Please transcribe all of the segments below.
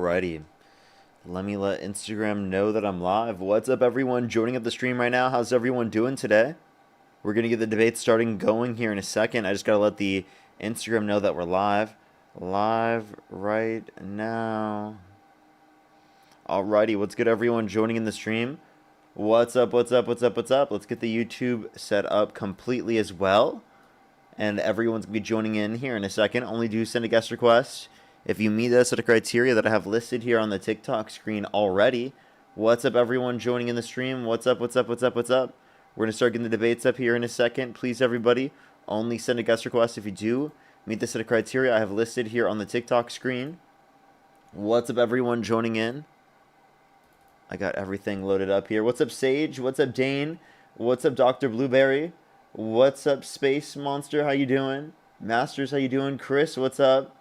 Alrighty. Let me let Instagram know that I'm live. What's up, everyone joining up the stream right now? How's everyone doing today? We're going to get the debate starting going here in a second. I just got to let the Instagram know that we're live. Live right now. Alrighty, what's good, everyone joining in the stream? What's up, what's up, what's up, what's up? Let's get the YouTube set up completely as well. And everyone's going to be joining in here in a second. Only do send a guest request if you meet us at a criteria that I have listed here on the TikTok screen already. What's up, everyone joining in the stream? What's up, what's up, what's up, what's up? We're going to start getting the debates up here in a second. Please, everybody, only send a guest request if you do meet this set of criteria I have listed here on the TikTok screen. What's up, everyone joining in? I got everything loaded up here. What's up, Sage? What's up, Dane? What's up, Dr. Blueberry? What's up, Space Monster? How you doing? Masters, how you doing? Chris, what's up?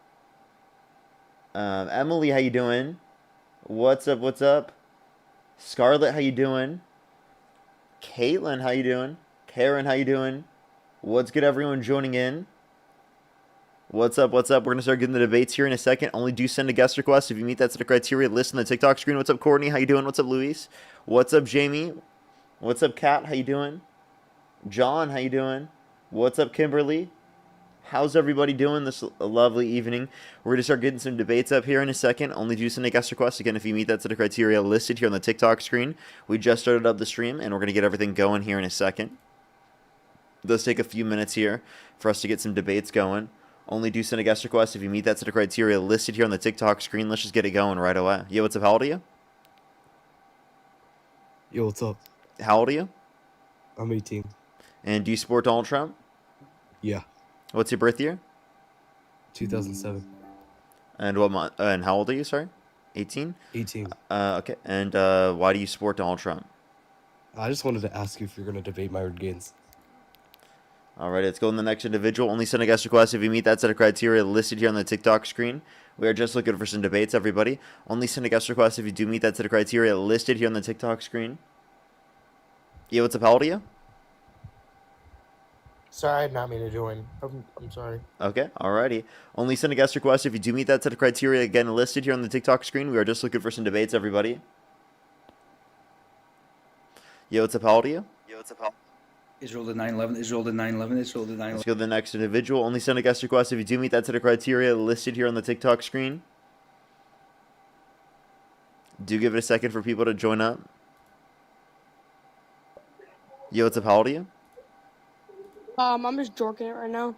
Emily, how you doing? What's up, what's up? Scarlett, how you doing? Caitlin, how you doing? Karen, how you doing? What's good, everyone joining in? What's up, what's up? We're going to start getting the debates here in a second. Only do send a guest request if you meet that set of criteria listed on the TikTok screen. What's up, Courtney? How you doing? What's up, Luis? What's up, Jamie? What's up, Kat? How you doing? John, how you doing? What's up, Kimberly? How's everybody doing this lovely evening? We're going to start getting some debates up here in a second. Only do send a guest request. Again, if you meet that set of criteria listed here on the TikTok screen. We just started up the stream, and we're going to get everything going here in a second. It does take a few minutes here for us to get some debates going. Only do send a guest request if you meet that set of criteria listed here on the TikTok screen. Let's just get it going right away. Yo, what's up? How old are you? Yo, what's up? How old are you? I'm 18. And do you support Donald Trump? Yeah. What's your birth year? 2007. And what month? And how old are you? Sorry, 18. 18. Okay. And why do you support Donald Trump? I just wanted to ask you if you're going to debate Myron Gaines. All right, let's go to the next individual. Only send a guest request if you meet that set of criteria listed here on the TikTok screen. We are just looking for some debates, everybody. Only send a guest request if you do meet that set of criteria listed here on the TikTok screen. Yeah, what's up? How old are you? Sorry, I did not mean to join. I'm sorry. Okay, alrighty. Only send a guest request if you do meet that set of criteria, again, listed here on the TikTok screen. We are just looking for some debates, everybody. Yo, what's up? How old are you? Yo, what's up, Paul? Israel did 9/11. Israel did 9/11. Israel did 9/11. Let's go to the next individual. Only send a guest request if you do meet that set of criteria listed here on the TikTok screen. Do give it a second for people to join up. Yo, what's up? How old are you? I'm just jorking it right now.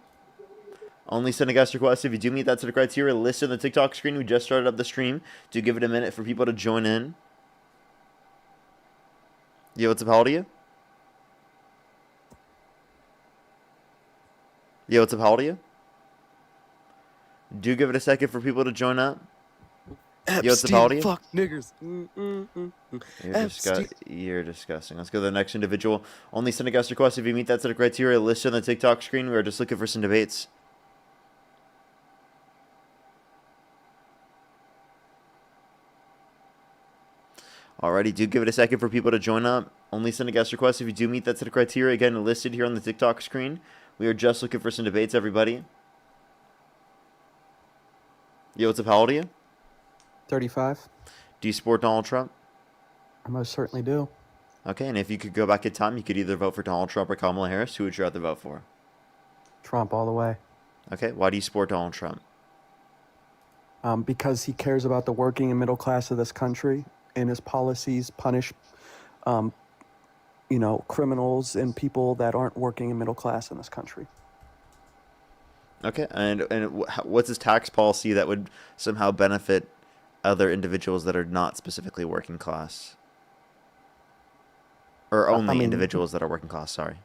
Only send a guest request if you do meet that set of criteria listed on the TikTok screen. We just started up the stream. Do give it a minute for people to join in. Yo, what's up? How old are you? Yo, what's up? How old are you? Do give it a second for people to join up. Yo, what's up? How old are you? Fuck niggers. You're disgusting. Let's go to the next individual. Only send a guest request if you meet that set of criteria listed on the TikTok screen. We are just looking for some debates. Alrighty, do give it a second for people to join up. Only send a guest request if you do meet that set of criteria, again, listed here on the TikTok screen. We are just looking for some debates, everybody. Yo, what's up? How old are you? 35. Do you support Donald Trump? I most certainly do. Okay, and if you could go back in time, you could either vote for Donald Trump or Kamala Harris. Who would you rather vote for? Trump all the way. Okay, why do you support Donald Trump? Because he cares about the working and middle class of this country, and his policies punish, criminals and people that aren't working and middle class in this country. Okay, and what's his tax policy that would somehow benefit other individuals that are not specifically working class? Or only individuals that are working class, sorry.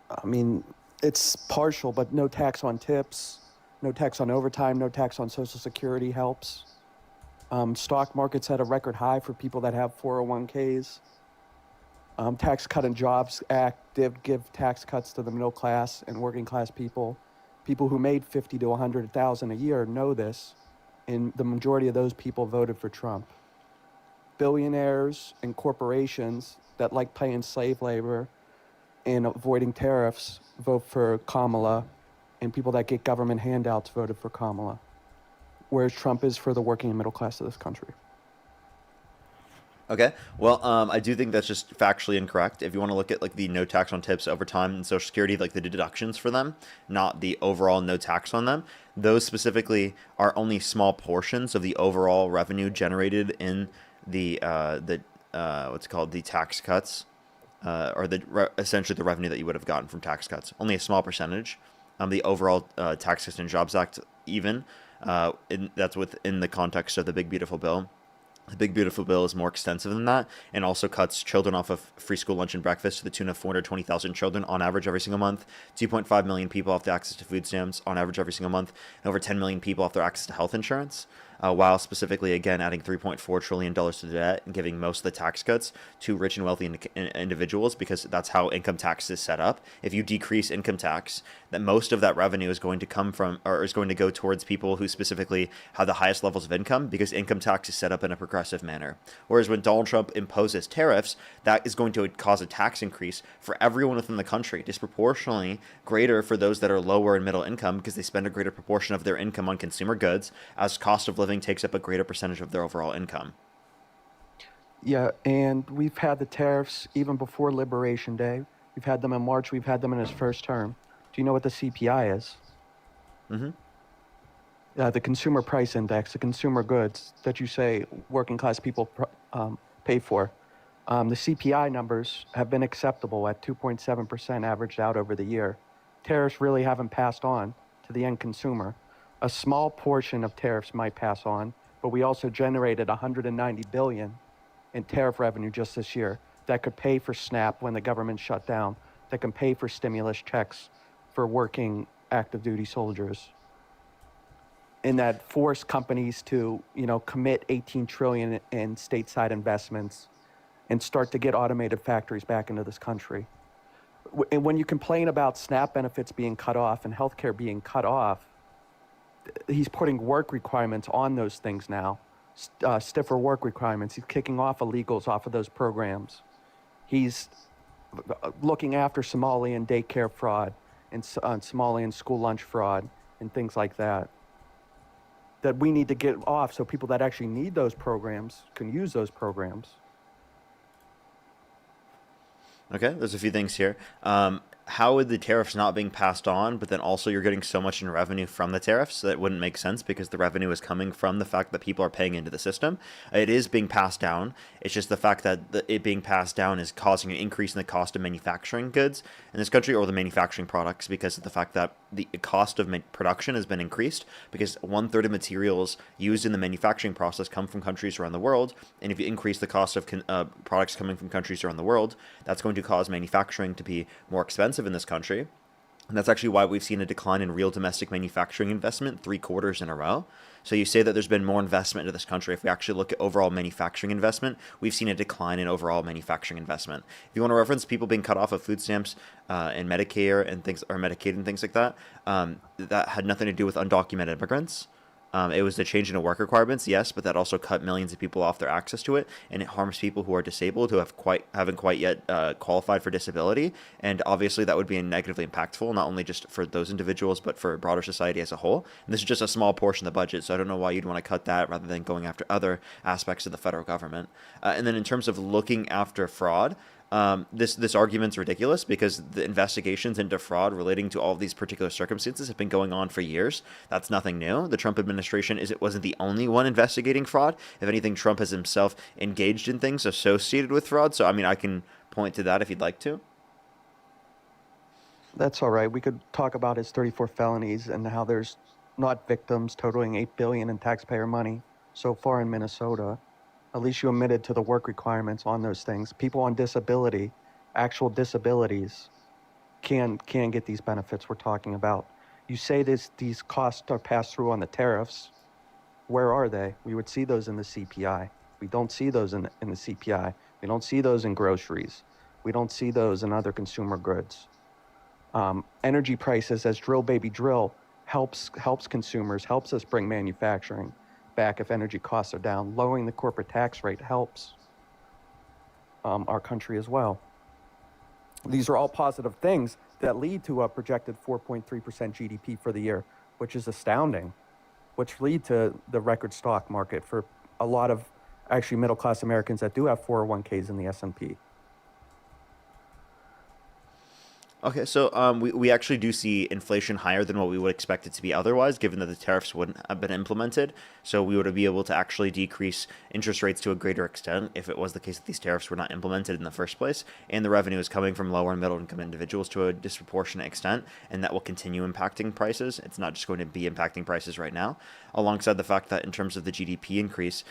I mean, it's partial, but no tax on tips, no tax on overtime, no tax on Social Security helps. Stock market's at a record high for people that have 401ks. Tax Cut and Jobs Act did give tax cuts to the middle class and working class people. People who made 50 to 100,000 a year know this, and the majority of those people voted for Trump. Billionaires and corporations that like paying slave labor and avoiding tariffs vote for Kamala, and people that get government handouts voted for Kamala. whereas Trump is for the working and middle class of this country. Okay. Well, I do think that's just factually incorrect. If you want to look at like the no tax on tips over time and Social Security, like the deductions for them, not the overall no tax on them, those specifically are only small portions of the overall revenue generated in the what's called the tax cuts, or essentially the revenue that you would have gotten from tax cuts. Only a small percentage. The overall Tax Cuts and Jobs Act, even that's within the context of the Big Beautiful Bill. The Big Beautiful Bill is more extensive than that and also cuts children off of free school lunch and breakfast to the tune of 420,000 children on average every single month, 2.5 million people off the access to food stamps on average every single month, and over 10 million people off their access to health insurance, while specifically, again, adding $3.4 trillion to the debt and giving most of the tax cuts to rich and wealthy individuals, because that's how income tax is set up. If you decrease income tax, that most of that revenue is going to come from, or is going to go towards people who specifically have the highest levels of income, because income tax is set up in a progressive manner. Whereas when Donald Trump imposes tariffs, that is going to cause a tax increase for everyone within the country, disproportionately greater for those that are lower and middle income, because they spend a greater proportion of their income on consumer goods, as cost of living takes up a greater percentage of their overall income. Yeah, and we've had the tariffs even before Liberation Day. We've had them in March. We've had them in his first term. Do you know what the CPI is? Mm-hmm. The Consumer Price Index, the consumer goods that you say working class people pay for. The CPI numbers have been acceptable at 2.7% averaged out over the year. Tariffs really haven't passed on to the end consumer. A small portion of tariffs might pass on, but we also generated $190 billion in tariff revenue just this year that could pay for SNAP when the government shut down, that can pay for stimulus checks for working active duty soldiers, and that force companies to, commit 18 trillion in stateside investments and start to get automated factories back into this country. And when you complain about SNAP benefits being cut off and healthcare being cut off, he's putting work requirements on those things now, stiffer work requirements. He's kicking off illegals off of those programs. He's looking after Somalian daycare fraud and Somalian school lunch fraud and things like that we need to get off so people that actually need those programs can use those programs. Okay, there's a few things here. How would the tariffs not being passed on, but then also you're getting so much in revenue from the tariffs? That wouldn't make sense, because the revenue is coming from the fact that people are paying into the system. It is being passed down. It's just the fact that it being passed down is causing an increase in the cost of manufacturing goods in this country, or the manufacturing products, because of the fact that the cost of production has been increased, because 1/3 of materials used in the manufacturing process come from countries around the world. And if you increase the cost of products coming from countries around the world, that's going to cause manufacturing to be more expensive in this country. And that's actually why we've seen a decline in real domestic manufacturing investment 3 quarters in a row. So you say that there's been more investment into this country. If we actually look at overall manufacturing investment, we've seen a decline in overall manufacturing investment. If you want to reference people being cut off of food stamps and Medicare and things, or Medicaid and things like that, that had nothing to do with undocumented immigrants. It was a change in work requirements, yes, but that also cut millions of people off their access to it, and it harms people who are disabled, who haven't quite yet qualified for disability, and obviously that would be negatively impactful, not only just for those individuals, but for broader society as a whole. And this is just a small portion of the budget, so I don't know why you'd want to cut that rather than going after other aspects of the federal government. And then in terms of looking after fraud, this argument's ridiculous, because the investigations into fraud relating to all of these particular circumstances have been going on for years. That's nothing new. The Trump administration wasn't the only one investigating fraud. If anything, Trump has himself engaged in things associated with fraud. So, I mean, I can point to that if you'd like to. That's all right. We could talk about his 34 felonies and how there's not victims totaling $8 billion in taxpayer money so far in Minnesota. At least you admitted to the work requirements on those things. People on disability, actual disabilities, can get these benefits we're talking about. You say these costs are passed through on the tariffs. Where are they? We would see those in the CPI. We don't see those in the CPI. We don't see those in groceries. We don't see those in other consumer goods. Energy prices, as drill baby drill, helps consumers, helps us bring manufacturing back if energy costs are down. Lowering the corporate tax rate helps our country as well. These are all positive things that lead to a projected 4.3% GDP for the year, which is astounding. which lead to the record stock market for a lot of actually middle-class Americans that do have 401ks in the S&P. Okay, so we actually do see inflation higher than what we would expect it to be otherwise, given that the tariffs wouldn't have been implemented. So we would be able to actually decrease interest rates to a greater extent if it was the case that these tariffs were not implemented in the first place. And the revenue is coming from lower and middle income individuals to a disproportionate extent, and that will continue impacting prices. It's not just going to be impacting prices right now, alongside the fact that in terms of the GDP increase,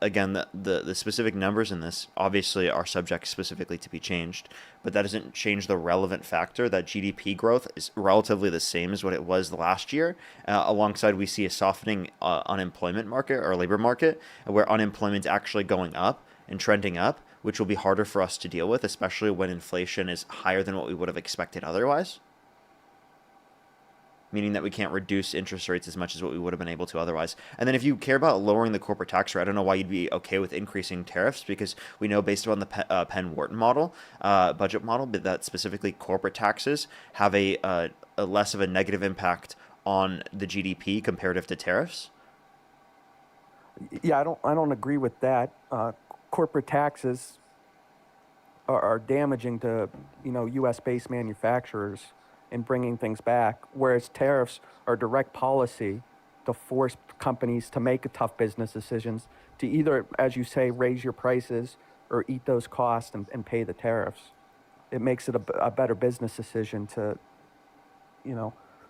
again, the specific numbers in this obviously are subject specifically to be changed, but that doesn't change the relevant factor that GDP growth is relatively the same as what it was last year. Alongside, we see a softening unemployment market or labor market, where unemployment is actually going up and trending up, which will be harder for us to deal with, especially when inflation is higher than what we would have expected otherwise. Meaning that we can't reduce interest rates as much as what we would have been able to otherwise. And then if you care about lowering the corporate tax rate, I don't know why you'd be okay with increasing tariffs, because we know based on the Penn-Wharton model, budget model, that specifically corporate taxes have a less of a negative impact on the GDP comparative to tariffs. Yeah, I don't agree with that. Corporate taxes are damaging to, U.S.-based manufacturers in bringing things back, whereas tariffs are direct policy to force companies to make tough business decisions to either, as you say, raise your prices or eat those costs and pay the tariffs. It makes it a better business decision to,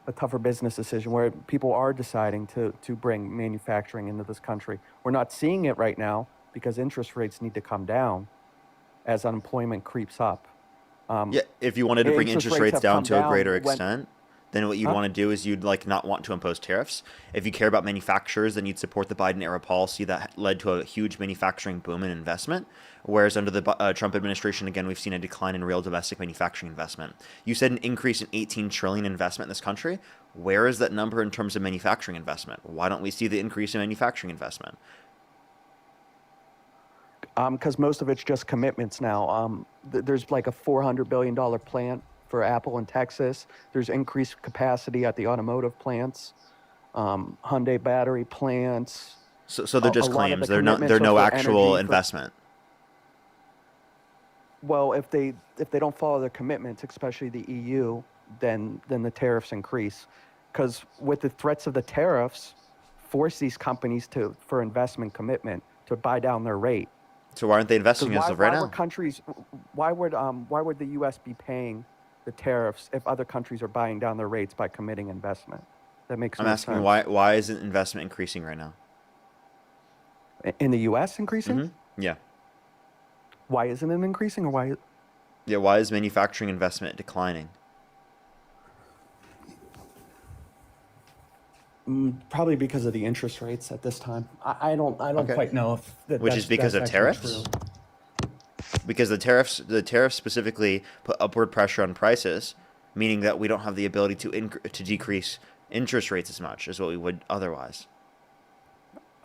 a tougher business decision where people are deciding to bring manufacturing into this country. We're not seeing it right now because interest rates need to come down as unemployment creeps up. Yeah, if you wanted to bring interest rates have down come to a greater when- extent, then what you'd want to do is you'd not want to impose tariffs. If you care about manufacturers, then you'd support the Biden era policy that led to a huge manufacturing boom and investment. Whereas under the Trump administration, again, we've seen a decline in real domestic manufacturing investment. You said an increase in 18 trillion investment in this country. Where is that number in terms of manufacturing investment? Why don't we see the increase in manufacturing investment? Because most of it's just commitments now. There's like a $400 billion plant for Apple in Texas. There's increased capacity at the automotive plants, Hyundai battery plants. So they're just a lot of claims. the They're commitments no are for actual energy, investment. Well, if they don't follow their commitments, especially the EU, then the tariffs increase. Because with the threats of the tariffs, force these companies for investment commitment to buy down their rate. So why aren't they investing as of right now? Why would the U.S. be paying the tariffs if other countries are buying down their rates by committing investment? That makes no sense. I'm asking why isn't investment increasing right now? In the U.S. increasing? Mm-hmm. Yeah. Why isn't it increasing, or why? Yeah, why is manufacturing investment declining? Probably because of the interest rates at this time. I don't Okay. quite know if Which is because of actually tariffs? true. Because the tariffs specifically put upward pressure on prices, meaning that we don't have the ability to decrease interest rates as much as what we would otherwise.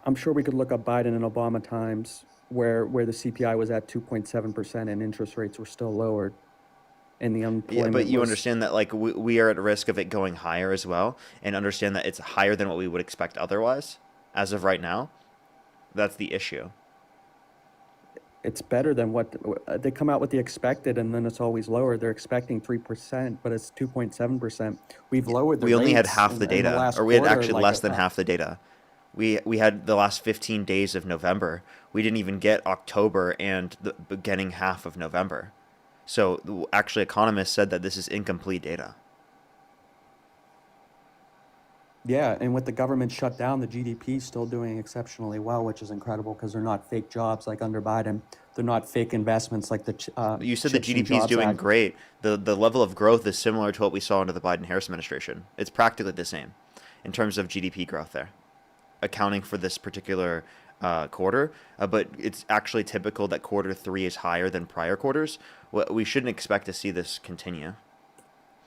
I'm sure we could look up Biden and Obama times where the CPI was at 2.7% and interest rates were still lowered. And the unemployment. Yeah, but you understand that we are at risk of it going higher as well, and understand that it's higher than what we would expect otherwise. As of right now, that's the issue. It's better than what they come out with the expected, and then it's always lower. They're expecting 3%, but it's 2.7%. We've lowered the We only had rates half the in data, last or we had quarter, actually less than half the data. We had the last 15 days of November. We didn't even get October and the beginning half of November. So actually, economists said that this is incomplete data. Yeah, and with the government shut down, the GDP is still doing exceptionally well, which is incredible because they're not fake jobs like under Biden. They're not fake investments like the You said the Chips and GDP is Jobs doing Act. great. The level of growth is similar to what we saw under the Biden-Harris administration. It's practically the same in terms of GDP growth there, accounting for this particular quarter. But it's actually typical that quarter 3 is higher than prior quarters. We shouldn't expect to see this continue.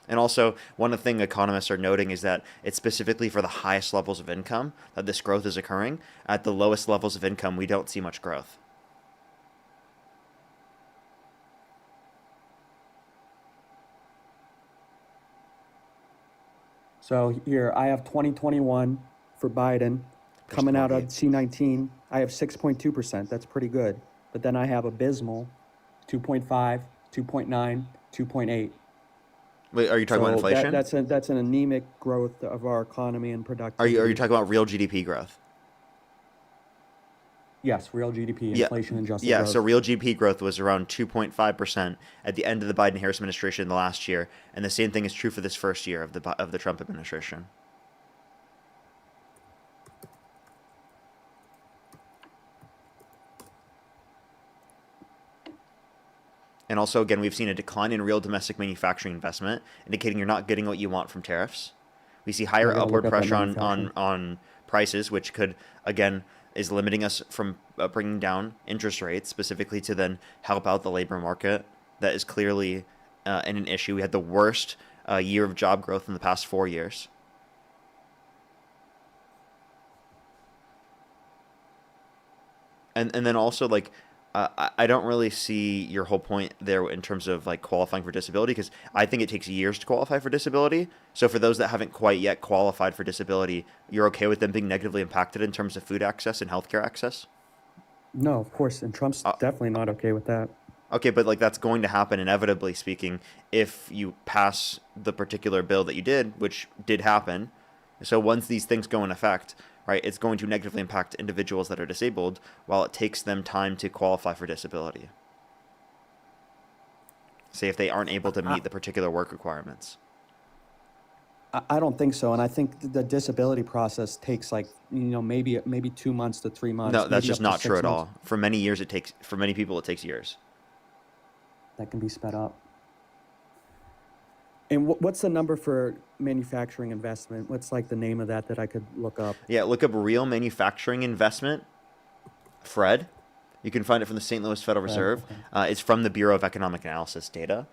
And also, one thing economists are noting is that it's specifically for the highest levels of income that this growth is occurring. At the lowest levels of income, we don't see much growth. So here, I have 2021 for Biden. Coming out of Colgate. C19, I have 6.2%. That's pretty good. But then I have abysmal 2.5, 2.9, 2.8. Wait, are you talking about So inflation? that's an anemic growth of our economy and Are productivity. you talking about real GDP growth? Yes, real GDP, Yeah, inflation adjusted yeah. growth. So real GDP growth was around 2.5% at the end of the Biden-Harris administration the last year, and the same thing is true for this first year of the Trump administration. And also, again, we've seen a decline in real domestic manufacturing investment, indicating you're not getting what you want from tariffs. We see higher I gotta upward look up that pressure on manufacturing. prices, which could, again, is limiting us from bringing down interest rates, specifically to then help out the labor market. That is clearly an issue. We had the worst year of job growth in the past 4 years. And then also, like, I don't really see your whole point there in terms of like qualifying for disability, because I think it takes years to qualify for disability. So for those that haven't quite yet qualified for disability, you're okay with them being negatively impacted in terms of food access and healthcare access? No, of course, and Trump's definitely not okay with that. Okay, but like that's going to happen inevitably speaking if you pass the particular bill that you did, which did happen. So once these things go in effect, right, it's going to negatively impact individuals that are disabled while it takes them time to qualify for disability. Say if they aren't able to meet the particular work requirements. I don't think so, and I think the disability process takes like maybe 2 months to 3 months. No, that's maybe just up to not true 6 at months. all. For many years, for many people, it takes years. That can be sped up. And what's the number for manufacturing investment? What's like the name of that I could look up? Yeah, look up real manufacturing investment, Fred. You can find it from the St. Louis Federal Reserve. Okay. It's from the Bureau of Economic Analysis data,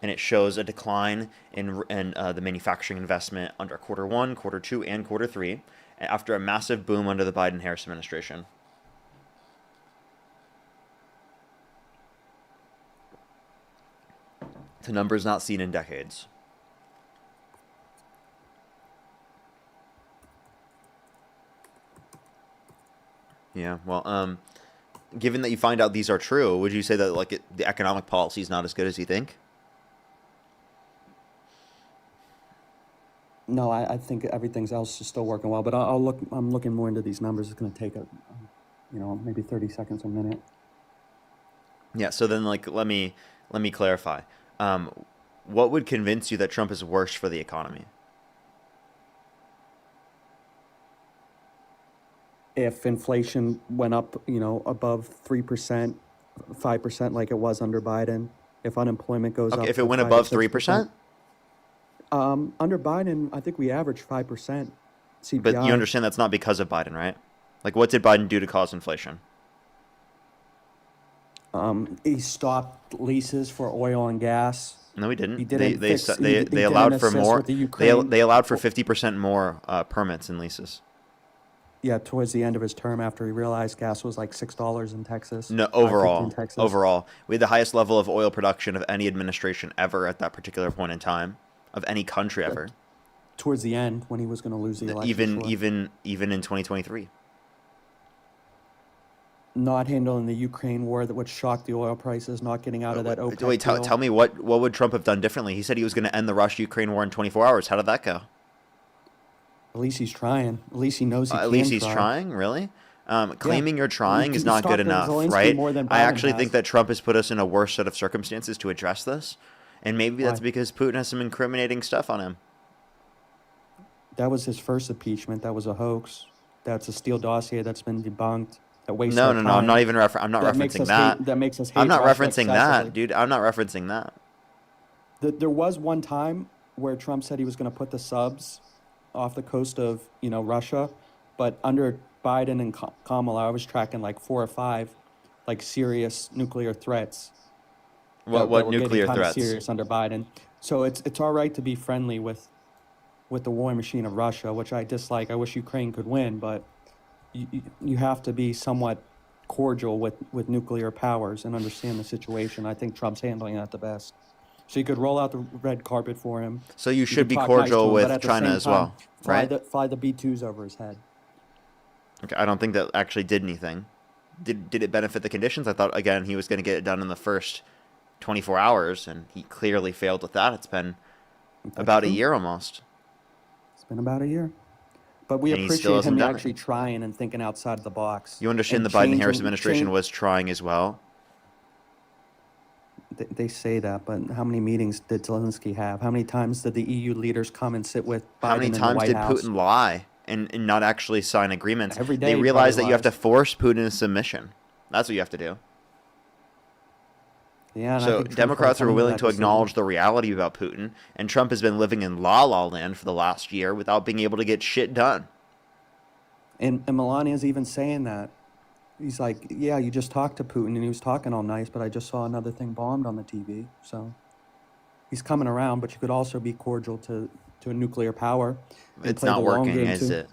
and it shows a decline in the manufacturing investment under Q1, Q2, and Q3 after a massive boom under the Biden-Harris administration. The numbers not seen in decades. Yeah, well, given that you find out these are true, would you say that like the economic policy is not as good as you think? No, I think everything else is still working well, but I'll look. I'm looking more into these numbers. It's going to take maybe 30 seconds, a minute. Yeah. So then, like, let me clarify. What would convince you that Trump is worse for the economy? If inflation went up, above 3%, 5%, like it was under Biden, if unemployment goes up, Okay, if it to went 5 or above 6%. 3%, Under Biden, I think we averaged 5% CPI. but you understand that's not because of Biden, right? Like, what did Biden do to cause inflation? He stopped leases for oil and gas. No, he didn't. He didn't They fix- they he they didn't allowed for assist more. with the Ukraine. They allowed for 50% more permits and leases. Yeah, towards the end of his term, after he realized gas was like $6 in Texas. No, $5.50 in overall, Texas. we had the highest level of oil production of any administration ever at that particular point in time, of any country ever. Towards the end, when he was going to lose the election. Even in 2023. Not handling the Ukraine war, which shocked the oil prices, not getting out of that OPEC Wait, deal. tell me what would Trump have done differently? He said he was going to end the Russia-Ukraine war in 24 hours. How did that go? At least he's trying. At least he knows he can At least he's try. trying, really? Claiming you're trying He is not stopped good enough, Zelensky right? more than I Biden actually has. think that Trump has put us in a worse set of circumstances to address this, and maybe that's Why? because Putin has some incriminating stuff on him. That was his first impeachment. That was a hoax. That's a Steele dossier that's been debunked. That wastes No, our I'm time. not even I'm not That makes referencing us that. hate- that makes us hate I'm not Russia referencing excessively. that, dude. I'm not referencing that. There was one time where Trump said he was going to put the subs off the coast of, Russia, but under Biden and Kamala, I was tracking like 4 or 5, like serious nuclear threats. What that were nuclear getting kinda threats? serious under Biden. So it's all right to be friendly with the war machine of Russia, which I dislike. I wish Ukraine could win, but you have to be somewhat cordial with nuclear powers and understand the situation. I think Trump's handling that the best. So you could roll out the red carpet for him. So you You should could be talk nice to cordial him, but with at the China same as time, well, right? fly the B-2s over his head. Okay, I don't think that actually did anything. Did it benefit the conditions? I thought, again, he was going to get it done in the first 24 hours, and he clearly failed with that. It's been That's about a true. year almost. It's been about a year. But we And he still appreciate hasn't him done it. actually trying and thinking outside of the box. You understand and the Biden-Harris changing- administration change- was trying as well? They say that, but how many meetings did Zelensky have? How many times did the EU leaders come and sit with Biden How many in the times White did House? Putin lie and not actually sign agreements? Every day They he realize that probably you have to lies. force Putin into submission. That's what you have to do. Yeah, and I So think Trump's Democrats are coming to willing that to decision. acknowledge the reality about Putin, and Trump has been living in la-la land for the last year without being able to get shit done. And Melania's even saying that. He's like, yeah, you just talked to Putin, and he was talking all nice, but I just saw another thing bombed on the TV. So he's coming around, but you could also be cordial to a nuclear power. and It's play not the long working, game, is too. it?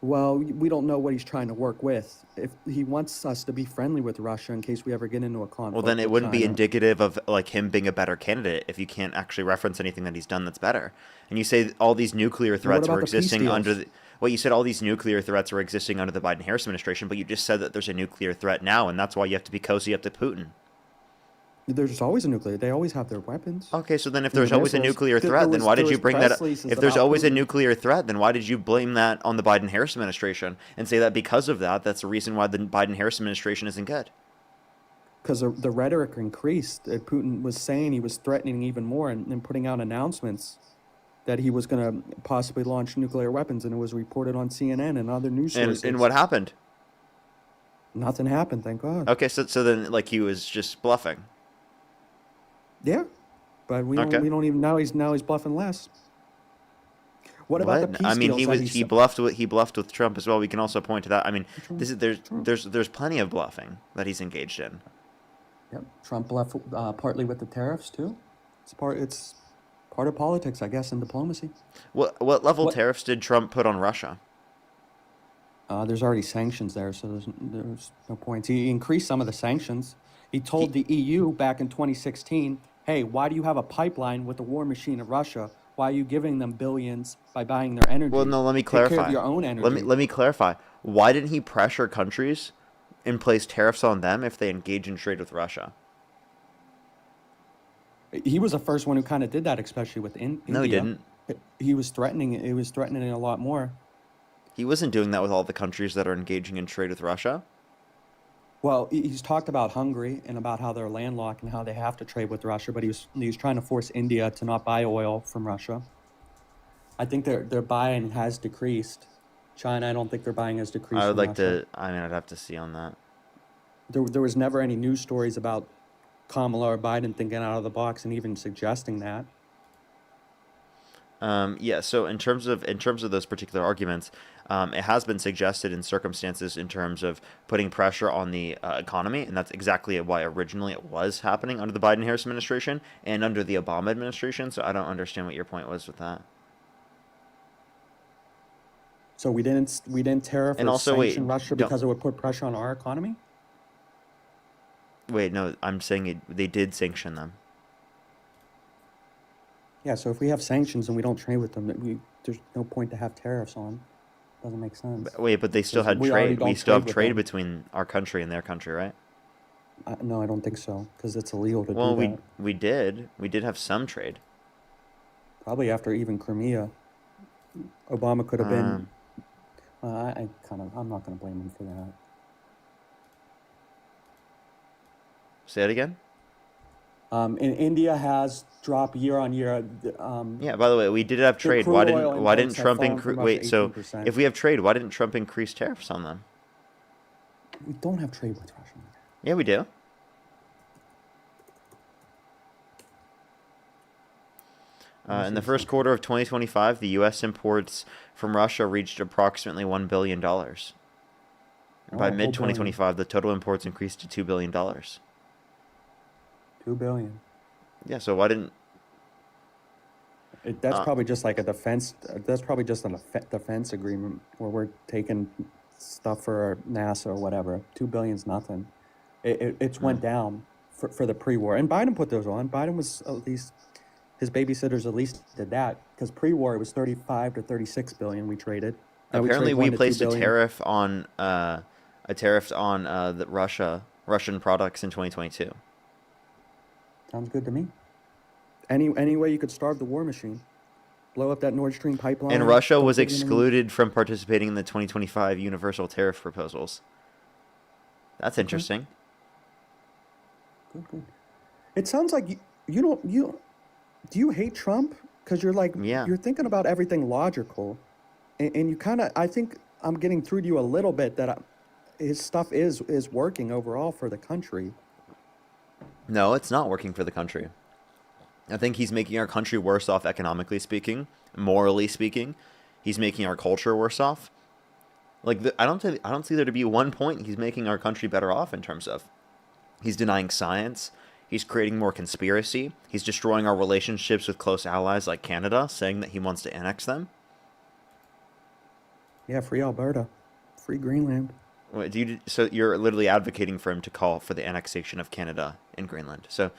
Well, we don't know what he's trying to work with. If he wants us to be friendly with Russia in case we ever get into a conflict. Well, then it with wouldn't be China. indicative of like him being a better candidate if you can't actually reference anything that he's done that's better. And you say all these nuclear threats about were the peace existing under deals? the well, you said all these nuclear threats were existing under the Biden-Harris administration, but you just said that there's a nuclear threat now, and that's why you have to be cozy up to Putin. There's always a nuclear. They always have their weapons. Okay, so then if And there's the always a missiles. nuclear There threat, then was- why there did you was bring press that up? releases If there's about always a Putin. nuclear threat, then why did you blame that on the Biden-Harris administration and say that because of that, that's the reason why the Biden-Harris administration isn't good? Because the rhetoric increased. Putin was saying he was threatening even more and putting out announcements that he was going to possibly launch nuclear weapons, and it was reported on CNN and other news sources. And what happened? Nothing happened, thank God. Okay, so then like he was just bluffing. Yeah, but we Okay. don't even now. He's bluffing less. What about the peace I mean, deals that he bluffed with Trump as well. We can also point to that. I mean, there's plenty of bluffing that he's engaged in. Yep. Trump bluffed partly with the tariffs too. It's part of politics, I guess, and diplomacy. What level tariffs did Trump put on Russia? There's already sanctions there, so there's no point. He increased some of the sanctions. He told the EU back in 2016, hey, why do you have a pipeline with the war machine of Russia? Why are you giving them billions by buying their energy? Well, no, let me Take care clarify. of your own energy. Let me clarify. Why didn't he pressure countries and place tariffs on them if they engage in trade with Russia? He was the first one who kind of did that, especially with India. No, he didn't. He was threatening it. He was threatening it a lot more. He wasn't doing that with all the countries that are engaging in trade with Russia. Well, he's talked about Hungary and about how they're landlocked and how they have to trade with Russia, but he was trying to force India to not buy oil from Russia. I think their buying has decreased. China, I don't think their buying has decreased. I would from like Russia. to. I mean, I'd have to see on that. There was never any news stories about Kamala or Biden thinking out of the box and even suggesting that. Yeah. So in terms of those particular arguments, it has been suggested in circumstances in terms of putting pressure on the economy, and that's exactly why originally it was happening under the Biden-Harris administration and under the Obama administration. So I don't understand what your point was with that. So we didn't tariff And or also, wait, sanction Russia don't- because it would put pressure on our economy? Wait, no, I'm saying they did sanction them. Yeah, so if we have sanctions and we don't trade with them, there's no point to have tariffs on. Doesn't make sense. Wait, but they still had We already trade. We don't still have trade with trade them. between our country and their country, right? No, I don't think so, because it's illegal to Well, do that. we did have some trade. Probably after even Crimea, Obama could have been. I'm not going to blame him for that. Say it again. And India has dropped year on year. Yeah. By the way, we did have trade. crude Why oil didn't imports have Trump fallen increase? from Russia Wait. So 18%. if we have trade, why didn't Trump increase tariffs on them? We don't have trade with Russia. Yeah, we do. In the first quarter of 2025, the U.S. imports from Russia reached approximately $1 billion. By Oh, mid-2025, the total imports increased to $2 billion. $2 billion. Yeah, so why didn't... That's probably just like a defense. That's probably just a defense agreement where we're taking stuff for NASA or whatever. $2 billion's nothing. It's went down for the pre-war. And Biden put those on. Biden was at least, his babysitters at least did that, because pre-war it was 35 to 36 billion we traded. Now Apparently, we we trade 1 to 2 placed a billion. tariff on the Russian products in 2022. Sounds good to me. Any way you could starve the war machine, blow up that Nord Stream pipeline. And Russia don't was give them any- excluded from participating in the 2025 universal tariff proposals. That's interesting. Good. It sounds like do you hate Trump? Because you're like, Yeah. you're thinking about everything logical, and you kind of, I think I'm getting through to you a little bit that his stuff is working overall for the country. No, it's not working for the country. I think he's making our country worse off economically speaking, morally speaking. He's making our culture worse off. Like I don't see there to be one point he's making our country better off in terms of. He's denying science. He's creating more conspiracy. He's destroying our relationships with close allies like Canada, saying that he wants to annex them. Yeah, free Alberta, free Greenland. Wait, so you're literally advocating for him to call for the annexation of Canada and Greenland. So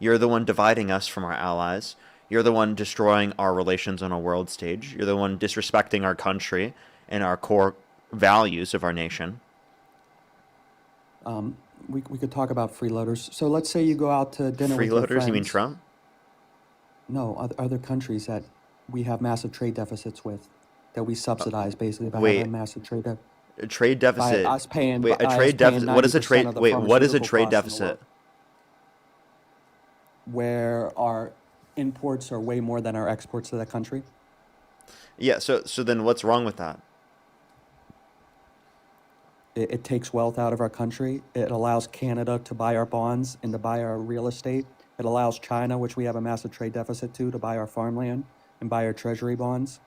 you're the one dividing us from our allies. You're the one destroying our relations on a world stage. You're the one disrespecting our country and our core values of our nation. We could talk about freeloaders. So let's say you go out to dinner with your Freeloaders? You mean friends. Trump? No, other countries that we have massive trade deficits with, that we subsidize basically by wait. having massive trade deficit. A trade deficit. By us paying. Wait, by a us trade paying deficit. What is a 90% trade? of the Wait, what is a pharmaceutical trade costs in the deficit? world, where our imports are way more than our exports to that country. Yeah. So then what's wrong with that? It takes wealth out of our country. It allows Canada to buy our bonds and to buy our real estate. It allows China, which we have a massive trade deficit to buy our farmland and buy our treasury bonds.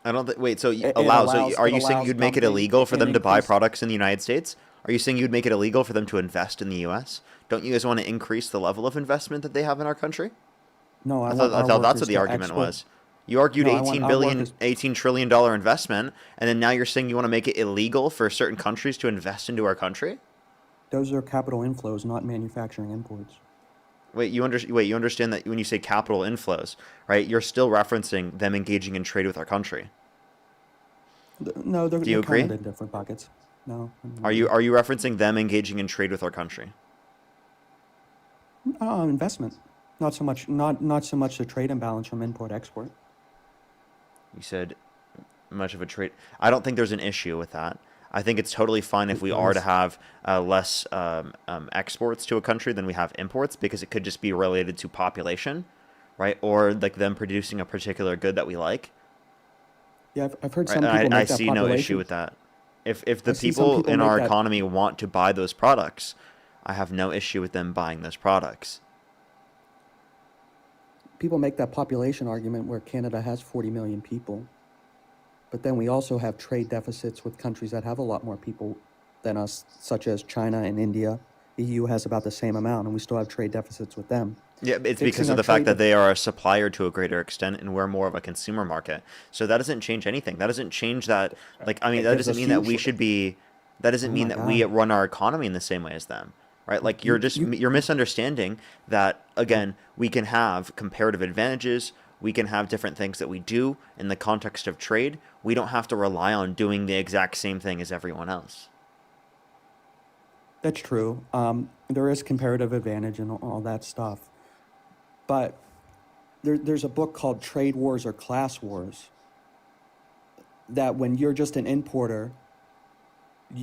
I don't think. Wait. So It allows. So allows- are it you saying allows you'd make it dumping illegal for them and to buy increase- products in the United States? Are you saying you'd make it illegal for them to invest in the U.S.? Don't you guys want to increase the level of investment that they have in our country? No, I want thought our that's workers what the to argument export. was. You argued No, I want our workers- $18 trillion dollar investment, and then now you're saying you want to make it illegal for certain countries to invest into our country? Those are capital inflows, not manufacturing imports. Wait, you understand that when you say capital inflows, right? You're still referencing them engaging in trade with our country. No, they're, Do you they're agree? counted in different buckets. No. Are you referencing them engaging in trade with our country? Investment? Not so much. Not so much the trade imbalance from import export. You said much of a trade. I don't think there's an issue with that. I think it's totally fine if we are to have less exports to a country than we have imports, because it could just be related to population, right? Or like them producing a particular good that we like. Yeah, I've heard Right? some people And make I that see no population. issue with that. If the I see some people people in make our that- economy want to buy those products, I have no issue with them buying those products. People make that population argument where Canada has 40 million people, but then we also have trade deficits with countries that have a lot more people than us, such as China and India. EU has about the same amount, and we still have trade deficits with them. Yeah, it's Fixing because of our the fact trade that they are a supplier to a greater extent, and we're more of a consumer market. So that doesn't change anything. That doesn't change that. Like, I mean, It that gives doesn't us mean that we huge- should be. That doesn't mean my that we God. run our economy in the same way as them, right? Like, you're just you're misunderstanding that. Again, we can have comparative advantages. We can have different things that we do in the context of trade. We don't have to rely on doing the exact same thing as everyone else. That's true. There is comparative advantage and all that stuff. But there's a book called Trade Wars or Class Wars that when you're just an importer,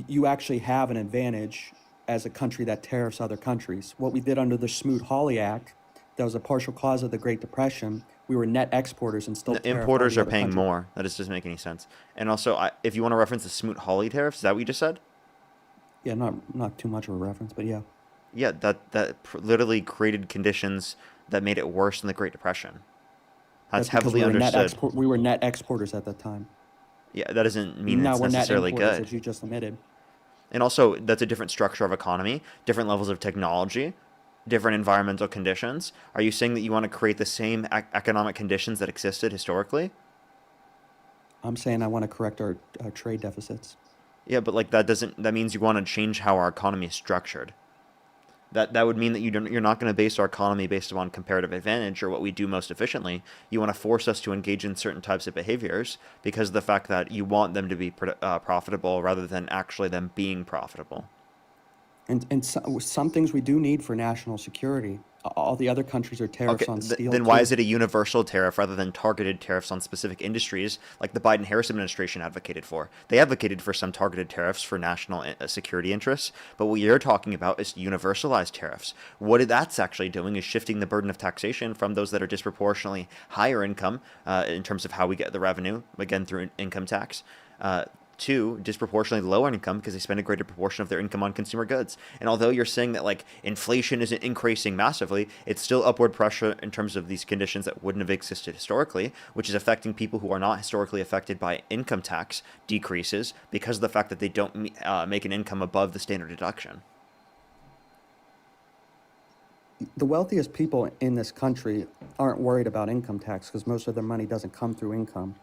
you actually have an advantage as a country that tariffs other countries. What we did under the Smoot-Hawley Act, that was a partial cause of the Great Depression. We were net exporters and still The tariffed all importers the are other paying countries. more. That just doesn't make any sense. And also, if you want to reference the Smoot-Hawley tariffs, is that what you just said? Yeah, not too much of a reference, but yeah. Yeah, that literally created conditions that made it worse than the Great Depression. That's because heavily understood. We were net exporters at that time. Yeah, that doesn't mean Now it's we're net necessarily importers, good. as you just admitted. And also, that's a different structure of economy, different levels of technology, different environmental conditions. Are you saying that you want to create the same economic conditions that existed historically? I'm saying I want to correct our trade deficits. Yeah, but like that means you want to change how our economy is structured. That would mean that you're not going to base our economy based upon comparative advantage or what we do most efficiently. You want to force us to engage in certain types of behaviors because of the fact that you want them to be profitable rather than actually them being profitable. And some things we do need for national security. All the other countries are tariffs on steel. Then why is it a universal tariff rather than targeted tariffs on specific industries like the Biden-Harris administration advocated for? They advocated for some targeted tariffs for national security interests, but what you're talking about is universalized tariffs. What that's actually doing is shifting the burden of taxation from those that are disproportionately higher income in terms of how we get the revenue, again through income tax, to disproportionately lower income because they spend a greater proportion of their income on consumer goods. And although you're saying that like inflation isn't increasing massively, it's still upward pressure in terms of these conditions that wouldn't have existed historically, which is affecting people who are not historically affected by income tax decreases because of the fact that they don't make an income above the standard deduction. The wealthiest people in this country aren't worried about income tax because most of their money doesn't come through income.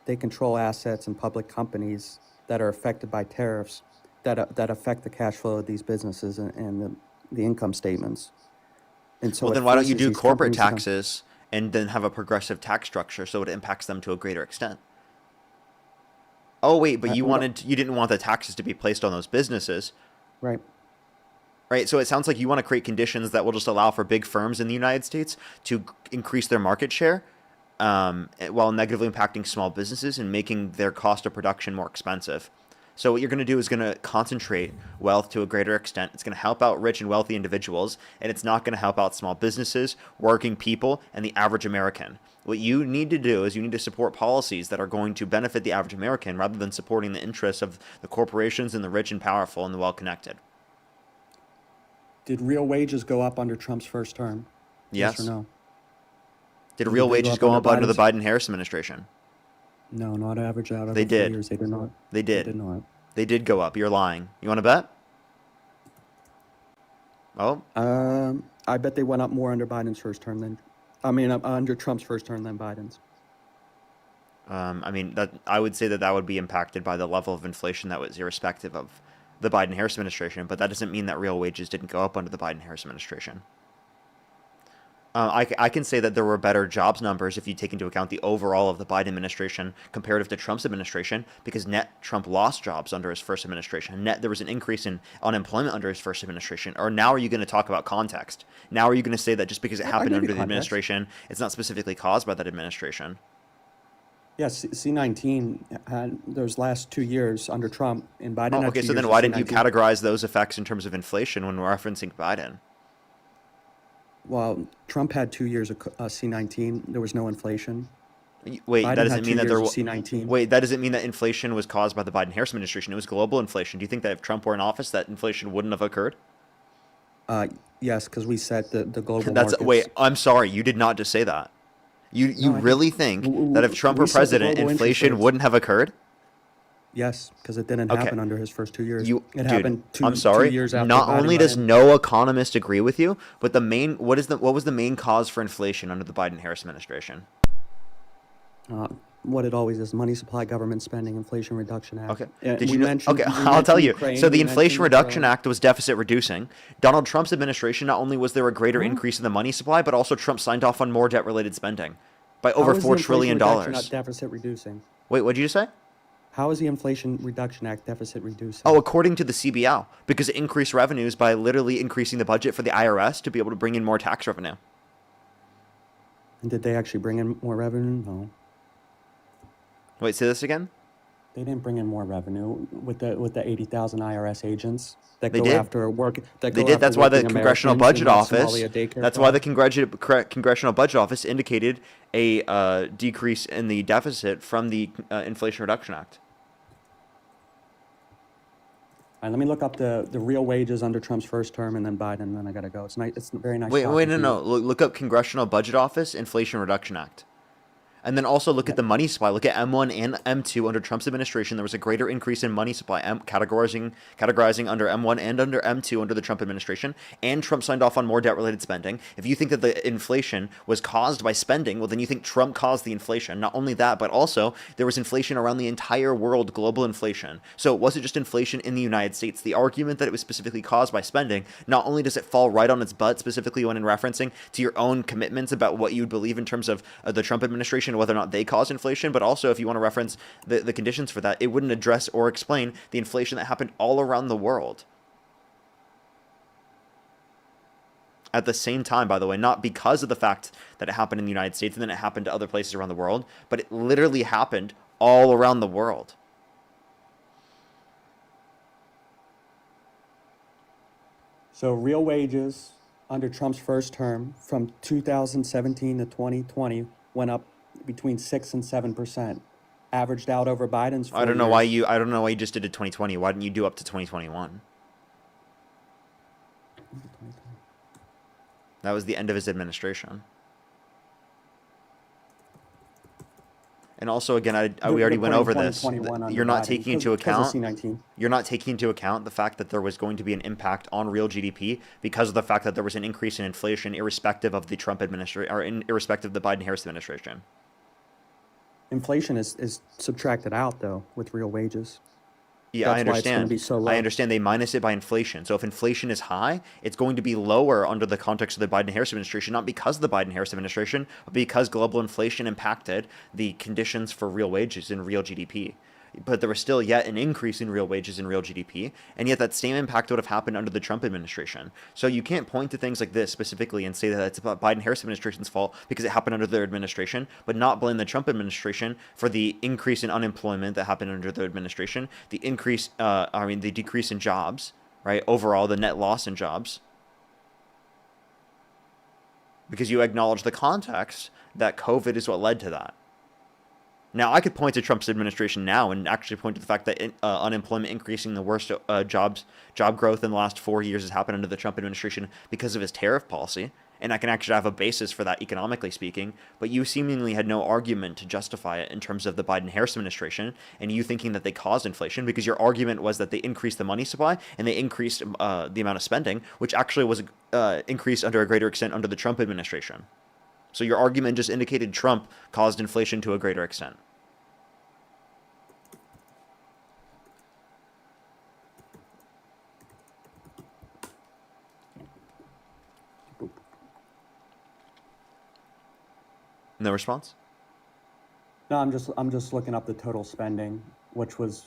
They control assets in public companies that are affected by tariffs that affect the cash flow of these businesses and the income statements. And so well, then why don't you do corporate taxes and then have a progressive tax structure so it impacts them to a greater extent? Oh, wait, but you didn't want the taxes to be placed on those businesses. Right. Right, so it sounds like you want to create conditions that will just allow for big firms in the United States to increase their market share while negatively impacting small businesses and making their cost of production more expensive. So what you're going to do is going to concentrate wealth to a greater extent. It's going to help out rich and wealthy individuals, and it's not going to help out small businesses, working people, and the average American. What you need to do is you need to support policies that are going to benefit the average American rather than supporting the interests of the corporations and the rich and powerful and the well-connected. Did real wages go up under Trump's first term? Yes. Yes or no? Did real wages go up under the Biden-Harris administration? No, not average out. They did. Years. They did not. They did. They did not. They did go up. You're lying. You want to bet? Oh. I bet they went up more under Biden's first term than, under Trump's first term than Biden's. I would say that would be impacted by the level of inflation that was irrespective of the Biden-Harris administration, but that doesn't mean that real wages didn't go up under the Biden-Harris administration. I can say that there were better jobs numbers if you take into account the overall of the Biden administration comparative to Trump's administration, because net Trump lost jobs under his first administration. Net there was an increase in unemployment under his first administration. Or now are you going to talk about context? Now are you going to say that just because it happened under the administration, it's not specifically caused by that administration? Yes, C-19 had those last 2 years under Trump and Biden. Okay, so then why didn't you categorize those effects in terms of inflation when we're referencing Biden? Well, Trump had 2 years of C-19. There was no inflation. Wait, Biden that doesn't mean that there was C-19. Wait, that doesn't mean that inflation was caused by the Biden-Harris administration. It was global inflation. Do you think that if Trump were in office, that inflation wouldn't have occurred? Yes, because we set the global markets. Wait, I'm sorry. You did not just say that. You really think that if Trump were president, inflation wouldn't have occurred? Yes, because it didn't happen under his first 2 years. Happened I'm sorry. 2 years after Not Biden only got does in. no economist agree with you, but what was the main cause for inflation under the Biden-Harris administration? What it always is: money supply, government spending, Inflation Reduction Act. Okay. Did you know? Okay, I'll tell you. So the Inflation Reduction Act was deficit reducing. Donald Trump's administration, not only was there a greater increase in the money supply, but also Trump signed off on more debt-related spending by over $4 trillion. Not deficit reducing. Wait, what did you say? How is the Inflation Reduction Act deficit reducing? Oh, according to the CBL, because it increased revenues by literally increasing the budget for the IRS to be able to bring in more tax revenue. And did they actually bring in more revenue? No. Wait, say this again? They didn't bring in more revenue with the 80,000 IRS agents that They go did. after work. They did. That's why the Congressional Budget Office. That's why the Congressional. Congressional Budget Office indicated a decrease in the deficit from the Inflation Reduction Act. Let me look up the real wages under Trump's first term and then Biden, and then I gotta go. It's nice. It's very nice. Wait, no. Look up Congressional Budget Office, Inflation Reduction Act. And then also look at the money supply. Look at M1 and M2 under Trump's administration. There was a greater increase in money supply, categorizing under M1 and under M2 under the Trump administration. And Trump signed off on more debt-related spending. If you think that the inflation was caused by spending, well, then you think Trump caused the inflation. Not only that, but also there was inflation around the entire world, global inflation. So it wasn't just inflation in the United States. The argument that it was specifically caused by spending, not only does it fall right on its butt, specifically when in referencing to your own commitments about what you believe in terms of the Trump administration, whether or not they caused inflation, but also if you want to reference the conditions for that, it wouldn't address or explain the inflation that happened all around the world. At the same time, by the way, not because of the fact that it happened in the United States and then it happened to other places around the world, but it literally happened all around the world. So real wages under Trump's first term from 2017 to 2020 went up between 6 and 7%, averaged out over Biden's 4 I don't know years. why you just did it 2020. Why didn't you do up to 2021? That was the end of his administration. And also, again, we already went over this. You're not taking into account. You're not taking into account the fact that there was going to be an impact on real GDP because of the fact that there was an increase in inflation, irrespective of the Trump administration or irrespective of the Biden-Harris administration. Inflation is subtracted out though with real wages. Yeah, I That's why it's gonna understand. be so low. I understand they minus it by inflation. So if inflation is high, it's going to be lower under the context of the Biden-Harris administration, not because of the Biden-Harris administration, but because global inflation impacted the conditions for real wages and real GDP. But there was still yet an increase in real wages and real GDP, and yet that same impact would have happened under the Trump administration. So you can't point to things like this specifically and say that it's about Biden-Harris administration's fault because it happened under their administration, but not blame the Trump administration for the increase in unemployment that happened under their administration, the decrease in jobs, right? Overall, the net loss in jobs. Because you acknowledge the context that COVID is what led to that. Now, I could point to Trump's administration now and actually point to the fact that unemployment increasing, the worst job growth in the last 4 years has happened under the Trump administration because of his tariff policy. And I can actually have a basis for that economically speaking. But you seemingly had no argument to justify it in terms of the Biden-Harris administration and you thinking that they caused inflation because your argument was that they increased the money supply and they increased the amount of spending, which actually was increased under a greater extent under the Trump administration. So your argument just indicated Trump caused inflation to a greater extent. No response? No, I'm just looking up the total spending, which was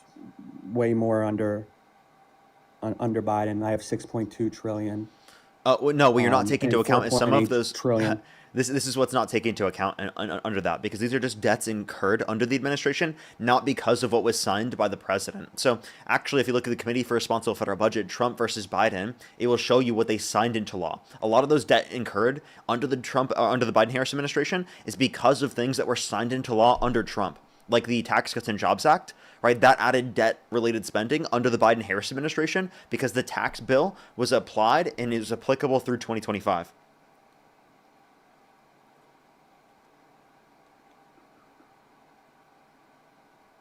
way more under Biden. I have 6.2 trillion. No, what you're not taking into and account is some of 4.8 those trillion. This is what's not taken into account under that, because these are just debts incurred under the administration, not because of what was signed by the president. So actually, if you look at the Committee for Responsible Federal Budget, Trump versus Biden, it will show you what they signed into law. A lot of those debt incurred under the Biden-Harris administration is because of things that were signed into law under Trump, like the Tax Cuts and Jobs Act, right? That added debt-related spending under the Biden-Harris administration because the tax bill was applied and is applicable through 2025.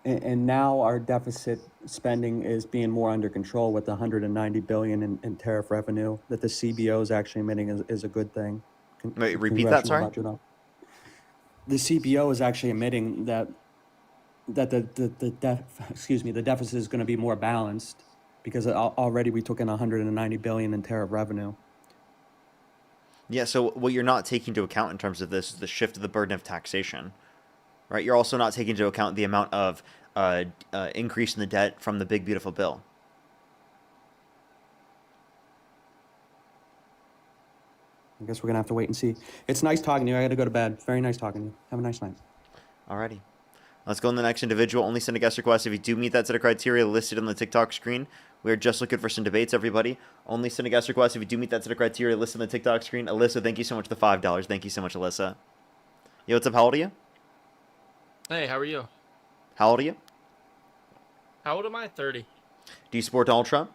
And now our deficit spending is being more under control with the 190 billion in tariff revenue that the CBO is actually admitting is a good thing. Wait, repeat that, sorry? The CBO is actually admitting that the deficit is going to be more balanced because already we took in 190 billion in tariff revenue. Yeah, so what you're not taking into account in terms of this is the shift of the burden of taxation, right? You're also not taking into account the amount of increase in the debt from the big, beautiful bill. I guess we're going to have to wait and see. It's nice talking to you. I got to go to bed. Very nice talking to you. Have a nice night. Alrighty. Let's go on to the next individual. Only send a guest request if you do meet that set of criteria listed on the TikTok screen. We're just looking for some debates, everybody. Only send a guest request if you do meet that set of criteria listed on the TikTok screen. Alyssa, thank you so much for the $5. Thank you so much, Alyssa. Yo, what's up? How old are you? Hey, how are you? How old are you? How old am I? 30. Do you support Donald Trump?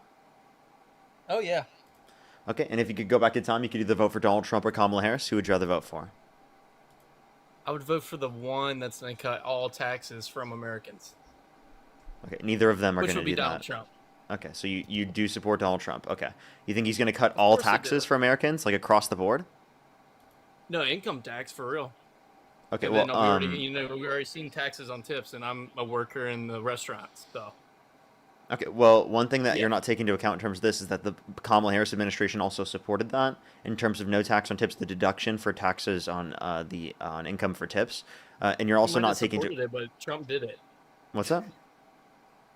Oh, yeah. Okay, and if you could go back in time, you could either vote for Donald Trump or Kamala Harris. Who would you rather vote for? I would vote for the one that's going to cut all taxes from Americans, Okay, neither of them are which going would to be do Donald that. Trump. Okay, so you do support Donald Trump. Okay. You think he's going to cut Of all course I do. taxes for Americans, like across the board? No, income tax for real. Okay, And well, then we already seen taxes on tips, and I'm a worker in the restaurants, so. okay, well, one thing that Yeah. you're not taking into account in terms of this is that the Kamala Harris administration also supported that in terms of no tax on tips, the deduction for taxes on on income for tips, and you're also Might not have taking supported it, but Trump did it. what's that?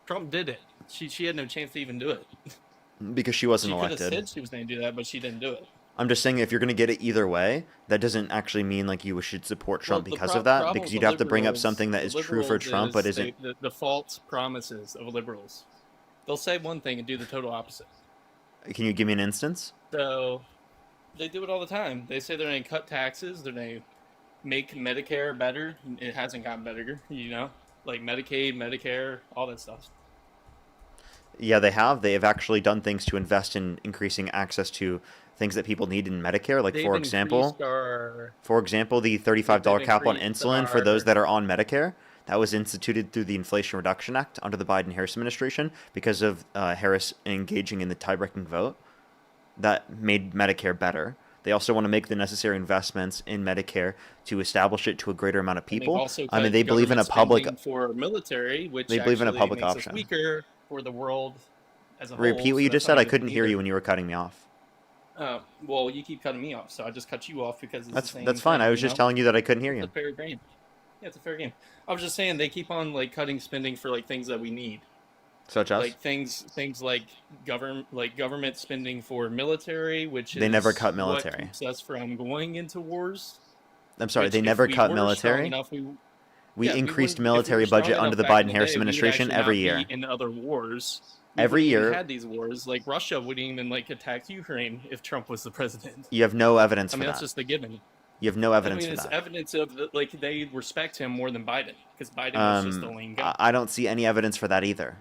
Trump did it. She had no chance to even do it. Because she wasn't She could have elected. said she was going to do that, but she didn't do it. I'm just saying if you're going to get it either way, that doesn't actually mean like you should support Trump Well, because of that, problem because with you'd the have to bring up liberals- something that the is true for liberals Trump but is isn't. the false promises of liberals. They'll say one thing and do the total opposite. Can you give me an instance? So they do it all the time. They say they're going to cut taxes. They're going to make Medicare better. It hasn't gotten better, like Medicaid, Medicare, all that stuff. Yeah, they have. They have actually done things to invest in increasing access to things that people need in Medicare. Like They've for increased example, the $35 cap on increased insulin for those our- that are on Medicare. That was instituted through the Inflation Reduction Act under the Biden-Harris administration because of Harris engaging in the tie-breaking vote. That made Medicare better. They also want to make the necessary investments in Medicare to establish it to a greater amount of and they've people. also I mean, cut they believe in a government public. spending for military, which They believe in a actually public makes option. us weaker for the world as a whole. Repeat what so you that's just not said. I good couldn't hear either. you when you were cutting me off. Well, you keep cutting me off, so I just cut you off because it's the same That's fine. thing, I was just telling you that I couldn't hear It's you. a fair game. Yeah, it's a fair game. I was just saying they keep on like cutting spending for like things that we need, Such as like things like government spending for military, which They is never cut what military. keeps us from going into wars. I'm sorry, which they if never we cut were strong military. enough, We yeah, if we increased wouldn't- if we were military strong budget enough under the back in Biden-Harris day, we would administration actually every not year. be in other wars. We Every wouldn't even year. had these wars. Like Russia wouldn't even like attack Ukraine if Trump was the president. You have no evidence I for mean, that's that. just a given. You have no evidence I mean, for it's that. evidence of like they respect him more than Biden because Biden was just a lean guy. I don't see any evidence for that either.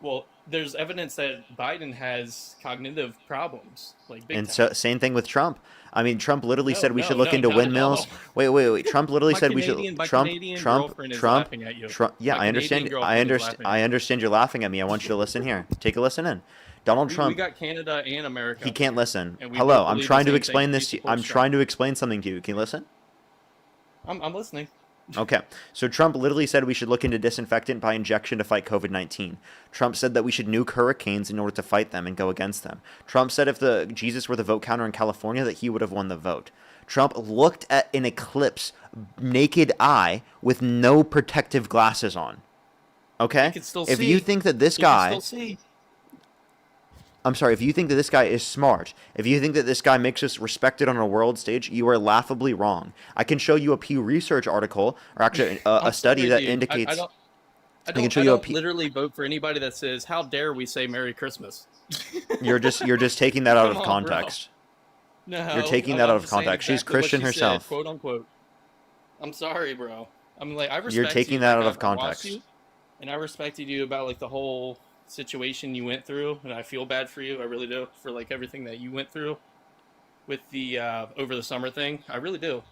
Well, there's evidence that Biden has cognitive problems, like big And time. so, same thing with Trump. I mean, Trump literally No, said we no, should look no, into not at windmills. all. Wait. Trump literally My said we Canadian- should. my Trump. Canadian Trump. girlfriend is Trump. laughing at you. Trump. Yeah, My I understand. Canadian I girlfriend is understand. laughing I at you. understand you're laughing at me. I want you to listen here. Take a listen in. Donald We Trump. got Canada and America. He can't listen. And we Hello, both I'm believe trying the to same explain thing. this to We you. support I'm Trump. trying to explain something to you. Can you listen? I'm listening. Okay, so Trump literally said we should look into disinfectant by injection to fight COVID-19. Trump said that we should nuke hurricanes in order to fight them and go against them. Trump said if Jesus were the vote counter in California, that he would have won the vote. Trump looked at an eclipse, naked eye, with no protective glasses on. Okay? He can still If see. you think that this You can guy... still see. I'm sorry, if you think that this guy is smart, if you think that this guy makes us respected on a world stage, you are laughably wrong. I can show you a Pew Research article, or actually I'm a study sorry, that dude. indicates... I can don't, show I you a don't P- literally vote for anybody that says, "How dare we say Merry Christmas?" You're just taking that out of Come on, bro. context. No, You're taking I'm- that out I'm of just saying context. She's exactly what Christian she herself. said, quote unquote. I'm sorry, bro. I'm like I respect You're taking you, that like, out of I watched context. you, and I respected you about like the whole situation you went through, and I feel bad for you. I really do for like everything that you went through with the over the summer thing. I really do.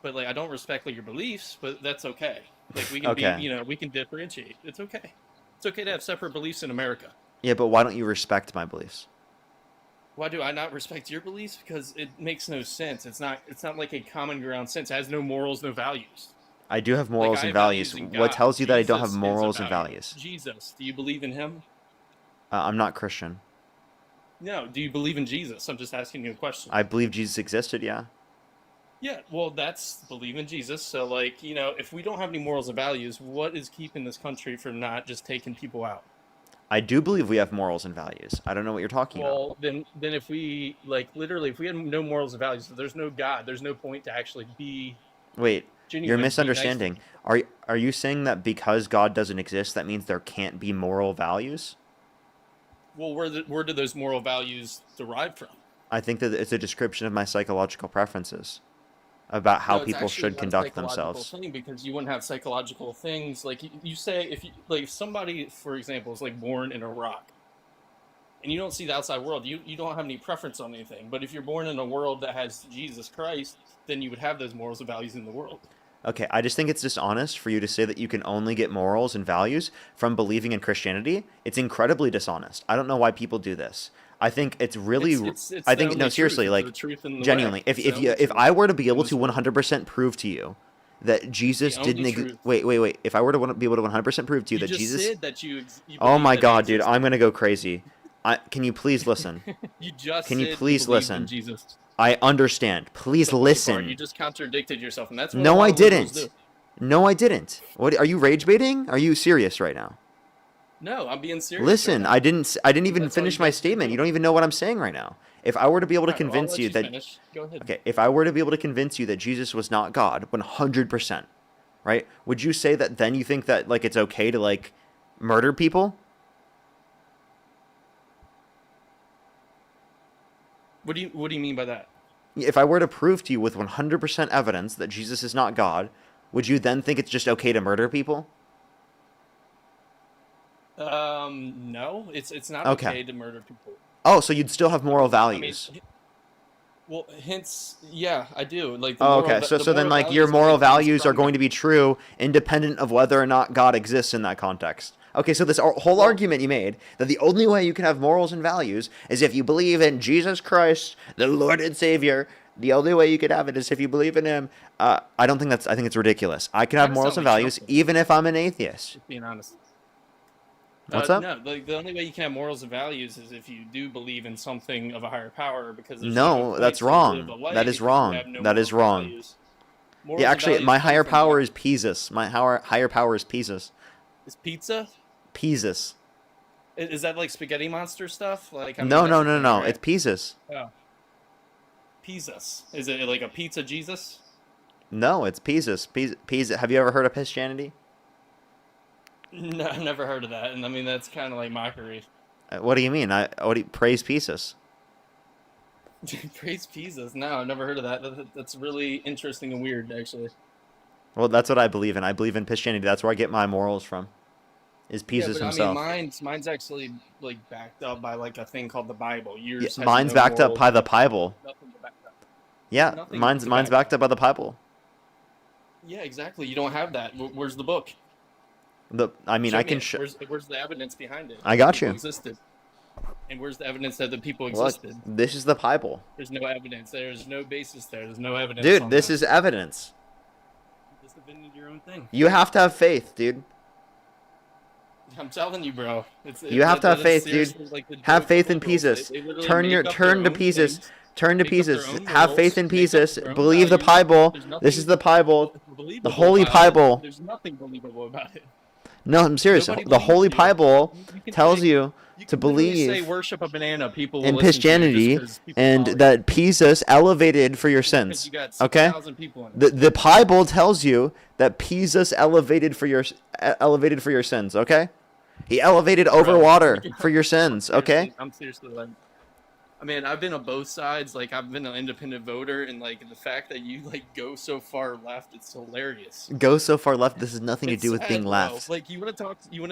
But like I don't respect like your beliefs, but that's okay. Like we can Okay. be, we can differentiate. It's okay. It's okay to have separate beliefs in America. Yeah, but why don't you respect my beliefs? Why do I not respect your beliefs? Because it makes no sense. It's not like a common ground sense. It has no morals, no values. I do have morals Like, I and have values. in What God. tells you that I don't have Jesus is a morals and value. values? Jesus. Do you believe in him? I'm not Christian. No. Do you believe in Jesus? I'm just asking you a question. I believe Jesus existed, yeah. Yeah, well, that's believe in Jesus. So, like, if we don't have any morals and values, what is keeping this country from not just taking people out? I do believe we have morals and values. I don't know what you're talking about. Well, then if we, like, literally, if we had no morals and values, there's no God, there's no point to actually be Wait, genuine. you're be nice to misunderstanding. Are you saying that because God doesn't exist, that means there can't be moral values? Well, where do those moral values derive from? I think that it's a description of my psychological preferences about how No, it's people actually should not a conduct psychological themselves. thing, because you wouldn't have psychological things like you say if somebody, for example, is like born in Iraq, and you don't see the outside world, you don't have any preference on anything. But if you're born in a world that has Jesus Christ, then you would have those morals and values in the world. Okay, I just think it's dishonest for you to say that you can only get morals and values from believing in Christianity. It's incredibly dishonest. I don't know why people do this. I think it's really. It's I the think only no, seriously, truth. like It's the truth and the genuinely, way. if It's the only if truth I were to be in able this to world. 100% prove to you that Jesus The only didn't. truth. Wait. If I were to be able to 100% prove to you You that just Jesus. said that you Oh believe my that God, it dude, exists. I'm gonna go crazy. Can you please listen? You just Can you said please believed in listen? Jesus. I understand. Please The funny part, you listen. just contradicted yourself, and that's what a No, lot I of liberals didn't. do. No, I didn't. What are you rage baiting? Are you serious right now? No, I'm being serious. Listen, right now. I didn't even That's all finish you my guys statement. do. You don't even know what I'm saying right now. If I were to be able to All right, well, I'll convince let you that finish. Go ahead. okay, if I were to be able to convince you that Jesus was not God 100%, right? Would you say that then you think that like it's okay to like murder people? What do you mean by that? If I were to prove to you with 100% evidence that Jesus is not God, would you then think it's just okay to murder people? No, it's not Okay. okay to murder people. Oh, so you'd still have moral values. Well, hence, yeah, I do. Like the Oh, moral, okay. So the so then moral like your values moral only comes values are from going to be true independent of whether or not God exists in that context. Okay, so this whole argument you made that the only way you can have morals and values is if you believe in Jesus Christ, the Lord and Savior. The only way you could have it is if you believe in Him. I don't think that's. I think it's ridiculous. I can have Kinda morals sound and like values Trump. even if I'm an atheist. Just being honest. What's up? No, like the only way you can have morals and values is if you do believe in something of a higher power, because there's No, point that's to live wrong. a life That is if you wrong. have no That is morals and wrong. values. Morals Yeah, and actually, values my come higher from power God. is Pesus. My higher power is Pesus. Is pizza? Pesus. Is that like spaghetti monster stuff? Like, I mean, No, that's no, a no, thing, no. right? It's Pesus. Oh. Jesus. Is it like a pizza Jesus? No, it's Pesus. Pesus. Have you ever heard of Christianity? No, I've never heard of that. And I mean, that's kind of like mockery. What do you mean? Praise Pesus. Praise Jesus. No, I've never heard of that. That's really interesting and weird, actually. Well, that's what I believe in. I believe in Christianity. That's where I get my morals from. Is Yeah, Pesus but I himself. mean, mine's actually like backed up by like a thing called the Bible. Yeah, Yours has mine's no backed up morals, by the Bible. nothing to back up. Yeah, Nothing mine's to mine's back backed up by the Bible. Yeah, exactly. You don't have that. Where's the book? I mean, Show I me can. it. Where's the evidence behind it? I got People you. Existed. And where's the evidence that the people Look, existed? this is the Bible, There's no evidence. There's no basis there. There's no evidence. dude. on This that. is evidence. You just invented your own thing. You have to have faith, dude. I'm telling you, bro. You have to have that is faith, dude. seriously, like, the Have joke faith of in liberals. Pesus. They literally Turn make up their to own Pesus. things, Turn to make up their Pesus. own Have morals, faith in make up Pesus. their own Believe the values. Bible. There's This is nothing the Bible. believable The Holy about it. Bible. There's nothing believable about it. No, I'm serious. Nobody The Holy believes you. Bible You can tells say- you You to can literally say believe worship a banana. People will in listen to you just Christianity 'cause people and follow you. that Jesus elevated for your Because sins. you got Okay? 6,000 people in it. The Bible tells you that Jesus elevated for your sins. Okay? He elevated over Bro, water for your sins. Okay? I'm seriously like, I mean, I've been on both sides. Like, I've been an independent voter, and like the fact that you like go so far left, it's hilarious. Go so far left. This has nothing to It's do with sad, being bro. left. Like, you want to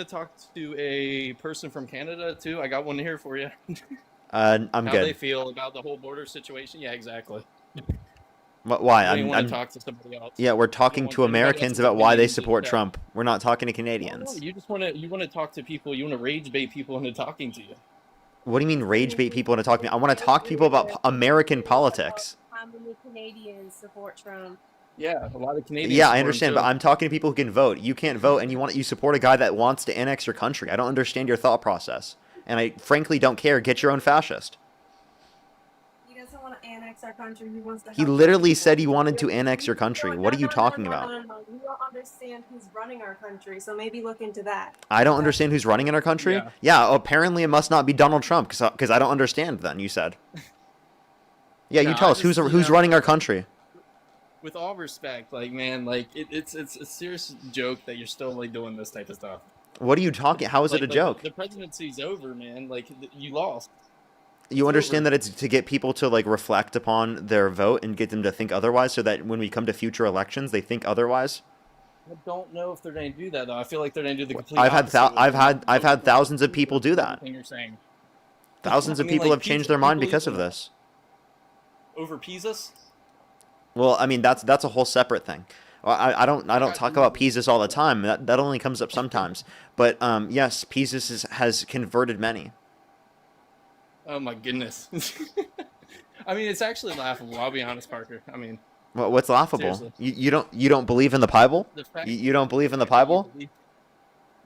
talk to a person from Canada too? I got one here for you. I'm How they good. feel about the whole border situation? Yeah, exactly. Why? You want I'm to talk to somebody else? yeah. We're talking want to anybody Americans else's about why they opinions in support chat. Trump. We're not talking to No, Canadians. you just want to talk to people. You want to rage bait people into talking to you. What do you mean rage bait people into talking to me? I want to talk to people about American politics. How many Canadians support Trump? Yeah, a lot of Canadians. Yeah, I support him, understand, too. but I'm talking to people who can vote. You can't vote, and you support a guy that wants to annex your country. I don't understand your thought process, and I frankly don't care. Get your own fascist. He doesn't want to annex our country. He wants to. He help literally people. said he wanted to annex your country. What are you talking about? No. You don't understand who's running our country, so maybe look into that. I don't understand who's running in our country. Yeah. Yeah, apparently it must not be Donald Trump because I don't understand. Then you said. Yeah, you No, tell I us who's just, you who's know- running our country. With all respect, like, man, like it's a serious joke that you're still like doing this type of stuff. What are you talking? How is it a joke? The presidency's over, man. Like, you lost. You understand over. that it's to get people to like reflect upon their vote and get them to think otherwise, so that when we come to future elections, they think otherwise. I don't know if they're going to do that though. I feel like they're going to do the complete. I've had opposite with I've had the- thousands of people do that. Everything you're saying. Thousands I of mean, people like, have changed people- their mind people because of even- this. Over Pizzas? Well, I mean that's a whole separate thing. Well, I don't talk about Pisus all the time. That only comes up sometimes. But yes, Pisus has converted many. Oh my goodness. I mean, it's actually laughable. I'll be honest, Parker. I mean, What's laughable? seriously. You don't believe in the Bible? The fact You don't believe in the that you Bible?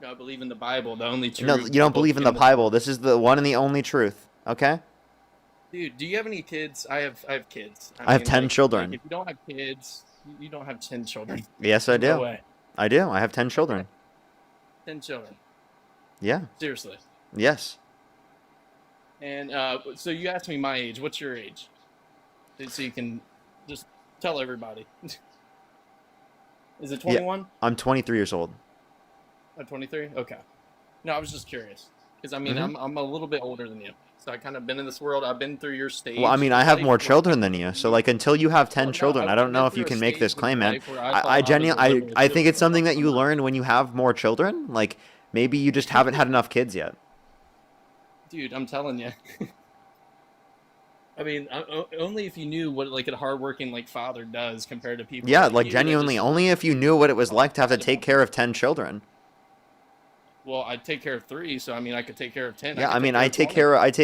I believe in the Bible, the only true. No, you don't believe in the Bible. This is the one and the only truth. Okay? Dude, do you have any kids? I have kids. I have 10 children. If you don't have kids, you don't have 10 children. Yes, I No do. way. I do. I have 10 children. 10 children. Yeah. Seriously. Yes. And so you asked me my age. What's your age? So you can just tell everybody. Is it 21? I'm 23 years old. 23? Okay. No, I was just curious. Because, I mean, Mhm. I'm a little bit older than you. So I kind of been in this world. I've been through your stage. Well, I mean, I have life more where- children than you. So, like, until you have 10 Well, no, children, I I've don't know been if you through a can make this stage in claim, man. life where I I thought I was a genuinely, liberal I think it's too. something that you learn when you have more children. Like, maybe you just haven't had enough kids yet. Dude, I'm telling you. I mean, only if you knew what like a hardworking like father does compared to people. Yeah, like like you that genuinely, just- only if you knew what it was like to have to take care of 10 children. Well, I take care of 3, so I mean, I could take care of 10. Yeah, could I mean, of I take 20.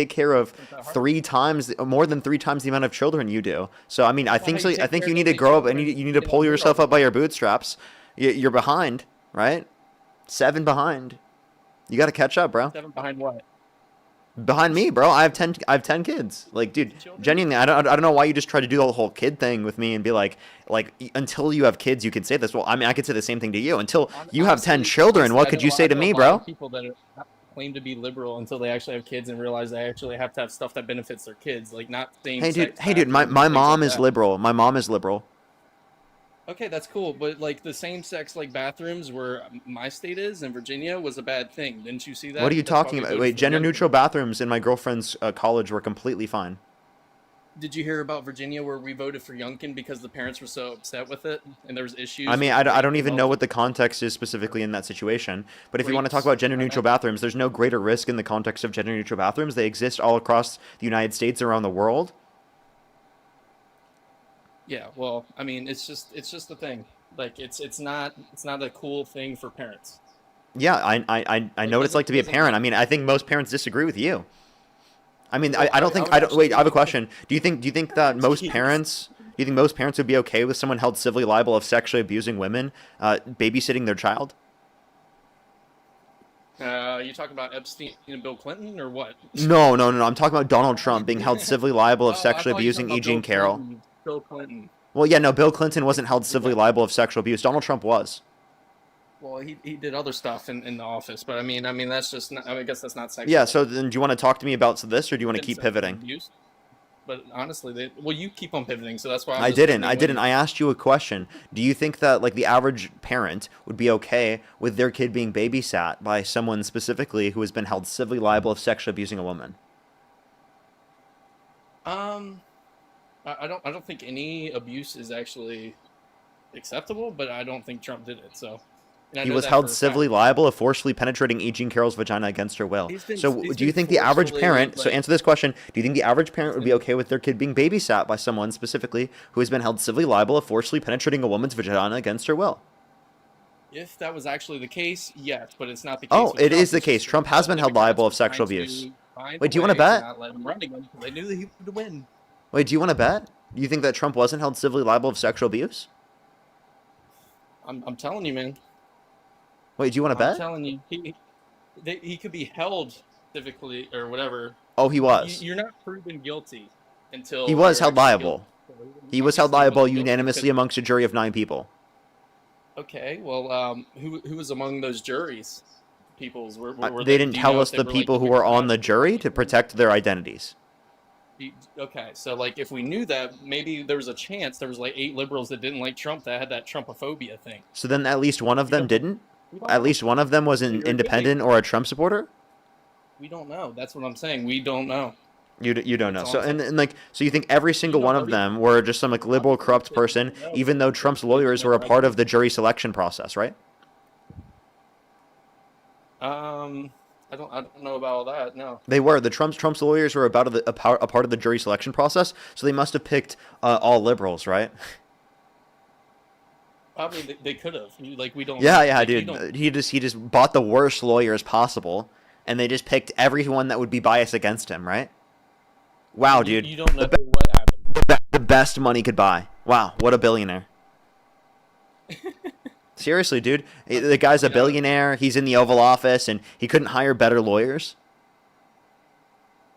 care of Not that hard. 3 times, more than 3 times the amount of children you do. So, I mean, I Well, think how so. you I take think care you of need to these grow up and children, you need to you pull know, yourself grow up by your bootstraps. You're behind, right? 7 behind. You got to catch up, bro. 7 behind what? Behind me, bro. I have 10 kids. Like, dude, Children? genuinely, I don't know why you just try to do the whole kid thing with me and be like until you have kids, you can say this. Well, I mean, I could say the same thing to you. Until you have 10 Honestly, children, what I could know- you say I to know me, a lot of bro? People that claim to be liberal until they actually have kids and realize they actually have to have stuff that benefits their kids, like not same. Hey, dude, my mom is liberal. My mom is liberal. Okay, that's cool, but like the same sex like bathrooms where my state is in Virginia was a bad thing. Didn't you see that? What are you That's why talking we about? voted Wait, for gender Youngkin. neutral bathrooms in my girlfriend's college were completely fine. Did you hear about Virginia where we voted for Youngkin because the parents were so upset with it and there was issues? I mean, with I don't rape even and know all- what the context is specifically in that situation. But if you want to talk Rapes. about gender neutral bathrooms, there's no greater risk in the context of gender neutral bathrooms. They exist all across the United States, around the world. Yeah, well, I mean, it's just a thing. Like it's not a cool thing for parents. Yeah, I know what it's like to be a parent. I mean, I think most parents disagree with you. I mean, Well, I don't I think would wait. I have a actually- question. Do you think that most Jeez. parents? Do you think most parents would be okay with someone held civilly liable of sexually abusing women, babysitting their child? You talking about Epstein and Bill Clinton or what? No. I'm talking about Donald Trump being held civilly liable of Oh, I sexually thought you were abusing talking E. about Jean Bill Carroll. Clinton. Bill Clinton. Well, yeah, no, Bill Clinton wasn't held civilly liable of sexual abuse. Donald Trump was. Well, he did other stuff in the office, but I mean that's just not, I guess that's not sexual. Yeah, so then do you want to talk to me about this, or do you want to It's keep sexual pivoting? abuse. But honestly, you keep on pivoting, so that's why I'm I just didn't. wondering I asked you a question. Do you think that like the average parent would be okay with their kid being babysat by someone specifically who has been held civilly liable of sexually abusing a woman? I don't think any abuse is actually acceptable, but I don't think Trump did it. So and I He know was that held for a civilly fact. liable of forcefully penetrating E. Jean Carroll's vagina against her will. He's been- So he's do you been think the average forcefully, parent, so like- answer this question, do you think the average parent would be okay with their kid being babysat by someone specifically who has been held civilly liable of forcefully penetrating a woman's vagina against her will? If that was actually the case, yes, but it's not the case. Oh, with it Trump. is the It's case. just Trump has been held Democrats liable were of sexual trying abuse. to find Wait, do you a wanna way bet? Not let him run again because they knew that he would win. Wait, do you want to bet? Do you think that Trump wasn't held civilly liable of sexual abuse? I'm telling you, man. Wait, do you want to I'm bet? telling you, he could be held civically or whatever. Oh, he was. You're not proven guilty until He was you're held actually liable. guilty. He was held Obviously, liable wasn't guilty unanimously because- amongst a jury of 9 people. Okay, well, who was among those juries? People's were They didn't do you tell know us if they the were, people like, who were on the Democrats? jury to protect their identities. Okay, so like if we knew that, maybe there was a chance there was like 8 liberals that didn't like Trump that had that Trumpophobia thing. So then at least one of them didn't? We don't At know. least one of them was an You're independent or a Trump supporter? We don't know. That's what I'm saying. We don't know. You don't know. That's So all I'm and like so you think every single don't one know of either. them were just some like liberal corrupt person, No. even though Trump's lawyers were a part of the jury selection process, right? I don't know about all that. No. They were. The Trump's lawyers were about a part of the jury selection process, so they must have picked all liberals, right? Probably they could have. Like we don't. Yeah, like, you dude. don't- He just bought the worst lawyers possible, and they just picked everyone that would be biased against him, right? Wow, you, dude. You don't know what happened. The best money could buy. Wow, what a billionaire. Seriously, dude. The guy's a billionaire. He's in the Oval Office, and he couldn't hire better lawyers.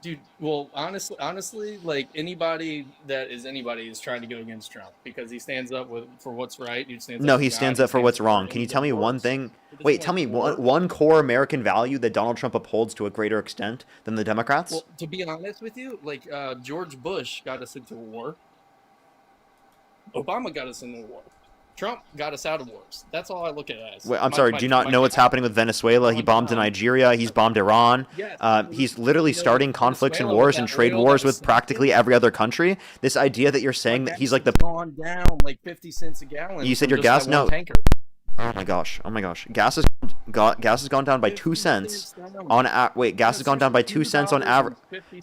Dude, well, honestly, like anybody that is anybody is trying to go against Trump because he stands up for what's right. Dude stands No, up he for God, stands up for what's wrong. and Can you it tell me one works. thing? It doesn't, Wait, like, tell me work. one core American value that Donald Trump upholds to a greater extent than the Democrats? Well, to be honest with you, like George Bush got us into war. Obama got us into war. Trump got us out of wars. That's all I look at it as. Wait, I'm sorry. Do you not know what's happening with Venezuela? He bombed Nigeria. He's bombed Iran. Yes. He's literally starting conflicts and Venezuela wars was and that trade oil wars that was with practically every other country. This idea that you're saying that he's like the gone down like 50 cents a gallon. You said from your just gas- that one no. tanker. Oh my gosh. Gas has gone down by 2 cents on gas has gone down by 2 cents on average.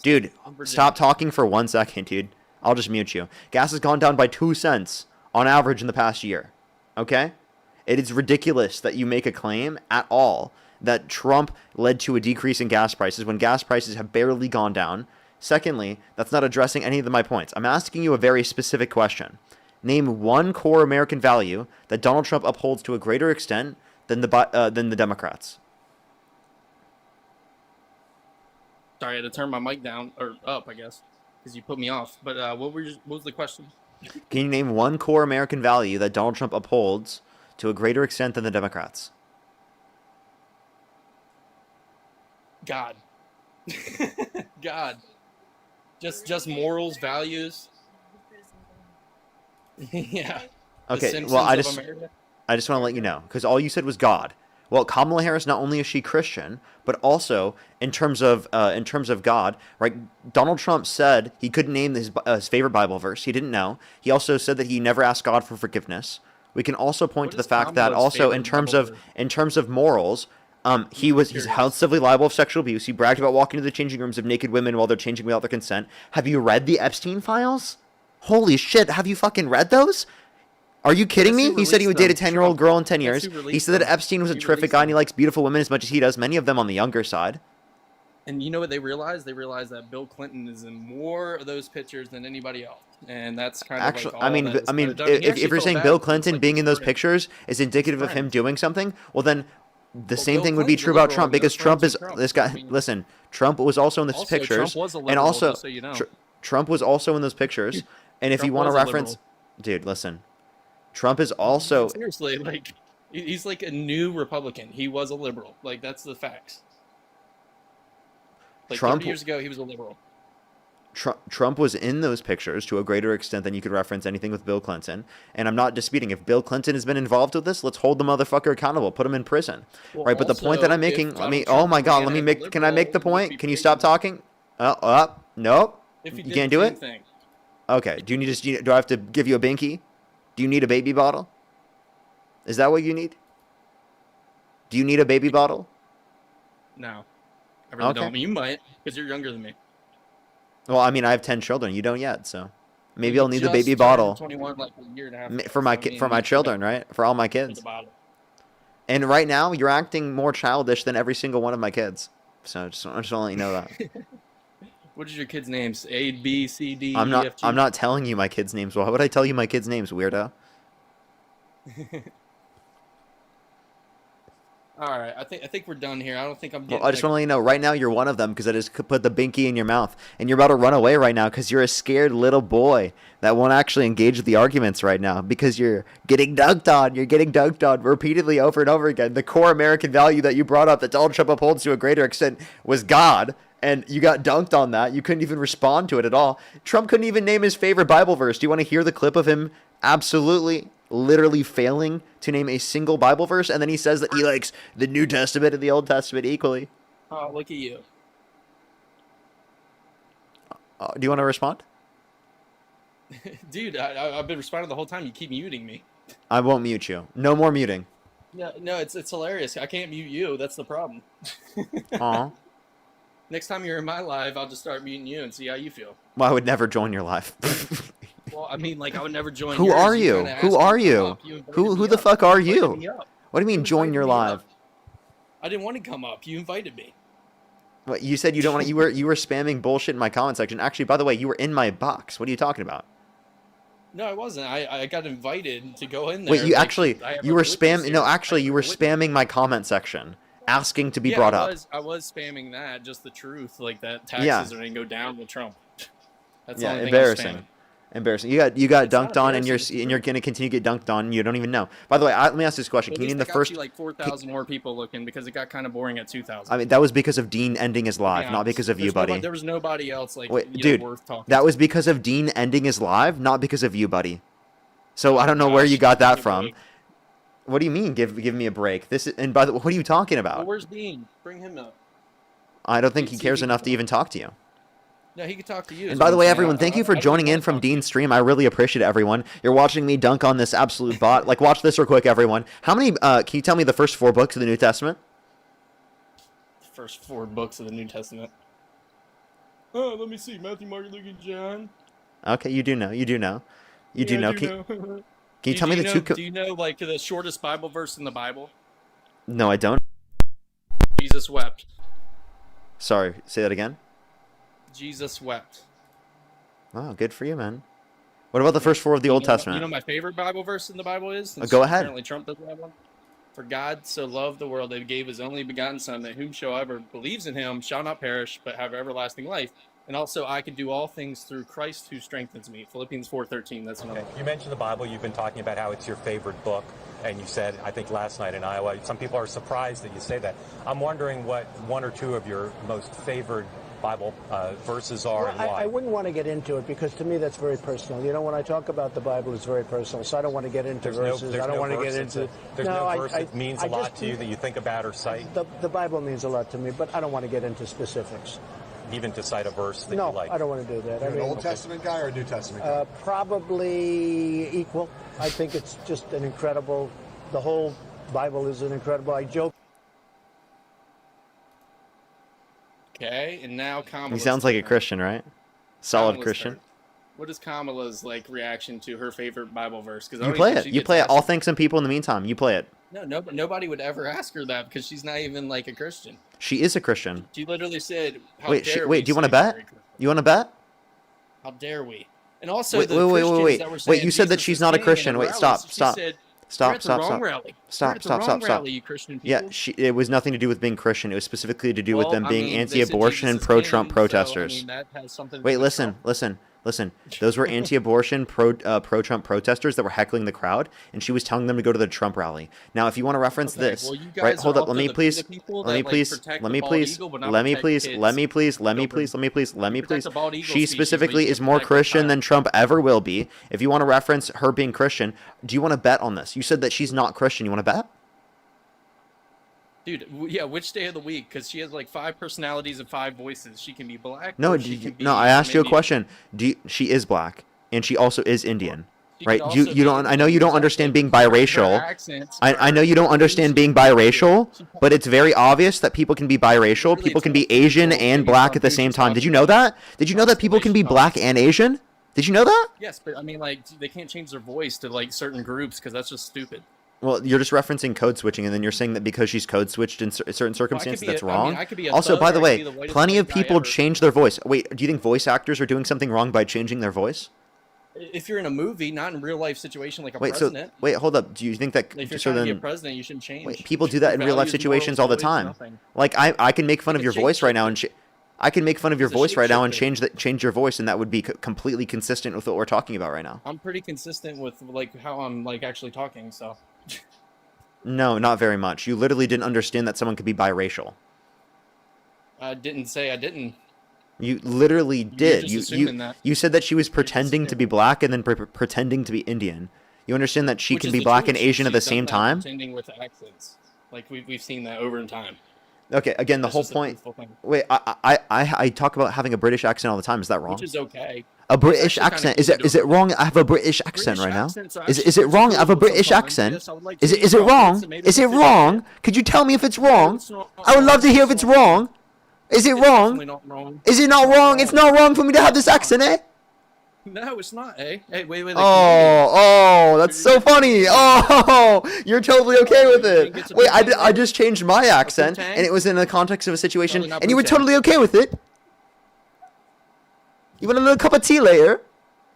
Dude, stop talking for 1 second, dude. I'll just mute you. Gas has gone down by 2 cents on average in the past year. Okay? It is ridiculous that you make a claim at all that Trump led to a decrease in gas prices when gas prices have barely gone down. Secondly, that's not addressing any of my points. I'm asking you a very specific question. Name one core American value that Donald Trump upholds to a greater extent than the Democrats. Sorry, I had to turn my mic down or up, I guess, because you put me off. But what was the question? Can you name one core American value that Donald Trump upholds to a greater extent than the Democrats? God. God. Just morals, values. Yeah. The Okay, Simpsons well, I of just America. want to let you know, because all you said was God. Well, Kamala Harris, not only is she Christian, but also in terms of God, right? Donald Trump said he couldn't name his favorite Bible verse. He didn't know. He also said that he never asked God for forgiveness. We can also point to the fact that also in terms of morals, he's held civilly liable of sexual abuse. He bragged about walking to the changing rooms of naked women while they're changing without their consent. Have you read the Epstein files? Holy shit! Have you fucking read those? Are you kidding me? He said he would date a 10-year-old girl in 10 years. He said that Epstein was a terrific guy and he likes beautiful women as much as he does, many of them on the younger side. And you know what they realized? They realized that Bill Clinton is in more of those pictures than anybody else, and that's kind of Actually, like all that is kind of done. if He actually you're felt saying bad Bill because Clinton it's like being in those friend. pictures is indicative of him friend. doing something, well then the same Bill thing would be Clinton's a true about liberal Trump and they're because Trump friends is with Trump. this guy. I mean- Listen, Trump was also in those Also, pictures, Trump was a and liberal, also just so you know. Trump was also in those pictures. And if Trump you want to was a reference, liberal. dude, listen, Trump is also Seriously, like he's like a new Republican. He was a liberal. Like that's the facts. Like Trump- 30 years ago, he was a liberal. Trump was in those pictures to a greater extent than you could reference anything with Bill Clinton. And I'm not disputing if Bill Clinton has been involved with this, let's hold the motherfucker accountable, put him in prison. Well, Right, but the point that I'm also, making, if let me, Donald oh my Trump God, ran let me as a make, can I make the liberal, he would point? be Can you stop praising talking? Nope. If he You did can't the do same it? thing. Okay, do I have to give you a binky? Do you need a baby bottle? Is that what you need? Do you need a baby bottle? No, I really Okay. don't. I mean, you might because you're younger than me. Well, I mean, I have 10 children. You don't yet, so maybe You I'll need the just baby turned bottle 21 like a year and a half ago, for my so, I mean, for my you children, right? For all my should have kids. the bottle. And right now, you're acting more childish than every single one of my kids. So I just want to let you know that. What is your kids' names? A, B, C, D, I'm E, not F, G? I'm not telling you my kids' names. Why would I tell you my kids' names, weirdo? All right, I think we're done here. I don't think I'm Well, getting. I just want to let you know, right now you're one of them because I just put the binky in your mouth. And you're about to run away right now because you're a scared little boy that won't actually engage with the arguments right now because you're getting dunked on. You're getting dunked on repeatedly over and over again. The core American value that you brought up that Donald Trump upholds to a greater extent was God. And you got dunked on that. You couldn't even respond to it at all. Trump couldn't even name his favorite Bible verse. Do you want to hear the clip of him absolutely, literally failing to name a single Bible verse? And then he says that he likes the New Testament and the Old Testament equally. Oh, look at you. Do you want to respond? Dude, I've been responding the whole time. You keep muting me. I won't mute you. No more muting. No, it's hilarious. I can't mute you. That's the problem. Aw. Next time you're in my live, I'll just start muting you and see how you feel. Well, I would never join your live. Well, I mean, like I would never join. Who yours. are you? kinda Who asked me are to you? come up. You invited Who me the up. fuck are You invited you? me up. What do you mean You join invited your me live? up. I didn't want to come up. You invited me. What, you said you don't want to, you were spamming bullshit in my comment section. Actually, by the way, you were in my box. What are you talking about? No, I wasn't. I got invited to go in there. Wait, you like, actually, I have you a were witness spam. here. No, I actually, have you a were witness. spamming my comment section, asking to be Yeah, brought up. I was spamming that, just the truth, like that taxes Yeah. are going to go down with Trump. That's the Yeah, only thing I was embarrassing. spamming. Embarrassing. You got It's not dunked on, and embarrassing, it's you're gonna continue to get dunked on. And you don't even know. By the way, let me ask this question: At Can you least name I the got first? you like 4,000 more people looking because it got kind of boring at 2,000. I mean, that was because of Dean ending his live, not because of you, buddy. There was nobody else like Wait, you know, dude, worth talking. that to. was because of Dean ending his live, not because of you, buddy. So I don't know Gosh, where you got that give me a from. break. What do you mean? Give me a break. This is, and by the way, what are you talking Well, about? where's Dean? Bring him up. I don't think he see if cares he enough can to even talk to you. No, he could talk to you. And is by what the I'm way, saying. everyone, thank you for I really joining in wanna from talk to you. Dean's stream. I really appreciate it, everyone. You're watching me dunk on this absolute bot. Like, watch this real quick, everyone. How many? Can you tell me the first 4 books of the New Testament? The first 4 books of the New Testament. Oh, let me see. Matthew, Mark, Luke, and John. Okay, you do know. You do know. You do Yeah, I know. do Can, know. can you tell me the know, two? Do you know like the shortest Bible verse in the Bible? No, I don't. Jesus wept. Sorry, say that again. Jesus wept. Wow, good for you, man. What about the first 4 of the Old Testament? You know my favorite Bible verse in the Bible is? Since Go ahead. Apparently Trump doesn't have one. For God so loved the world that he gave his only begotten Son, that whomsoever believes in him shall not perish, but have everlasting life. And also I can do all things through Christ who strengthens me. Philippians 4:13. That's another. Okay. You mentioned the Bible. You've been talking about how it's your favorite book. And you said, I think last night in Iowa, some people are surprised that you say that. I'm wondering what 1 or 2 of your most favored Bible verses are and why. I wouldn't want to get into it because to me that's very personal. You know, when I talk about the Bible, it's very personal. So I don't want to get into verses. I don't want to get into. There's no verse that means a lot to you that you think about or cite? The Bible means a lot to me, but I don't want to get into specifics. Even to cite a verse that No, you like? I don't want to do that. You're an Old Testament guy or a New Testament guy? Probably equal. I think it's just an incredible. The whole Bible is an incredible. I joke. Okay, and now Kamala. He sounds like a Christian, right? Solid Christian. What is Kamala's like reaction to her favorite Bible verse? Because You play it. You play it. All thanks and people in the meantime. You play it. No, nobody would ever ask her that because she's not even like a Christian. She is a Christian. She literally said, "How Wait, dare wait. we Do you want to say bet? Mary Christmas? You want to bet? How dare we?" And also, Wait, the Christians wait. that were Wait, saying you said that Jesus she's is not a king Christian. in Wait, rallies, stop, she stop. said, Stop, "You're at the stop, wrong stop. rally. Stop, You're at the stop, wrong stop, stop. rally, you Christian people." Yeah, it was nothing to do with being Christian. It was specifically to do with them being they said anti-abortion and Jesus is pro-Trump king, protesters. So, I mean, that has something to Wait, do with listen. Those were anti-abortion, pro-Trump protesters that were heckling the crowd, and she was telling them to go to the Trump rally. Now, if you want to reference Okay, this, well, you guys right? Hold are up. Let me also please. the people Let me that, like, please. protect Let the me bald please. eagle, but not Let me protect please. kids. Let me please. Let me Children. please. Let me please. Let me protect please. the bald eagle She species, but specifically you is more protect the Christian child. than Trump ever will be. If you want to reference her being Christian, do you want to bet on this? You said that she's not Christian. You want to bet? Dude, yeah, which day of the week? Because she has like 5 personalities and 5 voices. She can be black. No, or she can be no. I asked you a maybe- question. She is black, and she also is Indian, She right? could You also you don't. be- I know you don't understand being biracial. Her accents I are- know you don't understand being biracial, but it's very obvious that people can be biracial. People can be Asian and black at the same time. Did you know that? Did you know that people can be black and Asian? Did you know that? Yes, but I mean, like, they can't change their voice to like certain groups because that's just stupid. Well, you're just referencing code switching, and then you're saying that because she's code switched in certain circumstances, be that's a- I mean, wrong. I could be a Also, thug, by or the I could way, be the whitest plenty of white guy people ever. change their voice. Wait, do you think voice actors are doing something wrong by changing their voice? If you're in a movie, not in a real life situation like a Wait, president. wait, hold up. Do you think that? If you're So trying to be a then, president, you shouldn't change. wait, people do that in Your real life values, situations morals, all the beliefs, time. nothing. Like I can make fun of Like your a voice right now and I can make fun of your It's a voice right now and shapeshifter. change your voice, and that would be completely consistent with what we're talking about right now. I'm pretty consistent with like how I'm like actually talking. So No, not very much. You literally didn't understand that someone could be biracial. I didn't say I didn't. You literally did. just assuming that. You said that she was pretending to be black and then pretending to be Indian. You understand that she Which can is be the black truth. and Asian at the She's done same that time? Pretending with accents, like we've seen that over in time. Okay, again, the That's whole just a point. truthful thing. Wait, I talk about having a British accent all the time. Is that wrong? Which is okay. A British actually kinda accent? cool to Is do. it wrong? I have a British accent British right now. accents are Is actually it wrong? I have a cool British sometimes. accent. Yes, I would like to Is hear it your wrong? thoughts, and maybe Is it if it's wrong? Could you tell me if it's wrong? It's not I would love to hear if it's wrong. Is it It's wrong? definitely not wrong. Is it not wrong? It's not wrong for me to have this accent, eh? No, it's not. Hey, wait. Oh, that's so funny. Oh, you're totally okay with it. Wait, I just changed my accent, and it was in the context of a situation, and you were totally okay with it. You want a little cup of tea later?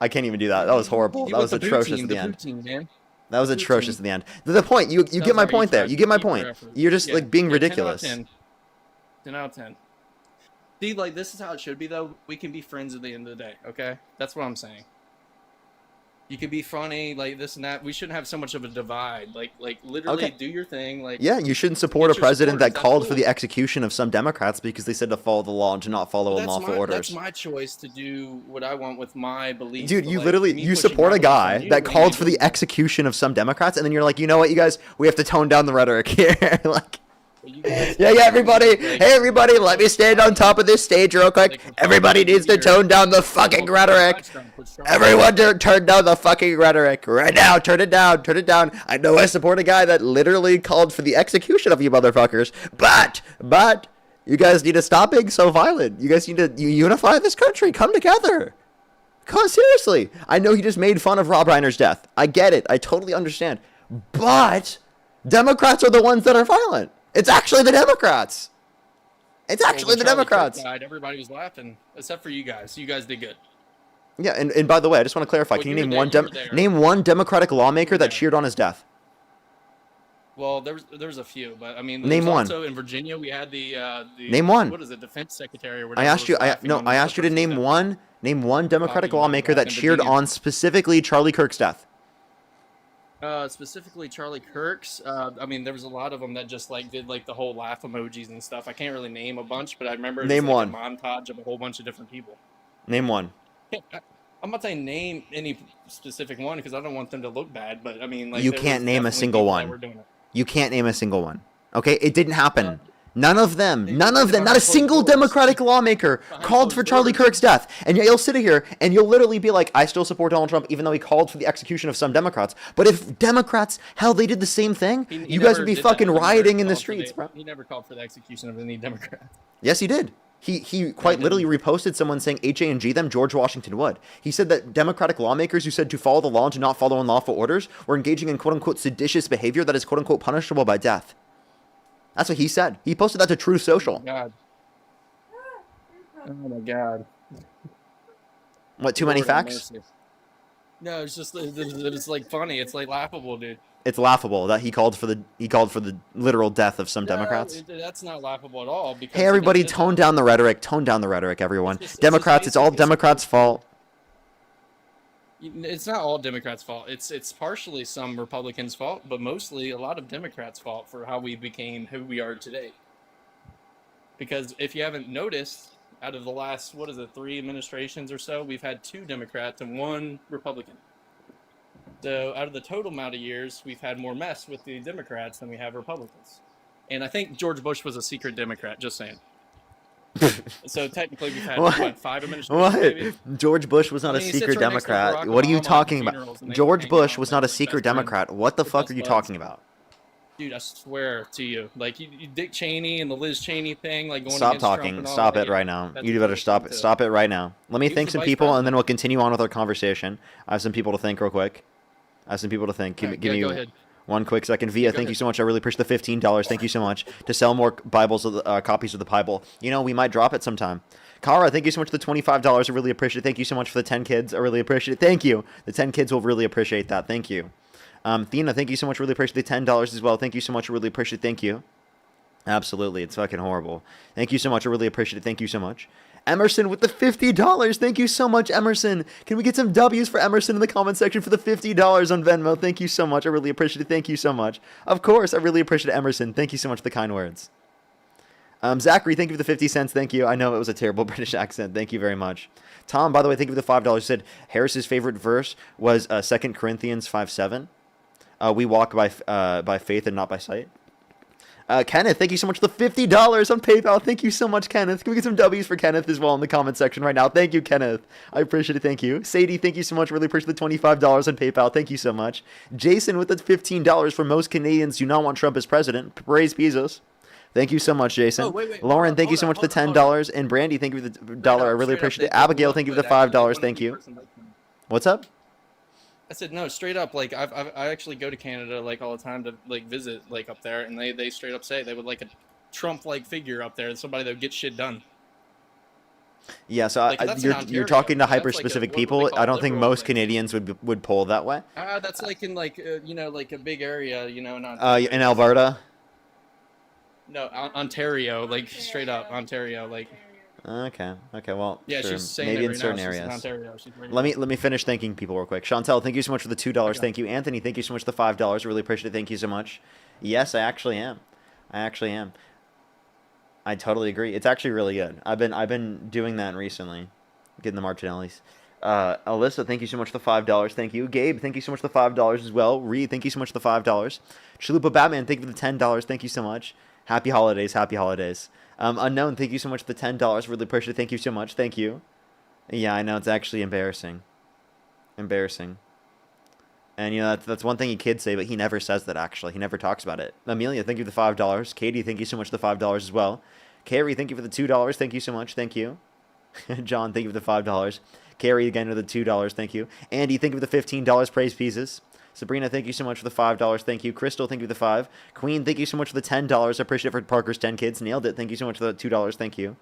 I can't even do that. That was horrible. That was atrocious at the end. That was atrocious at the end. The point, you get my point there. You get my point. You're just like being ridiculous. 10 out of 10. See, like, this is how it should be, though. We can be friends at the end of the day, okay? That's what I'm saying. You can be funny, like, this and that. We shouldn't have so much of a divide. Like literally do your thing. Like, yeah, you shouldn't support a president that called for the execution of some Democrats because they said to follow the law and to not follow unlawful orders. That's my choice to do what I want with my beliefs. Dude, you literally, you support a guy that called for the execution of some Democrats, and then you're like, you know what, you guys, we have to tone down the rhetoric here. Like, yeah, everybody. Hey, everybody, let me stand on top of this stage real quick. Everybody needs to tone down the fucking rhetoric. Everyone turn down the fucking rhetoric. Right now, turn it down, turn it down. I know I support a guy that literally called for the execution of you motherfuckers, but, you guys need to stop being so violent. You guys need to unify this country. Come together. Come on, seriously. I know he just made fun of Rob Reiner's death. I get it. I totally understand. But Democrats are the ones that are violent. It's actually the Democrats. It's actually the Democrats. Everybody was laughing, except for you guys. You guys did good. Yeah, and by the way, I just want to clarify. Can you name one Democratic lawmaker that cheered on his death? Well, there's a few, but I mean, name one. Also in Virginia, we had the name one. What is it, defense secretary or I whatever? asked you. I asked you to name one. Name one Democratic lawmaker that cheered on specifically Charlie Kirk's death. Specifically Charlie Kirk's. I mean, there was a lot of them that just like did like the whole laugh emojis and stuff. I can't really name a bunch, but I remember name one. A montage of a whole bunch of different people. Name one. I'm not saying name any specific one because I don't want them to look bad, but I mean, like, you can't name a single one. You can't name a single one. Okay, it didn't happen. None of them, not a single Democratic lawmaker called for Charlie Kirk's death. And you'll sit here and you'll literally be like, I still support Donald Trump, even though he called for the execution of some Democrats. But if Democrats, hell, they did the same thing, you guys would be fucking rioting in the streets, bro. He never called for the execution of any Democrat. Yes, he did. He quite literally reposted someone saying HA&G them, George Washington Wood. He said that Democratic lawmakers who said to follow the law and to not follow unlawful orders were engaging in quote-unquote seditious behavior that is quote-unquote punishable by death. That's what he said. He posted that to Truth Social. Oh my God. What, too many facts? No, it's just it's like funny. It's like laughable, dude. It's laughable that he called for the literal death of some Democrats. That's not laughable at all. Because hey, everybody, tone down the rhetoric. Tone down the rhetoric, everyone. Democrats, it's all Democrats' fault. It's not all Democrats' fault. It's partially some Republicans' fault, but mostly a lot of Democrats' fault for how we became who we are today. Because if you haven't noticed, out of the last, 3 administrations or so, we've had 2 Democrats and 1 Republican. So out of the total amount of years, we've had more mess with the Democrats than we have Republicans. And I think George Bush was a secret Democrat, just saying. So technically we've had, what 5 administrations maybe? George Bush was not a secret Democrat. What are you talking about? George Bush was not a secret Democrat. What the fuck are you talking about? Dude, I swear to you. Like, you Dick Cheney and the Liz Cheney thing, like, going Stop against Trump talking. and all Stop that. it right now. You better stop it. Stop it right now. Let me thank some people, and then we'll continue on with our conversation. I have some people to thank real quick. Give me go ahead. one quick second. Via, thank you so much. I really appreciate the $15. Thank you so much. To sell more Bibles, copies of the Bible. You know, we might drop it sometime. Kara, thank you so much for the $25. I really appreciate it. Thank you so much for the 10 kids. I really appreciate it. Thank you. The 10 kids will really appreciate that. Thank you. Thina, thank you so much. Really appreciate the $10 as well. Thank you so much. I really appreciate it. Thank you. Absolutely. It's fucking horrible. Thank you so much. I really appreciate it. Thank you so much. Emerson with the $50. Thank you so much, Emerson. Can we get some W's for Emerson in the comment section for the $50 on Venmo? Thank you so much. I really appreciate it. Thank you so much. Of course, I really appreciate it, Emerson. Thank you so much for the kind words. Zachary, thank you for the 50 cents. Thank you. I know it was a terrible British accent. Thank you very much. Tom, by the way, thank you for the $5. You said Harris's favorite verse was 2 Corinthians 5:7. We walk by faith and not by sight. Kenneth, thank you so much for the $50 on PayPal. Thank you so much, Kenneth. Can we get some W's for Kenneth as well in the comment section right now? Thank you, Kenneth. I appreciate it. Thank you. Sadie, thank you so much. Really appreciate the $25 on PayPal. Thank you so much. Jason with the $15 for most Canadians do not want Trump as president. Praise Jesus. Thank you so much, Jason. Oh, wait, Lauren, thank you so much for the $10. And Brandy, thank you for the $1. I really appreciate it. Abigail, thank you for the $5. Thank you. What's up? I said no, straight up. Like I actually go to Canada like all the time to like visit like up there, and they straight up say they would like a Trump-like figure up there, somebody that would get shit done. Yeah, so Like, that's in you're Ontario. talking to That's like hyper-specific what they people. call I don't think liberal most thing. Canadians would poll that way. That's like in like you know, like a big area, you know, not In Alberta. no Ontario, like straight up Ontario, like. Okay. Well, Yeah, sure. she's saying Maybe it in right certain now. She's in areas. Ontario. She's right Let me finish thanking people real quick. Chantel, thank you so much for the $2. Okay. Thank you. Anthony, thank you so much for the $5. Really appreciate it. Thank you so much. Yes, I actually am. I totally agree. It's actually really good. I've been doing that recently, getting the Martinellis. Alyssa, thank you so much for the $5. Thank you. Gabe, thank you so much for the $5 as well. Reed, thank you so much for the $5. Chalupa Batman, thank you for the $10. Thank you so much. Happy holidays. Happy holidays. Unknown, thank you so much for the $10. Really appreciate it. Thank you so much. Thank you. Yeah, I know, it's actually embarrassing. Embarrassing. And, you know, that's one thing a kid say, but he never says that, actually. He never talks about it. Amelia, thank you for the $5. Katie, thank you so much for the $5 as well. Carrie, thank you for the $2. Thank you so much. Thank you. John, thank you for the $5. Carrie, again, with the $2. Thank you. Andy, thank you for the $15. Praise pieces. Sabrina, thank you so much for the $5. Thank you. Crystal, thank you for the $5. Queen, thank you so much for the $10. I appreciate it for Parker's 10 kids. Nailed it. Thank you so much for the $2. Thank you.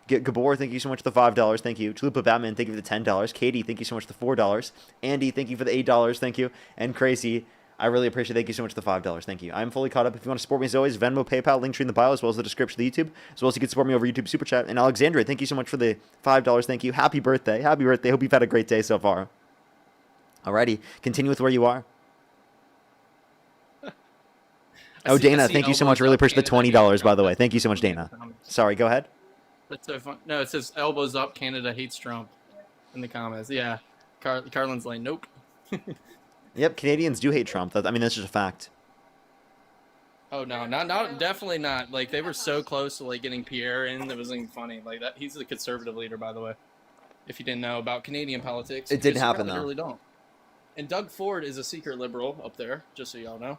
Gabor, thank you so much for the $5. Thank you. Chalupa Batman, thank you for the $10. Katie, thank you so much for the $4. Andy, thank you for the $8. Thank you. And Crazy, I really appreciate it. Thank you so much for the $5. Thank you. I'm fully caught up. If you want to support me as always, Venmo, PayPal, link tree in the bio, as well as the description of the YouTube, as well as you can support me over YouTube Super Chat. And Alexandria, thank you so much for the $5. Thank you. Happy birthday. Happy birthday. Hope you've had a great day so far. Alrighty. Continue with where you are. Oh, Dana, thank you so much. Really appreciate the $20, by the way. Thank you so much, Dana. Sorry, go ahead. That's so fun. No, it says elbows up. Canada hates Trump in the comments. Yeah, Carlin's like, nope. Yep, Canadians do hate Trump. I mean, that's just a fact. Oh no, not definitely not. Like they were so close to like getting Pierre in. That wasn't even funny. Like that, he's the conservative leader, by the way. If you didn't know about Canadian politics, It didn't because you happen, probably though. Really don't. And Doug Ford is a secret liberal up there, just so y'all know.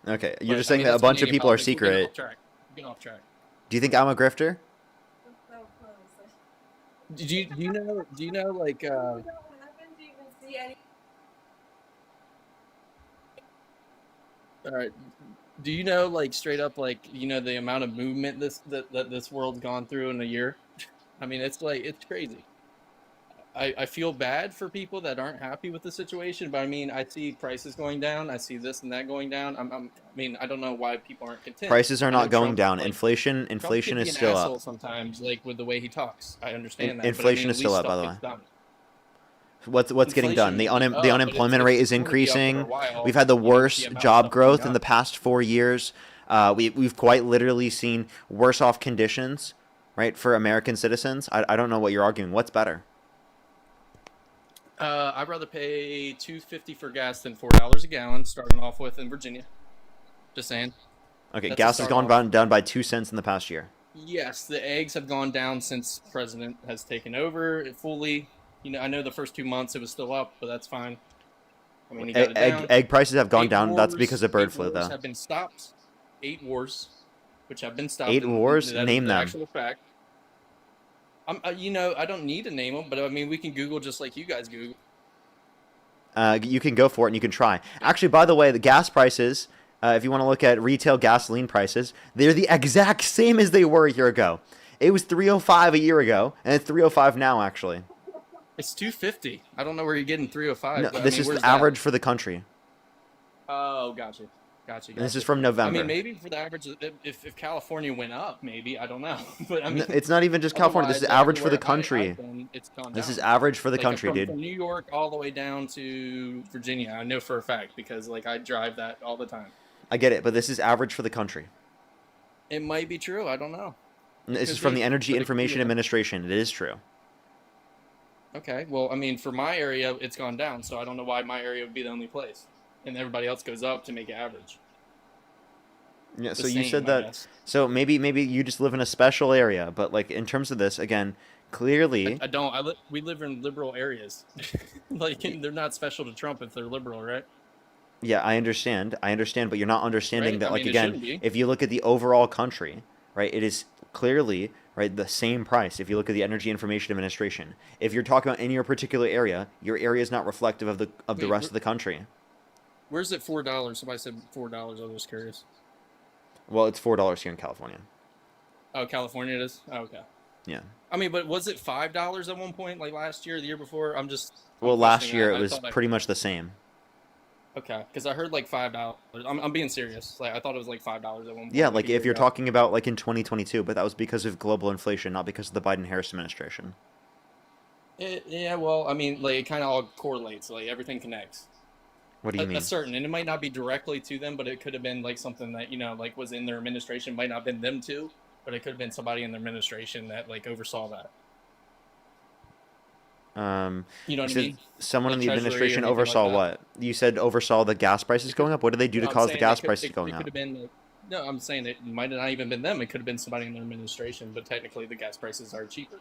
Okay, you're But, just saying I mean, that a that's bunch of Canadian people are politics. We're getting secret. off track. We're getting off track. Do you think I'm a grifter? Do you know like We don't happen to even see any. all right, do you know like straight up like you know the amount of movement that this world's gone through in a year? I mean it's like it's crazy. I feel bad for people that aren't happy with the situation, but I mean I see prices going down, I see this and that going down. I mean I don't know why people aren't content. Prices are I know not going Trump, down. like, Inflation Trump can is be an still asshole up. sometimes, like with the way he talks. I understand that. Inflation but, is I mean, still at up, by least the way. stuff gets done. What's getting done? The Inflation may be up, but unemployment it's rate is gonna be up for a increasing. while. We've had the You don't see worst amount of job stuff growth going in the up. past 4 years. We've quite literally seen worse off conditions, right, for American citizens. I don't know what you're arguing. What's better? I'd rather pay $2.50 for gas than $4 a gallon, starting off with in Virginia. Just saying. Okay, That's a gas has start gone off. down by 2 cents in the past year. Yes, the eggs have gone down since president has taken over fully. You know, I know the first 2 months it was still up, but that's fine. I mean, he got it down. Egg prices have gone 8 down. That's wars- because of bird 8 flu, wars though. have been stopped. 8 wars, which have been stopped. 8 and wars? that is Name the them. Actual fact. You know, I don't need to name them, but I mean, we can Google just like you guys Google. You can go for it and you can try. Actually, by the way, the gas prices, if you want to look at retail gasoline prices, they're the exact same as they were a year ago. It was $3.05 a year ago, and it's $3.05 now, actually. It's $2.50. I don't know where you're getting 305. No, but, this I mean, is where's the that? average for the country. Oh, gotcha. And this is from November. I mean, maybe for the average, if California went up, maybe I don't know. But I mean, No, it's not even just California. This is otherwise, average for the everywhere I've country. been, it's gone This down. is average for the Like, country, from dude. New York all the way down to Virginia, I know for a fact because like I drive that all the time. I get it, but this is average for the country. It might be true. I don't know. This is Could from be, the Energy but it could be Information a- Administration. It is true. Okay. Well, I mean, for my area, it's gone down, so I don't know why my area would be the only place, and everybody else goes up to make it average. Yeah, The so you same, said I that. guess. So maybe you just live in a special area, but like in terms of this, again, clearly, I don't. We live in liberal areas. Like they're not special to Trump if they're liberal, right? yeah, I understand, but you're not understanding Right? that, I like, mean, it again, shouldn't be. if you look at the overall country, right, it is clearly, right, the same price. If you look at the Energy Information Administration, if you're talking about in your particular area, your area is not reflective of the Wait, rest of the country. Where's it $4? Somebody said $4. I was just curious. Well, it's $4 here in California. Oh, California it is? Oh, okay. Yeah. I mean, but was it $5 at one point, like last year, the year before? I'm Well, last questioning year that. it was pretty much the same. Okay, because I heard like $5. I'm being serious. Like I thought it was like $5 at one point. Yeah, like a year if you're ago. talking about like in 2022, but that was because of global inflation, not because of the Biden-Harris administration. Yeah, well, I mean, like it kind of all correlates. Like everything connects. What do you mean? A certain, and it might not be directly to them, but it could have been like something that like was in their administration. Might not have been them too, but it could have been somebody in their administration that like oversaw that. You know what I mean? Someone Like in the Treasury or administration anything oversaw like that. what? You said oversaw the gas prices going up. What did they do to I'm cause the saying gas it prices going it up? could have been. No, I'm saying it might have not even been them. It could have been somebody in their administration, but technically the gas prices are cheaper.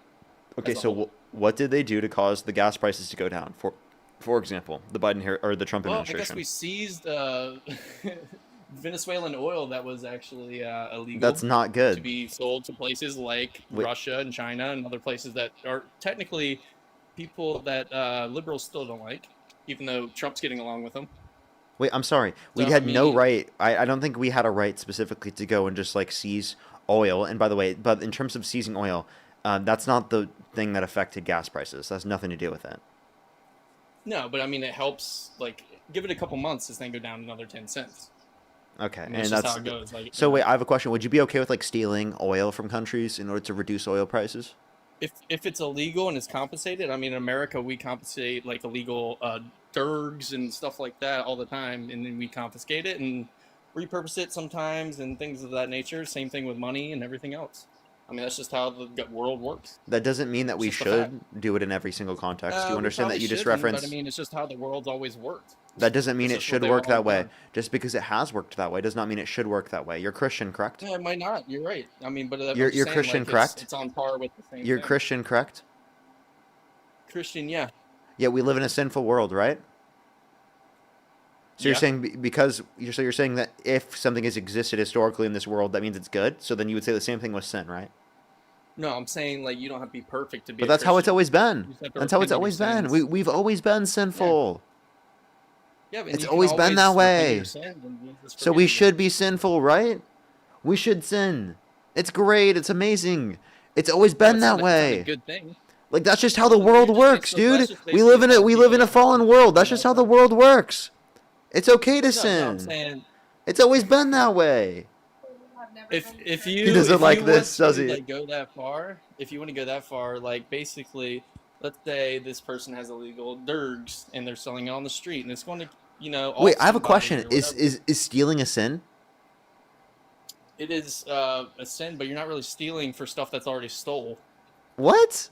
Okay, so what did they do to cause the gas prices to go down? For example, the or the Trump Well, I administration. guess we seized Venezuelan oil that was actually illegal. That's not good. To be sold to places like Wait. Russia and China and other places that are technically people that liberals still don't like, even though Trump's getting along with them. Wait, I'm sorry. We So, had I no mean- right. I don't think we had a right specifically to go and just like seize oil. And by the way, but in terms of seizing oil, that's not the thing that affected gas prices. That's nothing to do with it. No, but I mean, it helps. Like, give it a couple months, this thing go down another 10 cents. Okay, And and that's just that's how it goes. Like, so. Wait, I have a question. Would you be okay with like stealing oil from countries in order to reduce oil prices? if it's illegal and it's compensated, I mean, in America we compensate like illegal dergs and stuff like that all the time, and then we confiscate it and repurpose it sometimes and things of that nature. Same thing with money and everything else. I mean, that's just how the world works. That doesn't mean that we It's just a fact. should do it in every single context. Do you We understand that probably you just shouldn't, referenced? But I mean, it's just how the world's always worked. That doesn't mean It's it just what should they've work that always way. done. Just because it has worked that way does not mean it should work that way. You're Christian, correct? Yeah, it might not. You're right. I mean, but I'm You're just saying, Christian, like, correct? It's on par with the same You're thing. Christian, correct? Christian, yeah. Yeah, we live in a sinful world, right? So you're Yeah. saying you're saying that if something has existed historically in this world, that means it's good. So then you would say the same thing with sin, right? No, I'm saying like you don't have to be perfect to be. But a that's how it's Christian. always been. You just have to That's how repent it's of your always been. sins. We've always been sinful. Yeah, but It's you can always been that repent of way. your sins and Jesus So we forgives you. should be sinful, right? We should sin. It's great. It's amazing. It's always been It's not that a- it's not a way. good thing. Like that's just how the world just works, so dude. let's just We live in basically we tell live in a people fallen world. That's just how the world works. It's okay to No, sin. I'm saying It's always been that way. if you He doesn't if like you this, want does to, he? Like go that far, if you want to go that far, like basically, let's say this person has illegal dergs and they're selling it on the street, and it's going to Wait, off I have a somebody question. or Is whatever. is stealing a sin? It is a sin, but you're not really stealing for stuff that's already stole. What?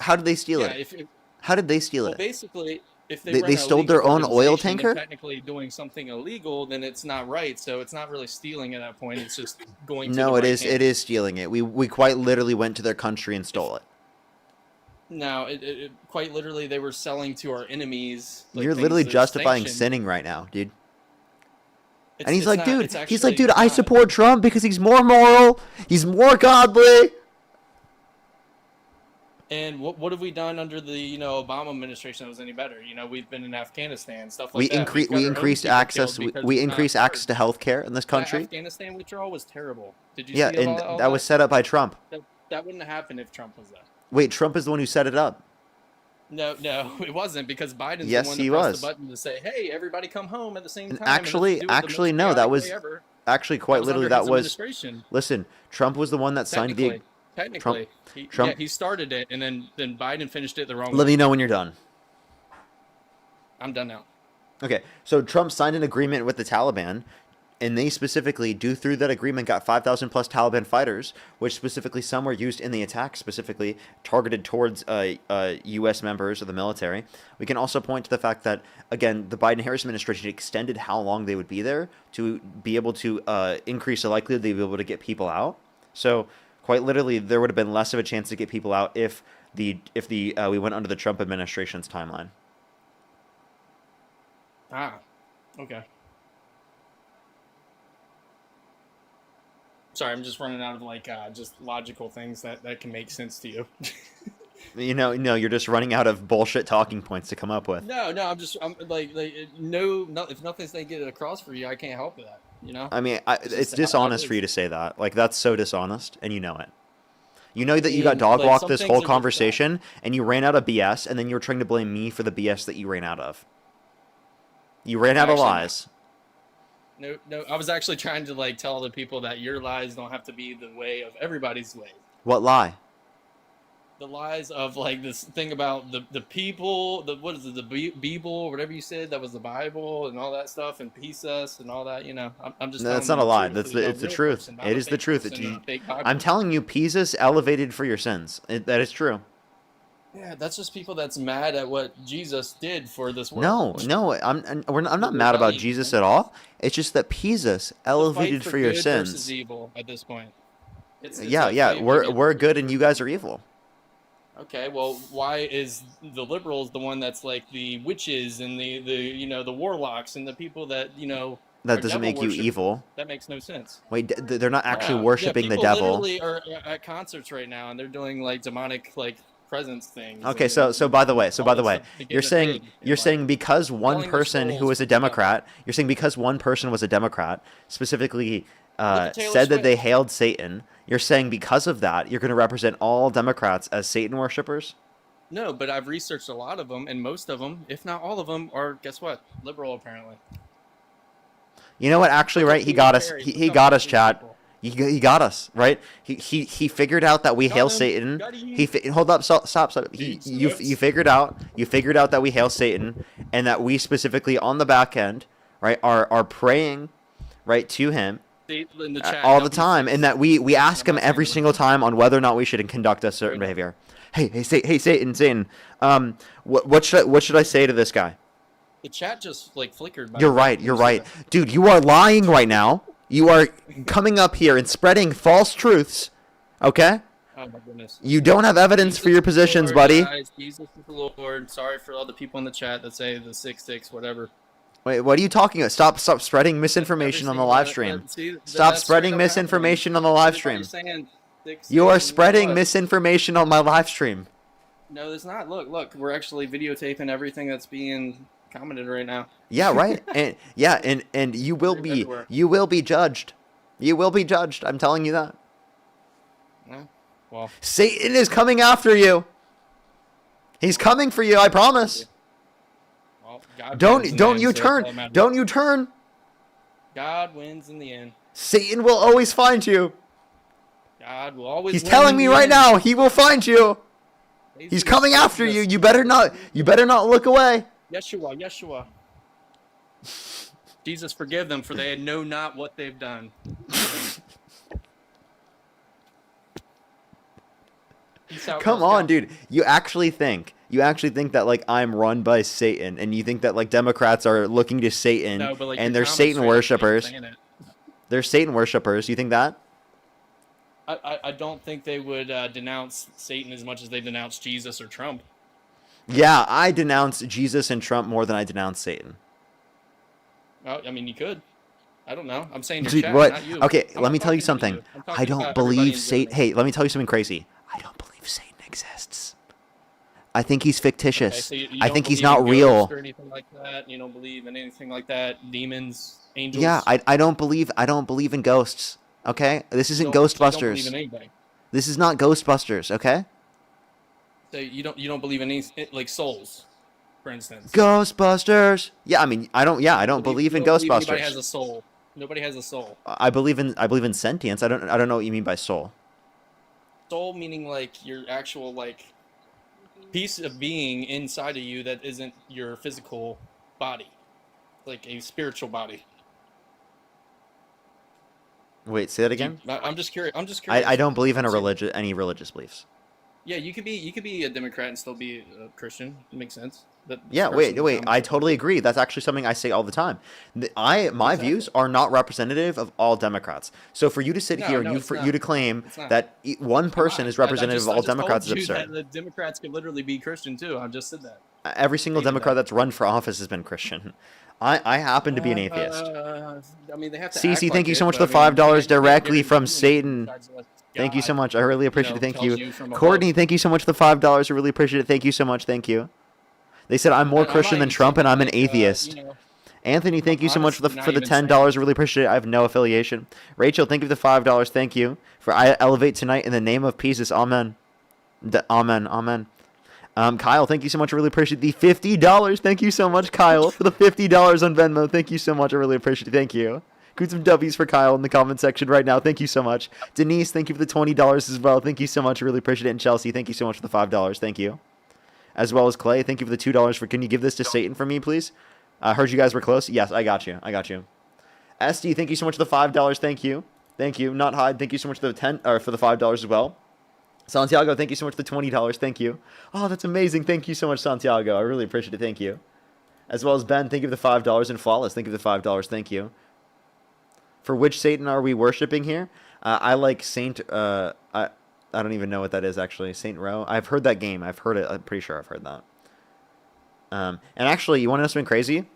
How did they steal Yeah, it? How did they steal well, it? basically, if They run an stole illegal their own oil organization, they're tanker? technically doing something illegal, then it's not right. So it's not really stealing at that point. It's just going. To No, the it right is. hand. It is stealing it. We quite literally went to their country and stole it. No, it quite literally they were selling to our enemies. Like, You're things literally that are justifying sanctioned. sinning right now, dude. It's- And he's it's like, not- dude, it's he's like, actually dude, I not. support Trump because he's more moral, he's more godly. And what have we done under the Obama administration that was any better? We've been in Afghanistan, stuff like We that. We've got we our own increased people access. killed because We we're not increased smart. access to healthcare in this That country. Afghanistan withdrawal was terrible. Did you Yeah, see and all that was set up by Trump. That wouldn't have happened if Trump was there. Wait, Trump is the one who set it up. No, it wasn't because Biden's Yes, the one he that pressed was. the button to say, "Hey, everybody, come home at the same And time." and let's actually, do it the actually, most no, that chaotic was way ever." actually quite was literally under that his was. administration. Listen, Trump was the one that signed the. Technically, Trump- he started it, and then Biden finished it the wrong Let way. me know when you're done. I'm done now. Okay, so Trump signed an agreement with the Taliban, and they specifically, due through that agreement, got 5,000 plus Taliban fighters, which specifically some were used in the attack, specifically targeted towards U.S. members of the military. We can also point to the fact that, again, the Biden-Harris administration extended how long they would be there to be able to increase the likelihood they'd be able to get people out. So, quite literally, there would have been less of a chance to get people out if we went under the Trump administration's timeline. Ah, okay. sorry, I'm just running out of like just logical things that can make sense to you. No, you're just running out of bullshit talking points to come up with. No, I'm like no, if nothing's gonna get across for you, I can't help that. You know. I mean, it's just how it dishonest for you is. to say that. Like, that's so dishonest, and you know it. You know that you mean, got dog like, walked some this things whole are just conversation, and you ran out of BS, and then you were trying to blame me for the BS that you ran out of. You ran out of Actually, lies. No, I was actually trying to like tell the people that your lies don't have to be the way of everybody's way. What lie? The lies of like this thing about the people, what is it, the Bible, whatever you said, that was the Bible and all that stuff, and peace us and all that. I'm just. No, that's telling not a you lie. truthfully It's the about real truth. person, not It a is the fake truth. person and a fake Bible. I'm telling you, Jesus elevated for your sins. That is true. Yeah, that's just people that's mad at what Jesus did for this world. No, I'm not mad about rebellion, Jesus man. at all. It's just that Jesus The fight elevated for your good sins. versus evil at this point. It's Yeah, a fight we're good and you guys are evil. Okay, well, why is the liberals the one that's like the witches and the warlocks and the people that That are doesn't devil make you worship? evil. That makes no sense. Wait, they're not actually Yeah, worshiping the people devil. literally are at concerts right now and they're doing like demonic like presence things. Okay, and so by the way, all that stuff to get you're them saying paid. you're saying because one selling their person who souls was a for the devil. Democrat, you're saying because one person was a Democrat, specifically at Taylor said that they Swift. hailed Satan, you're saying because of that, you're going to represent all Democrats as Satan worshippers? No, but I've researched a lot of them, and most of them, if not all of them, are guess what? Liberal apparently. You know what? Actually, right? He got us. He got us, chat. He got us, right? He figured out that we hail Satan. Hold up, stop. You figured out that we hail Satan, and that we specifically on the back end, right, are praying, right, to him In the chat, all the time, and that we ask him every single time on whether or not we should conduct a certain Right. behavior. Hey, Satan. What should I say to this guy? The chat just like flickered. You're right, dude. You are lying right now. You are coming up here and spreading false truths. Okay? Oh my goodness. You don't have evidence for your positions, Lord, buddy. Guys, Jesus is the Lord. Sorry for all the people in the chat that say the 666 whatever. Wait, what are you talking about? Stop spreading misinformation on the live stream. Stop spreading misinformation on the live stream. You are spreading misinformation on my live stream. No, there's not. Look, we're actually videotaping everything that's being commented right now. Yeah, right. And you will be everywhere. judged. You will be judged. I'm telling you that. Yeah, well, Satan is coming after you. He's coming for you, I promise. well, God wins in Don't the you end, so that's all turn. that matters. Don't you turn. God wins in the end. Satan will always find you. God will always. He's win telling in me the right end. now he will find you. He's Jesus coming Christ, after you. yes. You better not look away. Yeshua. Jesus, forgive them, for they know not what they've done. Peace out, Come Girl on, Scout. dude. You actually think that like I'm run by Satan, and you think that like Democrats are looking to Satan, No, but, like, and your they're comments Satan straight up worshippers. saying it. They're Satan worshippers. You think that? I don't think they would denounce Satan as much as they denounce Jesus or Trump. Yeah, I denounce Jesus and Trump more than I denounce Satan. Well, I mean, you could. I don't know. I'm saying your Dude, chat, what? not you. Okay, I'm let not me tell you talking to something. you. I'm I talking don't about everybody believe in Satan. general. Hey, let me tell you something crazy. I don't believe Satan exists. I think he's Okay, fictitious. so you I don't think he's believe not in real. ghosts or anything like that. You don't believe in anything like that. Demons, angels. Yeah, I don't believe in ghosts. Okay, this isn't So you don't Ghostbusters. believe in anything. This is not Ghostbusters. Okay. So you don't believe in any like souls, for instance. Ghostbusters. Yeah, I mean, I don't believe in You don't believe anybody Ghostbusters. has a soul. Nobody has a soul. I believe in sentience. I don't know what you mean by soul. Soul meaning like your actual like piece of being inside of you that isn't your physical body, like a spiritual body. Wait, say that again. I'm just curious. I don't believe in any religious beliefs. Yeah, you could be a Democrat and still be a Christian. It makes sense. Yeah, wait. I totally agree. That's actually something I say all the time. My views are not representative of all Democrats. So for you to sit here and you to claim that one person is representative of all Democrats is absurd. The Democrats could literally be Christian too. I just said that. Every single Even Democrat though- that's run for office has been Christian. I happen to be an atheist. I mean, they have to. CC, act thank like you so it, much but for the I mean, $5 you can't directly get from anyone Satan. besides what Thank you so God, much. I really appreciate it. Thank tells you. from Courtney, above. thank you so much for the $5. I really appreciate it. Thank you so much. Thank you. They said I'm more And I'm Christian not than even Trump, and saying, I'm an like, atheist. Anthony, thank you so much for honestly, the not for the even $10. I really appreciate it. I have no affiliation. Rachel, thank you for the $5. Thank you for I elevate tonight in the name of Jesus. Amen. Amen. Amen. Kyle, thank you so much. I really appreciate the $50. Thank you so much, Kyle, for the $50 on Venmo. Thank you so much. I really appreciate it. Thank you. Put some W's for Kyle in the comment section right now. Thank you so much. Denise, thank you for the $20 as well. Thank you so much. I really appreciate it. And Chelsea, thank you so much for the $5. Thank you. As well as Clay, thank you for the $2 for. Can you give this to Satan for me, please? I heard you guys were close. Yes, I got you. I got you. SD, thank you so much for the $5. Thank you. Thank you. Not Hyde, thank you so much for the $5 as well. Santiago, thank you so much for the $20. Thank you. Oh, that's amazing. Thank you so much, Santiago. I really appreciate it. Thank you. As well as Ben, thank you for the $5. And Flawless, thank you for the $5. Thank you. For which Satan are we worshiping here? I like Saint. I don't even know what that is actually. Saint Row. I've heard that game. I've heard it. I'm pretty sure I've heard that. And actually, you want to know something crazy?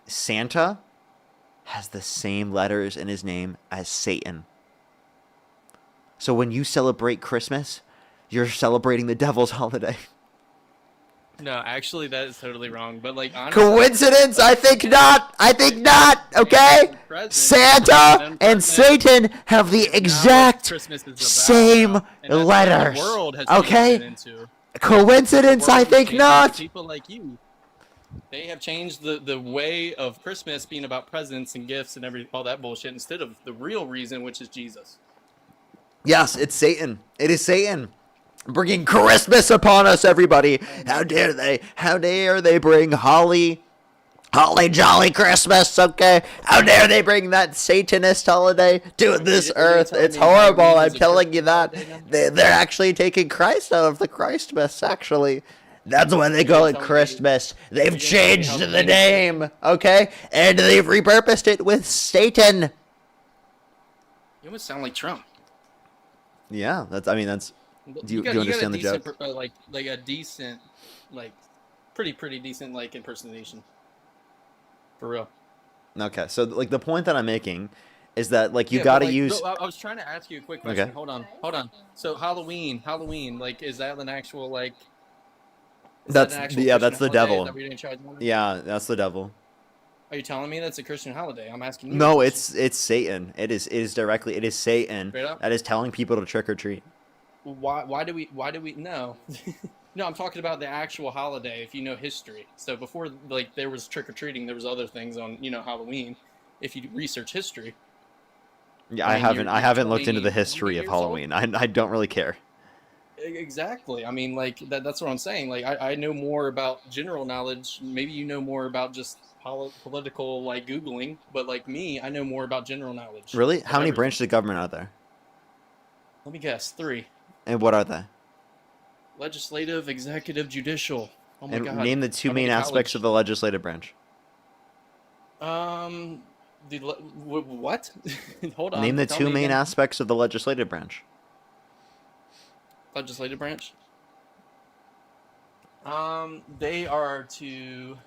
Santa has the same letters in his name as Satan. So when you celebrate Christmas, you're celebrating the devil's holiday. No, actually, that is totally wrong. But like, honestly, Coincidence? I think not. I think not. Okay. Santa and Satan have the exact same letters. Okay. Coincidence? I think not. People like you, they have changed the way of Christmas being about presents and gifts and all that bullshit instead of the real reason, which is Jesus. Yes, it's Satan. It is Satan. Bringing Christmas upon us, everybody. How dare they? How dare they bring holly jolly Christmas, okay? How dare they bring that Satanist holiday to this earth? It's horrible, I'm telling you that. They're actually taking Christ out of the Christmas, actually. That's why they call it Christmas. They've changed the name, okay? And they've repurposed it with Satan. You almost sound like Trump. Yeah, that's. Do you understand the joke? Like a decent, like pretty decent like impersonation. For real. Okay, so like the point that I'm making is that like you Yeah, gotta but, like, use. I was trying to ask you a quick question. Okay. Hold on. So Halloween, like, is that an actual like? That's that's the devil. That we're gonna try doing? Yeah, that's the devil. Are you telling me that's a Christian holiday? I'm asking you. No, it's Satan. It is Satan Straight up? that is telling people to trick or treat. Why do we no? No, I'm talking about the actual holiday. If you know history, so before like there was trick or treating, there was other things on Halloween. If you research history. Yeah, I I mean, haven't looked into the history of Halloween. I don't really care. Exactly. I mean, like that's what I'm saying. Like I know more about general knowledge. Maybe you know more about just political like Googling, but like me, I know more about general knowledge. Really? of How many everything. branches of government are there? Let me guess. 3. And what are they? Legislative, executive, judicial. Oh my And god. name the two I went main to aspects college. of the legislative branch. What? Hold on. Name the Tell two me main again. aspects of the legislative branch. Legislative branch. They are to.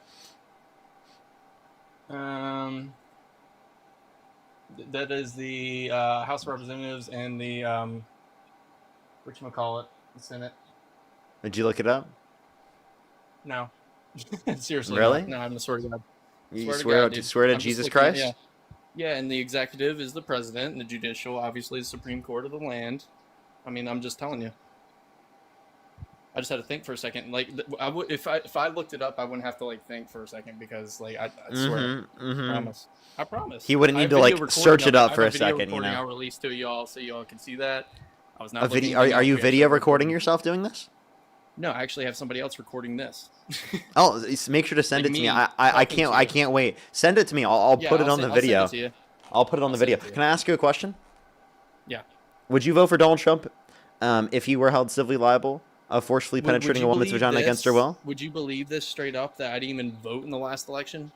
That is the House of Representatives and the whatchamacallit, the Senate. Did you look it up? No. Seriously. Really? No, I'm gonna swear to God. You Swear to swear to I'm just Jesus looking at- Christ? Yeah, and the executive is the president, and the judicial, obviously, is the Supreme Court of the land. I mean, I'm just telling you. I just had to think for a second. Like, I would if I looked it up, I wouldn't have to like think for a second because like I swear, I promise. He wouldn't I have need to video like search recording it of up I for have a video second, you recording know. I'll release to y'all so y'all can see that. I was not A looking video? anything Are up. you We video actually recording yourself doing this? No, I actually have somebody else recording this. Oh, make sure to send Like it to me. me I talking to you. can't wait. Send it to me. I'll Yeah, put it I'll on the send- I'll send video. it to you. I'll put it on the I'll send video. it to you. Can I ask you a question? Yeah. Would you vote for Donald Trump if he were held civilly liable of forcefully Would penetrating you a woman's believe vagina against her this? will? Would you believe this straight up that I didn't even vote in the last election?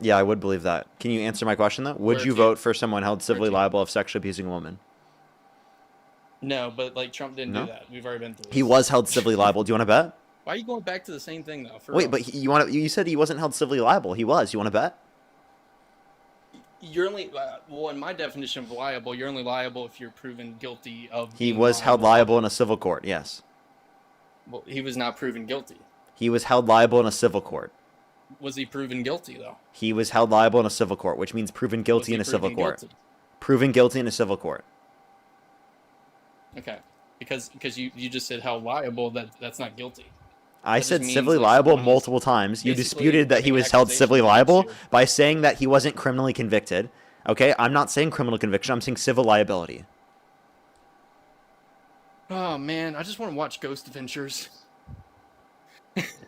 Yeah, I would believe that. Can you answer my question though? Would Where you to? vote for someone held civilly to? liable of sexually abusing a woman? No, but like Trump didn't No? do that. We've already been through this. He was held civilly liable. Do you want to bet? Why are you going back to the same thing though? For Wait, real? but you said he wasn't held civilly liable. He was. You want to bet? You're only well, in my definition of liable, you're only liable if you're proven guilty of. He being was held liable in a civil court. Yes. Well, he was not proven guilty. He was held liable in a civil court. Was he proven guilty though? He was held liable in a civil court, which means proven guilty in a civil court. Guilty? Proven guilty in a civil court. Okay, because you just said held liable. That's not guilty. I That said just means, civilly like, liable someone is multiple times. You basically disputed that he making was held civilly accusations against liable you. by saying that he wasn't criminally convicted. Okay, I'm not saying criminal conviction. I'm saying civil liability. Oh man, I just want to watch Ghost Adventures.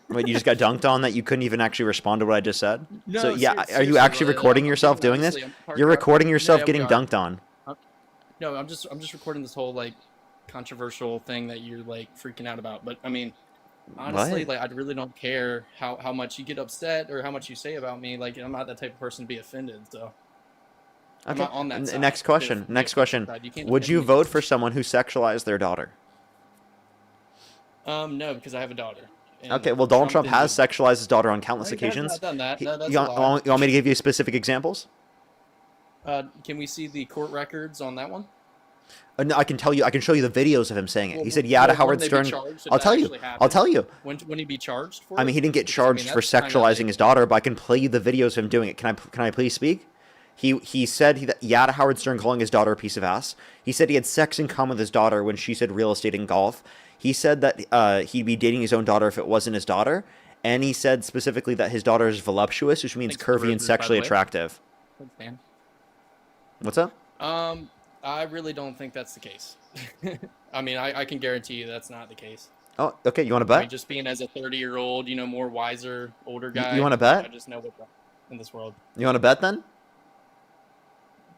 Wait, you just got dunked on that you couldn't even actually respond to what I just said? No, So yeah, are you seriously, actually brother, recording I'm yourself being doing this? honestly, I'm You're recording yourself Yeah, getting we are. dunked on. No, I'm just recording this whole like controversial thing that you're like freaking out about. But I mean, honestly, What? like I really don't care how much you get upset or how much you say about me. Like I'm not that type of person to be offended. So I'm Okay. not on that side. Next question. If- Next if- question. side, you can't Would offend you me. vote for someone who sexualized their daughter? No, because I have a daughter. And Okay, well, Donald Trump didn't has do- sexualized his daughter on countless No, he has occasions. not done that. No, that's you, a want, lie. you want me to give you specific examples? Can we see the court records on that one? No, I can tell you. I can show you the videos of him saying it. Well, He said, "Yeah, to well, Howard wouldn't they be Stern." charged if I'll that tell you. actually I'll happened? tell you. When he be charged for I it? mean, he didn't get Because, I mean, charged for that's kinda sexualizing like- his daughter, but I can play you the videos of him doing it. Can I please speak? He said yeah to Howard Stern calling his daughter a piece of ass. He said he had sex in common with his daughter when she said real estate and golf. He said that he'd be dating his own daughter if it wasn't his daughter, and he said specifically that his daughter is voluptuous, which means Thanks for the curvy and roses, by the sexually way. attractive. Thanks, man. What's up? I really don't think that's the case. I mean, I can guarantee you that's not the case. Oh, okay. You want to I mean, bet? just being as a 30-year-old, more wiser, older guy. You wanna bet? I just know what's up in this world. You want to bet then?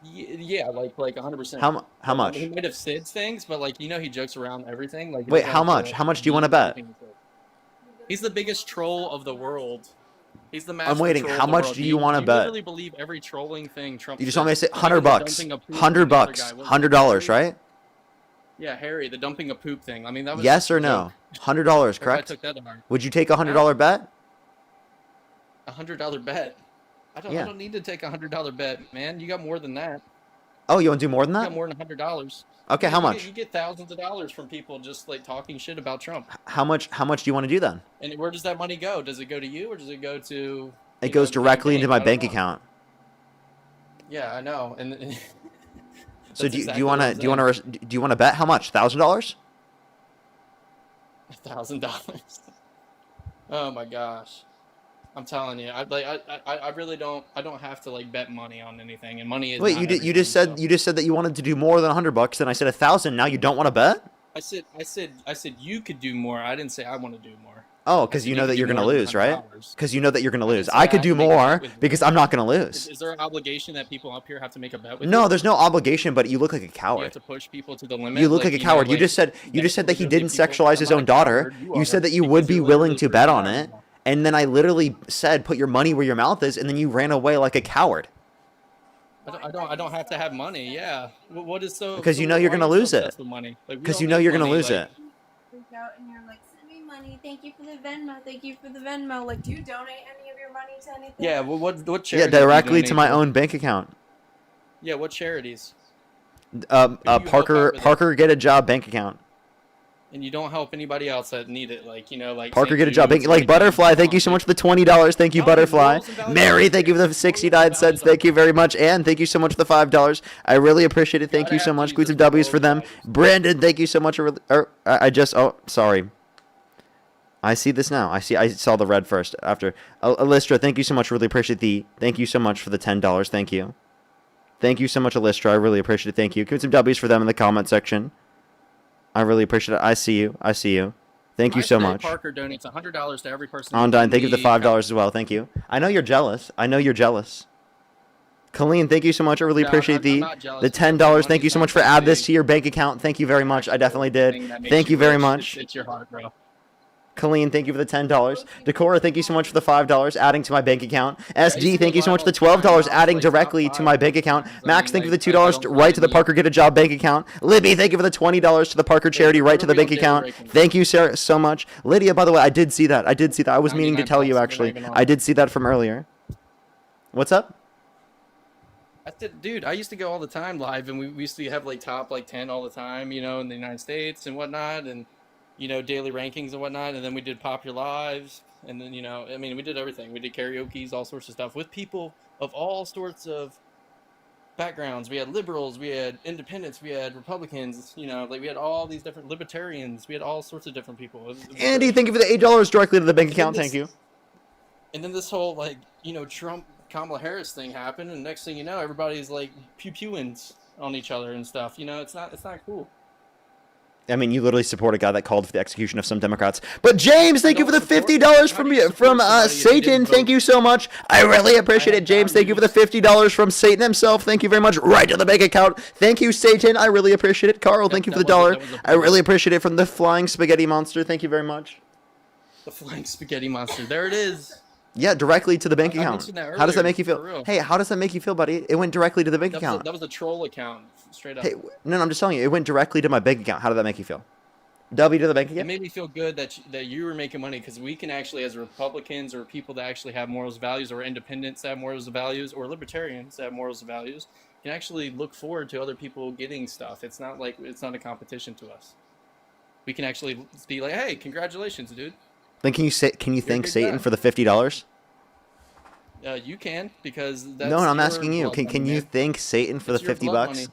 Yeah, like 100%. How much? He might have said things, but he jokes around everything. Like, he Wait, doesn't how have to, much? How much do you want to bet? He's the biggest troll of the world. He's the master I'm waiting. troll How of the much world. do you want to You bet? literally believe every trolling thing Trump You just says. want me to say Like, $100 the bucks, dumping of poop $100 thing the other bucks, guy. What was it, $100, Harry? right? Yeah, Harry, the dumping of poop thing. I mean, that was Yes just or a no? joke. $100, Everybody correct? took that to heart. Would you take a $100 bet? $100 bet. I Yeah. don't need to take a $100 bet, man. You got more than that. Oh, you want to do more than You that? got more than $100. Okay, how much? You get thousands of dollars from people just talking shit about Trump. How much do you want to do then? And where does that money go? Does it go to you or does it go to? It goes the main directly into my I don't bank know. account. Yeah, I know. And So that's do exactly you want what to I'm do you want to bet how much? $1,000? saying. $1,000. Oh my gosh. I'm telling you, I really don't. I don't have to bet money on anything, and money is. Wait, not you everything, just said that you wanted to do more than $100, then I said 1,000. Now you don't want to bet? I said you could do more. I didn't say I want to do more. Oh, because you know that you're going to lose, right? Because you know that you're going to lose. I could do more because I'm not going to lose. Is there an obligation that people up here have to make a bet with you? No, there's no obligation, but you look like a You have coward. to push people to the limit. You look like a coward. You just said that he didn't sexualize his own daughter. You said that you would be willing to bet on it. And then I literally said, put your money where your mouth is, and then you ran away like a coward. I don't have to have money. Yeah. What is so? Because you so know you're why going to are you lose so it. obsessed with money? Like, we Because don't you know need you're going to money, lose it. Freak out and you're like, send me money. Thank you for the Venmo. Thank you for the Venmo. Like, do you donate any of your money to anything? Yeah. Well, what Yeah, charities? do you directly to donate my own bank account. Yeah. What charities? you help out Parker with it? Parker Get a Job bank account. And you don't help anybody else that need it, like Parker St. Get a Job bank, Jude's, like Butterfly. Thank you so much for the $20. Thank you, No, Butterfly. rules and values Mary, are thank you for the there. 69 Rules and cents. values Thank are you very much, and thank you so much for the $5. I really appreciate it. Thank Gotta you so have much. Jesus Squeeze of for W's rules for and them. values. Brandon, thank you so much. Sorry. I see this now. I saw the red first. After Alistra, thank you so much. Really appreciate thank you so much for the $10. Thank you. Thank you so much, Alistra. I really appreciate it. Thank you. Give some W's for them in the comment section. I really appreciate it. I see you. Thank you so much. Parker donates $100 to every person. Ondine, thank you for the $5 as well. Thank you. I know you're jealous. Colleen, thank you so much. I really appreciate I'm not jealous. the $10. Thank you so much for add this to your bank account. Thank you very much. I definitely did. Thank you very much. It's your heart, bro. Colleen, thank you for the $10. Decora, thank you so much for the $5 adding to my bank account. SD, thank you so much for the $12 adding directly to my bank account. Max, thank you for the $2 right to the Parker Get a Job bank account. Libby, thank you for the $20 to the Parker Charity right to the bank account. Thank you, Sarah, so much. Lydia, by the way, I did see that. I was meaning to tell you, actually. I did see that from earlier. What's up? I said, dude, I used to go all the time live, and we used to have like top like 10 all the time, you know, in the United States and whatnot, and you know, daily rankings and whatnot. And then we did popular lives, and then, you know, I mean, we did everything. We did karaoke's, all sorts of stuff with people of all sorts of backgrounds. We had liberals, we had independents, we had Republicans, you know, like we had all these different libertarians. We had all sorts of different people. It was Andy, great. thank you for the $8 directly to the bank account. Thank you. And then this whole like, you know, Trump Kamala Harris thing happened, and next thing you know, everybody's like pew-pewing on each other and stuff. You know, it's not cool. I mean, you literally support a guy that called for the execution of some Democrats. But James, thank you for the $50 from Satan. Thank you so much. I really appreciate it, James. Thank you for the $50 from Satan himself. Thank you very much. Right to the bank account. Thank you, Satan. I really appreciate it. Carl, thank you for the dollar. I really appreciate it from the Flying Spaghetti Monster. Thank you very much. The Flying Spaghetti Monster. There it is. Yeah, directly to the bank I account. mentioned that How does that earlier, make you for feel? real. Hey, how does that make you feel, buddy? It went directly to the bank account. That was a troll account, straight up. Hey, no, I'm just telling you, it went directly to my bank account. How did that make you feel? W to the bank It account? made me feel good that you were making money, because we can actually, as Republicans or people that actually have morals and values, or independents that have morals and values, or libertarians that have morals and values, can actually look forward to other people getting stuff. It's not like it's not a competition to us. We can actually be like, hey, congratulations, dude. Then can you thank good Satan guy. for the $50? You can, because that's No, I'm your asking you. blood Can money, you man. thank Satan for It's the your $50 blood bucks? money.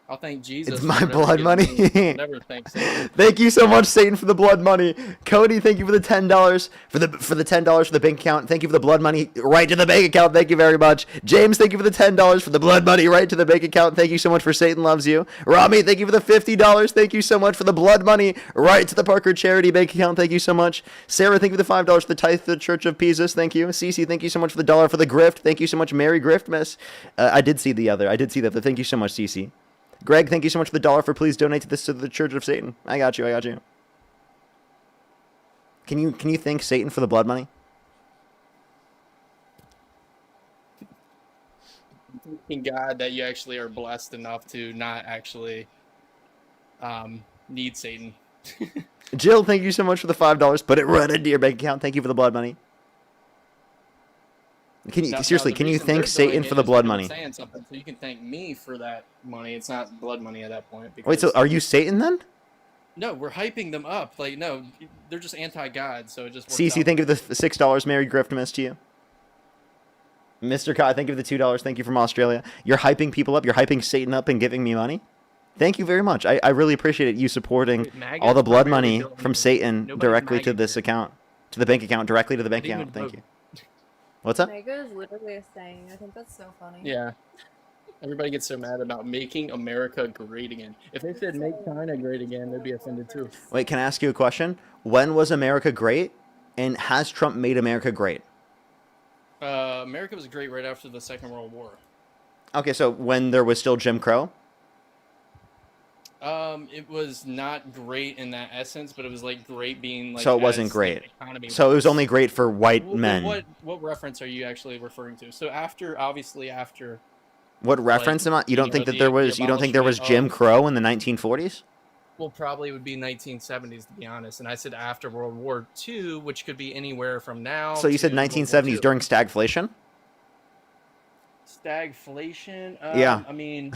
I'll thank Jesus. It's for my whatever blood he money. gives me. Never thank Satan. Thank you so much, Satan, for the blood money. Cody, thank you for the $10 for the $10 for the bank account. Thank you for the blood money right to the bank account. Thank you very much. James, thank you for the $10 for the blood money right to the bank account. Thank you so much for Satan loves you. Rami, thank you for the $50. Thank you so much for the blood money right to the Parker Charity bank account. Thank you so much. Sarah, thank you for the $5 for the tithe to the Church of Jesus. Thank you. Cece, thank you so much for the dollar for the grift. Thank you so much, Merry Griftmas. I did see that, but thank you so much, Cece. Greg, thank you so much for the dollar for please donate to the Church of Satan. I got you. Can you thank Satan for the blood money? Thanking God that you actually are blessed enough to not actually need Satan. Jill, thank you so much for the $5. Put it right into your bank account. Thank you for the blood money. Can you Now, seriously? the Can you reason thank they're Satan doing for it the is blood because money? I'm saying something, so you can thank me for that money. It's not blood money at that point. Wait, so are you Satan then? No, we're hyping them up. Like, no, they're just anti-God, so it just works Cece, out. thank you for the $6. Merry Griftmas to you. Mr. Kai, thank you for the $2. Thank you from Australia. You're hyping people up. You're hyping Satan up and giving me money. Thank you very much. I really appreciate it. You supporting Dude, MAGA all the is blood primarily money built from on- Satan nobody's directly to MAGA this here. account, to the bank account, directly to the bank I didn't account. even Thank vote. you. What's up? Mega is literally a saying. I think that's so funny. Yeah. Everybody gets so mad about making America great again. If they said make China great again, they'd be offended too. Wait, can I ask you a question? When was America great? And has Trump made America great? America was great right after the Second World War. Okay, so when there was still Jim Crow? It was not great in that essence, but it was like great being like. So it wasn't as, great. Like, economy So it was was. only great for white Well, men. What reference are you actually referring to? So obviously after. What reference am I? You don't think that there was? You don't think there was Jim Crow in the 1940s? Well, probably it would be 1970s to be honest, and I said after World War II, which could be anywhere from now. So you said to World War 1970s II. during stagflation? Stagflation. Yeah. I mean,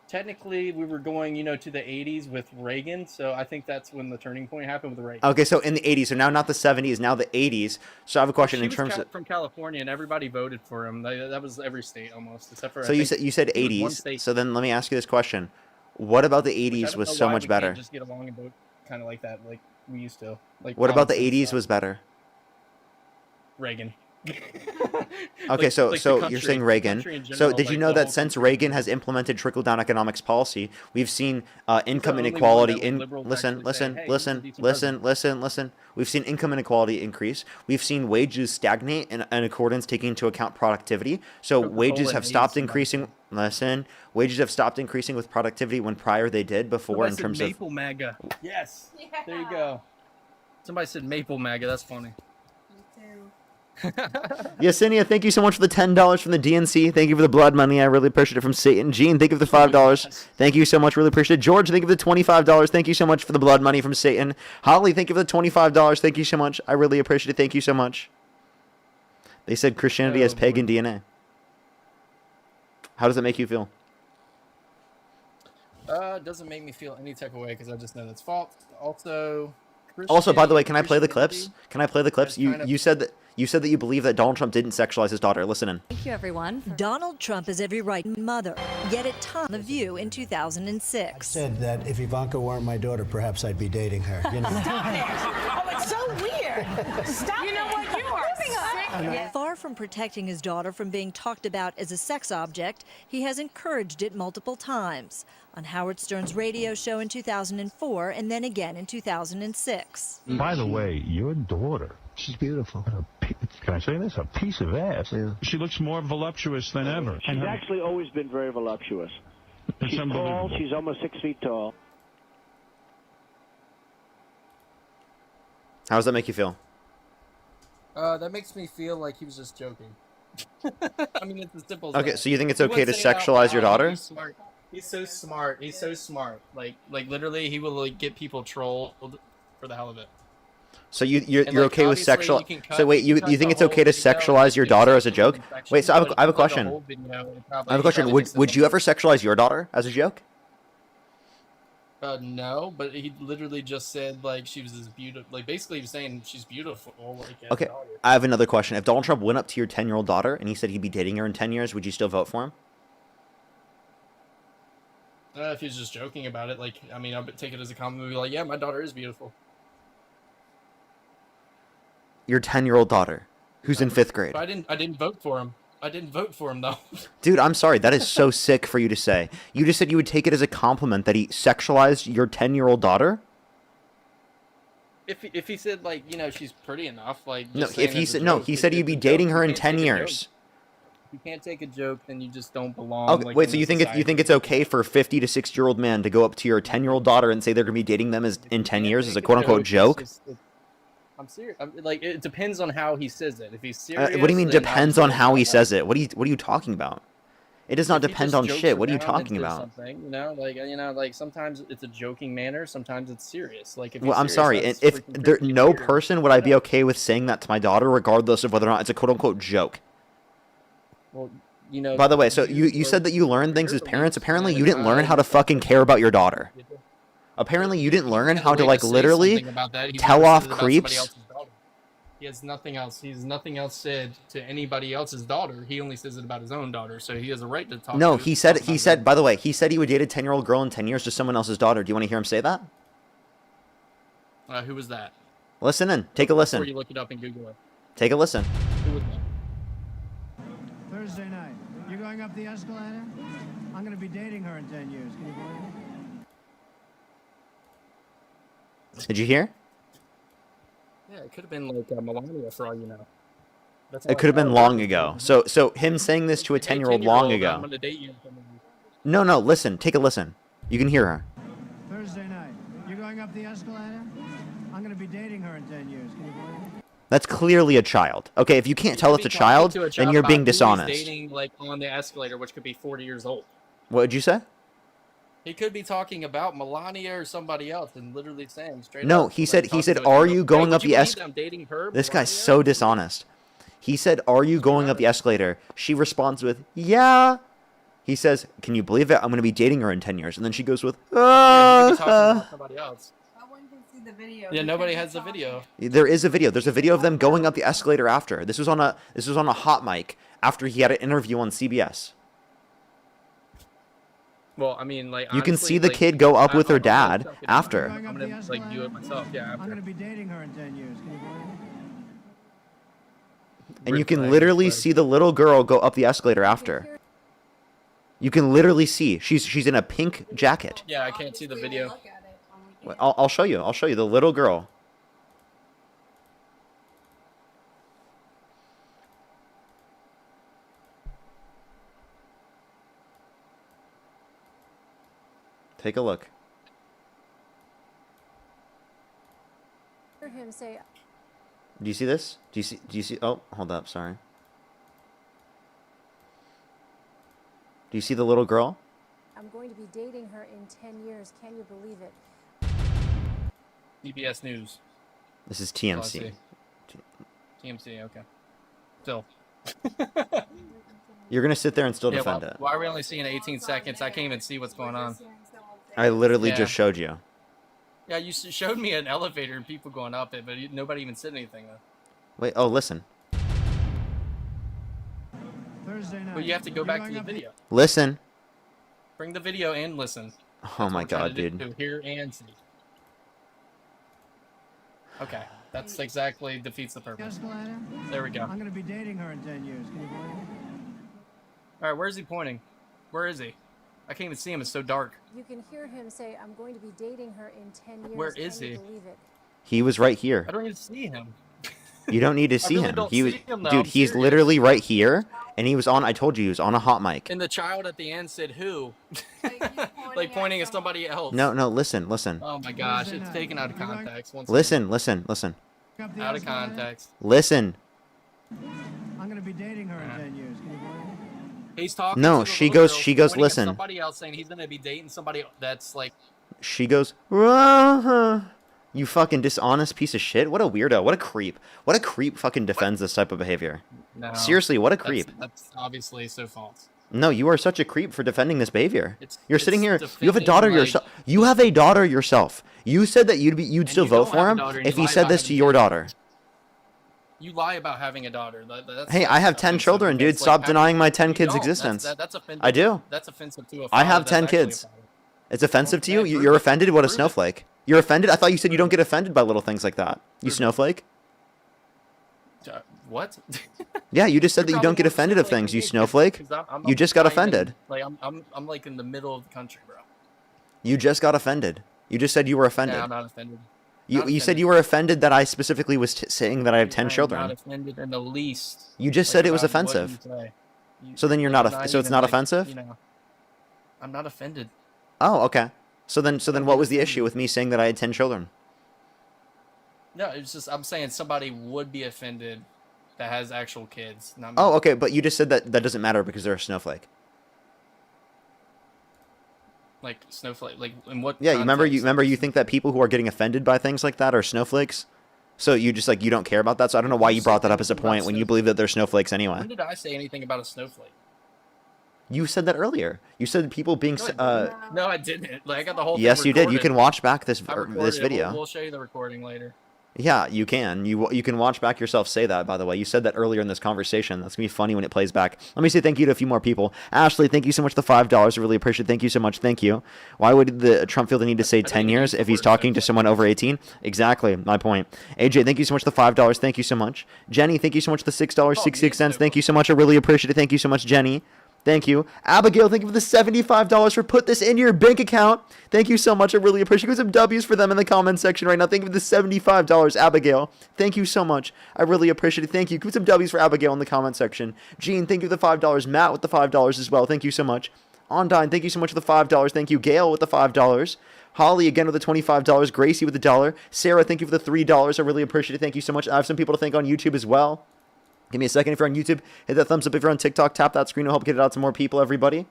technically we were going, to the 80s with Reagan, so I think that's when the turning point happened with Reagan. Okay, so in the 80s, so now not the 70s, now the 80s. So I have a question He in was terms of. from California, and everybody voted for him. That was every state almost, except for. So you said it was one 80s. state. So then let me ask you this question: what about the Which I 80s don't was know so why much we better? Can't just get along and vote kind of like that, like we used to. Like What about the common sense 80s stuff. was better? Reagan. Okay, so the you're country- saying the Reagan. country in So general, did you like, know the that whole since country. Reagan has implemented trickle-down economics policy, we've seen income only one inequality that in liberals listen, actually say, listen, "Hey, he's a listen, decent listen, listen, listen. We've seen income inequality increase. We've seen wages stagnate in accordance taking into account productivity. So Coca-Cola wages have hates stopped somebody. increasing. Listen, wages have stopped increasing with productivity when prior they did before in terms of. Maple MAGA. Yes. There you go. Somebody said maple MAGA. That's funny. Me too. Yesenia, thank you so much for the $10 from the DNC. Thank you for the blood money. I really appreciate it from Satan. Gene, thank you for the $5. Thank you so much. Really appreciate it. George, thank you for the $25. Thank you so much for the blood money from Satan. Holly, thank you for the $25. Thank you so much. I really appreciate it. Thank you so much. They said Christianity has pagan DNA. How does it make you feel? It doesn't make me feel any type of way because I just know that's false. Also, By the way, can I play the clips? Christianity Can I play the clips? has kind of- You said that you believe that Donald Trump didn't sexualize his daughter. Listen in. Thank you, everyone. Donald Trump has every right mother. Yet at time The View in 2006. Said that if Ivanka weren't my daughter, perhaps I'd be dating her. You know? Stop it! Oh, it's so weird. Stop. You know what? You are sick. Far from protecting his daughter from being talked about as a sex object, he has encouraged it multiple times. On Howard Stern's radio show in 2004 and then again in 2006. By the way, your daughter, she's beautiful. Can I say this? A piece of ass. Yeah. She looks more voluptuous than ever. She's actually always been very voluptuous. It's She's unbelievable. tall. She's almost 6 feet tall. How does that make you feel? That makes me feel like he was just joking. I mean, it's as simple as Okay, that. so you think it's He okay to wouldn't say it out sexualize your loud. daughter? He's smart. He's so smart. He's so smart. Like literally, he will like get people trolled for the hell of it. So you're And, like, okay with obviously, sexual? you can cut- So wait, you you cut think the it's okay to whole video sexualize your into daughter as a sections joke? and sections, Wait, so I have but a if you put the question. whole video, it probably- I have a question. probably Would makes would sense. you ever sexualize your daughter as a joke? No, but he literally just said like she was this beautiful. Like basically, he was saying she's beautiful. Like, as a Okay, daughter. I have another question. If Donald Trump went up to your 10-year-old daughter and he said he'd be dating her in 10 years, would you still vote for him? If he was just joking about it, like I mean, I would take it as a compliment. Be like, yeah, my daughter is beautiful. Your 10-year-old daughter, who's in 5th grade. But I didn't vote for him. I didn't vote for him though. Dude, I'm sorry. That is so sick for you to say. You just said you would take it as a compliment that he sexualized your 10-year-old daughter? If he said like she's pretty enough, like No, just saying if he it's a said no, joke, he said it's you'd be a joke. dating her You in can't 10 take a years. joke. If you can't take a joke, then you just don't belong. Okay, like, wait, in so you the think it's okay for a 50 to 60-year-old man to go up to your 10-year-old daughter and say they're going to be dating them in 10 years as a quote-unquote joke? I'm serious. Like it depends on how he says it. If he's serious, What do you mean then depends on obviously how he it's not says it? What are you talking about? It does not If he depend just on jokes shit. What are you around talking into about? something, like sometimes it's a joking manner, sometimes it's serious. Like if Well, he's I'm serious, sorry. And that's if freaking there creepy and no weird. person would I be okay with saying that to my daughter, regardless of whether or not it's a quote-unquote joke. Well, By the way, so you said that you learned things as parents. Apparently, you didn't learn how to fucking care about your daughter. Apparently, you didn't learn how to like literally tell off creeps. He has nothing else. He's nothing else said to anybody else's daughter. He only says it about his own daughter, so he has a right to talk. No, to he talk said about it. by the way, he said he would date a 10-year-old girl in 10 years to someone else's daughter. Do you want to hear him say that? Who was that? Listen in. Take a Before listen. you look it up and Google it. Take a listen. Who was that? Thursday night. You're going up the escalator? I'm going to be dating her in 10 years. Can you believe it? Did you hear? Yeah, it could have been like Melania for all you know. That's It could have been long ago. So him saying this to a 10-year-old long I'm ago. gonna date you in 10 years. No, listen. Take a listen. You can hear her. Thursday night. You're going up the escalator? I'm going to be dating her in 10 years. Can you believe it? That's clearly a child. Okay, if you can't tell it's a child, then you're being dishonest. Dating like on the escalator, which could be 40 years old. What did you say? He could be talking about Melania or somebody else and literally saying straight No, up. he like, said, talking to a are 10-year-old, you going "Hey, up would you the believe escalator? that I'm dating her, This guy's Melania?" so dishonest. He said, are you going up the escalator? She responds with, yeah. He says, can you believe it? I'm going to be dating her in 10 years. And then she goes with, Yeah, he could be talking about somebody else. No one can see the video. Yeah, nobody has the video. There is a video. There's a video of them going up the escalator after. This was on a hot mic after he had an interview on CBS. Well, I mean, like You can honestly, see the like, kid go up with her I'm gonna dad suck it up. after. I'm gonna like do it myself. Yeah, I'm after. going to be dating her in 10 years. Can you believe it? And you can literally see the little girl go up the escalator after. You can literally see. She's in a pink jacket. Yeah, I can't see the video. I'll show you. I'll show you the little girl. Take a look. him say, Do you see this? Do you see? Oh, hold up. Sorry. Do you see the little girl? I'm going to be dating her in 10 years. Can you believe it? CBS News. This is Oh, I TMC. see. TMC, okay. Still. You're gonna sit there and still Yeah, defend why, it. why are we only seeing 18 seconds? I can't even see what's going on. I literally Yeah. just showed you. Yeah, you showed me an elevator and people going up it, but nobody even said anything though. Wait. Oh, listen. Thursday night. But you have to go You back going to the up video. Listen. Bring the video and listen. Oh my That's what we're God, trying to dude. do, hear and see. Okay, that's exactly defeats the purpose. Escalator? There we go. I'm going to be dating her in 10 years. Can you believe it? All right, where's he pointing? Where is he? I can't even see him. It's so dark. You can hear him say, I'm going to be dating her in 10 years. Where is Can you he? believe it? He was right here. I don't even see him. You don't need to see really him. don't He was, see him, though. dude. I'm He's serious. literally right here, and he was on. I told you, he was on a hot mic. And the child at the end said who? Like pointing at somebody else. No, no. Listen, listen, Oh my gosh, it's taken out of context. Once listen, listen, listen, Up the Out of escalator? context. listen. I'm going to be dating her in 10 years. Can you believe it? He's talking. No, to the she little goes- girl, she goes, pointing at "Listen." Somebody else saying he's gonna be dating somebody that's like. She goes, "Rah-huh." You fucking dishonest piece of shit. What a weirdo. What a creep. What a creep fucking defends this type of behavior. No, Seriously, what a that's- creep. That's obviously so false. No, you are such a creep for defending this behavior. You're sitting here. It's You have a defending, daughter like- yourself. You have a daughter yourself. You said that you'd still you vote don't for have a him daughter, and if you he lie said about this to having your kids. daughter. You lie about having a daughter. Hey, I have 10 children, dude. It's like Stop having- denying my 10 you kids' don't. existence. That's offensive. I do. That's offensive to a I father have that's 10 actually a kids. father. It's offensive to you? Okay, prove You're it. offended? What a Prove it. snowflake. You're offended? I thought you said you don't get offended by little things like that. You snowflake? What? Yeah, you just said that You're you don't get probably more offended of snowflake things, than you me, 'cause- snowflake. 'cause I'm You just got not even- offended. Like I'm like in the middle of the country, bro. You just got offended. You just said you were offended. Yeah, I'm not offended. You Not said offended. you were offended that I specifically was saying that I have 10 I am children. Not offended in the least. You just Like, said it was about what you offensive. say. So then you're Like, not. So it's even, not like, offensive. You know, I'm not offended. Oh, okay. So then what was the issue with me saying that I had 10 children? No, it's just I'm saying somebody would be offended that has actual kids. Not me. Oh, okay. But you just said that doesn't matter because they're a snowflake. Like snowflake. Like in what? Yeah, context? you remember you think that people who are getting offended by things like that are snowflakes? So you just you don't care about that. So I don't know why you brought that up as a point when you believe that they're snowflakes anyway. When did I say anything about a snowflake? You said that earlier. You said people being No, I didn't. Like I got the whole. yes, thing you did. You recorded. can watch back this I recorded this it. video. We'll show you the recording later. Yeah, you can. You can watch back yourself say that, by the way. You said that earlier in this conversation. That's going to be funny when it plays back. Let me say thank you to a few more people. Ashley, thank you so much for the $5. I really appreciate it. Thank you so much. Thank you. Why would the Trump feel the need to say 10 years if he's talking to someone over 18? Exactly, my point. AJ, thank you so much for the $5. Thank you so much. Jenny, thank you so much for the $6.66. Thank you so much. I really appreciate it. Thank you so much, Jenny. Thank you. Abigail, thank you for the $75 for put this in your bank account. Thank you so much. I really appreciate it. Give some W's for them in the comment section right now. Thank you for the $75, Abigail. Thank you so much. I really appreciate it. Thank you. Give some W's for Abigail in the comment section. Gene, thank you for the $5. Matt with the $5 as well. Thank you so much. Ondine, thank you so much for the $5. Thank you. Gail with the $5. Holly again with the $25. Gracie with the $1. Sarah, thank you for the $3. I really appreciate it. Thank you so much. I have some people to thank on YouTube as well. Give me a second. If you're on YouTube, hit that thumbs up. If you're on TikTok, tap that screen. It'll help get it out to more people, everybody.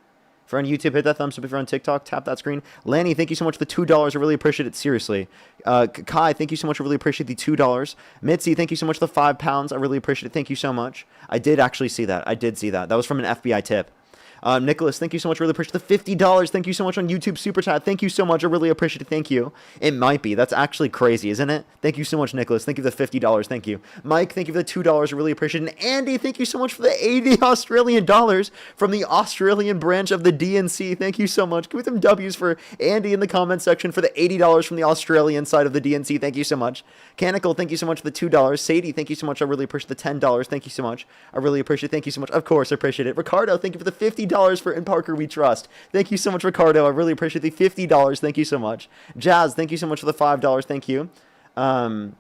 If you're on YouTube, hit that thumbs up. If you're on TikTok, tap that screen. Lanny, thank you so much for the $2. I really appreciate it. Seriously. Kai, thank you so much. I really appreciate the $2. Mitzi, thank you so much for the £5. I really appreciate it. Thank you so much. I did actually see that. I did see that. That was from an FBI tip. Nicholas, thank you so much. Really appreciate the $50. Thank you so much on YouTube Super Chat. Thank you so much. I really appreciate it. Thank you. It might be. That's actually crazy, isn't it? Thank you so much, Nicholas. Thank you for the $50. Thank you. Mike, thank you for the $2. I really appreciate it. And Andy, thank you so much for the $80 Australian dollars from the Australian branch of the DNC. Thank you so much. Give me some W's for Andy in the comment section for the $80 from the Australian side of the DNC. Thank you so much. Canical, thank you so much for the $2. Sadie, thank you so much. I really appreciate the $10. Thank you so much. I really appreciate it. Thank you so much. Of course, I appreciate it. Ricardo, thank you for the $50 for In Parker We Trust. Thank you so much, Ricardo. I really appreciate the $50. Thank you so much. Jazz, thank you so much for the $5. Thank you. Thank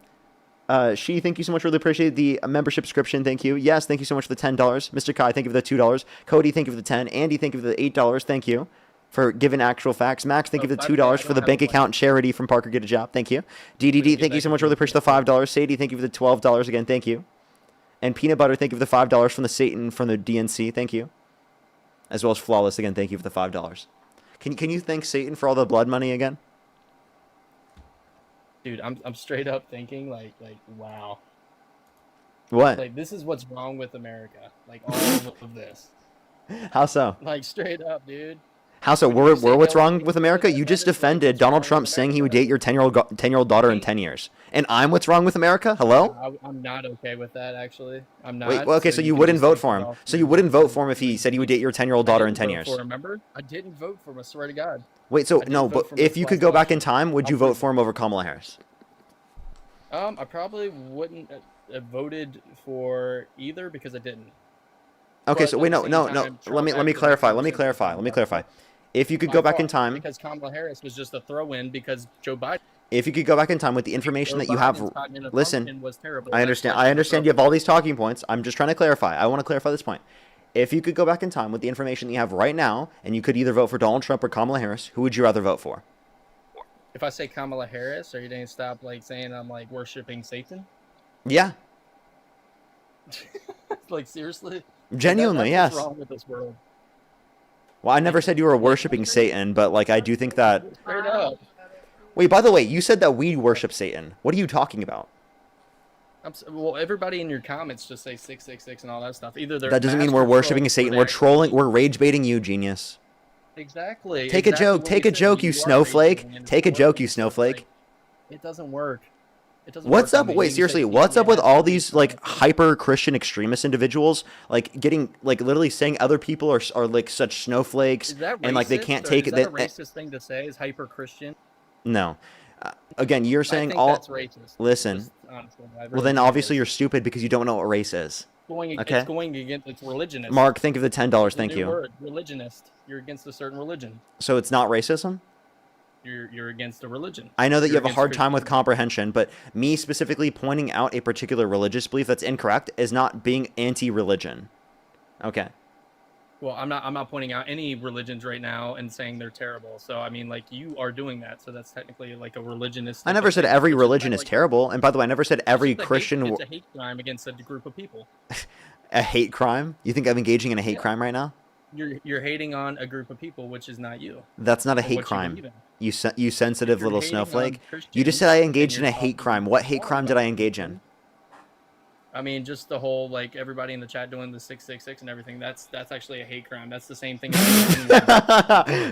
you so much. Really appreciate the membership subscription. Thank you. Yes, thank you so much for the $10. Mr. Kai, thank you for the $2. Cody, thank you for the $10. Andy, thank you for the $8. Thank you. for giving actual facts. Max, thank you for the I $2 for don't the have bank a plan. account charity from Parker. Get a job. Thank you. DDD, thank you so much. Really appreciate the $5. Sadie, thank you for the $12 again. Thank you. And Peanut Butter, thank you for the $5 from the Satan from the DNC. Thank you. As well as Flawless again. Thank you for the $5. Can you thank Satan for all the blood money again? Dude, I'm straight up thinking like wow. What? Like this is what's wrong with America. Like all of this. How so? Like straight up, dude. How so? When We're you say what's Hillary wrong with America? You just defended Donald Trump saying he would date your 10-year-old daughter in 10 years. And I'm what's wrong with America? Hello? I'm not okay with that actually. I'm not. Wait, well, okay, so you can wouldn't just vote take for it him. off. So you wouldn't vote for him if he said he would date your 10-year-old daughter in 10 vote years. For him, remember? I didn't vote for him, I swear to God. Wait, so I didn't no, vote but for him if this you could last go back in election. time, would you vote for him over Kamala Harris? I probably wouldn't have voted for either because I didn't. Okay, But so at wait, the no, same no, time, no. Trump Let me acted clarify. like Let me he was clarify. Let me clarify. If you could by go back in far, time, because Kamala Harris was just a throw-in because Joe Biden. if you could go back in time with the information Joe that you have, Biden's cognitive function listen. was terrible. I That's understand. why I she's a understand. You have throw-in. all these talking points. I'm just trying to clarify. I want to clarify this point. If you could go back in time with the information that you have right now, and you could either vote for Donald Trump or Kamala Harris, who would you rather vote for? If I say Kamala Harris, are you going to stop like saying I'm like worshiping Satan? Yeah, Like seriously? genuinely, That's yes. what's wrong with this world. Well, I never said you were worshiping Satan, but like I do think that. Straight up. Wait, by the way, you said that we worship Satan. What are you talking about? Well, everybody in your comments just say 666 and all that stuff. Either they're That doesn't mean masked we're or worshiping trolls, Satan. or We're they're trolling. We're rage baiting you, genius. Exactly. Take a exactly joke. what Take we a said. joke, you are snowflake. rage baiting, and Take a it's joke, you working. snowflake. It doesn't work. It doesn't What's work up? on me. Wait, When you say seriously, people what's up get with mad all at me, these like hyper Christian extremist individuals like getting like literally saying other people are like such snowflakes Is that racist? and like they can't Or take is it? that a racist thing to say? Is hyper Christian? No. Again, you're saying think all. that's racist. Listen. Just honestly, I Well, really then think it obviously is. you're stupid because you don't know what race is. Okay. It's going against it's religionist. Mark, think of the $10. It's a Thank new you. Word, religionist. You're against a certain religion. So it's not racism? You're against a religion. I know that you You're have a against hard time with Christianity. comprehension, but me specifically pointing out a particular religious belief that's incorrect is not being anti-religion. Okay. Well, I'm not pointing out any religions right now and saying they're terrible. So I mean, like you are doing that. So that's technically like a religionist. I never said every religion is terrible, and by the way, I never said every Christian. It's a hate crime against a group of people. A hate crime? You think I'm engaging in a hate crime right now? You're hating on a group of people, which is not you. That's not a or hate what you crime. believe in. You sensitive You're little hating on snowflake. You just said I engaged in a hate crime. What hate crime did I engage in? I mean, just the whole like everybody in the chat doing the 666 and everything. That's actually a hate crime. That's the same thing.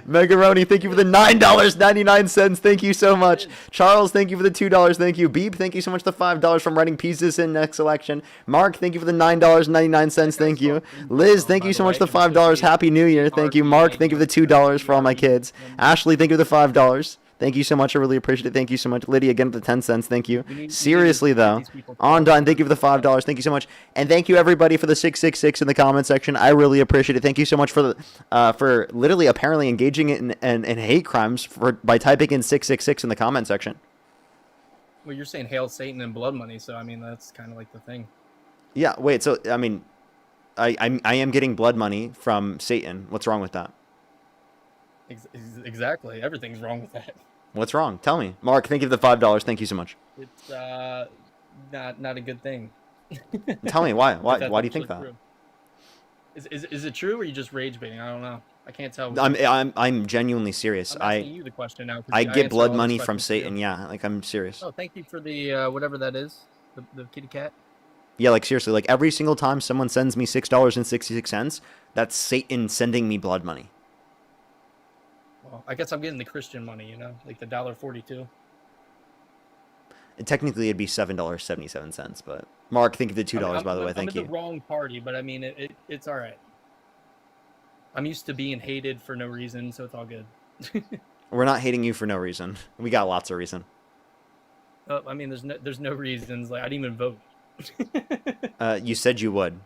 Megaroni, thank you for the $9.99. Thank you so much. Charles, thank you for the $2. Thank you. Beep, thank you so much for the $5 from writing pieces in next election. Mark, thank you for the $9.99. Thank you. Liz, thank you so much for the $5. Happy New Year. Thank you. Mark, thank you for the $2 for all my kids. Ashley, thank you for the $5. Thank you so much. I really appreciate it. Thank you so much. Lydia, again for the 10 cents. Thank you. Seriously, though. Ondine, thank you for the $5. Thank you so much. And thank you, everybody, for the 666 in the comment section. I really appreciate it. Thank you so much for for literally apparently engaging in hate crimes by typing in 666 in the comment section. Well, you're saying hail Satan and blood money, so I mean that's kind of like the thing. Yeah, wait, so, I mean, I am getting blood money from Satan. What's wrong with that? Exactly. Everything's wrong with that. What's wrong? Tell me. Mark, thank you for the $5. Thank you so much. It's not a good thing. Tell me, why? Why? If that's Why do you think that? actually true. Is it true or are you just rage baiting? I don't know. I can't tell. I'm genuinely serious. I'm asking you the question now. 'cause I I get answer blood all these money from questions too. Satan. Yeah, like I'm serious. Oh, thank you for the whatever that is, the kitty cat. Yeah, like seriously, like every single time someone sends me $6.66, that's Satan sending me blood money. Well, I guess I'm getting the Christian money, like the $1.42. And technically, it'd be $7.77. But Mark, think of the $2 by the way. Thank I'm you. in the wrong party, but I mean it's all right. I'm used to being hated for no reason, so it's all good. We're not hating you for no reason. We got lots of reason. I mean, there's no reasons. Like I didn't even vote. You said you would.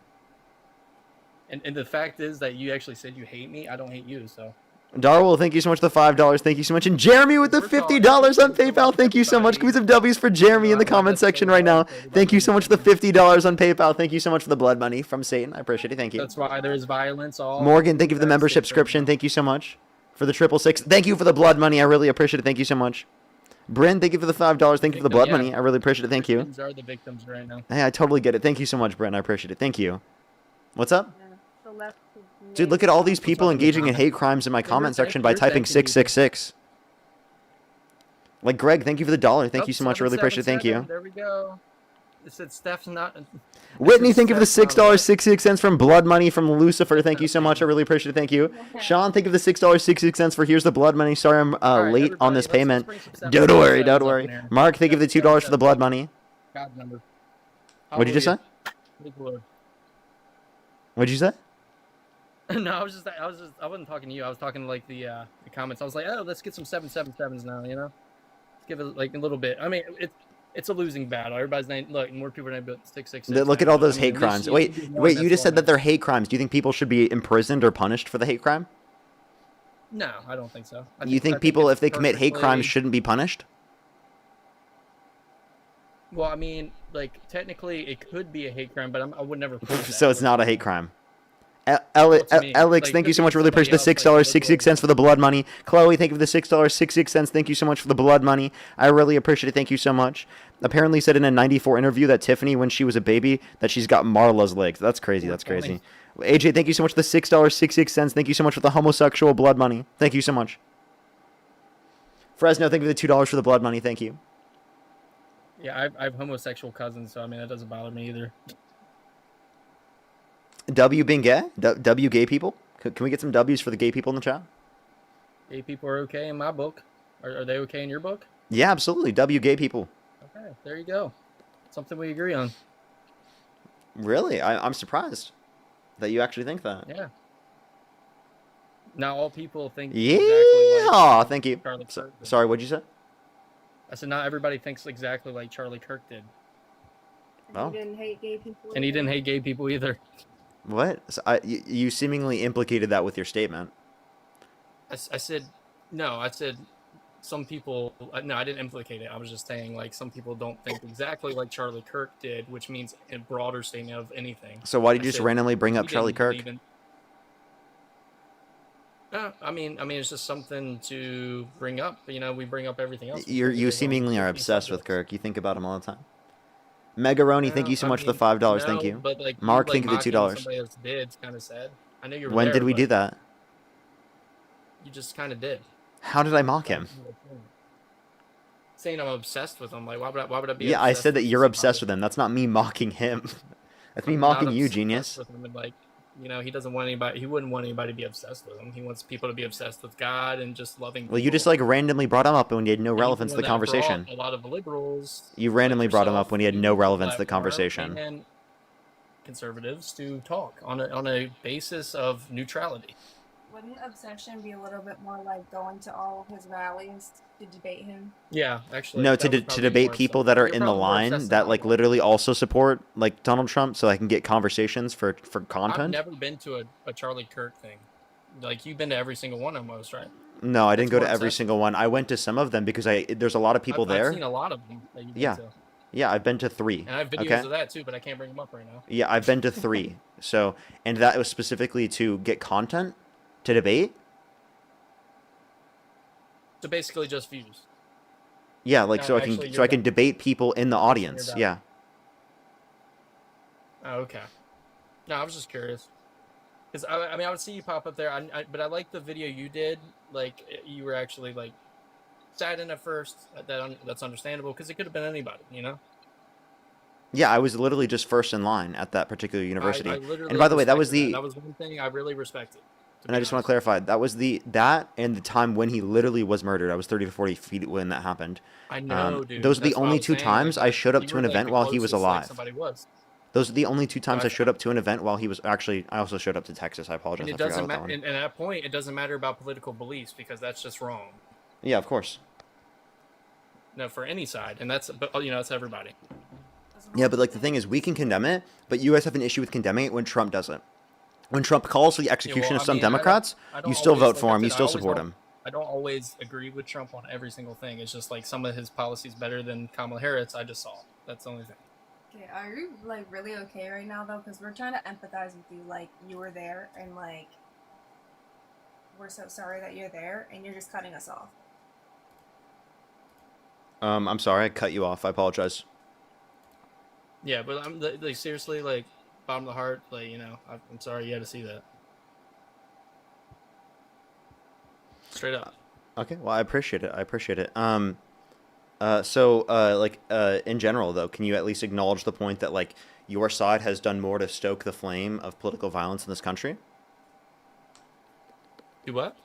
And the fact is that you actually said you hate me. I don't hate you, so. Darwell, thank you so much for the $5. Thank you so much. And Jeremy with the $50 on PayPal. Thank you so much. Can we have W's for Jeremy in the comment section right now? Thank you so much for the $50 on PayPal. Thank you so much for the blood money from Satan. I appreciate it. Thank you. That's why there's violence all. Morgan, thank you for the membership subscription. Thank you so much. for the 666. Thank you for the blood money. I really appreciate it. Thank you so much. Bryn, thank you for the $5. Thank you for the blood money. I really appreciate it. Thank you. Victims are the victims right now. Hey, I totally get it. Thank you so much, Bryn. I appreciate it. Thank you. What's up? Dude, look at all these people engaging in hate crimes in my comment section by typing 666. Like Greg, thank you for the $1. Thank you so much. I really appreciate it. Thank you. There we go. It said Steph's not. Whitney, thank you for the $6.66 from Blood Money from Lucifer. Thank you so much. I really appreciate it. Thank you. Sean, thank you for the $6.66 for Here's the Blood Money. Sorry I'm late on this payment. Don't worry, don't worry. Mark, thank you for the $2 for the Blood Money. God number. What did you just say? What did you say? No, I wasn't talking to you. I was talking to like the comments. I was like, oh, let's get some 777s now. You know, let's give it like a little bit. I mean, it's a losing battle. Everybody's look, more people are named 666. Look at all those hate crimes. Wait, you just said that they're hate crimes. Do you think people should be imprisoned or punished for the hate crime? No, I don't think so. You think people, if they commit hate crimes, shouldn't be punished? Well, I mean, like technically, it could be a hate crime, but I would never. So it's not a hate crime. Alex, thank you so much. Really appreciate the $6.66 for the blood money. Chloe, thank you for the $6.66. Thank you so much for the blood money. I really appreciate it. Thank you so much. Apparently said in a 94 interview that Tiffany, when she was a baby, that she's got Marla's legs. That's crazy. That's crazy. AJ, thank you so much for the $6.66. Thank you so much for the homosexual blood money. Thank you so much. Fresno, thank you for the $2 for the blood money. Thank you. Yeah, I have homosexual cousins, so I mean that doesn't bother me either. W being gay? W gay people? Can we get some W's for the gay people in the chat? Gay people are okay in my book. Are they okay in your book? Yeah, absolutely. W gay people. Okay, there you go. Something we agree on. Really? I'm surprised that you actually think that. Yeah. Now all people think. Yeah. Exactly like thank you. Charlie Kirk did. Sorry, what'd you say? I said not everybody thinks exactly like Charlie Kirk did. Oh. He didn't hate gay people. And he didn't hate gay people either. What? So you seemingly implicated that with your statement. I said, no, I said some people, no, I didn't implicate it. I was just saying, like, some people don't think exactly like Charlie Kirk did, which means a broader statement of anything. So why did you just randomly bring up Charlie Kirk? No, I mean, it's just something to bring up. You know, we bring up everything else. You seemingly are obsessed with Kirk. You think about him all the time. Megaroni, thank you so much for the $5. Thank you. But like, Mark, thank you for the $2. Somebody else did. It's kind of sad. I know you're. When did we do that? You just kind of did. How did I mock him? Saying I'm obsessed with him. Like, why would I be? Yeah, I said that you're obsessed with him. That's not me mocking him. That's me mocking you, genius. With him and like, you know, he doesn't want anybody. He wouldn't want anybody to be obsessed with him. He wants people to be obsessed with God and just loving. Well, you just like randomly brought him up when you had no relevance to the conversation. A lot of liberals. You randomly brought him up when he had no relevance to the conversation. And conservatives to talk on a basis of neutrality. Wouldn't obsession be a little bit more like going to all of his rallies to debate him? Yeah, actually. No, to debate people that are in the line that like literally also support like Donald Trump, so I can get conversations for content. I've never been to a Charlie Kirk thing. Like, you've been to every single one almost, right? No, I didn't go to every single one. I went to some of them because there's a lot of people there. I've seen a lot of them that you've been Yeah. to. Yeah, I've been to 3. And I have videos of that too, but I can't bring them up right now. Yeah, I've been to 3. So, and that was specifically to get content to debate. So basically just views. Yeah, like No, so actually, I can debate people in the audience. Yeah. Oh, okay. No, I was just curious. Because I mean, I would see you pop up there, but I like the video you did. Like, you were actually like saddened at first. That's understandable because it could have been anybody, you know. Yeah, I was literally just first in line at that particular university. I literally And by the way, that was that was one thing I really respected. And I just want to clarify, that was that and the time when he literally was murdered. I was 30 to 40 feet when that happened. I know, dude. Those are the That's what I only was 2 saying, times like, I showed up you to were, an like, event the while he was closest, like, alive. somebody was. Those are the only 2 times I showed up to an event while he was actually. I also showed up to Texas. I apologize. And it doesn't matter. And at that point, it doesn't matter about political beliefs because that's just wrong. Yeah, of course. No, for any side, and that's that's everybody. Yeah, but like the thing is, we can condemn it, but you guys have an issue with condemning it when Trump does it. When Trump calls for the execution of some Democrats, you still vote for him. You still support him. I don't always agree with Trump on every single thing. It's just like some of his policies better than Kamala Harris. I just saw. That's the only thing. Okay, are you like really okay right now though? Because we're trying to empathize with you. Like, you were there, and like, we're so sorry that you're there, and you're just cutting us off. I'm sorry, I cut you off. I apologize. Yeah, but I'm like seriously, like bottom of the heart, like I'm sorry you had to see that. Straight up. Okay, well, I appreciate it. I appreciate it. In general, though, can you at least acknowledge the point that, like, your side has done more to stoke the flame of political violence in this country? Do what?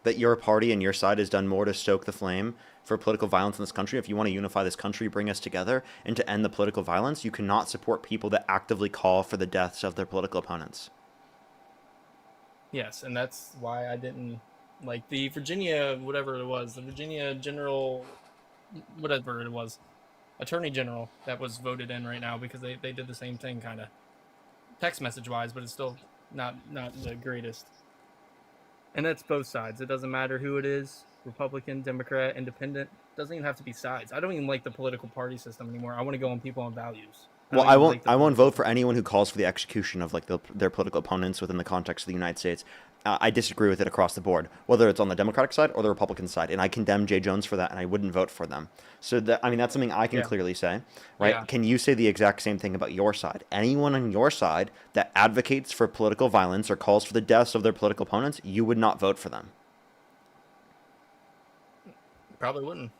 That your party and your side has done more to stoke the flame for political violence in this country? If you want to unify this country, bring us together, and to end the political violence, you cannot support people that actively call for the deaths of their political opponents. Yes, and that's why I didn't like the Virginia, whatever it was, the Virginia General, whatever it was, Attorney General that was voted in right now, because they did the same thing kind of text message wise, but it's still not the greatest. And that's both sides. It doesn't matter who it is, Republican, Democrat, Independent. It doesn't even have to be sides. I don't even like the political party system anymore. I want to go on people and values. Well, I won't vote for anyone who calls for the execution of, like, their political opponents within the context of the United States. I disagree with it across the board, whether it's on the Democratic side or the Republican side, and I condemn Jay Jones for that, and I wouldn't vote for them. So that's something I can clearly say, right? Yeah. Can you say the exact same thing about your side? Anyone on your side that advocates for political violence or calls for the deaths of their political opponents, you would not vote for them. Probably wouldn't.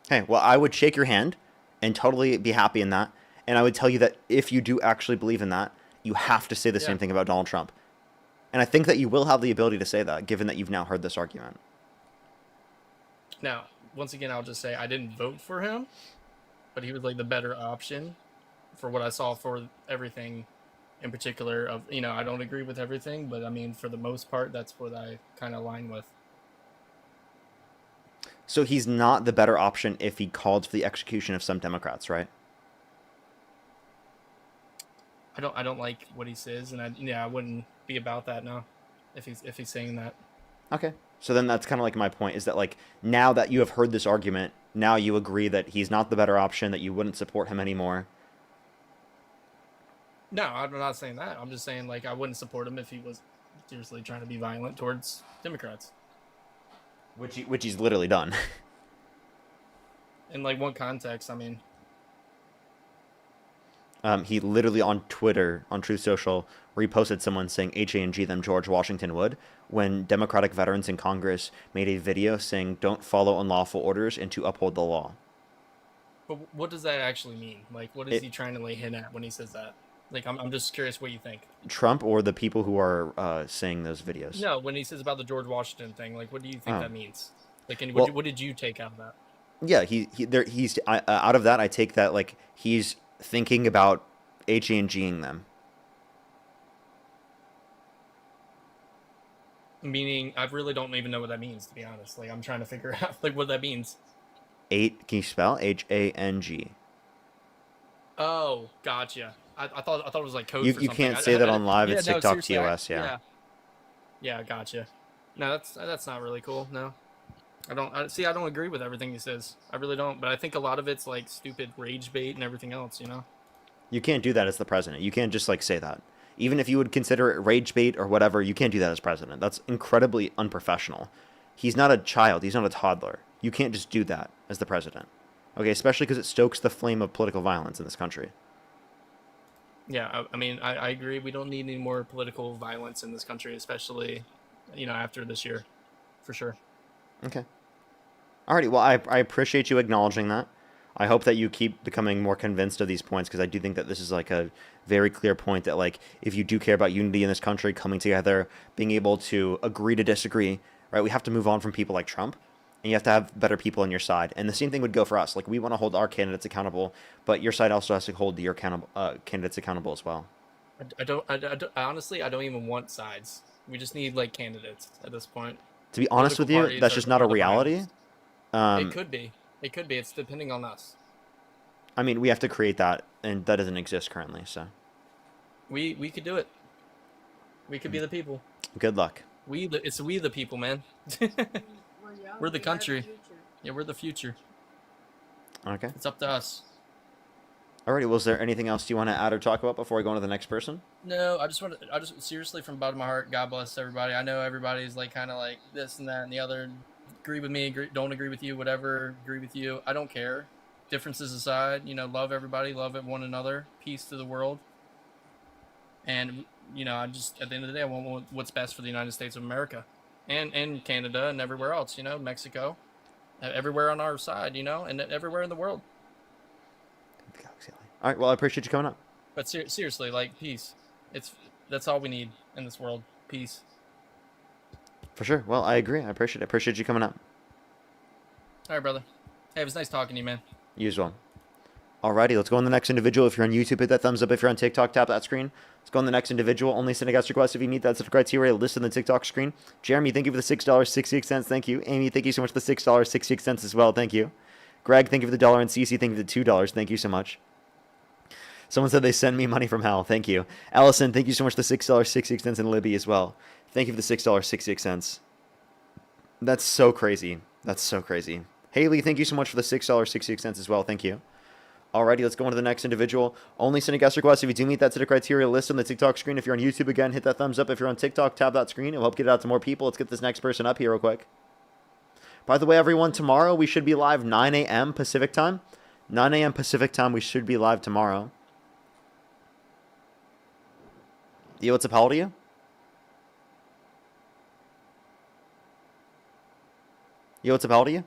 Hey, well, I would shake your hand and totally be happy in that. And I would tell you that if you do actually believe in that, you have to say the same thing about Donald Trump. And I think that you will have the ability to say that, given that you've now heard this argument. Now, once again, I'll just say I didn't vote for him, but he was like the better option for what I saw for everything in particular. Of I don't agree with everything, but I mean, for the most part, that's what I kind of align with. So he's not the better option if he called for the execution of some Democrats, right? I don't like what he says, and I wouldn't be about that now, if he's saying that. Okay. So then that's kind of like my point, is that, like, now that you have heard this argument, now you agree that he's not the better option, that you wouldn't support him anymore. No, I'm not saying that. I'm just saying, like, I wouldn't support him if he was seriously trying to be violent towards Democrats. Which he's literally done. In, like, what context? I mean... He literally on Twitter, on Truth Social, reposted someone saying HANG them George Washington Wood, when Democratic veterans in Congress made a video saying don't follow unlawful orders and to uphold the law. But what does that actually mean? Like, what is he trying to lay hint at when he says that? Like, I'm just curious what you think. Trump or the people who are saying those videos? No, when he says about the George Washington thing, like, what do you think that means? Like, what did you take out of that? Yeah, he's out of that, I take that, like, he's thinking about HANGing them. Meaning, I really don't even know what that means, to be honest. Like, I'm trying to figure out, like, what that means. Can you spell HANG? Oh, gotcha. I thought it was like code. You for something. can't say that on live. It's no, TikTok seriously, TOS. Yeah, gotcha. No, that's not really cool. No, I don't agree with everything he says. I really don't. But I think a lot of it's like stupid rage bait and everything else. You can't do that as the president. You can't just, like, say that. Even if you would consider it rage bait or whatever, you can't do that as president. That's incredibly unprofessional. He's not a child. He's not a toddler. You can't just do that as the president. Okay, especially because it stokes the flame of political violence in this country. Yeah, I mean, I agree. We don't need any more political violence in this country, especially, after this year, for sure. Okay. Alrighty, well, I appreciate you acknowledging that. I hope that you keep becoming more convinced of these points, because I do think that this is, like, a very clear point that, like, if you do care about unity in this country, coming together, being able to agree to disagree, right? We have to move on from people like Trump, and you have to have better people on your side. And the same thing would go for us. Like, we want to hold our candidates accountable, but your side also has to hold your candidates accountable as well. Honestly, I don't even want sides. We just need, like, candidates at this point. To be honest with you, that's just not a reality. It could be. It could be. It's depending on us. I mean, we have to create that, and that doesn't exist currently, so. We could do it. We could be the people. Good luck. It's we the people, man. We're the country. Yeah, we're the future. Okay. It's up to us. Alrighty, was there anything else you want to add or talk about before I go on to the next person? No, I just seriously from the bottom of my heart, God bless everybody. I know everybody's like kind of like this and that and the other. Agree with me, don't agree with you, whatever, agree with you. I don't care. Differences aside, you know, love everybody, love one another, peace to the world. And, you know, I just, at the end of the day, I want what's best for the United States of America and Canada and everywhere else, you know, Mexico, everywhere on our side, you know, and everywhere in the world. All right, well, I appreciate you coming up. But seriously, like, peace. That's all we need in this world. Peace. For sure. Well, I agree. I appreciate it. Appreciate you coming up. All right, brother. Hey, it was nice talking to you, man. You as well. Alrighty, let's go on the next individual. If you're on YouTube, hit that thumbs up. If you're on TikTok, tap that screen. Let's go on the next individual. Only send a guest request if you meet that set of criteria listed on the TikTok screen. Jeremy, thank you for the $6.68. Thank you. Amy, thank you so much for the $6.68 as well. Thank you. Greg, thank you for the $1. And Cece, thank you for the $2. Thank you so much. Someone said they send me money from hell. Thank you. Allison, thank you so much for the $6.68. And Libby as well. Thank you for the $6.68. That's so crazy. That's so crazy. Haley, thank you so much for the $6.68 as well. Thank you. Alrighty, let's go on to the next individual. Only send a guest request if you do meet that set of criteria listed on the TikTok screen. If you're on YouTube, again, hit that thumbs up. If you're on TikTok, tap that screen. It'll help get it out to more people. Let's get this next person up here real quick. By the way, everyone, tomorrow we should be live 9 a.m. Pacific time. 9 a.m. Pacific time, we should be live tomorrow. Yo, what's up? How old are you? Yo, what's up? How old are you?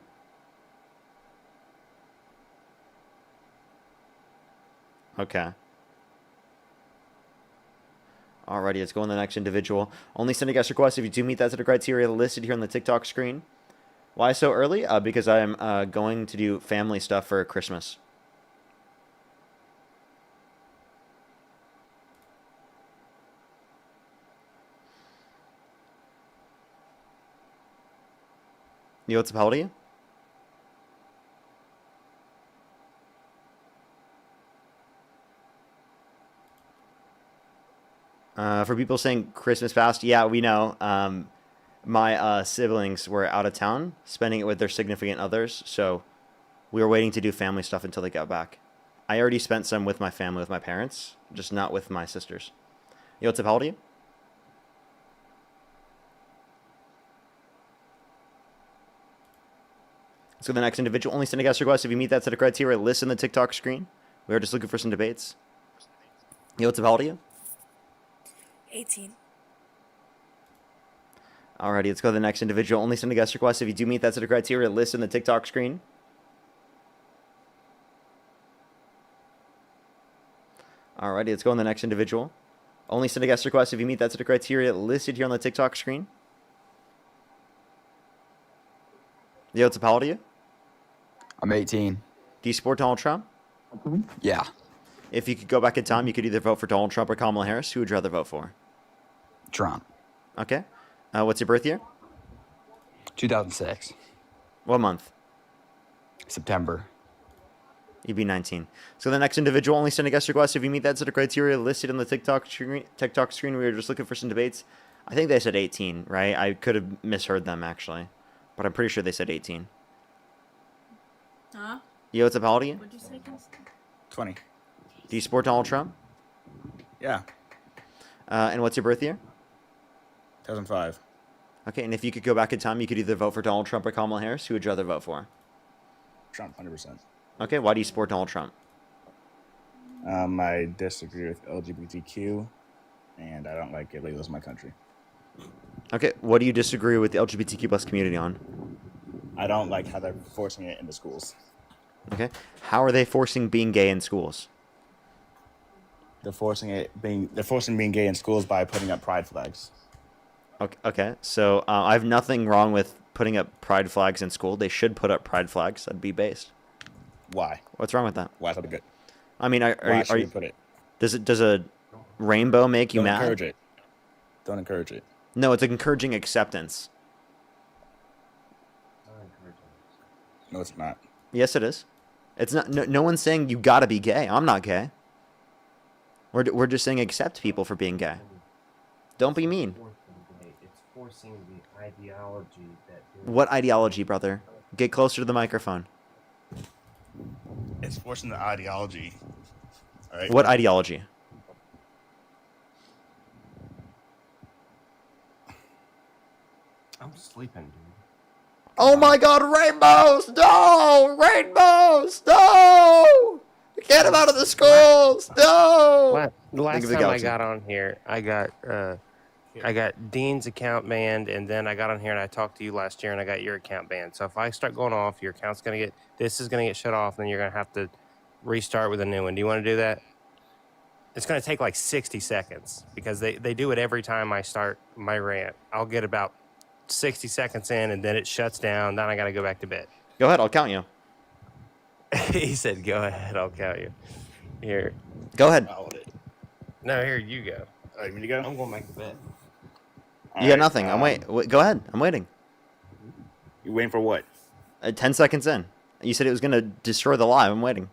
Okay. Alrighty, let's go on to the next individual. Only send a guest request if you do meet that set of criteria listed here on the TikTok screen. Why so early? Because I'm going to do family stuff for Christmas. Yo, what's up? How old are you? For people saying Christmas past, yeah, we know. My siblings were out of town, spending it with their significant others, so we were waiting to do family stuff until they got back. I already spent some with my family, with my parents, just not with my sisters. Yo, what's up? How old are you? Let's go to the next individual. Only send a guest request if you meet that set of criteria listed on the TikTok screen. We are just looking for some debates. Yo, what's up? How old are you? 18. Alrighty, let's go to the next individual. Only send a guest request if you do meet that set of criteria listed on the TikTok screen. Alrighty, let's go on the next individual. Only send a guest request if you meet that set of criteria listed here on the TikTok screen. Yo, what's up? How old are you? I'm 18. Do you support Donald Trump? Yeah. If you could go back in time, you could either vote for Donald Trump or Kamala Harris. Who would you rather vote for? Trump. Okay. What's your birth year? 2006. What month? September. You'd be 19. So the next individual, only send a guest request if you meet that set of criteria listed on the TikTok screen. We were just looking for some debates. I think they said 18, right? I could have misheard them, actually. But I'm pretty sure they said 18. Huh? Yo, what's up? How old are you? What'd you say, Gus? 20. Do you support Donald Trump? Yeah. And what's your birth year? 2005. Okay, and if you could go back in time, you could either vote for Donald Trump or Kamala Harris. Who would you rather vote for? Trump, 100%. Okay, why do you support Donald Trump? I disagree with LGBTQ, and I don't like illegals in my country. Okay, what do you disagree with the LGBTQ plus community on? I don't like how they're forcing it into schools. Okay, how are they forcing being gay in schools? They're forcing being gay in schools by putting up pride flags. Okay, so I have nothing wrong with putting up pride flags in school. They should put up pride flags. That'd be based. Why? What's wrong with that? Why is that good? I mean, Why should we put it? Does a rainbow make you Don't mad? encourage it. Don't encourage it. No, it's encouraging acceptance. No, it's not. Yes, it is. It's not. No one's saying you gotta be gay. I'm not gay. We're just saying accept people for being gay. Don't be mean. It's forcing the ideology that. What ideology, brother? Get closer to the microphone. It's forcing the ideology All right. What ideology? I'm sleeping, dude. Oh my God, rainbows! No! Rainbows! No! Get them out of the schools! No! The Think last of the time I galaxy. got on here, I got Dean's account banned, and then I got on here and I talked to you last year, and I got your account banned. So if I start going off, your account's gonna get shut off, and then you're gonna have to restart with a new one. Do you want to do that? It's gonna take like 60 seconds because they do it every time I start my rant. I'll get about 60 seconds in, and then it shuts down. Then I gotta go back to bed. Go ahead, I'll count you. He said, "Go ahead, I'll count you." Here. Go ahead. No, here you go. All right, me to go? I'm going back to bed. You got nothing. I'm wait. Go ahead. I'm waiting. You waiting for what? 10 seconds in. You said it was gonna destroy the live. I'm waiting.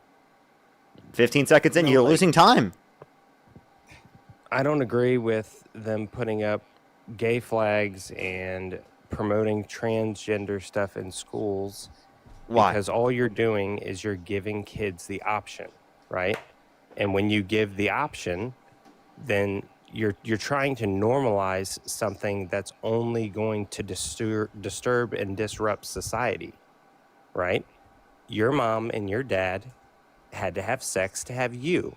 15 seconds in. You're losing time. I don't agree with them putting up gay flags and promoting transgender stuff in schools. Why? Because all you're doing is you're giving kids the option, right? And when you give the option, then you're trying to normalize something that's only going to disturb and disrupt society, right? Your mom and your dad had to have sex to have you.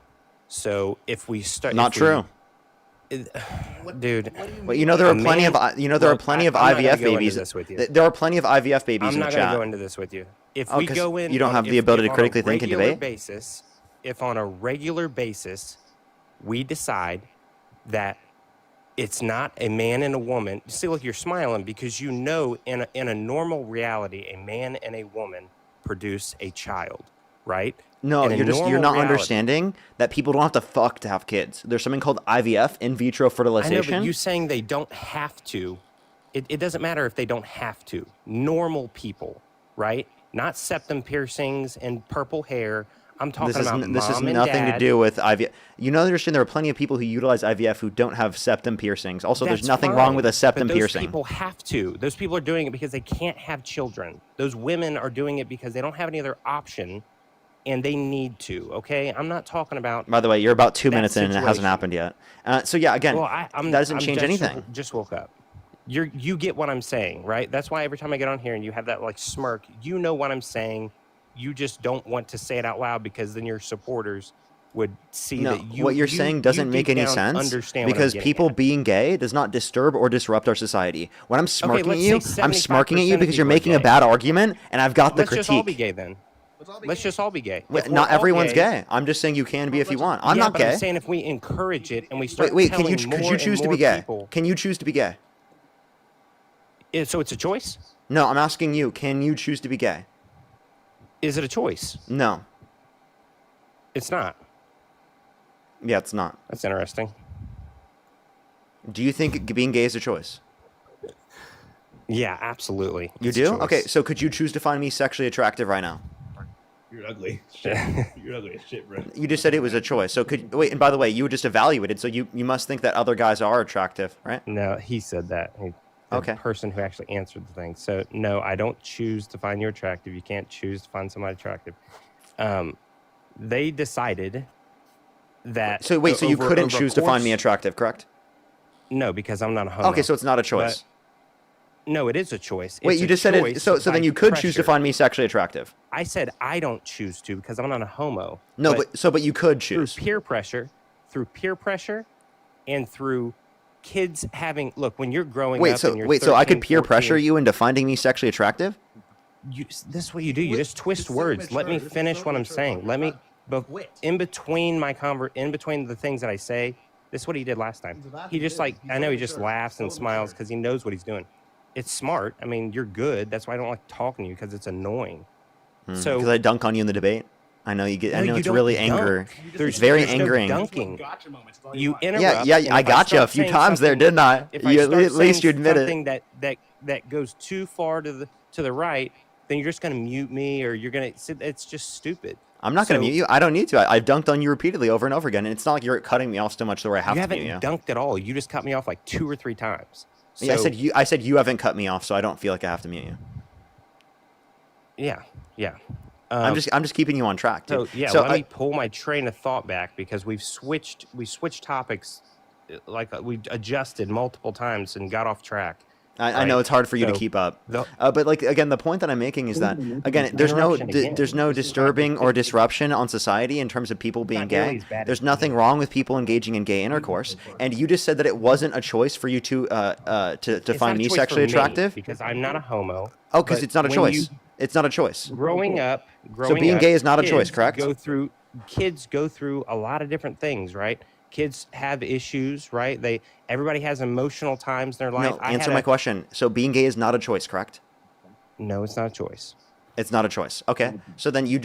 So if we start, Not true. Dude. Well, you know there are plenty of IVF babies. There are plenty of IVF babies in the I'm not chat. going to go into this with you. If we 'Cause go in, you don't have the ability to critically think and debate. If on a regular basis we decide that it's not a man and a woman, see, look, you're smiling because you know in a normal reality, a man and a woman produce a child, right? No, In a you're not normal understanding that people don't have to fuck to have kids. There's something called IVF, in vitro I know, fertilization. but you saying they don't have to. It doesn't matter if they don't have to. Normal people, right? Not septum piercings and purple hair. I'm talking about This has mom and nothing to dad. do with IVF. You know, understand there are plenty of people who utilize IVF who don't have septum piercings. Also, there's That's nothing fine, wrong with a septum but those piercing. people have to. Those people are doing it because they can't have children. Those women are doing it because they don't have any other option, and they need to. Okay, I'm not talking about. By the way, you're about 2 that minutes in and it hasn't situation. happened yet. So yeah, again, Well, that doesn't change anything. Just woke up. You get what I'm saying, right? That's why every time I get on here and you have that like smirk, you know what I'm saying. You just don't want to say it out loud because then your supporters would see No, that you. what you're you- saying you doesn't make deep any down sense understand what I'm because getting people at. being gay does not disturb or disrupt our society. When I'm smirking at let's you, say I'm smirking at 75% you of because you're people are making a gay. bad argument, and I've got the Let's just all be critique. gay then. Let's just all be gay. Wait, If we're not all everyone's gay. I'm just saying you can be if you want. I'm Yeah, not but gay. I'm saying if we encourage it and we start Wait, can you telling could more you and choose to more be gay? people- Can you choose to be gay? So it's a choice? No, I'm asking you. Can you choose to be gay? Is it a choice? No. It's not. Yeah, it's not. That's interesting. Do you think being gay is a choice? Yeah, absolutely. You It's a do? choice. Okay, so could you choose to find me sexually attractive right now? You're ugly. You're ugly as shit, bro. You just said it was a choice. So could wait, and by the way, you were just evaluated, so you must think that other guys are attractive, right? No, he said that. The Okay. person who actually answered the thing. So no, I don't choose to find you attractive. You can't choose to find somebody attractive. They decided that. So wait, so you over- couldn't over choose to find me course- attractive, correct? No, because I'm not a homo. Okay, so it's not a choice. But- no, it is a choice. Wait, It's you a just said it. choice So then by you could choose to pressure. find me sexually attractive. I said I don't choose to because I'm not a homo. No, but you could choose. Through peer pressure, and through kids having look when you're growing Wait, up. so and you're wait, so I could 13, peer 14, pressure you into finding me sexually attractive? This is what you do. You just twist words. Let me finish what I'm saying. Let me. In between in between the things that I say, this is what he did last time. He just like I know he just laughs and smiles because he knows what he's doing. It's smart. I mean, you're good. That's why I don't like talking to you because it's annoying. So Because I dunk on you in the debate. I know you get. I No, know you it's don't really dunk. anger. There's It's very no angering. dunking. You interrupt. Yeah, and I if got you a start few saying times there, something- didn't I? If You- start at least you saying admit it. something that goes too far to the right, then you're just going to mute me, or you're going to. It's just stupid. I'm not going to So- mute you. I don't need to. I've dunked on you repeatedly over and over again, and it's not like you're cutting me off so much to where I have You to haven't mute you. dunked at all. You just cut me off like 2 or 3 times. Yeah, So- I said you haven't cut me off, so I don't feel like I have to mute you. Yeah. I'm just keeping you on track, dude. So yeah, So let me pull my train of thought back because we switched topics, like we adjusted multiple times and got off track. I know it's hard for you to keep up, but like again, the point that I'm making is that again, there's no disturbing or disruption on society in terms of people being gay. There's nothing wrong with people engaging in gay intercourse, and you just said that it wasn't a choice for you to find me sexually attractive because I'm not a homo. Oh, because it's not a choice. It's not a choice. Growing up, so being gay is not a choice, correct? Kids go through a lot of different things, right? Kids have issues, right? Everybody has emotional times in their life. No, answer my question. So being gay is not a choice, correct? No, it's not a choice. It's not a choice. Okay. So then you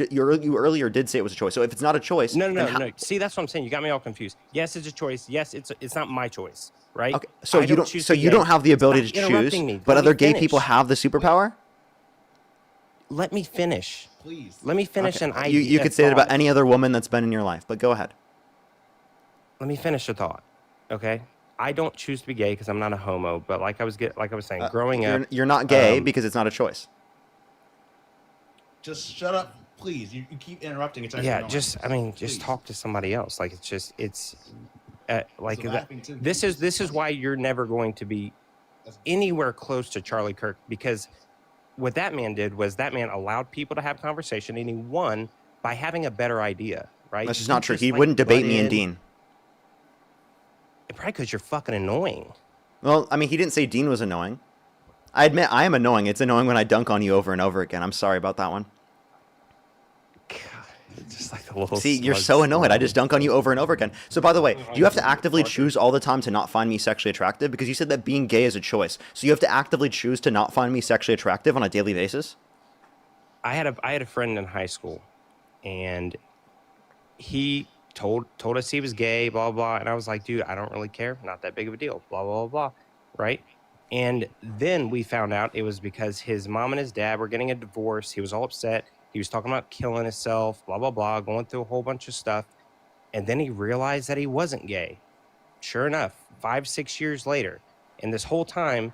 earlier did say it was a choice. So if it's not a choice, no. See, that's what I'm saying. You got me all confused. Yes, it's a choice. Yes, it's not my choice, right? Okay. So you don't have the ability to choose, but other gay people have the superpower? Let me finish. Please. Let me finish an idea. You could say that about any other woman that's been in your life, but go ahead. Let me finish the thought, okay? I don't choose to be gay because I'm not a homo, but like I was saying, growing up, you're not gay because it's not a choice. Just shut up, please. You keep interrupting. It's yeah, just talk to somebody else. Like this is why you're never going to be anywhere close to Charlie Kirk, because what that man did was that man allowed people to have conversation, and he won by having a better idea, right? That's just not true. He wouldn't debate me and Dean. Probably because you're fucking annoying. Well, I mean, he didn't say Dean was annoying. I admit I am annoying. It's annoying when I dunk on you over and over again. I'm sorry about that one. God, it's just like a little. See, you're so annoyed. I just dunk on you over and over again. So, by the way, do you have to actively choose all the time to not find me sexually attractive? Because you said that being gay is a choice. So you have to actively choose to not find me sexually attractive on a daily basis? I had a friend in high school, and he told us he was gay, blah, blah, and I was like, dude, I don't really care. Not that big of a deal, blah, blah, blah, right? And then we found out it was because his mom and his dad were getting a divorce. He was all upset. He was talking about killing himself, blah, blah, blah, going through a whole bunch of stuff. And then he realized that he wasn't gay. Sure enough, 5-6 years later. And this whole time,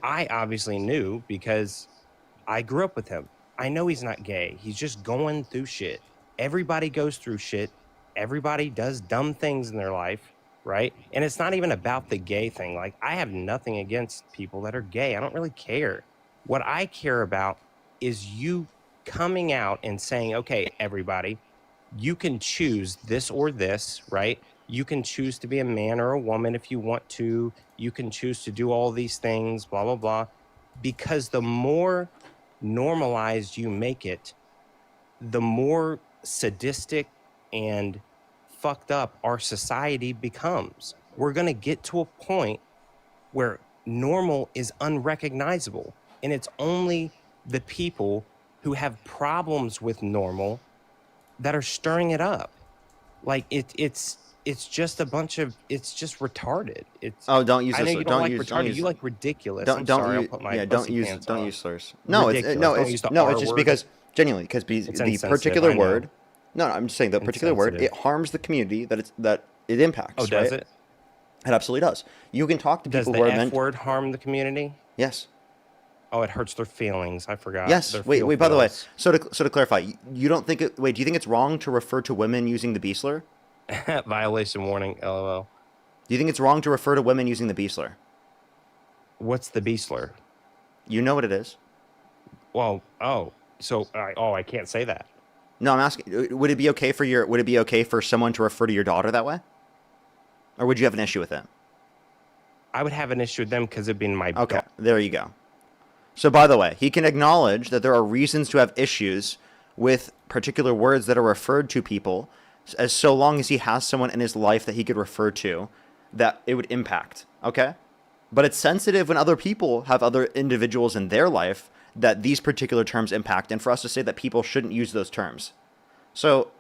I obviously knew because I grew up with him. I know he's not gay. He's just going through shit. Everybody goes through shit. Everybody does dumb things in their life, right? And it's not even about the gay thing. Like, I have nothing against people that are gay. I don't really care. What I care about is you coming out and saying, okay, everybody, you can choose this or this, right? You can choose to be a man or a woman if you want to. You can choose to do all these things, blah, blah, blah. Because the more normalized you make it, the more sadistic and fucked up our society becomes. We're going to get to a point where normal is unrecognizable, and it's only the people who have problems with normal that are stirring it up. Like it's just a bunch of, it's just retarded. It's don't use. I know this, you don't like use, retarded. Don't use, you like ridiculous. Don't I'll put my don't use slurs. No, ridiculous. it's just because genuinely because the particular word. No, I'm just saying the particular word, it harms the community that it impacts. Oh, does it? It absolutely does. You can talk to people who are Does the F word harm the community? Yes. Oh, it hurts their feelings. I forgot. Yes. Wait. By the way, so to clarify, you don't think it? Wait, do you think it's wrong to refer to women using the B slur? Violation warning. LOL. Do you think it's wrong to refer to women using the B slur? What's the B slur? You know what it is. Well, I can't say that. No, I'm asking. Would it be okay for someone to refer to your daughter that way, or would you have an issue with it? I would have an issue with them because it'd be in my. Okay, there you go. So, by the way, he can acknowledge that there are reasons to have issues with particular words that are referred to people, as so long as he has someone in his life that he could refer to that it would impact. Okay, but it's sensitive when other people have other individuals in their life that these particular terms impact, and for us to say that people shouldn't use those terms. So,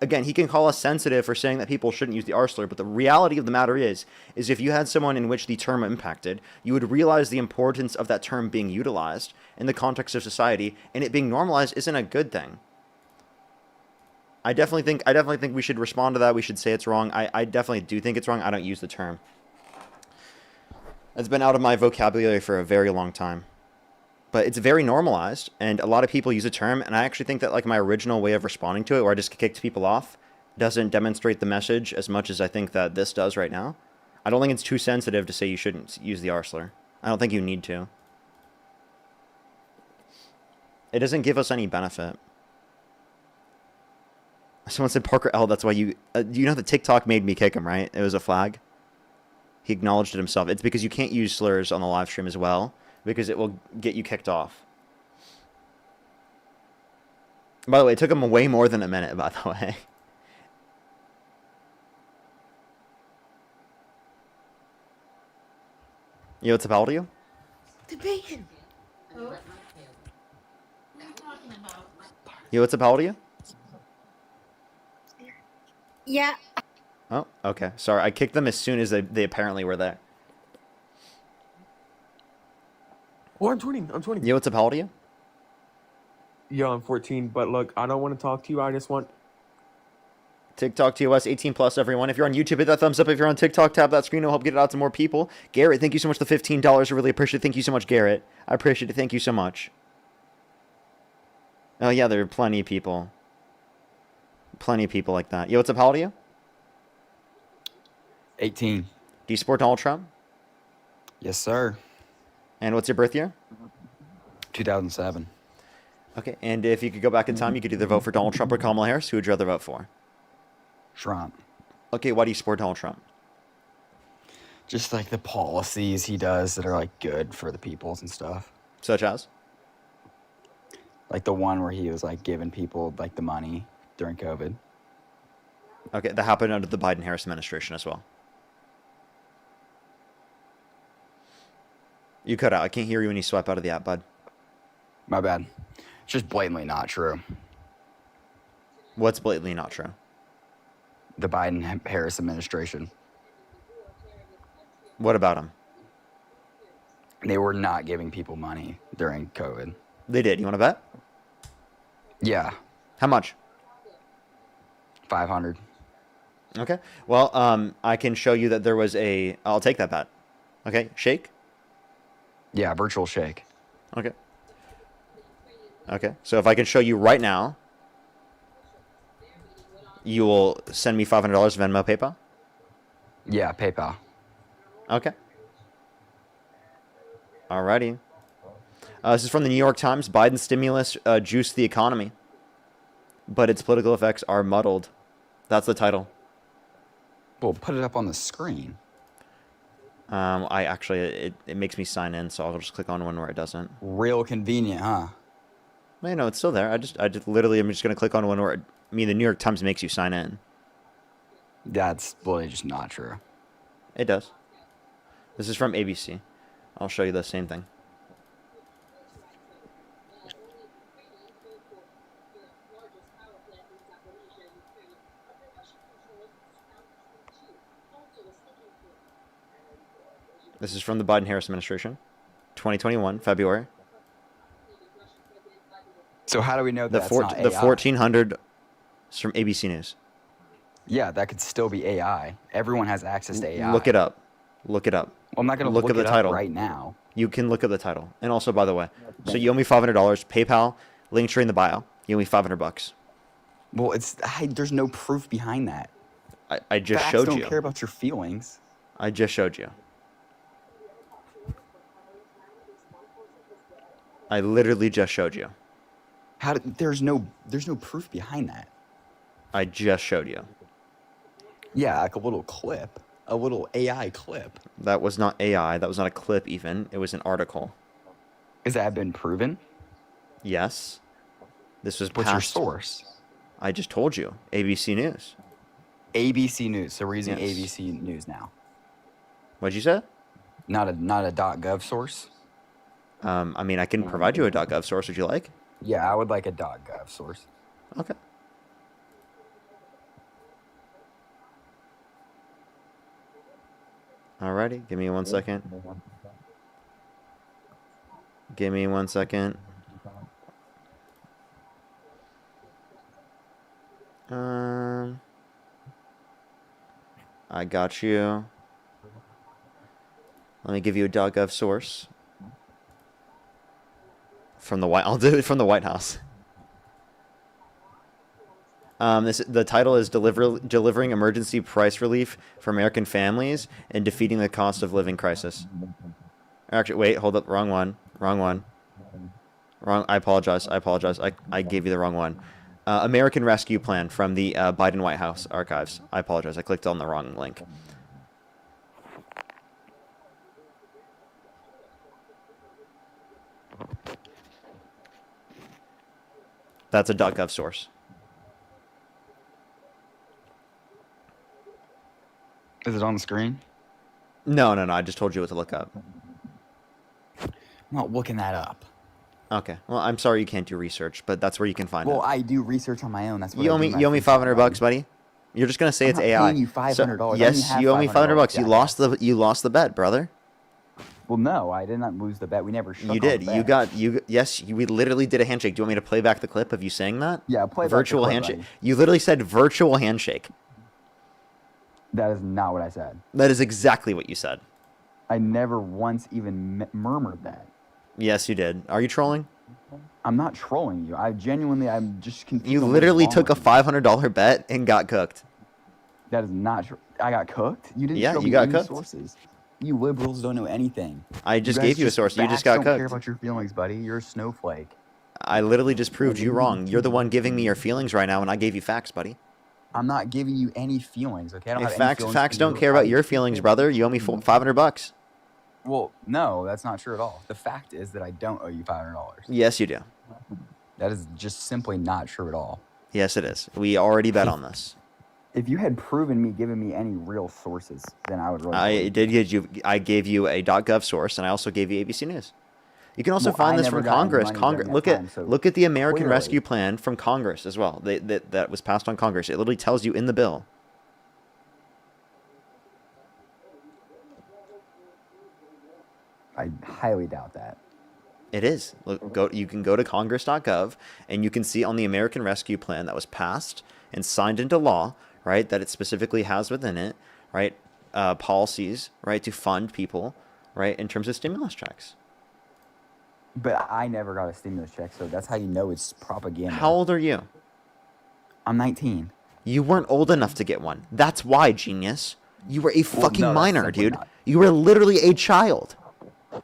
again, he can call us sensitive for saying that people shouldn't use the R slur, but the reality of the matter is if you had someone in which the term impacted, you would realize the importance of that term being utilized in the context of society, and it being normalized isn't a good thing. I definitely think we should respond to that. We should say it's wrong. I definitely do think it's wrong. I don't use the term. It's been out of my vocabulary for a very long time. but it's very normalized, and a lot of people use a term, and I actually think that like my original way of responding to it, where I just kicked people off, doesn't demonstrate the message as much as I think that this does right now. I don't think it's too sensitive to say you shouldn't use the R slur. I don't think you need to. It doesn't give us any benefit. Someone said Parker L. That's why you know that TikTok made me kick him, right? It was a flag. He acknowledged it himself. It's because you can't use slurs on the live stream as well, because it will get you kicked off. By the way, it took him way more than a minute, by the way. Yo, what's up, how old are you? Debate him. Yo, what's up, how old are you? Yeah. Oh, okay. Sorry, I kicked them as soon as they apparently were there. Oh, I'm 20. I'm 20. Yo, what's up, how old are you? Yo, I'm 14. But look, I don't want to talk to you. I just want... TikTok TOS 18 plus, everyone. If you're on YouTube, hit that thumbs up. If you're on TikTok, tap that screen. It'll help get it out to more people. Garrett, thank you so much for the $15. I really appreciate it. Thank you so much, Garrett. I appreciate it. Thank you so much. Oh, yeah, there are plenty of people. Plenty of people like that. Yo, what's up, how old are you? 18. Do you support Donald Trump? Yes, sir. And what's your birth year? 2007. Okay, and if you could go back in time, you could either vote for Donald Trump or Kamala Harris. Who would you rather vote for? Trump. Okay, why do you support Donald Trump? Just like the policies he does that are like good for the peoples and stuff. Such as? Like the one where he was like giving people like the money during COVID. Okay, that happened under the Biden-Harris administration as well. You cut out. I can't hear you when you swipe out of the app, bud. My bad. It's just blatantly not true. What's blatantly not true? The Biden-Harris administration. What about them? They were not giving people money during COVID. They did. You want to bet? Yeah. How much? 500. Okay. Well, I can show you that there was a... I'll take that bet. Okay. Shake? Yeah, virtual shake. Okay. Okay. So if I can show you right now, you will send me $500 Venmo, PayPal? Yeah, PayPal. Okay. Alrighty. This is from the New York Times. Biden stimulus juiced the economy, but its political effects are muddled. That's the title. Well, put it up on the screen. I actually, it makes me sign in, so I'll just click on one where it doesn't. Real convenient, huh? Well, no, it's still there. I just literally, I'm just going to click on one where, the New York Times makes you sign in. That's really just not true. It does. This is from ABC. I'll show you the same thing. This is from the Biden-Harris administration, 2021, February. So how do we know that's not AI? The 1400 is from ABC News. Yeah, that could still be AI. Everyone has access to AI. Look it up. Look it up. Well, I'm not going to look at the it title up right now. You can look at the title. And also, by the way, so you owe me $500. PayPal, link tree in the bio. You owe me $500. Well, there's no proof behind that. I just Facts showed don't you. care about your feelings. I just showed you. I literally just showed you. There's no proof behind that. I just showed you. Yeah, like a little clip. A little AI clip. That was not AI. That was not a clip even. It was an article. Has that been proven? Yes. This was What's your source? I just told you. ABC News. ABC News. So we're using Yes. ABC News now. What'd you say? Not a .gov source? I can provide you a .gov source. Would you like? Yeah, I would like a .gov source. Okay. Alrighty, give me 1 second. Give me 1 second. I got you. Let me give you a .gov source. From the White, I'll do it from the White House. The title is delivering emergency price relief for American families and defeating the cost of living crisis. Actually, wait, hold up, wrong one. I apologize. I gave you the wrong one. American Rescue Plan from the Biden White House archives. I apologize. I clicked on the wrong link. That's a .gov source. Is it on the screen? No. I just told you what to look up. I'm not looking that up. Okay. Well, I'm sorry you can't do research, but that's where you can find it. Well, I do research on my own. That's what You owe me $500, buddy. You're just gonna say it's AI. Paying you $500. Yes, you owe me $500. You lost the bet, brother. Well, no, I did not lose the bet. We never shook You did. on the bet. We literally did a handshake. Do you want me to play back the clip of you saying that? Yeah, play back virtual the clip, handshake. buddy. You literally said virtual handshake. That is not what I said. That is exactly what you said. I never once even murmured that. Yes, you did. Are you trolling? I'm not trolling you. I'm just confused. You on what's literally wrong took a with you. $500 bet and got cooked. That is not true. I got cooked? You didn't Yeah, show you me got any cooked. sources. You liberals don't know anything. I just guys gave you a source. You just got don't care cooked. about your feelings, buddy. You're a snowflake. I literally just proved you wrong. You're the one giving me your feelings right now, and I gave you facts, buddy. I'm not giving you any feelings, okay? I don't have any feelings Facts for don't you. care about your feelings, brother. You owe me $500. Well, no, that's not true at all. The fact is that I don't owe you $500. Yes, you do. That is just simply not true at all. Yes, it is. We already bet on this. If you had given me any real sources, then I would really I gave you a .gov source, and I also gave you ABC News. You can also Well, find I this never from got any Congress. money during that Look time, at so look at the American clearly. Rescue Plan from Congress as well. That was passed on Congress. It literally tells you in the bill. I highly doubt that. It is. You can go to congress.gov and you can see on the American Rescue Plan that was passed and signed into law, right, that it specifically has within it, right, policies, right, to fund people, right, in terms of stimulus checks. But I never got a stimulus check, so that's how you know it's propaganda. How old are you? I'm 19. You weren't old enough to get one. That's why, genius. You were a fucking no, that's minor, simply dude. not. You were literally a child.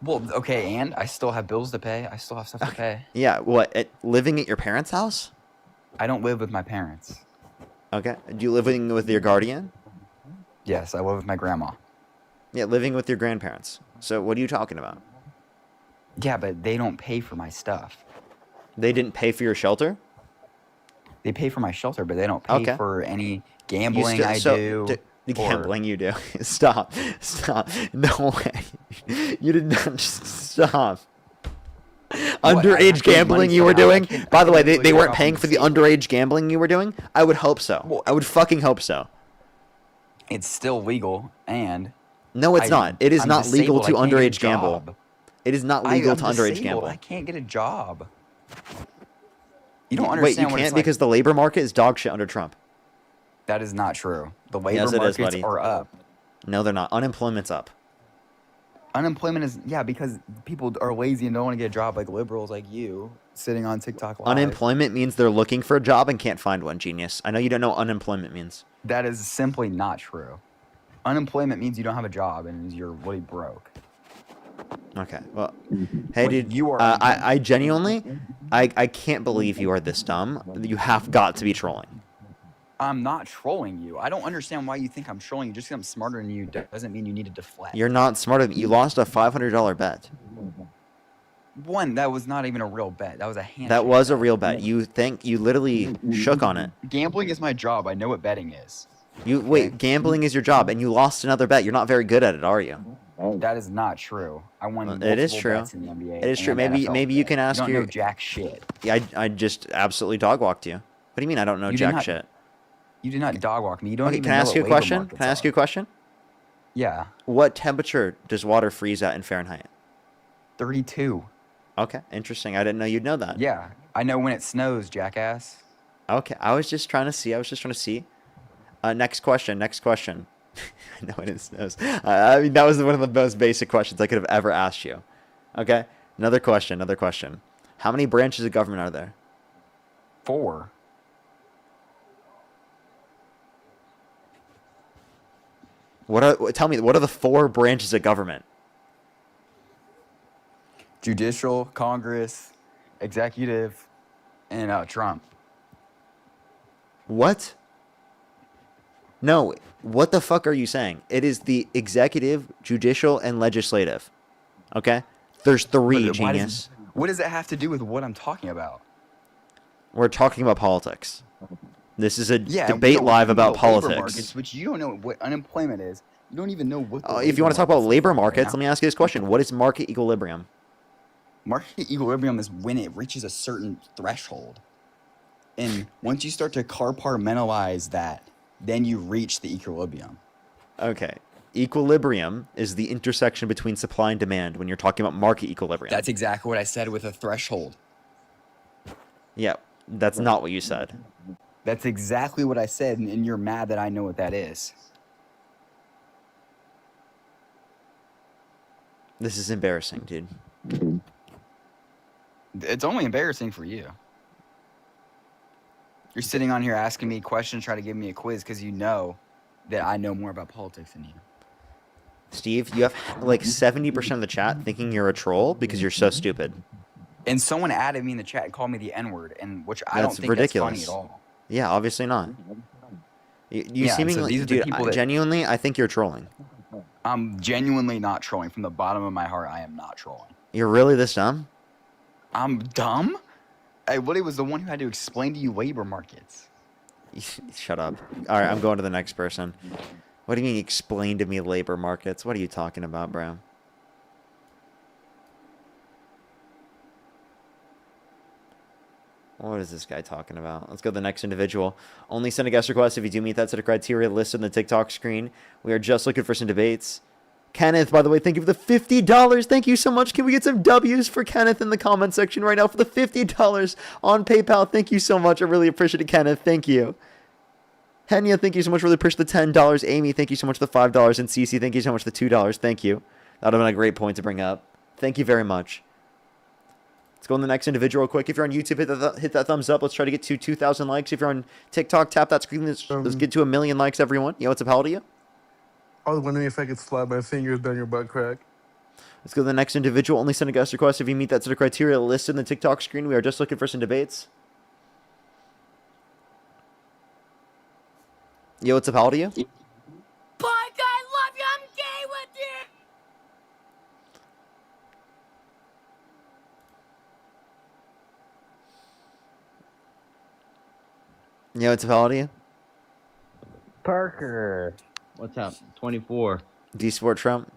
Well, okay, and I still have bills to pay. I still have stuff to pay. Yeah, what, living at your parents' house? I don't live with my parents. Okay. Do you living with your guardian? Yes, I live with my grandma. Yeah, living with your grandparents. So what are you talking about? Yeah, but they don't pay for my stuff. They didn't pay for your shelter? They pay for my shelter, but they don't pay Okay. for any gambling I do. The gambling you do. Stop. No way. You did not just stop. Underage gambling you were doing? By the way, they weren't paying for the underage gambling you were doing? I would hope so. I would fucking hope so. It's still legal, and... No, it's not. It is I'm not legal disabled. to I can't get a underage gamble. job. It is not legal I'm to underage disabled. gamble. I can't get a job. You don't Wait, understand you what can't it's like. because the labor market is dog shit under Trump. That is not true. The labor Yes, it is, markets buddy. are up. No, they're not. Unemployment's up. Unemployment is, yeah, because people are lazy and don't want to get a job, like liberals like you sitting on TikTok Live. Unemployment means they're looking for a job and can't find one, genius. I know you don't know what unemployment means. That is simply not true. Unemployment means you don't have a job and you're really broke. Okay, well, hey, Like, dude, you are I genuinely, I can't believe you are this dumb. You have got to be trolling. I'm not trolling you. I don't understand why you think I'm trolling you. Just because I'm smarter than you doesn't mean you need to deflect. You're not smarter than you lost a $500 bet. One, that was not even a real bet. That was a handshake. That was a real bet. You literally shook on it. Gambling is my job. I know what betting is. Wait, gambling is your job, and you lost another bet. You're not very good at it, are you? That is not true. I won multiple It is true. bets in the NBA. It is true. and Maybe NFL. you can ask You don't your. know jack shit. Yeah, I just absolutely dog walked you. What do you mean I don't know You did jack not- shit? You did not dog walk me. You don't Okay, even can I know ask what you a labor question? markets Can I ask are. you a question? Yeah. What temperature does water freeze at in Fahrenheit? 32. Okay, interesting. I didn't know you'd know that. Yeah. I know when it snows, jackass. Okay, I was just trying to see. Next question. I know it snows. I mean, that was one of the most basic questions I could have ever asked you. Okay, another question. How many branches of government are there? 4. Tell me, what are the 4 branches of government? Judicial, Congress, executive, and Trump. What? No, what the fuck are you saying? It is the executive, judicial, and legislative. Okay? There's 3, genius. What does it have to do with what I'm talking about? We're talking about politics. This is a Yeah, debate live about labor politics. markets, which you don't know what unemployment is. You don't even know what. If you want to talk about labor markets, let me ask you this question: what is market equilibrium? Market equilibrium is when it reaches a certain threshold, and once you start to compartmentalize that, then you reach the equilibrium. Okay, equilibrium is the intersection between supply and demand when you're talking about market equilibrium. That's exactly what I said with a threshold. Yeah, that's not what you said. That's exactly what I said, and you're mad that I know what that is. This is embarrassing, dude. It's only embarrassing for you. You're sitting on here asking me questions, trying to give me a quiz because you know that I know more about politics than you. Steve, you have like 70% of the chat thinking you're a troll because you're so stupid. And someone added me in the chat and called me the N-word, and which I don't think ridiculous. that's funny at all. Yeah, obviously not. You Yeah, seemingly, so these are the dude, people that- genuinely, I think you're trolling. I'm genuinely not trolling. From the bottom of my heart, I am not trolling. You're really this dumb? I'm dumb? Hey, Woody was the one who had to explain to you labor markets. Shut up. All right, I'm going to the next person. What do you mean explain to me labor markets? What are you talking about, bro? What is this guy talking about? Let's go to the next individual. Only send a guest request if you do meet that set of criteria listed on the TikTok screen. We are just looking for some debates. Kenneth, by the way, thank you for the $50. Thank you so much. Can we get some W's for Kenneth in the comment section right now for the $50 on PayPal? Thank you so much. I really appreciate it, Kenneth. Thank you. Henya, thank you so much. Really appreciate the $10. Amy, thank you so much for the $5. And Cece, thank you so much for the $2. Thank you. That would have been a great point to bring up. Thank you very much. Let's go on the next individual real quick. If you're on YouTube, hit that thumbs up. Let's try to get to 2,000 likes. If you're on TikTok, tap that screen. Let's get to 1 million likes, everyone. Yo, what's up? How old are you? I was wondering if I could slide my fingers down your butt crack. Let's go to the next individual. Only send a guest request if you meet that sort of criteria listed in the TikTok screen. We are just looking for some debates. Yo, what's up? How old are you? But I love you. I'm gay with you. Yo, what's up? How old are you? Parker. What's up? 24. Do you support Trump?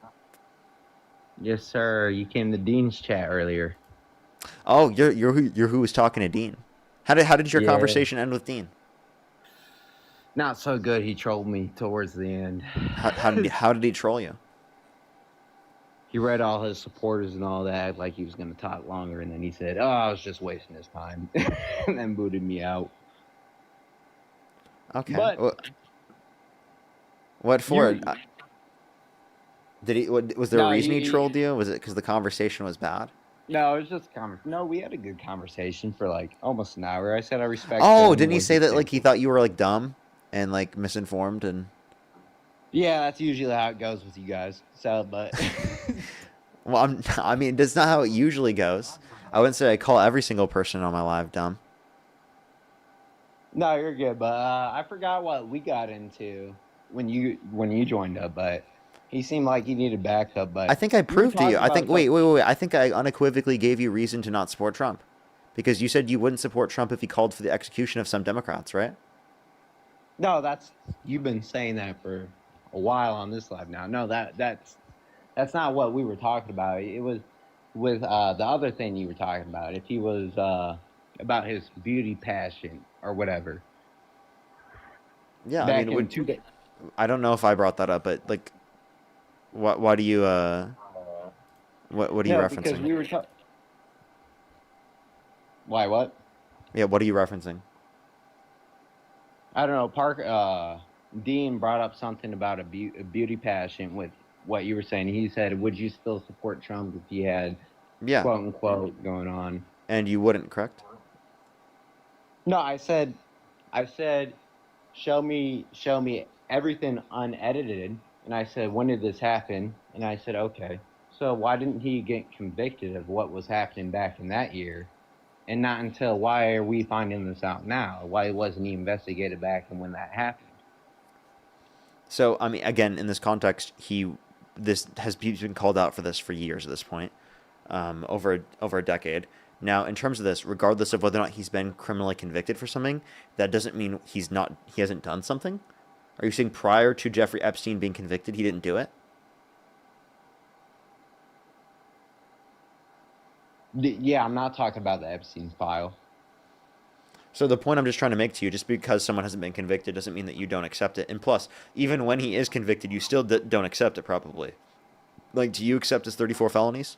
Yes, sir. You came to Dean's chat earlier. Oh, you're who was talking to Dean. How did your Yeah. conversation end with Dean? Not so good. He trolled me towards the end. How did he troll you? He read all his supporters and all that, like he was going to talk longer, and then he said, "Oh, I was just wasting his time," and then booted me out. Okay. But what for? Did he? Was there a reason he trolled you? Was it because the conversation was bad? No, it was just no. We had a good conversation for like almost an hour. I said I respect. Oh, him, didn't he what say that did. like he thought you were like dumb and like misinformed and? Yeah, that's usually how it goes with you guys. So, but Well, I mean, that's not how it usually goes. I wouldn't say I call every single person on my live dumb. no, you're good. But I forgot what we got into when you joined up. But he seemed like he needed backup. But I think I we were proved to you. talking I about think wait. I think I unequivocally gave you reason to not support Trump, because you said you wouldn't support Trump if he called for the execution of some Democrats, right? No, you've been saying that for a while on this live now. No, that's not what we were talking about. It was with the other thing you were talking about. If he was about his beauty passion or whatever. Yeah, I Back mean, in 2 days. I don't know if I brought that up, but like, why do you what are you No, referencing? because we were Why what? Yeah, what are you referencing? I don't know. Dean brought up something about a beauty passion with what you were saying. He said, "Would you still support Trump if he had Yeah. quote unquote going on?" And you wouldn't, correct? No, I said, show me everything unedited. And I said, when did this happen? And I said, okay. So why didn't he get convicted of what was happening back in that year? And not until why are we finding this out now? Why wasn't he investigated back and when that happened? So, I mean, again, in this context, he's been called out for this for years at this point, over a decade. Now, in terms of this, regardless of whether or not he's been criminally convicted for something, that doesn't mean he hasn't done something. Are you saying prior to Jeffrey Epstein being convicted, he didn't do it? Yeah, I'm not talking about the Epstein file. So the point I'm just trying to make to you, just because someone hasn't been convicted doesn't mean that you don't accept it. And plus, even when he is convicted, you still don't accept it probably. Like, do you accept his 34 felonies?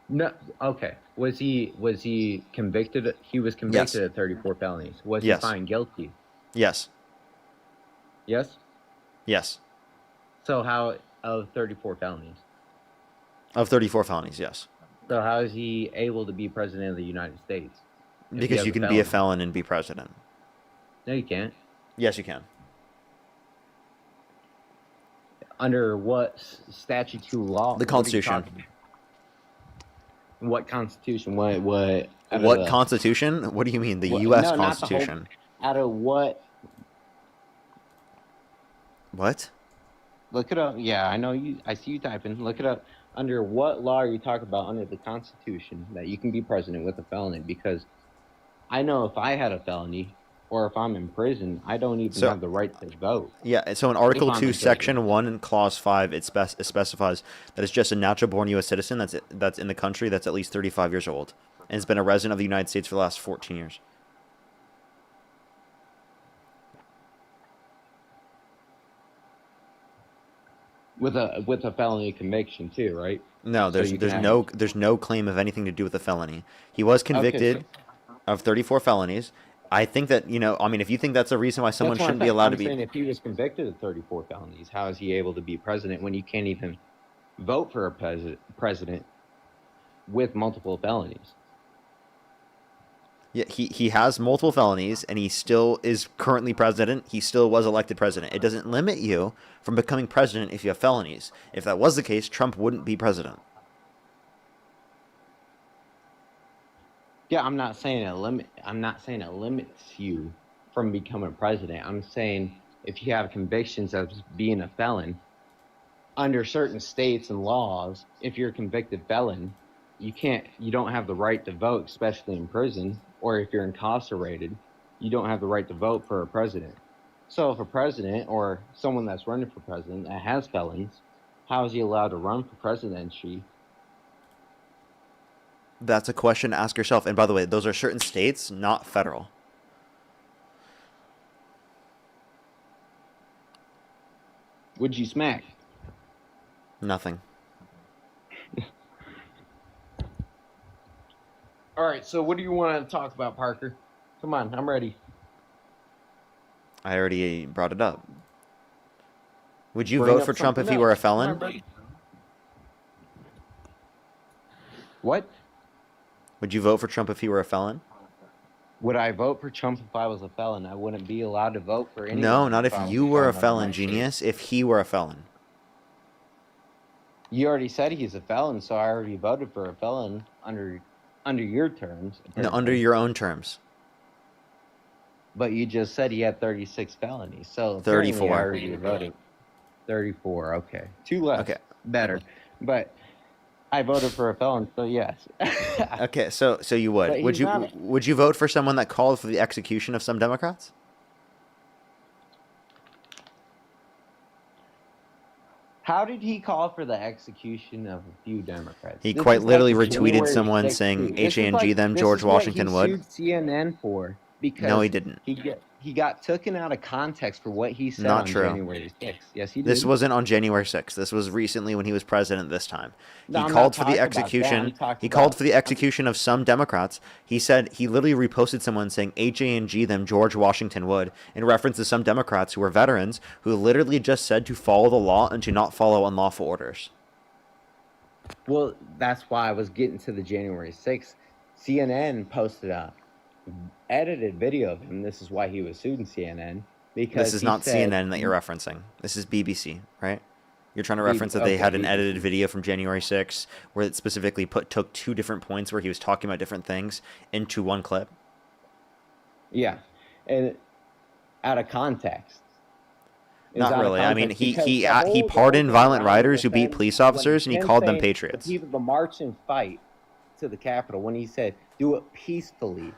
No. Okay. Was he convicted? He was convicted of 34 felonies. Was he found guilty? Yes. Yes? Yes. So how of 34 felonies? Of 34 felonies, yes. So how is he able to be president of the United States? Because you can be a felon and be president. No, you can't. Yes, you can. Under what statute to law? The Constitution. What Constitution? What Constitution? What do you mean? The U.S. Constitution. Out of what? What? Look it up. Yeah, I know you. I see you typing. Look it up. Under what law are you talking about under the Constitution that you can be president with a felony? Because I know if I had a felony or if I'm in prison, I don't even have the right to vote. Yeah, so in Article 2, Section 1 and Clause 5, it specifies that it's just a natural-born U.S. citizen that's in the country that's at least 35 years old and has been a resident of the United States for the last 14 years. With a felony conviction too, right? No, there's no claim of anything to do with the felony. He was convicted of 34 felonies. I think that, I mean, if you think that's a reason why someone shouldn't be allowed to be... I'm saying if he was convicted of 34 felonies, how is he able to be president when you can't even vote for a president with multiple felonies? Yeah, he has multiple felonies, and he still is currently president. He still was elected president. It doesn't limit you from becoming president if you have felonies. If that was the case, Trump wouldn't be president. Yeah, I'm not saying it limits you from becoming president. I'm saying if you have convictions of being a felon, under certain states and laws, if you're a convicted felon, you don't have the right to vote, especially in prison, or if you're incarcerated, you don't have the right to vote for a president. So if a president or someone that's running for president that has felons, how is he allowed to run for presidency? That's a question to ask yourself. And by the way, those are certain states, not federal. Would you smack? Nothing. All right, so what do you want to talk about, Parker? Come on, I'm ready. I already brought it up. Would you vote for Trump if he were a felon? What? Would you vote for Trump if he were a felon? Would I vote for Trump if I was a felon? I wouldn't be allowed to vote for anyone. No, not if you were a felon, genius. If he were a felon. You already said he's a felon, so I already voted for a felon under your terms. No, under your own terms. But you just said he had 36 felonies, so 34. I already voted. 34, okay. 2 less. Okay. Better. But I voted for a felon, so yes. Okay, so you would. Would you vote for someone that called for the execution of some Democrats? How did he call for the execution of a few Democrats? He quite literally retweeted someone saying HANG them, George Washington Wood. This is what he sued CNN for. Because no, he didn't. He got taken out of context for what he said on January 6th. Yes, he did. This wasn't on January 6th. This was recently when he was president this time. He called for the execution. He called for the execution of some Democrats. He said he literally reposted someone saying HANG them George Washington Wood in reference to some Democrats who were veterans who literally just said to follow the law and to not follow unlawful orders. Well, that's why I was getting to the January 6th. CNN posted a edited video of him. This is why he was suing CNN. Because This is he not said, CNN that you're referencing. This is BBC, right? You're trying to reference that they okay, had an BBC. edited video from January 6th where it specifically took 2 different points where he was talking about different things into one clip. Yeah, and out of context. It was Not out of really. I mean, context he because he the uh, he whole pardoned thing violent around riders was who beat then police when officers, and he him called them saying patriots. the people the march and fight to the Capitol when he said do it peacefully.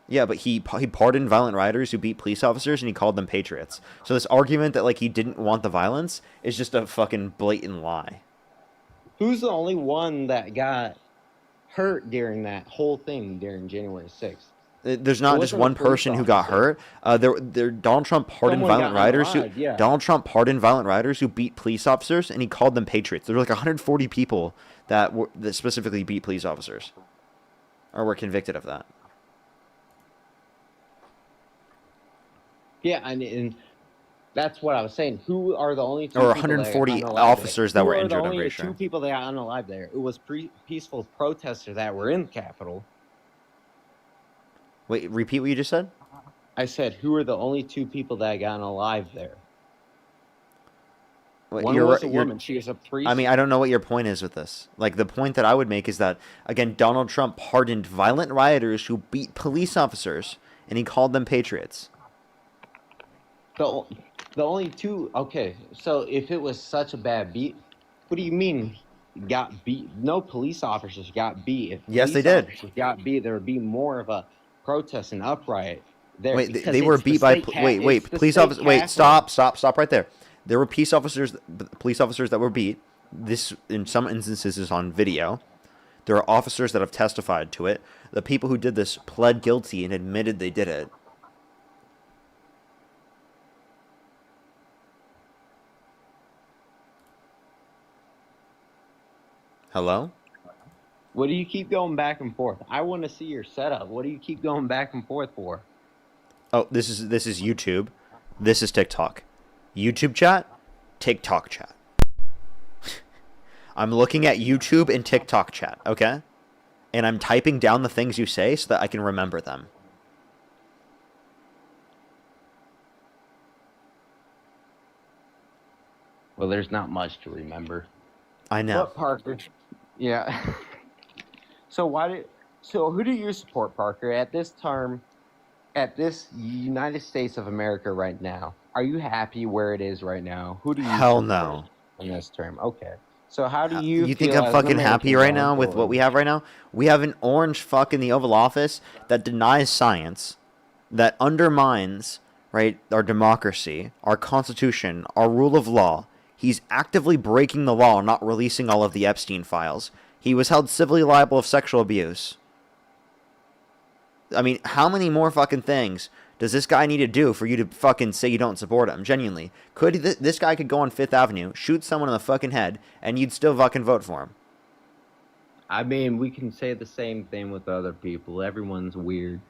Yeah, but he pardoned violent riders who beat police officers, and he called them patriots. So this argument that like he didn't want the violence is just a fucking blatant lie. Who's the only one that got hurt during that whole thing during January 6th? There's not It just wasn't a one police person who got officer. hurt. Donald Trump pardoned Someone violent got riders unalived, yeah. Donald Trump pardoned violent riders who beat police officers, and he called them patriots. There were like 140 people that specifically beat police officers, or were convicted of that. Yeah, and that's what I was saying. Who are the only two Or people that 140 got unalived officers there? that were Who are injured, the I'm only pretty sure. two people that got unalived there? It was peaceful protesters that were in the Capitol. Wait, repeat what you just said? I said, who are the only 2 people that got unalived there? Wait, One was a woman. She was a priest. I mean, I don't know what your point is with this. Like, the point that I would make is that, again, Donald Trump pardoned violent rioters who beat police officers, and he called them patriots. The only 2. Okay, so if it was such a bad beat, what do you mean got beat? No police officers got beat. If Yes, they police did. officers got beat, there would be more of a protest and upright there. Wait, because they were it's the beat by state wait, it's the police state officers. Wait, Capitol. stop right there. There were police officers that were beat. This, in some instances, is on video. There are officers that have testified to it. The people who did this pled guilty and admitted they did it. Hello? What do you keep going back and forth? I want to see your setup. What do you keep going back and forth for? Oh, this is YouTube. This is TikTok. YouTube chat, TikTok chat. I'm looking at YouTube and TikTok chat, okay? And I'm typing down the things you say so that I can remember them. Well, there's not much to remember. I know. What, Parker? Yeah. So who do you support, Parker, at this term, at this United States of America right now? Are you happy where it is right now? Who do you Hell support no. in this term? Okay. So how do you You think feel I'm as an fucking happy American right going now with what forward? we have right now? We have an orange fuck in the Oval Office that denies science, that undermines, right, our democracy, our constitution, our rule of law. He's actively breaking the law, not releasing all of the Epstein files. He was held civilly liable of sexual abuse. I mean, how many more fucking things does this guy need to do for you to fucking say you don't support him? Genuinely. This guy could go on Fifth Avenue, shoot someone in the fucking head, and you'd still fucking vote for him. I mean, we can say the same thing with other people. Everyone's weird.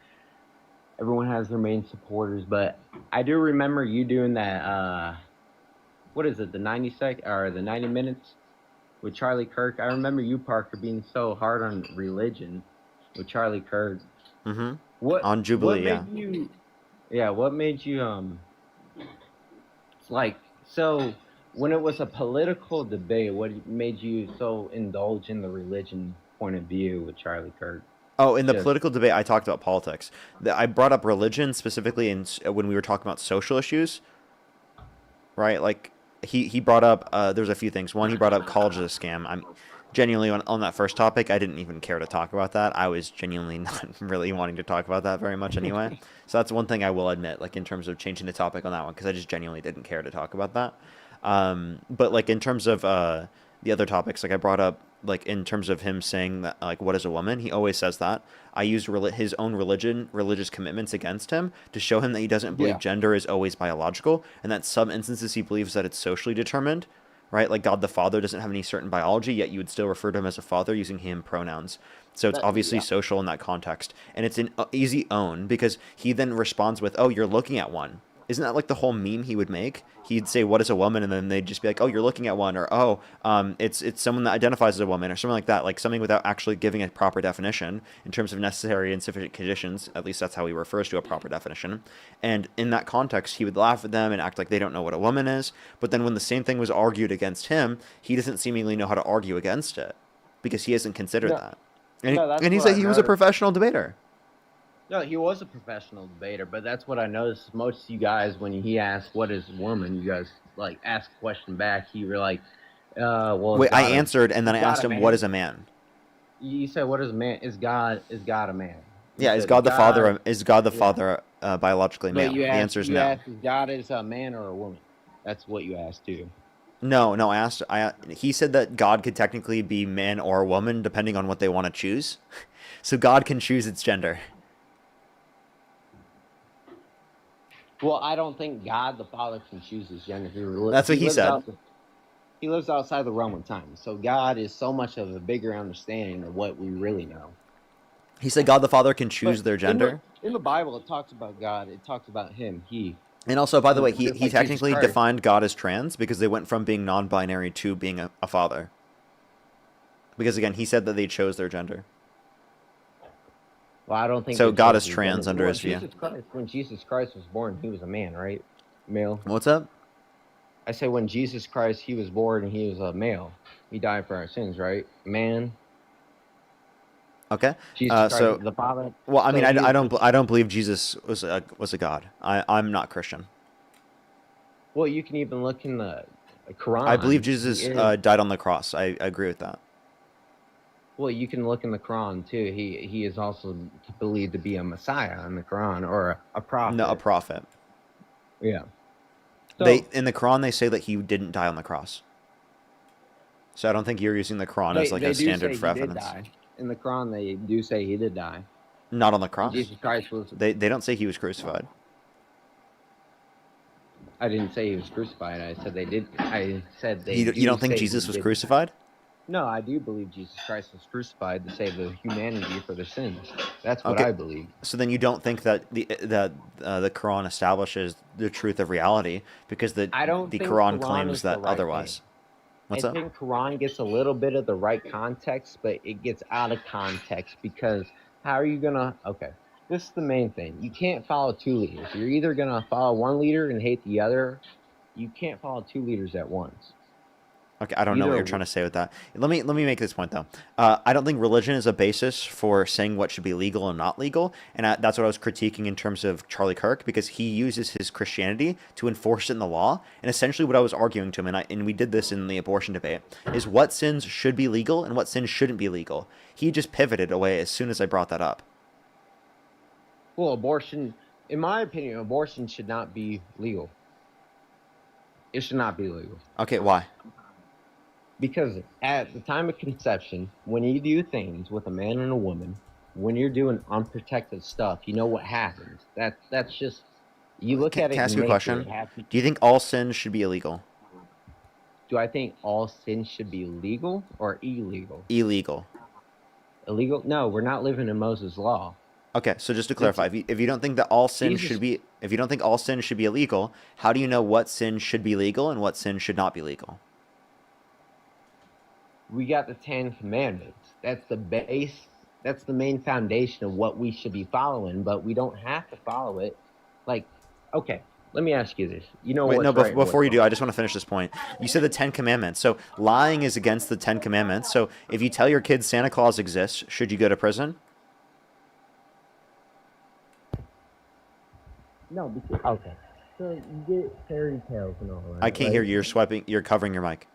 Everyone has their main supporters, but I do remember you doing that, what is it, the 90 minutes with Charlie Kirk. I remember you, Parker, being so hard on religion with Charlie Kirk. Mm-hmm. What on Jubilee, what made what made you so when it was a political debate, what made you so indulge in the religion point of view with Charlie Kirk? Oh, in the political debate, I talked about politics. I brought up religion specifically when we were talking about social issues, right? Like, he brought up, there's a few things. One, he brought up college as a scam. I'm genuinely, on that first topic, I didn't even care to talk about that. I was genuinely not really wanting to talk about that very much anyway. So that's one thing I will admit, like, in terms of changing the topic on that one, because I just genuinely didn't care to talk about that. But, like, in terms of the other topics, like, I brought up, like, in terms of him saying that, like, what is a woman? He always says that. I used his own religious commitments against him to show him that he doesn't believe gender is always biological, and that some instances he believes that it's socially determined, right? Like, God the Father doesn't have any certain biology, yet you would still refer to him as a father using him pronouns. So it's obviously social in that context. And it's an easy own, because he then responds with, oh, you're looking at one. isn't that like the whole meme he would make? He'd say, "What is a woman?" and then they'd just be like, "Oh, you're looking at one," or "Oh, it's someone that identifies as a woman," or something like that, like something without actually giving a proper definition in terms of necessary and sufficient conditions. At least that's how he refers to a proper definition. And in that context, he would laugh at them and act like they don't know what a woman is. But then when the same thing was argued against him, he doesn't seemingly know how to argue against it because he hasn't considered that. And, and he said he was a professional debater. No, he was a professional debater, but that's what I noticed. Most of you guys, when he asked, "What is a woman?" you guys like ask a question back. You were like, "Well." Wait, I answered, and then I asked him, "What is a man?" You said, "What is a man?" Is God a man? Yeah, is God the Father? Is God the Father biologically male? The answer is no. You asked, "Is God is a man or a woman?" That's what you asked too. No, I asked. He said that God could technically be man or woman depending on what they want to choose. So God can choose its gender. Well, I don't think God the Father can choose his gender. That's what he said. He lives outside the realm of time. So God is so much of a bigger understanding of what we really know. He said God the Father can choose their gender. In the Bible, it talks about God. It talks about him. And also, by the way, he technically defined God as trans because they went from being non-binary to being a father. Because again, he said that they chose their gender. Well, I don't think so. God is trans under his view. When Jesus Christ was born, he was a man, right? Male. What's up? I said when Jesus Christ, he was born and he was a male. He died for our sins, right? Man. Okay. Jesus Christ, so the Father. Well, I mean, I don't believe Jesus was a god. I'm not Christian. Well, you can even look in the Quran. I believe Jesus died on the cross. I agree with that. Well, you can look in the Quran too. He is also believed to be a Messiah in the Quran or a prophet. No, a prophet. Yeah. So, in the Quran they say that he didn't die on the cross. So I don't think you're using the Quran as like a standard for evidence. In the Quran, they do say he did die. Not on the cross. Jesus Christ was. They don't say he was crucified. I didn't say he was crucified. I said they did. I said they. You don't think Jesus was crucified? No, I do believe Jesus Christ was crucified to save the humanity for their sins. That's what I believe. So then you don't think that the Quran establishes the truth of reality because the Quran claims that otherwise. What's up? I think Quran gets a little bit of the right context, but it gets out of context because how are you gonna? Okay, this is the main thing. You can't follow two leaders. You're either gonna follow one leader and hate the other. You can't follow two leaders at once. Okay, I don't know what you're trying to say with that. Let me make this point though. I don't think religion is a basis for saying what should be legal and not legal, and that's what I was critiquing in terms of Charlie Kirk because he uses his Christianity to enforce it in the law. And essentially, what I was arguing to him, and we did this in the abortion debate, is what sins should be legal and what sins shouldn't be legal. He just pivoted away as soon as I brought that up. Well, abortion, in my opinion, abortion should not be legal. It should not be legal. Okay, why? Because at the time of conception, when you do things with a man and a woman, when you're doing unprotected stuff, you know what happens. That's just, you look at it. Can I ask you a question? Do you think all sins should be illegal? Do I think all sins should be legal or illegal? Illegal. Illegal? No, we're not living in Moses' law. Okay, so just to clarify, if you don't think that all sin should be, if you don't think all sin should be illegal, how do you know what sin should be legal and what sin should not be legal? We got the 10 Commandments. That's the base. That's the main foundation of what we should be following, but we don't have to follow it. Like, okay, let me ask you this. You know what? No, before you do, I just want to finish this point. You said the 10 Commandments. So lying is against the 10 Commandments. So if you tell your kids Santa Claus exists, should you go to prison? No, because, okay. So you get fairy tales and all that. I can't hear you. You're covering your mic.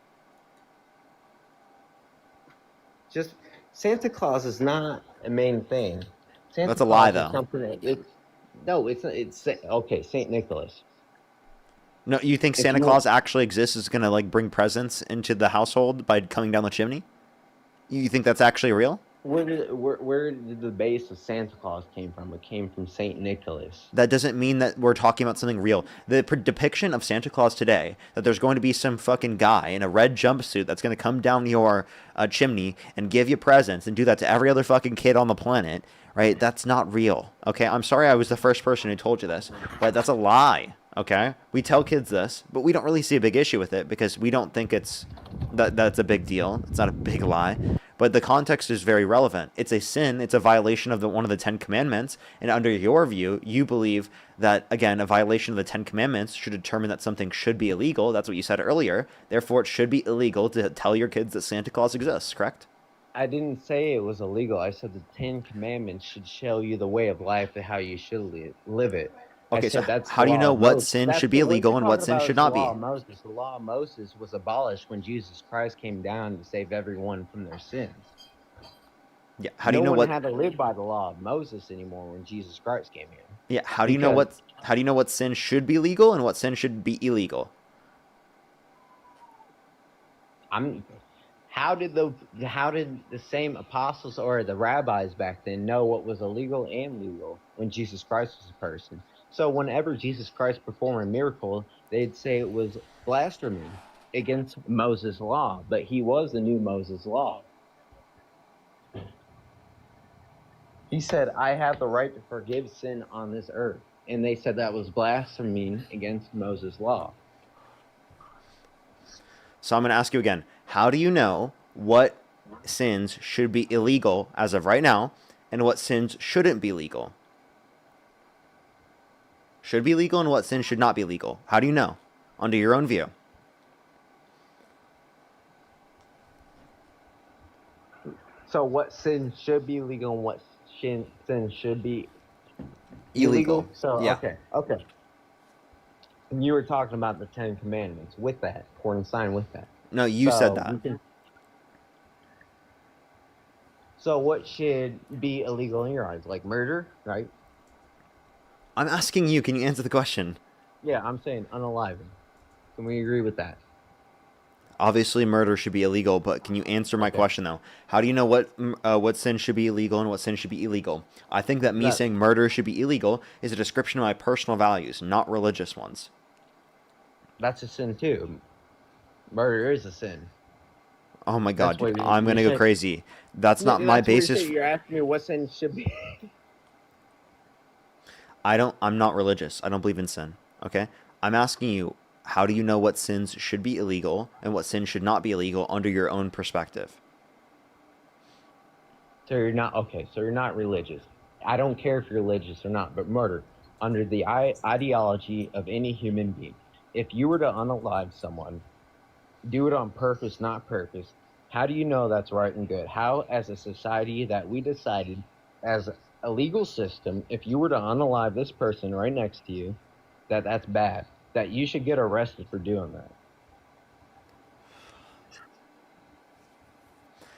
Just Santa Claus is not a main thing. That's a lie, though. It's okay. Saint Nicholas. No, you think Santa Claus actually exists? Is going to like bring presents into the household by coming down the chimney? You think that's actually real? Where did the base of Santa Claus came from? It came from Saint Nicholas. That doesn't mean that we're talking about something real. The depiction of Santa Claus today, that there's going to be some fucking guy in a red jumpsuit that's going to come down your chimney and give you presents and do that to every other fucking kid on the planet, right? That's not real. Okay, I'm sorry I was the first person who told you this, but that's a lie. Okay, we tell kids this, but we don't really see a big issue with it because we don't think that's a big deal. It's not a big lie, but the context is very relevant. It's a sin. It's a violation of one of the 10 Commandments, and under your view, you believe that again a violation of the 10 Commandments should determine that something should be illegal. That's what you said earlier. Therefore, it should be illegal to tell your kids that Santa Claus exists. Correct? I didn't say it was illegal. I said the 10 Commandments should show you the way of life and how you should live it. Okay, I said so that's how the do you law know of what Moses. sin That's should be what illegal you're and what talking sin about should is the not law be? of Moses. The law of Moses was abolished when Jesus Christ came down to save everyone from their sins. Yeah. How do you No know one what? had to live by the law of Moses anymore when Jesus Christ came here. Yeah. How do you know Because what? How do you know what sin should be legal and what sin should be illegal? How did the same apostles or the rabbis back then know what was illegal and legal when Jesus Christ was a person? So whenever Jesus Christ performed a miracle, they'd say it was blasphemy against Moses' law, but he was the new Moses' law. He said, I have the right to forgive sin on this earth. And they said that was blasphemy against Moses' law. So I'm going to ask you again. How do you know what sins should be illegal as of right now and what sins shouldn't be legal? Should be legal and what sins should not be legal? How do you know? Under your own view. So what sin should be legal and what sin should be Illegal. So, Yeah. okay. And you were talking about the 10 Commandments with that, coincide with that. No, you said that. So what should be illegal in your eyes? Like murder, right? I'm asking you. Can you answer the question? Yeah, I'm saying unaliving. Can we agree with that? Obviously, murder should be illegal, but can you answer my question, though? How do you know what sin should be illegal and what sin should be illegal? I think that me saying murder should be illegal is a description of my personal values, not religious ones. That's a sin, too. Murder is a sin. Oh, my God. That's what I'm going to go crazy. That's not my basis. You're asking me what sin should be. I'm not religious. I don't believe in sin. Okay? I'm asking you, how do you know what sins should be illegal and what sins should not be illegal under your own perspective? So you're not religious. I don't care if you're religious or not, but murder, under the ideology of any human being, if you were to unalive someone, do it on purpose, not purpose, how do you know that's right and good? How, as a society, that we decided as a legal system, if you were to unalive this person right next to you, that's bad, that you should get arrested for doing that?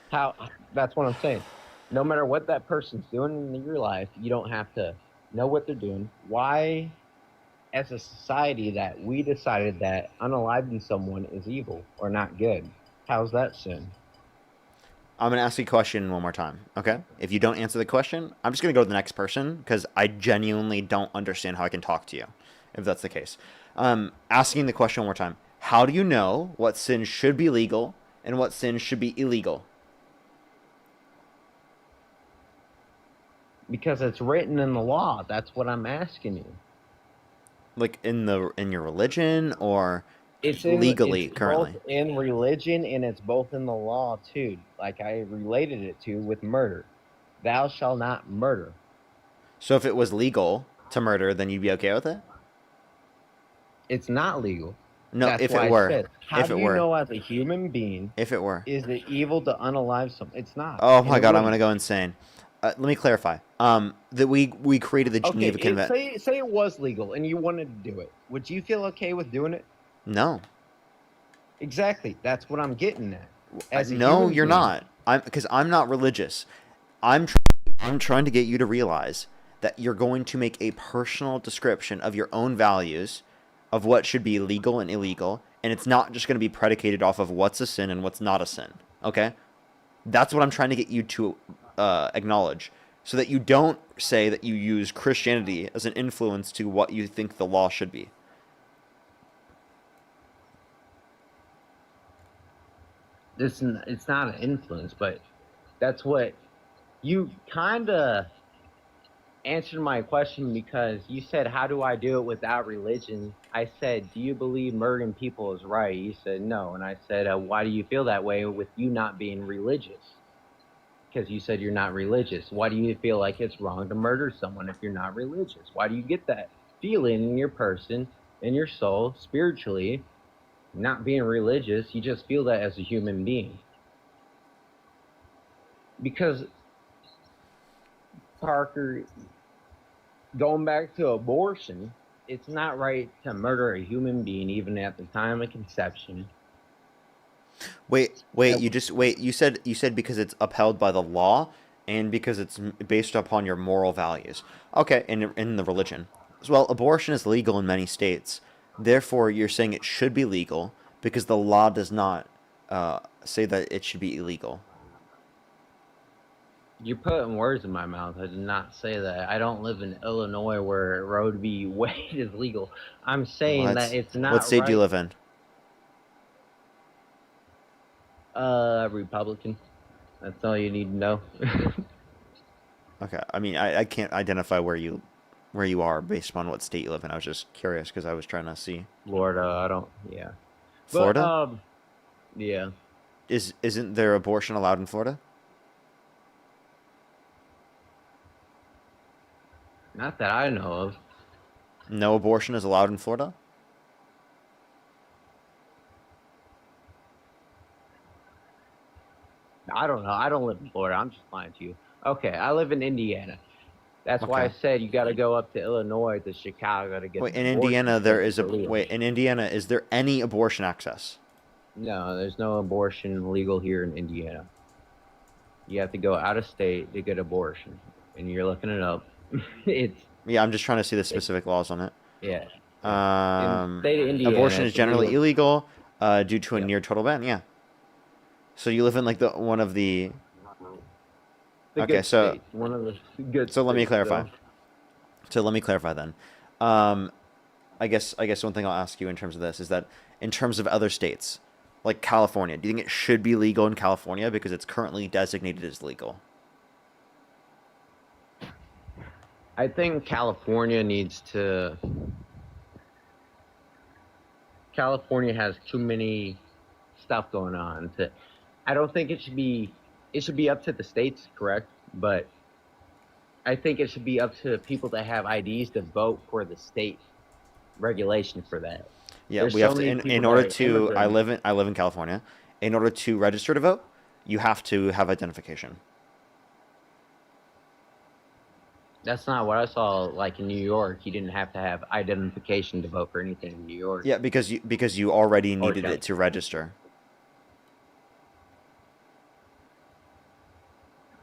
How? That's what I'm saying. No matter what that person's doing in your life, you don't have to know what they're doing. Why, as a society, that we decided that unaliving someone is evil or not good? How's that sin? I'm going to ask you a question one more time, okay? If you don't answer the question, I'm just going to go to the next person because I genuinely don't understand how I can talk to you, if that's the case. Asking the question one more time. How do you know what sin should be legal and what sin should be illegal? Because it's written in the law. That's what I'm asking you. Like in your religion or It's legally currently? Both in religion and it's both in the law too. Like I related it to with murder. Thou shalt not murder. So if it was legal to murder, then you'd be okay with it? It's not legal. No, That's if why it were. I said, how If do it you were. know as a human being? If it were. Is it evil to unalive someone? It's not. Oh my And it God, I'm going to wouldn't. go insane. Let me clarify. That we created the Geneva Convention. Say it was legal and you wanted to do it. Would you feel okay with doing it? No. Exactly. That's what I'm getting at. As a No, human you're being. not. Because I'm not religious. I'm trying to get you to realize that you're going to make a personal description of your own values of what should be legal and illegal, and it's not just going to be predicated off of what's a sin and what's not a sin. Okay? That's what I'm trying to get you to acknowledge, so that you don't say that you use Christianity as an influence to what you think the law should be. It's not an influence, but that's what you kind of answered my question because you said, how do I do it without religion? I said, do you believe murdering people is right? You said no. And I said, why do you feel that way with you not being religious? Because you said you're not religious. Why do you feel like it's wrong to murder someone if you're not religious? Why do you get that feeling in your person, in your soul, spiritually, not being religious? You just feel that as a human being. Because, Parker, going back to abortion, it's not right to murder a human being even at the time of conception. Wait, you said because it's upheld by the law and because it's based upon your moral values. Okay, in the religion. Well, abortion is legal in many states. Therefore, you're saying it should be legal because the law does not say that it should be illegal. You're putting words in my mouth. I did not say that. I don't live in Illinois where Roe v. Wade is legal. I'm saying that it's not right. What state do you live in? Republican. That's all you need to know. Okay, I mean, I can't identify where you are based upon what state you live in. I was just curious because I was trying to see. Florida, I don't. Yeah. Florida? But, yeah. Isn't there abortion allowed in Florida? Not that I know of. No abortion is allowed in Florida? I don't know. I don't live in Florida. I'm just lying to you. Okay, I live in Indiana. That's why I said you got to go up to Illinois to Chicago to get. Wait, in Indiana there is in Indiana, is there any abortion access? No, there's no abortion legal here in Indiana. You have to go out of state to get abortion, and you're looking it up. Yeah, I'm just trying to see the specific laws on it. Yeah. In the state of Indiana, abortion is generally illegal due to a near total ban. Yeah. So you live in like one of the. Okay, so states, one of the good. So let me clarify. Though. So let me clarify then. I guess one thing I'll ask you in terms of this is that in terms of other states, like California, do you think it should be legal in California because it's currently designated as legal? I think California needs to. California has too many stuff going on. I don't think it should be. It should be up to the states, correct? But I think it should be up to people that have IDs to vote for the state regulation for that. Yeah, we have to. In order to, I live in California. In order to register to vote, you have to have identification. That's not what I saw. Like in New York, you didn't have to have identification to vote for anything in New York. Yeah, because you already needed it to register.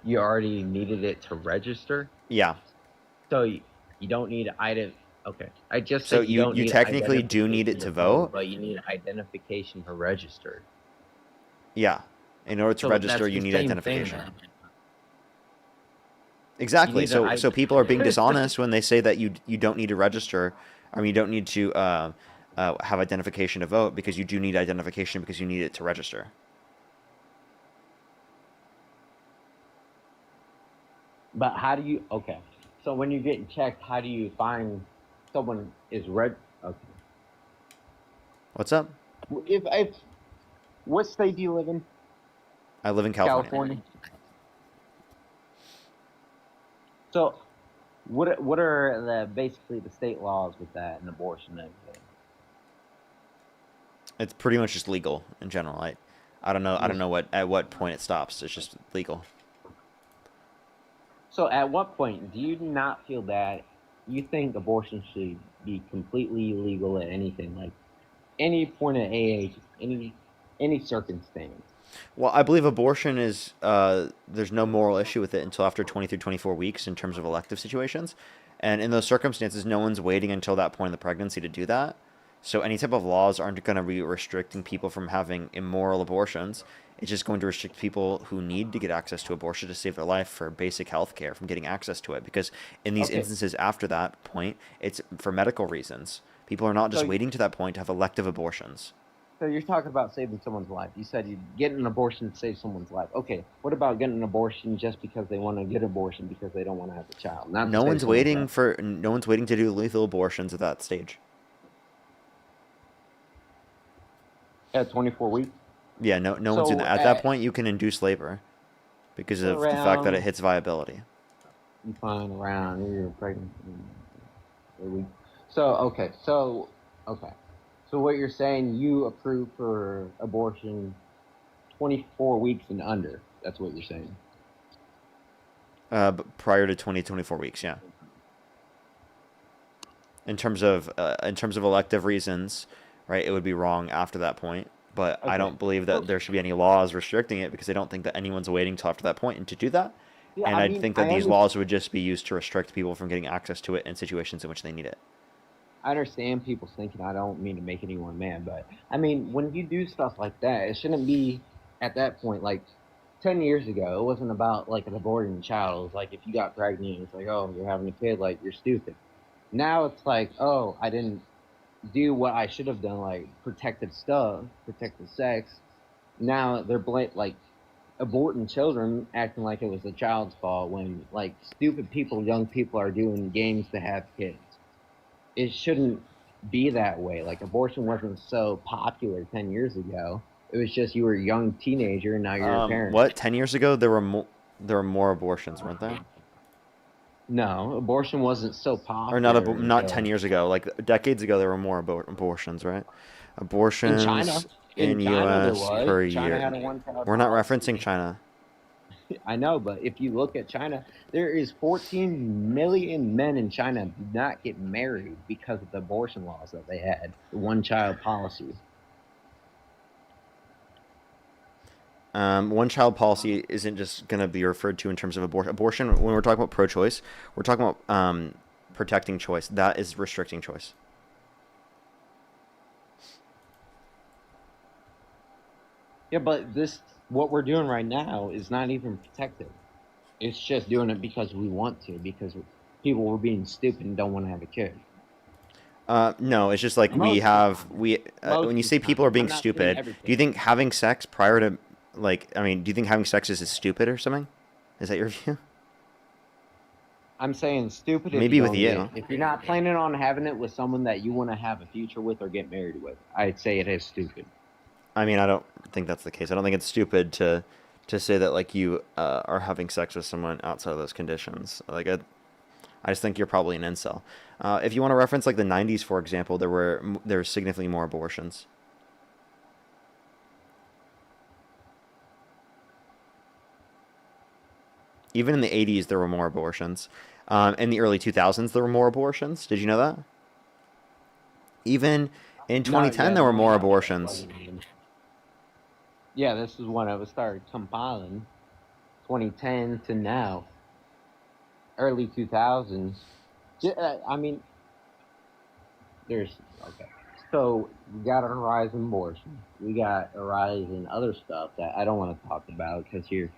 You already needed it to register? Yeah. So you don't need okay. I just so said you technically do need it to vote, but you need identification to register. Yeah. In order to register, you need identification. Exactly. So people are being dishonest when they say that you don't need to register, or you don't need to have identification to vote, because you do need identification because you need it to register. But how do you? Okay. So when you're getting checked, how do you find someone is red? Okay. What's up? If what state do you live in? I live in California. So, what are basically the state laws with that and abortion and everything? It's pretty much just legal in general. I don't know at what point it stops. It's just legal. So at what point do you not feel that you think abortion should be completely illegal at anything, like any point of age, any circumstance? Well, I believe abortion is, there's no moral issue with it until after 20 through 24 weeks in terms of elective situations. And in those circumstances, no one's waiting until that point in the pregnancy to do that. So any type of laws aren't going to be restricting people from having immoral abortions. It's just going to restrict people who need to get access to abortion to save their life for basic health care from getting access to it. Because in these instances after that point, it's for medical reasons. People are not just waiting to that point to have elective abortions. So you're talking about saving someone's life. You said you get an abortion to save someone's life. Okay, what about getting an abortion just because they want to get an abortion because they don't want to have a child? Not to save someone's life. No one's waiting to do lethal abortions at that stage. At 24 weeks? Yeah, no one's doing that. At that point, you can induce labor because of the fact that it hits viability. You find around, you're pregnant. Okay. So what you're saying, you approve for abortion 24 weeks and under. That's what you're saying. Prior to 24 weeks, yeah. In terms of elective reasons, right? It would be wrong after that point. But okay. I don't believe that there should be any laws restricting it because I don't think that anyone's waiting till after that point and to do that. Yeah, and I think that these laws would just be used to restrict people from getting access to it in situations in which they need it. I understand people's thinking. I don't mean to make anyone mad, but I mean, when you do stuff like that, it shouldn't be at that point. Like 10 years ago, it wasn't about like an aborting child. It was like if you got pregnant, it's like, oh, you're having a kid, like you're stupid. Now it's like, oh, I didn't do what I should have done, like protective stuff, protective sex. Now they're like aborting children, acting like it was the child's fault when like stupid people, young people are doing games to have kids. It shouldn't be that way. Like abortion wasn't so popular 10 years ago. It was just you were a young teenager and now you're a parent. What? 10 years ago there were more abortions, weren't there? No, abortion wasn't so popular. Or not 10 years ago. Like decades ago there were more abortions, right? Abortions in China. In U.S. per China year. Had a one-child We're not policy. referencing China. I know, but if you look at China, there is 14 million men in China who do not get married because of the abortion laws that they had, the one-child policy. One-child policy isn't just going to be referred to in terms of abortion. When we're talking about pro-choice, we're talking about protecting choice. That is restricting choice. Yeah, but what we're doing right now is not even protective. It's just doing it because we want to, because people were being stupid and don't want to have a kid. No, it's just like when you say people are being stupid, do you think having sex prior to, do you think having sex is stupid or something? Is that your view? I'm saying stupid. Maybe with you. If you're not planning on having it with someone that you want to have a future with or get married with, I'd say it is stupid. I mean, I don't think that's the case. I don't think it's stupid to say that like you are having sex with someone outside of those conditions. Like I just think you're probably an incel. If you want to reference like the 90s, for example, there were significantly more abortions. Even in the 80s, there were more abortions. In the early 2000s, there were more abortions. Did you know that? Even in 2010, there were more abortions. Yeah, this is when I started compiling. 2010 to now. Early 2000s. I mean, okay. So, we got a rise in abortion. We got a rise in other stuff that I don't want to talk about because your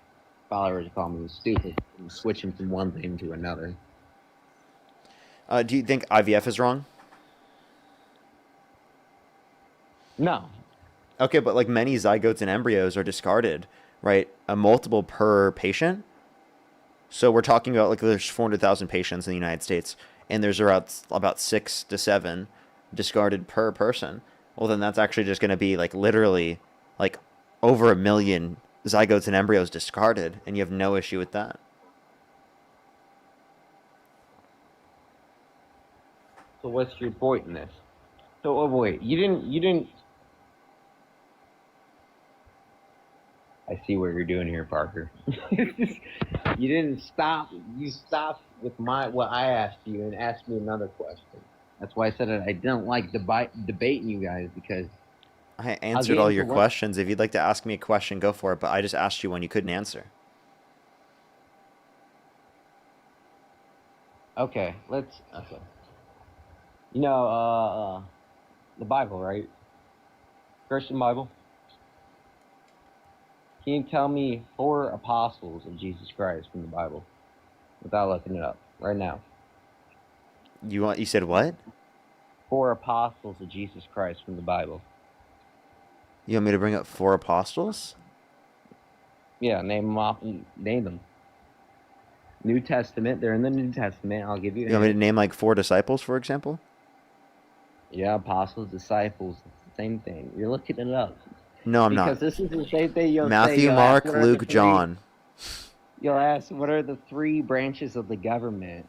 followers call me stupid. I'm switching from one thing to another. Do you think IVF is wrong? No. Okay, but like many zygotes and embryos are discarded, right? A multiple per patient. So we're talking about like there's 400,000 patients in the United States, and there's about 6 to 7 discarded per person. Well, then that's actually just going to be like literally like over 1 million zygotes and embryos discarded, and you have no issue with that. So what's your point in this? So wait, you didn't. I see what you're doing here, Parker. You didn't stop. You stopped with what I asked you and asked me another question. That's why I said I don't like debating you guys because I answered all your questions. If you'd like to ask me a question, go for it. But I just asked you one you couldn't answer. Okay, okay. You know, the Bible, right? Christian Bible. Can you tell me 4 apostles of Jesus Christ from the Bible without looking it up right now? You said what? 4 apostles of Jesus Christ from the Bible. You want me to bring up 4 apostles? Yeah, name them off. Name them. New Testament. They're in the New Testament. I'll give you. You want me to name like 4 disciples, for example? Yeah, apostles, disciples. It's the same thing. You're looking it up. No, I'm because not. this is the same thing you'll say. Matthew, You'll Mark, ask, what are the Luke, three- John. You'll ask, what are the 3 branches of the government?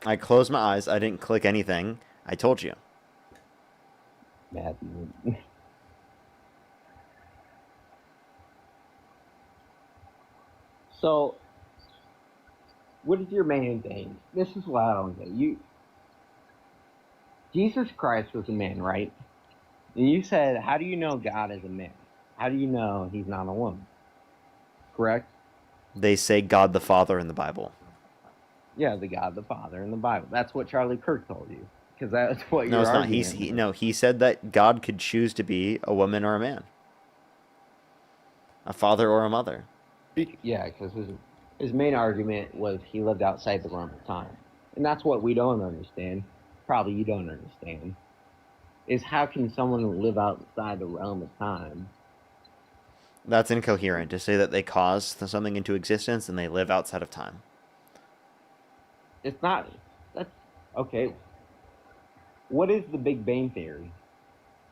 I closed my eyes. I didn't click anything. I told you. Matthew. So, what is your main thing? This is what I don't get. Jesus Christ was a man, right? And you said, how do you know God is a man? How do you know he's not a woman? Correct? They say God the Father in the Bible. Yeah, the God the Father in the Bible. That's what Charlie Kirk told you. Because that's what No, you're it's not. arguing. He said that God could choose to be a woman or a man. A father or a mother. Yeah, because his main argument was he lived outside the realm of time. And that's what we don't understand. Probably you don't understand. Is how can someone live outside the realm of time? That's incoherent to say that they cause something into existence and they live outside of time. It's not. That's okay. What is the Big Bang Theory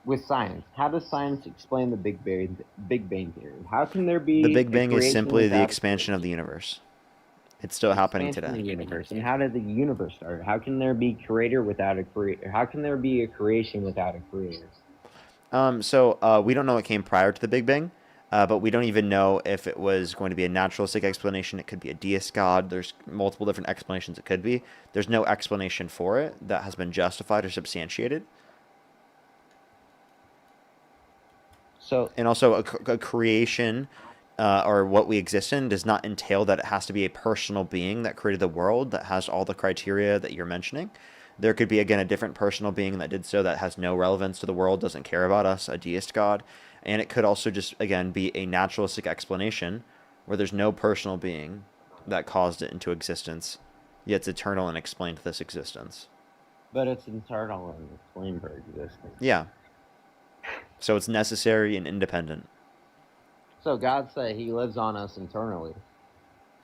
with science? How does science explain the Big Bang Theory? How can there be The Big Bang is creation simply the without expansion of the universe. It's still happening expansion today. of the universe? And how did the universe start? How can there be creator without a creator? How can there be a creation without a creator? So we don't know what came prior to the Big Bang, but we don't even know if it was going to be a naturalistic explanation. It could be a deist god. There's multiple different explanations it could be. There's no explanation for it that has been justified or substantiated. So, and also a creation or what we exist in does not entail that it has to be a personal being that created the world that has all the criteria that you're mentioning. There could be, again, a different personal being that did so that has no relevance to the world, doesn't care about us, a deist god. And it could also just, again, be a naturalistic explanation where there's no personal being that caused it into existence, yet it's eternal and explained this existence. But it's eternal and explained for existence. Yeah. So it's necessary and independent. So God said he lives on us internally.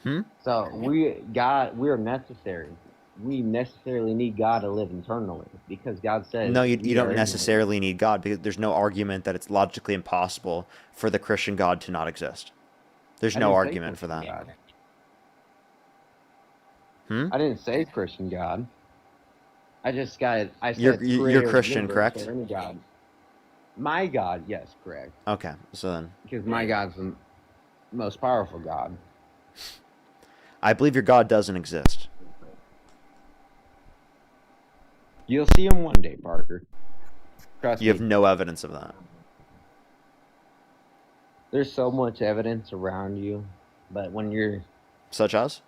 Hmm? So we're necessary. We necessarily need God to live internally because God says. No, you we don't are necessarily need God because there's no argument that it's logically impossible for the Christian God to not exist. There's I no didn't say argument for Christian that. God. Hmm? I didn't say Christian God. I said You're creator of the Christian, universe correct? or any God. My God, yes, correct. Okay, so then. Because my God's the most powerful God. I believe your God doesn't exist. You'll see him one day, Parker. Trust me. You have no evidence of that. There's so much evidence around you, but when you're... Such as?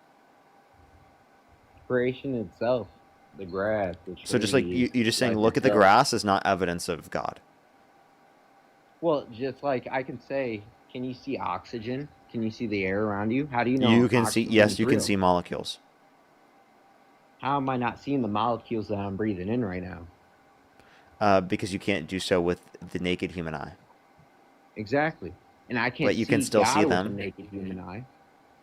Creation itself, the grass, the trees... So just like, you just saying, like look at the yourself. grass is not evidence of God. Well, just like I can say, can you see oxygen? Can you see the air around you? How do you know? You can see, oxygen yes, is you can real? see molecules. How am I not seeing the molecules that I'm breathing in right now? Because you can't do so with the naked human eye. Exactly. And I can't But you see can still God see with them. the naked human eye.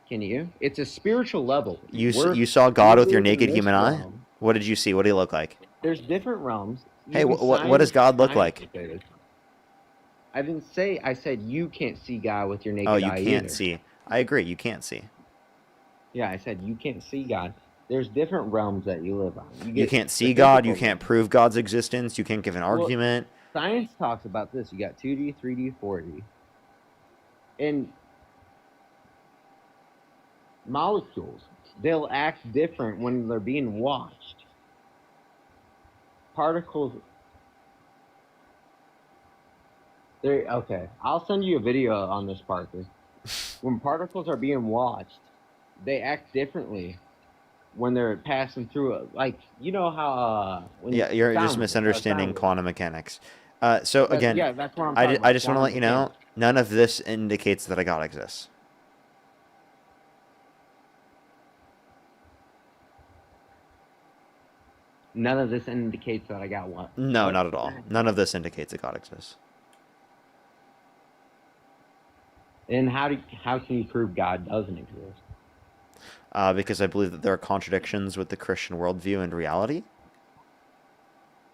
Can you? It's a spiritual level. You saw God with your we live in naked this human eye? realm. What did you see? What did he look like? There's different realms. Hey, what does God look like? I didn't say, I said you can't see God with your naked Oh, eye you can't either. see. I agree, you can't see. Yeah, I said you can't see God. There's different realms that you live on. You get can't the see God, you physical can't prove God's existence, you can't give an Well, argument. Science talks about this. You got 2D, 3D, 4D. And molecules, they'll act different when they're being watched. Particles, okay, I'll send you a video on this, Parker. When particles are being watched, they act differently when they're passing through it. Like, you know how... when Yeah, you're sound just waves, misunderstanding sound waves. quantum mechanics. So again, Yeah, that's what I'm talking about, I just want to quantum let you know, mechanics. none of this indicates that a God exists. None of this indicates that I got one. No, What? not at all. None of this indicates that God exists. And how can you prove God doesn't exist? Because I believe that there are contradictions with the Christian worldview and reality.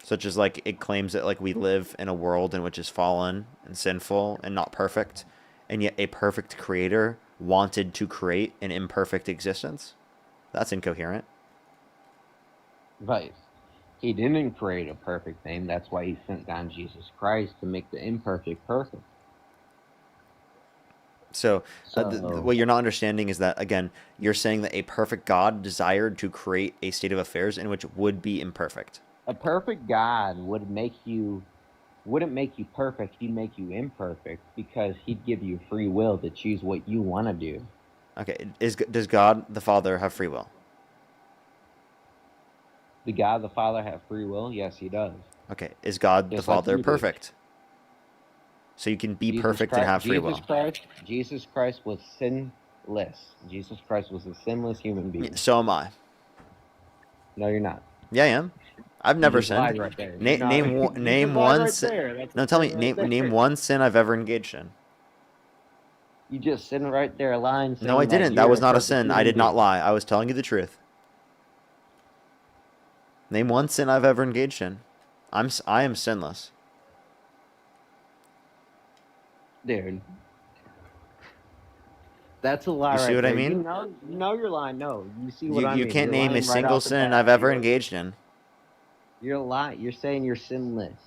Such as, like, it claims that, like, we live in a world in which is fallen and sinful and not perfect, and yet a perfect creator wanted to create an imperfect existence. That's incoherent. But he didn't create a perfect thing. That's why he sent down Jesus Christ to make the imperfect perfect. So, So- what you're not understanding is that, again, you're saying that a perfect God desired to create a state of affairs in which would be imperfect. A perfect God wouldn't make you perfect. He'd make you imperfect because he'd give you free will to choose what you want to do. Okay, does God the Father have free will? The God the Father have free will? Yes, he does. Okay, is God the Just like Father you do. perfect? So you can be Jesus perfect Christ, and have free will. Jesus Christ was sinless. Jesus Christ was a sinless human being. So am I. No, you're not. Yeah, I am. I've never just lied sinned. right there. Na- You're not- name you one. just Name lied one. right sin. there. That's No, a tell me. sin right there. Name one sin I've ever engaged in. You just sitting right there lying. No, I saying didn't. you're That was not a perfect sin. human I did not being. lie. I was telling you the truth. Name one sin I've ever engaged in. I am sinless. Dude. That's a lie You see right what I there. mean? You know you're lying. No, you see what I You mean. can't You're name a lying right single off the sin bat. I've ever engaged in. You're lying. You're saying you're sinless.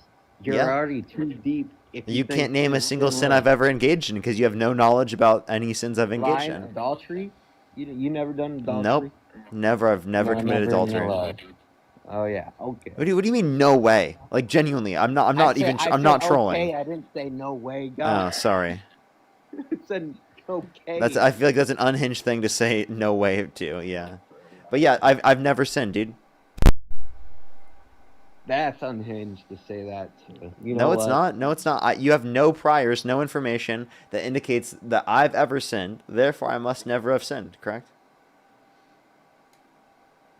You're Yeah. already too deep. If You think can't name you're a single sin sinless. I've ever engaged in because you have no knowledge about any sins I've engaged Lying, in. adultery. You never done adultery? Nope. Never. I've never No, committed never in your adultery. life. Oh yeah. Okay. What do you mean? No way. Like, genuinely, I'm not I even. said I'm not trolling. Okay, I didn't say no way. Oh, God. sorry. I said okay. I feel like that's an unhinged thing to say. No way to. Yeah. But yeah, I've never sinned, dude. That's unhinged to say that too. You No, know it's what? not. No, it's not. You have no priors, no information that indicates that I've ever sinned. Therefore, I must never have sinned. Correct?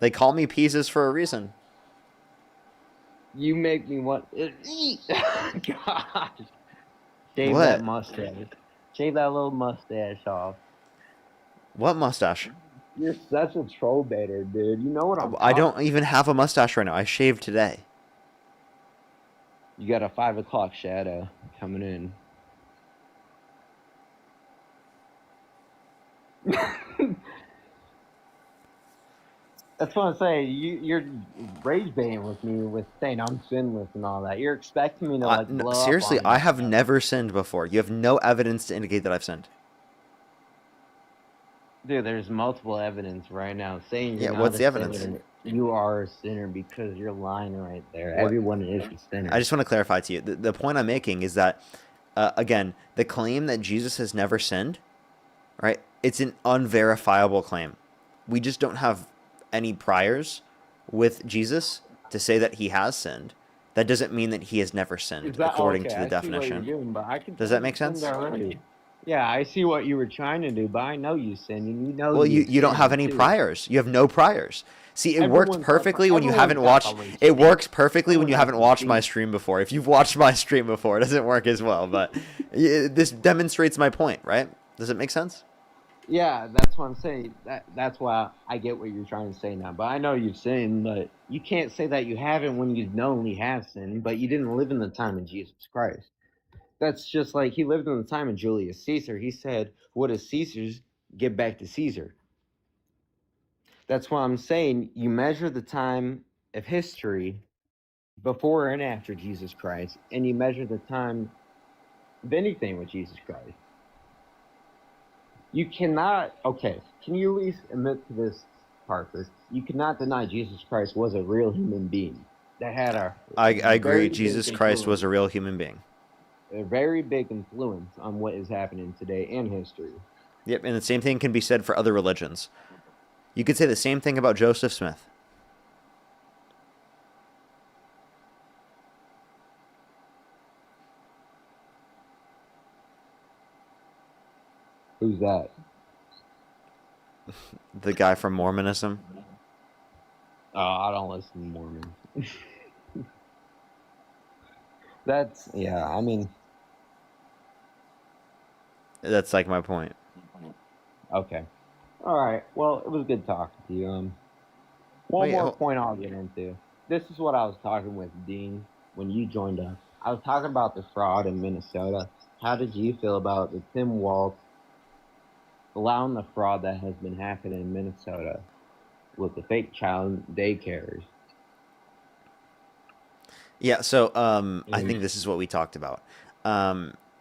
They call me Pieces for a reason. You make me want. Gosh. Shave What? that mustache. Shave that little mustache off. What mustache? You're such a troll baiter, dude. You know what I'm I talking. don't even have a mustache right now. I shaved today. You got a 5 o'clock shadow coming in. That's what I'm saying. You're rage baiting with me with saying I'm sinless and all that. You're expecting me to like No, blow seriously, up on I you. have never sinned before. You have no evidence to indicate that I've sinned. Dude, there's multiple evidence right now saying you're Yeah, not what's a the evidence? sinner. You are a sinner because you're lying right there. What? Everyone is a sinner. I just want to clarify to you. The point I'm making is that, again, the claim that Jesus has never sinned, right? It's an unverifiable claim. We just don't have any priors with Jesus to say that he has sinned. That doesn't mean that he has never sinned, according to the definition. Does that make sense? Yeah, I see what you were trying to do, but I know you sinned, and you know. Well, you don't have any too. priors. You have no priors. See, it worked Everyone's perfectly got- when you everyone's haven't got watched. the It works perfectly when Everyone you has haven't the watched my receipt. stream before. If you've watched my stream before, it doesn't work as well. But this demonstrates my point, right? Does it make sense? Yeah, that's what I'm saying. That's why I get what you're trying to say now. But I know you've sinned, but you can't say that you haven't when you knowingly have sinned, but you didn't live in the time of Jesus Christ. That's just like he lived in the time of Julius Caesar. He said, "What is Caesar's? Give back to Caesar." That's why I'm saying you measure the time of history before and after Jesus Christ, and you measure the time of anything with Jesus Christ. You cannot, okay, can you at least admit to this, Parker? You cannot deny Jesus Christ was a real human being that had a I agree. very big Jesus Christ was a real human being. a very big influence on what is happening today in history. Yep, and the same thing can be said for other religions. You could say the same thing about Joseph Smith. Who's that? The guy from Mormonism. Oh, I don't listen to Mormons. That's yeah. I mean, That's like my point. okay. All right. Well, it was good talking to you. One Wait, more point I'll get into. This is what I was talking with Dean when you joined us. I was talking about the fraud in Minnesota. How did you feel about the Tim Walz allowing the fraud that has been happening in Minnesota with the fake child daycares? Yeah, so I think this is what we talked about.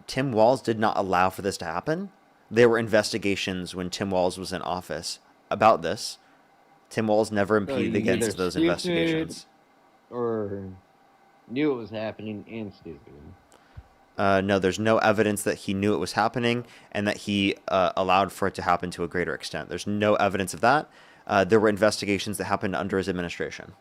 Tim Walz did not allow for this to happen. There were investigations when Tim Walz was in office about this. Tim Walz never impeded against those investigations. Or knew it was happening and stupid. No, there's no evidence that he knew it was happening and that he allowed for it to happen to a greater extent. There's no evidence of that. There were investigations that happened under his administration.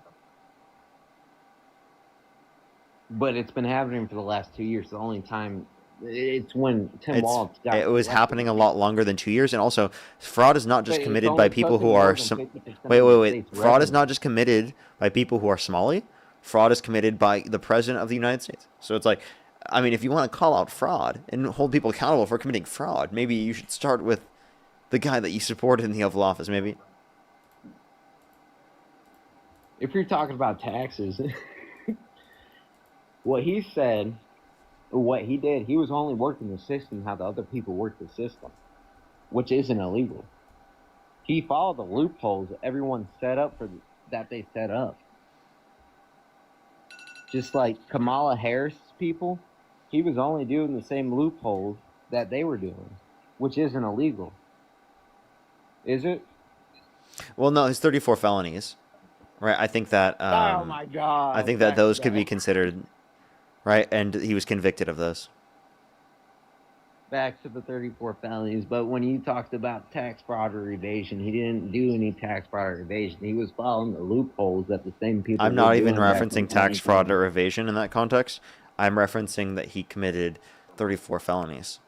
But it's been happening for the last 2 years. The only time it's when Tim Walz got it was elected. happening a lot longer than 2 years, and also fraud is not just But it's committed only by people who more are than 50% of wait. the state's Fraud is revenue. not just committed by people who are Somali. Fraud is committed by the president of the United States. So it's like, I mean, if you want to call out fraud and hold people accountable for committing fraud, maybe you should start with the guy that you supported in the Oval Office, maybe. If you're talking about taxes, what he said, what he did, he was only working the system how the other people work the system, which isn't illegal. He followed the loopholes that everyone set up for that they set up. Just like Kamala Harris people, he was only doing the same loopholes that they were doing, which isn't illegal. Is it? Well, no, his 34 felonies, right? I think that. Oh my God! I think that those could be considered, right? And he was convicted of those. Back to the 34 felonies, but when you talked about tax fraud or evasion, he didn't do any tax fraud or evasion. He was following the loopholes that the same people. I'm not were even doing back in referencing tax 2020. fraud or evasion in that context. I'm referencing that he committed 34 felonies.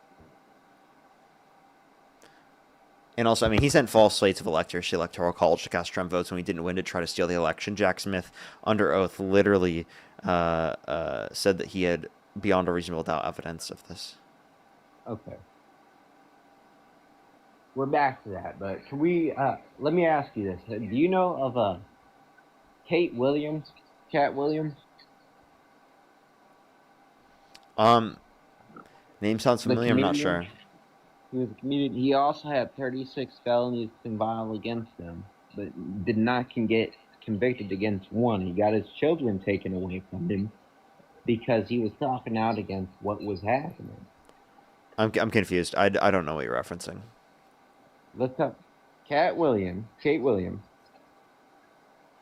And also, I mean, he sent false slates of electors to the Electoral College to cast Trump votes when he didn't win to try to steal the election. Jack Smith, under oath, literally said that he had beyond a reasonable doubt evidence of this. Okay. We're back to that, but can we, let me ask you this. Do you know of Cat Williams? Name sounds familiar, I'm not sure. He was a comedian. He also had 36 felonies filed against him, but did not get convicted against one. He got his children taken away from him because he was talking out against what was happening. I'm confused. I don't know what you're referencing. Look up Cat Williams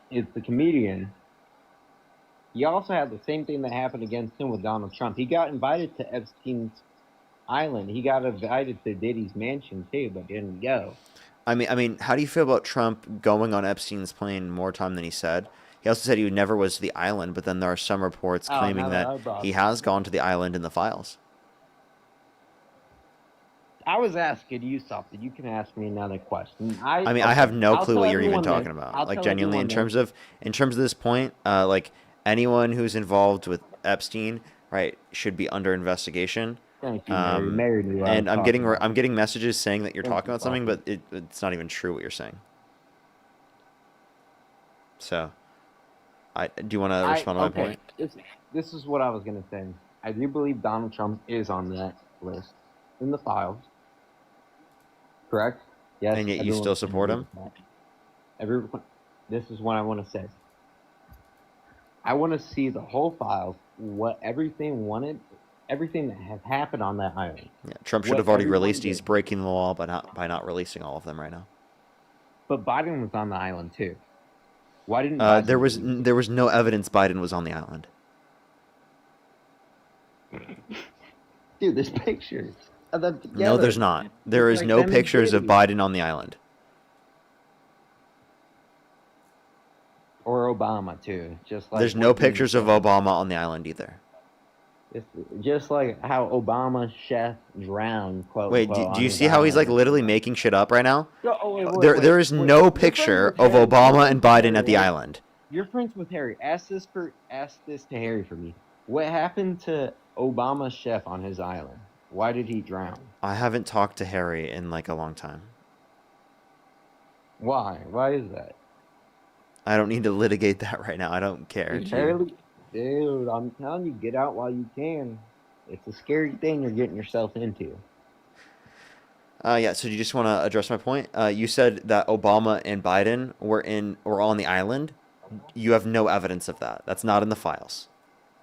is the comedian. He also had the same thing that happened against him with Donald Trump. He got invited to Epstein's Island. He got invited to Diddy's mansion too, but didn't go. I mean, how do you feel about Trump going on Epstein's plane more time than he said? He also said he never was to the island, but then there are some reports claiming that he has gone to the island in the files. I was asking you something. You can ask me another question. I mean, I have no clue what you're even talking about. Like, genuinely, in terms of this point, like anyone who's involved with Epstein, right, should be under investigation. Thank you, Mary. And I'm getting messages saying that you're talking about something, but it's not even true what you're saying. So, do you want to respond to my point? This is what I was gonna say. I do believe Donald Trump is on that list in the files. Correct? Yes. And yet you still support him? This is what I want to say. I want to see the whole files, everything that has happened on that island. Yeah, Trump should have already released. He's breaking the law by not releasing all of them right now. But Biden was on the island too. Why didn't Biden there was no evidence Biden was on the island? Dude, there's pictures of them together. No, there's not. There is no pictures of Biden on the island. Or Obama too. Just like there's no pictures of Obama on the island either. It's just like how Obama's chef drowned. Quote, wait, quote, do you see how he's like literally making shit up right now? No, There is no picture of Obama and Biden at the island. You're friends with Harry. Ask this to Harry for me. What happened to Obama's chef on his island? Why did he drown? I haven't talked to Harry in like a long time. Why? Why is that? I don't need to litigate that right now. I don't care. Dude, I'm telling you, get out while you can. It's a scary thing you're getting yourself into. Yeah, so you just want to address my point? You said that Obama and Biden were on the island. You have no evidence of that. That's not in the files.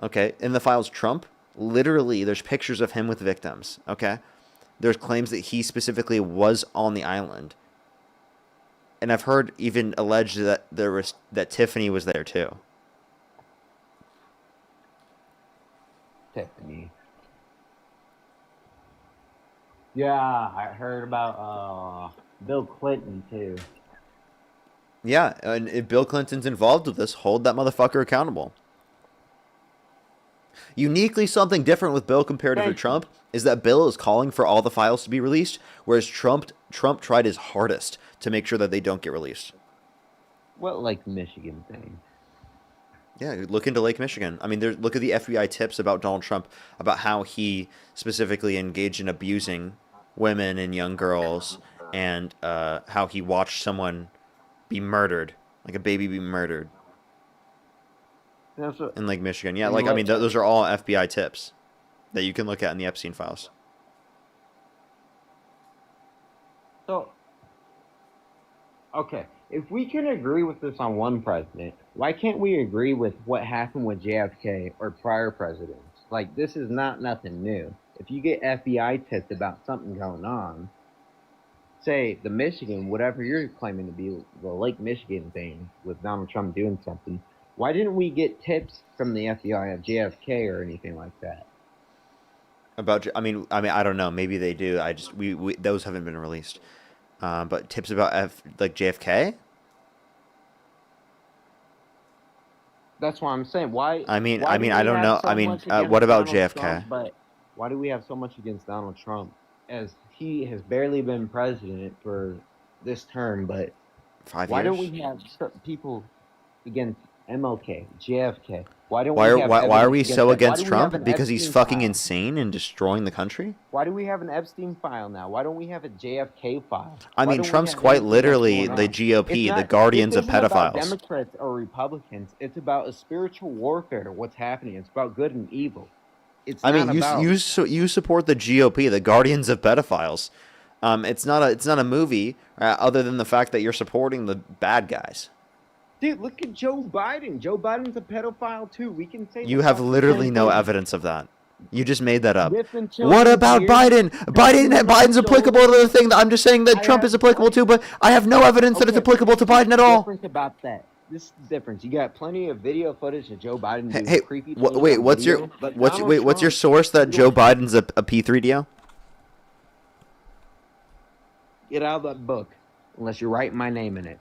Okay? In the files, Trump, literally, there's pictures of him with victims. Okay? There's claims that he specifically was on the island. And I've heard even alleged that that Tiffany was there too. Tiffany. Yeah, I heard about Bill Clinton too. Yeah, and if Bill Clinton's involved with this, hold that motherfucker accountable. Uniquely, something different with Bill compared to Trump is that Bill is calling for all the files to be released, whereas Trump tried his hardest to make sure that they don't get released. What Lake Michigan thing? Yeah, look into Lake Michigan. I mean, look at the FBI tips about Donald Trump, about how he specifically engaged in abusing women and young girls, and how he watched someone be murdered, like a baby be murdered. In Lake Michigan. Yeah, like, I mean, those are all FBI tips that you can look at in the Epstein files. So, okay, if we can agree with this on one president, why can't we agree with what happened with JFK or prior presidents? Like, this is not nothing new. If you get FBI tips about something going on, say the Michigan, whatever you're claiming to be the Lake Michigan thing with Donald Trump doing something, why didn't we get tips from the FBI of JFK or anything like that? I mean, I don't know. Maybe they do. We those haven't been released. But tips about like JFK. That's what I'm saying. Why? I don't know. What about JFK? Trump, but why do we have so much against Donald Trump, as he has barely been president for this term? But 5 years. Why don't we have people against MLK, JFK? Why are we so against Trump? Because he's fucking insane and destroying the country? Why do we have an Epstein file now? Why don't we have a JFK file? I mean, Trump's quite literally the GOP, the guardians of pedophiles. About Democrats or Republicans. It's about a spiritual warfare. What's happening? It's about good and evil. You support the GOP, the guardians of pedophiles. It's not a movie, other than the fact that you're supporting the bad guys. Dude, look at Joe Biden. Joe Biden's a pedophile too. We can say you have literally no evidence of that. You just made that up. What about Biden? Biden's applicable to the thing that I'm just saying that Trump is applicable to, but I have no evidence that it's applicable to Biden at all. Difference about that. This is the difference. You got plenty of video footage of Joe Biden doing hey, creepy things. What's your source that Joe Biden's a P3DO? Get out of that book, unless you're writing my name in it.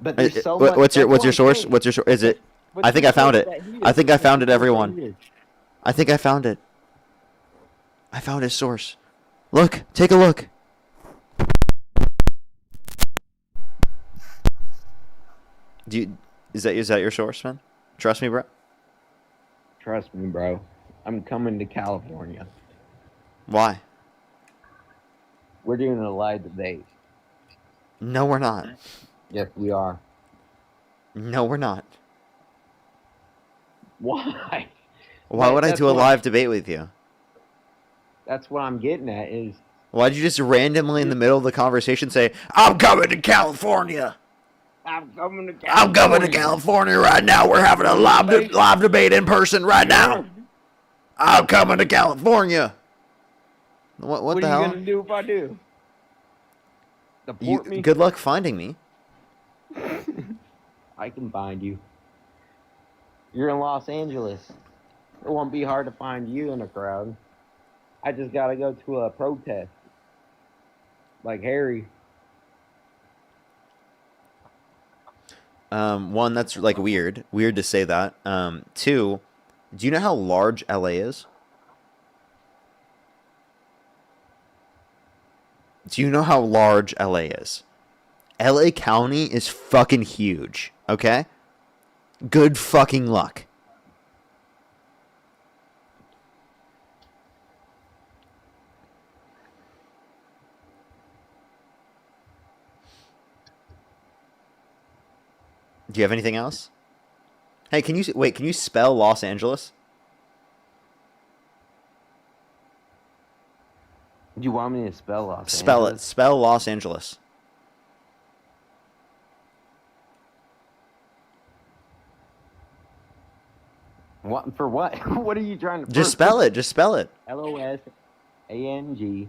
But what's your source? What's your source? Is it? I think I found it. I think I found it, everyone. I think I found it. I found his source. Look, take a look. Is that your source, man? Trust me, bro. Trust me, bro. I'm coming to California. Why? We're doing a live debate. No, we're not. Yes, we are. No, we're not. Why? Why would I do a live debate with you? That's what I'm getting at is... Why'd you just randomly in the middle of the conversation say, I'm coming to California? I'm coming to California right now. We're having a live debate in person right now. I'm coming to California. What the hell? What are you going to do if I do? Deport me? Good luck finding me. I can find you. You're in Los Angeles. It won't be hard to find you in a crowd. I just gotta go to a protest. Like Harry. One, that's like weird. Weird to say that. Two, do you know how large LA is? Do you know how large LA is? LA County is fucking huge, okay? Good fucking luck. Do you have anything else? Hey, can you spell Los Angeles? Do you want me to spell Los Spell Angeles? it. Spell Los Angeles. What for? What? What are you trying to? Just spell it. Just spell it. LOSANGLES.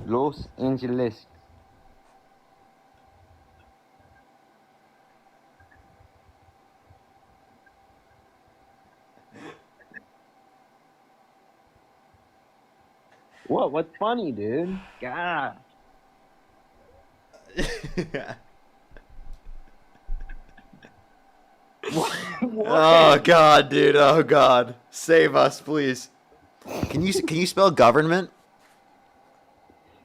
Los Angeles. What? What's funny, dude? God. Oh God, dude. Oh God. Save us, please. Can you spell government?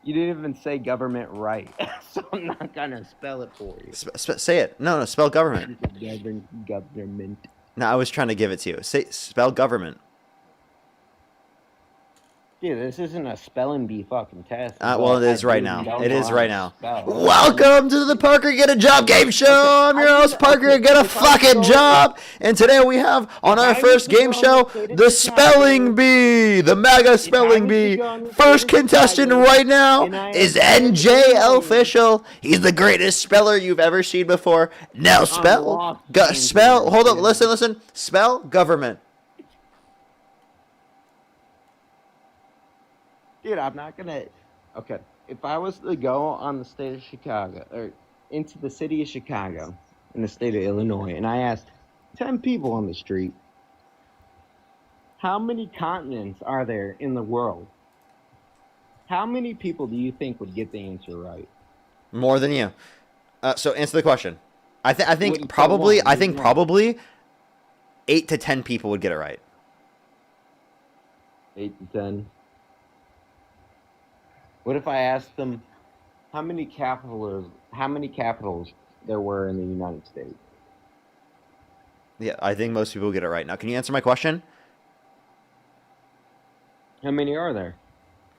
You didn't even say government right, so I'm not gonna spell it for you. Say it. No, spell government. Government. No, I was trying to give it to you. Spell government. Dude, this isn't a spelling bee fucking test. Well, it is right now. Don't It know is how right to now. spell. Welcome to the Parker Get a Job game show. I'm your host, Parker. Get a fucking job. And today we have on our first game show the spelling bee, the MAGA spelling bee. First contestant right now is NJ Official. He's the greatest speller you've ever seen before. Now spell. Spell. Hold up. Listen. Spell government. Dude, I'm not gonna. Okay, if I was to go on the state of Chicago, or into the city of Chicago, in the state of Illinois, and I asked 10 people on the street, how many continents are there in the world? How many people do you think would get the answer right? More than you. So answer the question. I think probably 8 to 10 people would get it right. 8 to 10. What if I asked them how many capitals there were in the United States? Yeah, I think most people get it right. Now, can you answer my question? How many are there?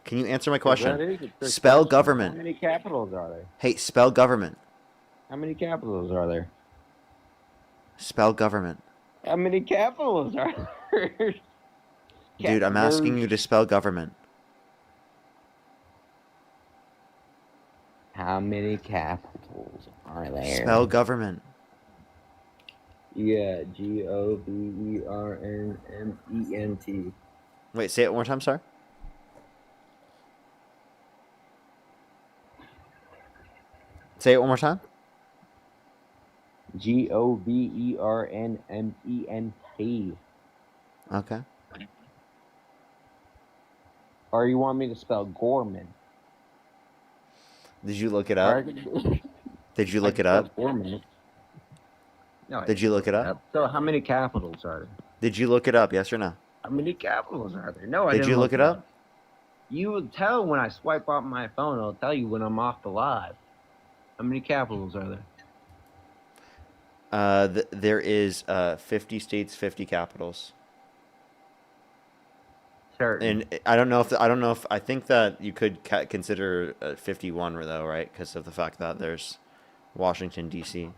Can you answer my question? That is a trick Spell question. government. How many capitals are there? Hey, spell government. How many capitals are there? Spell government. How many capitals are there? Dude, I'm asking you to spell government. How many capitals are there? Spell government. Yeah, Government. Wait, say it one more time, sorry. Say it one more time. Government. Okay. Or you want me to spell Gorman? Did you look it up? Did you look it up? Gorman. No, Did you look it up? So how many capitals are there? Did you look it up? Yes or no? How many capitals are there? No, I Did didn't you look it up? You will tell when I swipe off my phone. It'll tell you when I'm off the live. How many capitals are there? There is 50 states, 50 capitals. Certain. And I think that you could consider 51 though, right? Because of the fact that there's Washington D.C.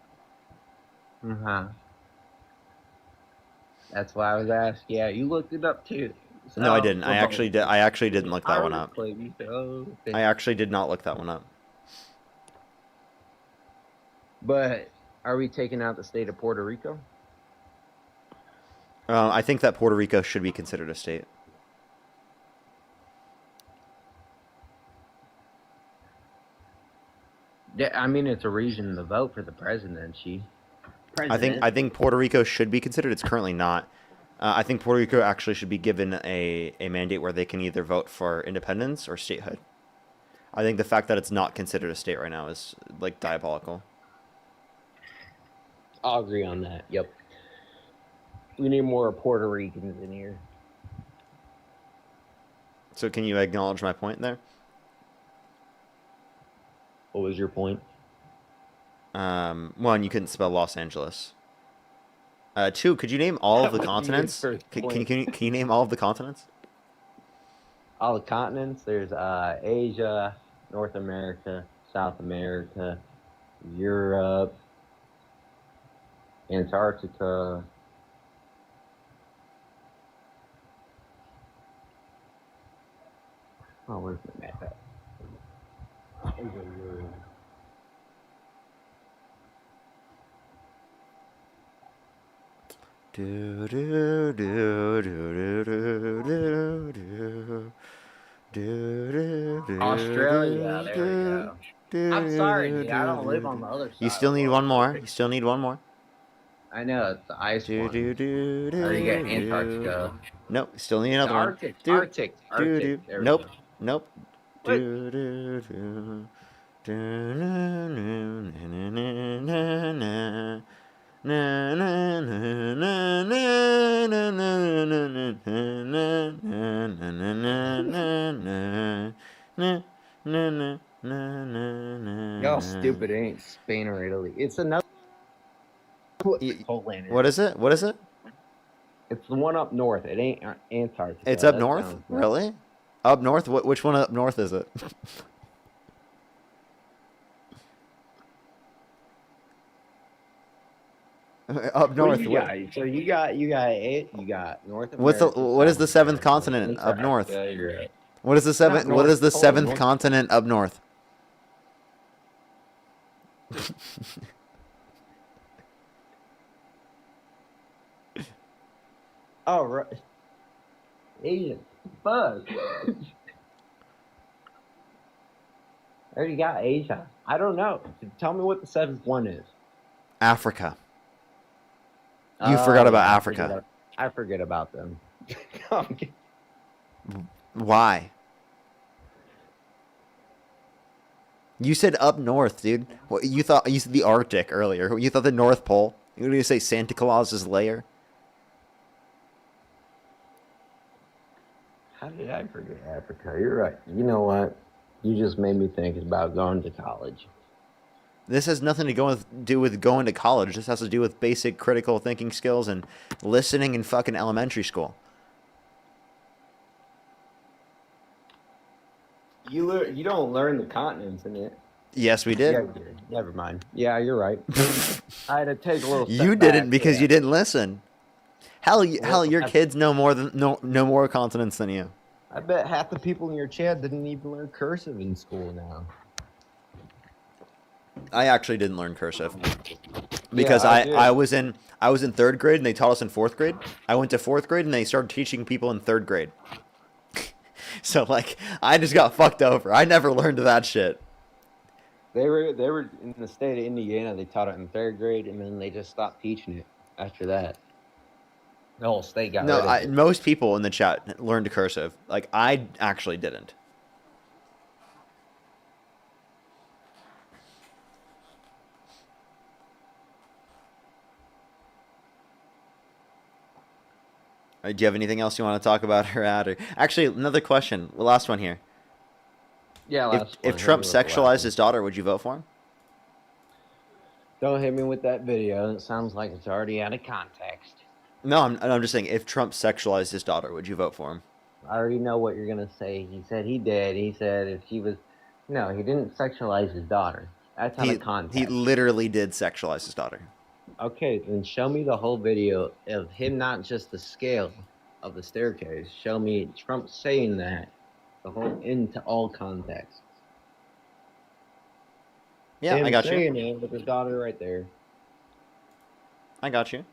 That's why I was asked. Yeah, you looked it up too. So, No, I didn't. I actually didn't look that one up. Okay. I actually did not look that one up. But are we taking out the state of Puerto Rico? I think that Puerto Rico should be considered a state. Yeah, I mean it's a reason to vote for the presidency. I think Puerto Rico should be considered. It's currently not. I think Puerto Rico actually should be given a mandate where they can either vote for independence or statehood. I think the fact that it's not considered a state right now is like diabolical. I'll agree on that. Yep. We need more Puerto Ricans in here. So can you acknowledge my point there? What was your point? One, you couldn't spell Los Angeles. Two, could you name all of the continents? Can you name all of the continents? All the continents. There's Asia, North America, South America, Europe, Antarctica. Oh, where's the map at? Do do do do do do do. Australia, there we go. I'm sorry, dude. I don't live on the other side. You still need one more. You still need one more. I know, it's the ice one. Or you got Antarctica. Nope, still need another Arctic, one. Arctic. There we Nope, go. nope. What? Y'all stupid. It ain't Spain or Italy. It's another. What is it? What is it? It's the one up north. It ain't Antarctica. It's up That north? sounds- Really? Up north? Which one up north is it? Up What north. do you got? So you got North America. What is the seventh South continent up north? Antarctica, you're right. What is the seventh? Not What is the North Pole, seventh North- continent up north? Oh, right. Asia. Fuck. I already got Asia. I don't know. Tell me what the seventh one is. Africa. You forgot about yeah, Africa. I forget about them. Why? You said up north, dude. What you thought? You said the Arctic earlier. You thought the North Pole. You were gonna say Santa Claus's lair. How did I forget Africa? You're right. You know what? You just made me think about going to college. This has nothing to do with going to college. This has to do with basic critical thinking skills and listening in fucking elementary school. You don't learn the continents in it. Yes, we did. Yeah, you did. Never mind. Yeah, you're right. I had to take a little. Step You didn't back, because yeah. you didn't listen. Hell, your I- kids know more continents than you. I bet half the people in your chat didn't even learn cursive in school now. I actually didn't learn cursive because Yeah, I was in third grade and they taught us in fourth grade. I went to fourth grade and they started teaching people in third grade. So like I just got fucked over. I never learned that shit. They were in the state of Indiana. They taught it in third grade, and then they just stopped teaching it after that. The whole state got rid of it. Most people in the chat learned cursive. Like I actually didn't. Do you have anything else you want to talk about or add? Or actually, another question. The last one here. Yeah, last If one. Trump Hit me with the last sexualized his daughter, would you vote for him? Don't hit me with that video. It sounds like it's already out of context. No, I'm just saying. If Trump sexualized his daughter, would you vote for him? I already know what you're gonna say. He said he did. He said if she was, no, he didn't sexualize his daughter. That's out of context. He literally did sexualize his daughter. Okay, then show me the whole video of him, not just the scale of the staircase. Show me Trump saying that, the whole into all context. Yeah, Him I got saying you. it with his daughter right there. I got you.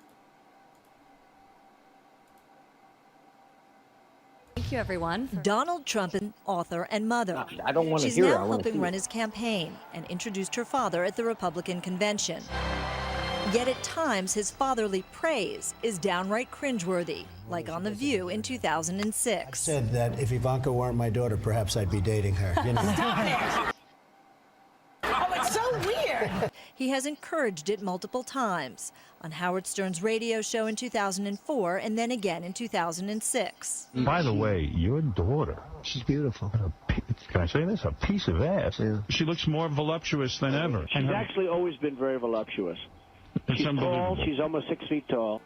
Thank you, everyone. Donald Trump, an author and mother. I don't want to She's hear it. I now want to helping see run it. his campaign and introduced her father at the Republican convention. Yet at times, his fatherly praise is downright cringeworthy, like on The View in 2006. Said that if Ivanka weren't my daughter, perhaps I'd be dating her. You know? Oh, it's so weird. He has encouraged it multiple times on Howard Stern's radio show in 2004 and then again in 2006. By the way, your daughter, she's beautiful. Can I say this? A piece of ass. Yeah. She looks more voluptuous than ever. She's actually always been very voluptuous. It's She's tall. unbelievable. She's almost 6 feet tall.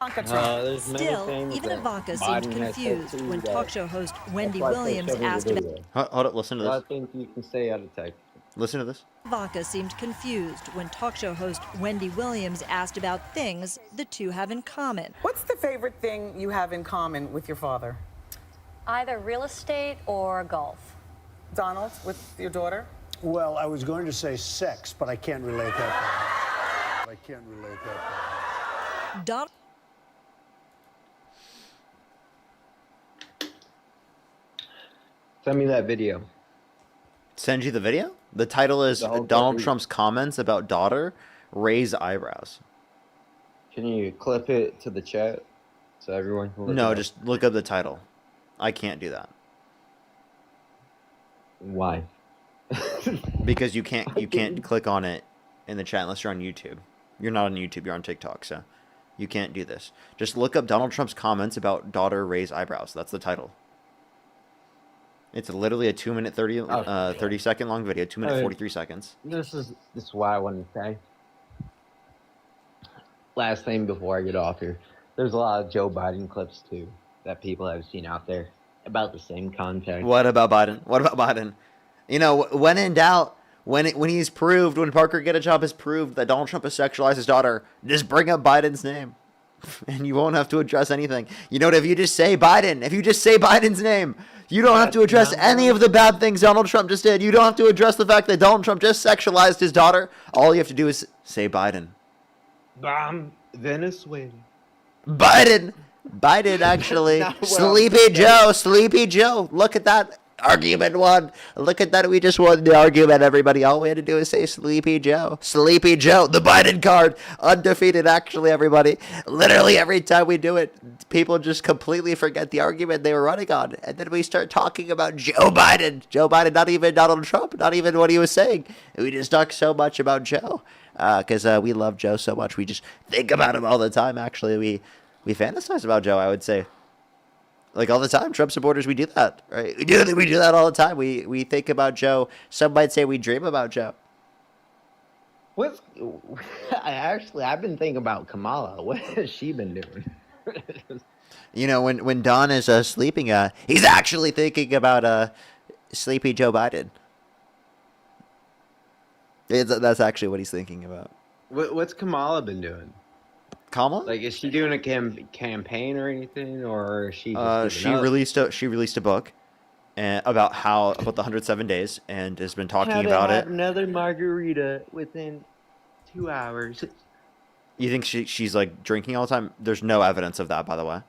Still, even Ivanka seemed confused when talk show host Wendy Williams asked about... Hold up, listen to A lot this. of things you can say out of text. Listen to this. Ivanka seemed confused when talk show host Wendy Williams asked about things the two have in common. What's the favorite thing you have in common with your father? Either real estate or golf. Donald, with your daughter? Well, I was going to say sex, but I can't relate that. Don Send me that video. Send you the video? The title is Donald Trump's comments about daughter raise eyebrows. Can you clip it to the chat so everyone can look No, it up? just look up the title. I can't do that. Why? Because you can't click on it in the chat unless you're on YouTube. You're not on YouTube, you're on TikTok, so you can't do this. Just look up Donald Trump's comments about daughter raise eyebrows. That's the title. It's literally a 2-minute 30-second long video, 2-minute 43 seconds. This is what I wanted to say. Last thing before I get off here. There's a lot of Joe Biden clips too that people have seen out there about the same content. What about Biden? What about Biden? You know, when in doubt, when he's proved, when Parker Get a Job has proved that Donald Trump has sexualized his daughter, just bring up Biden's name. And you won't have to address anything. You know what? If you just say Biden, if you just say Biden's name, you don't have to address any of the bad things Donald Trump just did. You don't have to address the fact that Donald Trump just sexualized his daughter. All you have to do is say Biden. Venezuela. Biden actually. Sleepy Joe. Look at that argument won. Look at that. We just won the argument, everybody. All we had to do is say Sleepy Joe. Sleepy Joe. The Biden card. Undefeated, actually, everybody. Literally every time we do it, people just completely forget the argument they were running on. And then we start talking about Joe Biden. Joe Biden, not even Donald Trump. Not even what he was saying. We just talk so much about Joe. Because we love Joe so much. We just think about him all the time, actually. We fantasize about Joe, I would say. Like all the time, Trump supporters, we do that, right? We do that all the time. We think about Joe. Some might say we dream about Joe. I've been thinking about Kamala. What has she been doing? You know, when Don is sleeping, he's actually thinking about sleepy Joe Biden. That's actually what he's thinking about. What's Kamala been doing? Kamala? Like, is she doing a campaign or anything, or is she just giving up? She released a book about the 107 days and has been talking about it. Another margarita within 2 hours. You think she's like drinking all the time? There's no evidence of that, by the way.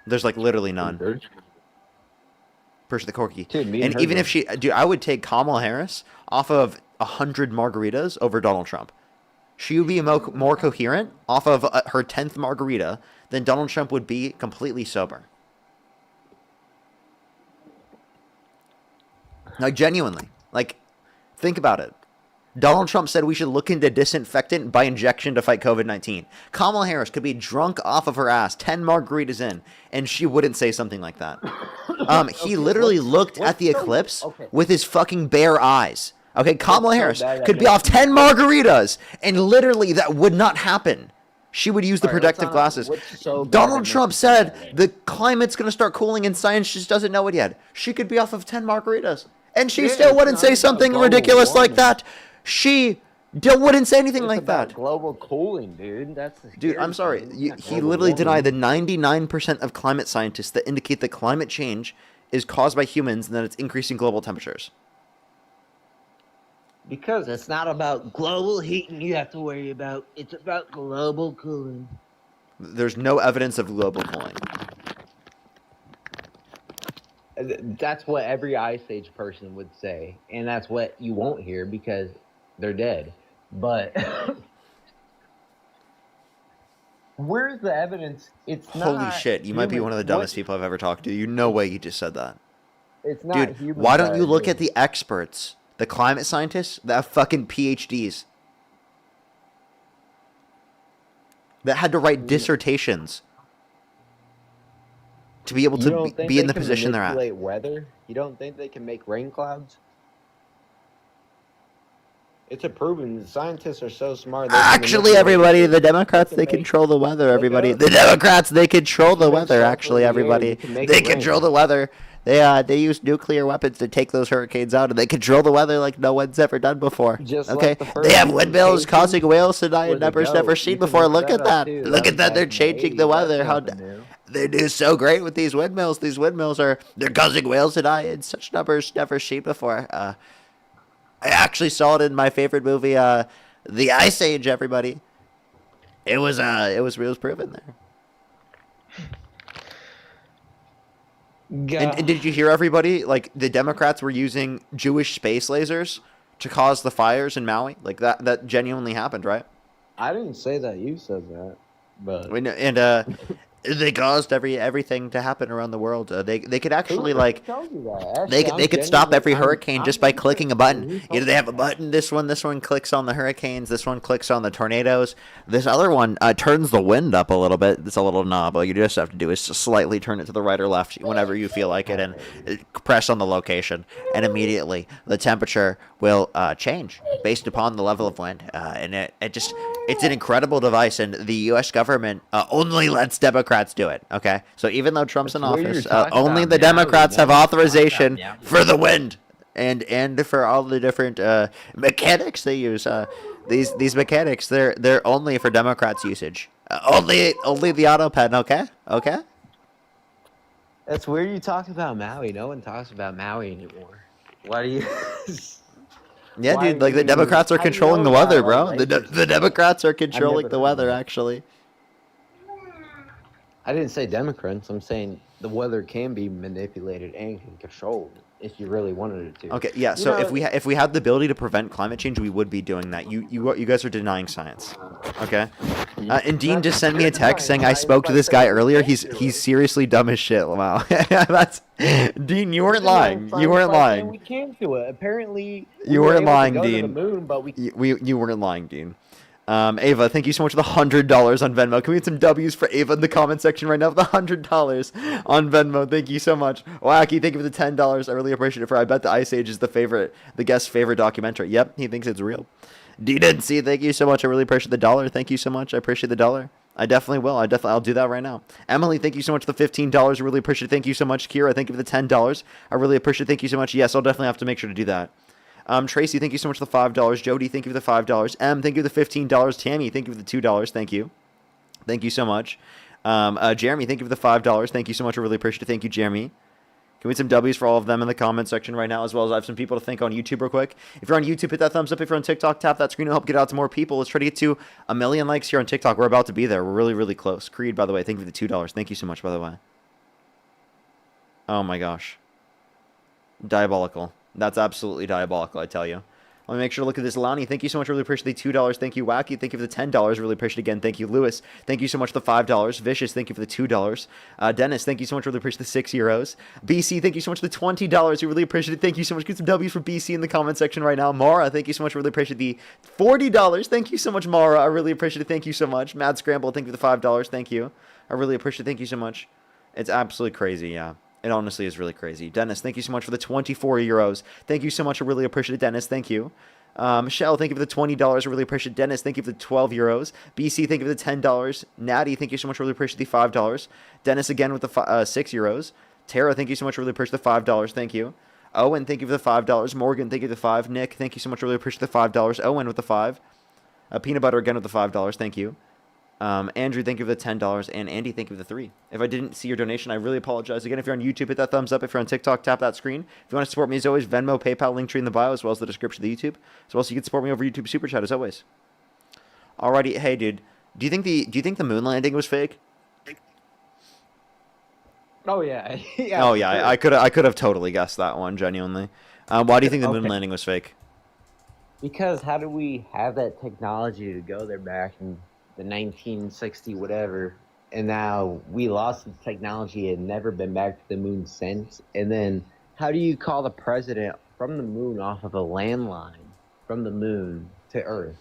There's like literally none. Push the corky. Dude, and even if I would take Kamala Harris off of 100 margaritas over Donald Trump. She would be more coherent off of her 10th margarita than Donald Trump would be completely sober. Like, genuinely. Like, think about it. Donald Trump said we should look into disinfectant by injection to fight COVID-19. Kamala Harris could be drunk off of her ass, 10 margaritas in, and she wouldn't say something like that. He literally looked at the eclipse with his fucking bare eyes. Okay, Kamala Harris could be off 10 margaritas, and literally that would not happen. She would use the protective glasses. Donald Trump said the climate's going to start cooling and science just doesn't know it yet. She could be off of 10 margaritas, and she still wouldn't say something ridiculous like that. She wouldn't say anything like that. Global cooling, dude. Dude, I'm sorry. He literally denied the 99% of climate scientists that indicate that climate change is caused by humans and that it's increasing global temperatures. Because it's not about global heating you have to worry about. It's about global cooling. There's no evidence of global cooling. That's what every Ice Age person would say. And that's what you won't hear because they're dead. But where's the evidence? It's not. Holy shit, you might be one of the dumbest people I've ever talked to. You no way you just said that. It's not Dude, why don't you look at the experts? The climate scientists that have fucking PhDs. that had to write dissertations to be able You to don't think be in they the can position they're at. manipulate weather? You don't think they can make rain clouds? It's a proven. Scientists are so smart. They can Actually, manipulate everybody, shit. the Democrats, can they make- control the weather, Look everybody. up. The Democrats, they control the make weather, sulfur actually, in the air, everybody. you can make They it rain. control the weather. They use nuclear weapons to take those hurricanes out, and they control the weather like no one's ever done before. Just Okay? like the first They have windmills communication causing whales to die in was a numbers never goat. seen You can before. look Look that at up, that. too. Look That at that. was They're back in the changing the 80s. That's weather. How nothing new. they do so great with these windmills. These windmills they're causing whales to die in such numbers never seen before. I actually saw it in my favorite movie, The Ice Age, everybody. It was proven there. And did you hear, everybody? Like, the Democrats were using Jewish space lasers to cause the fires in Maui. Like, that genuinely happened, right? I didn't say that. You said that. But And they caused everything to happen around the world. They could actually, like, they could stop every hurricane just by clicking a button. You know, they have a button. This one clicks on the hurricanes. This one clicks on the tornadoes. This other one turns the wind up a little bit. It's a little knob. All you just have to do is just slightly turn it to the right or left whenever you feel like it, and press on the location, and immediately the temperature will change based upon the level of wind. And it's an incredible device, and the U.S. government only lets Democrats do it. Okay, so even though Trump's in office, only the Democrats have authorization for the wind and for all the different mechanics they use. These mechanics, they're only for Democrats' usage. Only the auto pen. Okay. That's weird you talked about Maui. No one talks about Maui anymore. Why do you... Yeah, Why dude, like, do the Democrats are how do you controlling know the weather, about, bro. like, The Democrats are controlling never the heard weather, of that. actually. I didn't say Democrats. I'm saying the weather can be manipulated and controlled if you really wanted it to. Okay, yeah. So if we had the ability to prevent climate change, we would be doing that. You guys are denying science. Okay. And Dean just sent me a text saying I spoke to this guy earlier. He's seriously dumb as shit. Wow. That's Dean. You weren't lying. You weren't lying. We came to it. Apparently, You we were weren't able to lying, go to Dean. the moon, but we You weren't lying, Dean. Ava, thank you so much for the $100 on Venmo. Can we get some W's for Ava in the comment section right now? The $100 on Venmo. Thank you so much. Wacky, thank you for the $10. I really appreciate it. For I bet the Ice Age is the guest's favorite documentary. Yep, he thinks it's real. D.C, thank you so much. I really appreciate the dollar. Thank you so much. I appreciate the dollar. I definitely will. I'll do that right now. Emily, thank you so much for the $15. I really appreciate it. Thank you so much. Kira, thank you for the $10. I really appreciate it. Thank you so much. Yes, I'll definitely have to make sure to do that. Tracy, thank you so much for the $5. Jody, thank you for the $5. M, thank you for the $15. Tammy, thank you for the $2. Thank you. Thank you so much. Jeremy, thank you for the $5. Thank you so much. I really appreciate it. Thank you, Jeremy. Can we get some W's for all of them in the comment section right now, as well as I have some people to thank on YouTube real quick. If you're on YouTube, hit that thumbs up. If you're on TikTok, tap that screen to help get out to more people. Let's try to get to 1 million likes here on TikTok. We're about to be there. We're really, really close. Creed, by the way, thank you for the $2. Thank you so much, by the way. Oh my gosh. Diabolical. That's absolutely diabolical, I tell you. Let me make sure to look at this. Lonnie, thank you so much. Really appreciate the $2. Thank you, Wacky. Thank you for the $10. Really appreciate it again. Thank you, Lewis. Thank you so much for the $5. Vicious, thank you for the $2. Dennis, thank you so much. Really appreciate the €6. BC, thank you so much for the $20. We really appreciate it. Thank you so much. Get some W's for BC in the comment section right now. Mara, thank you so much. Really appreciate the $40. Thank you so much, Mara. I really appreciate it. Thank you so much. Mad Scramble, thank you for the $5. Thank you. I really appreciate it. Thank you so much. It's absolutely crazy, yeah. It honestly is really crazy. Dennis, thank you so much for the €24. Thank you so much. I really appreciate it, Dennis. Thank you. Michelle, thank you for the $20. I really appreciate it. Dennis, thank you for the €12. BC, thank you for the $10. Natty, thank you so much. I really appreciate the $5. Dennis again with the €6. Tara, thank you so much. I really appreciate the $5. Thank you. Owen, thank you for the $5. Morgan, thank you for the $5. Nick, thank you so much. I really appreciate the $5. Owen with the $5. Peanut Butter again with the $5. Thank you. Andrew, thank you for the $10, and Andy, thank you for the $3. If I didn't see your donation, I really apologize. Again, if you're on YouTube, hit that thumbs up. If you're on TikTok, tap that screen. If you want to support me, as always, Venmo, PayPal, link tree in the bio, as well as the description of the YouTube. As well as you can support me over YouTube Super Chat, as always. Alrighty, hey, dude, do you think the moon landing was fake? Oh yeah. Oh yeah, sure. I could have totally guessed that one, genuinely. Why do you think the moon landing was fake? Because how do we have that technology to go there back in the 1960 whatever, and now we lost the technology and never been back to the moon since? And then how do you call the president from the moon off of a landline from the moon to Earth?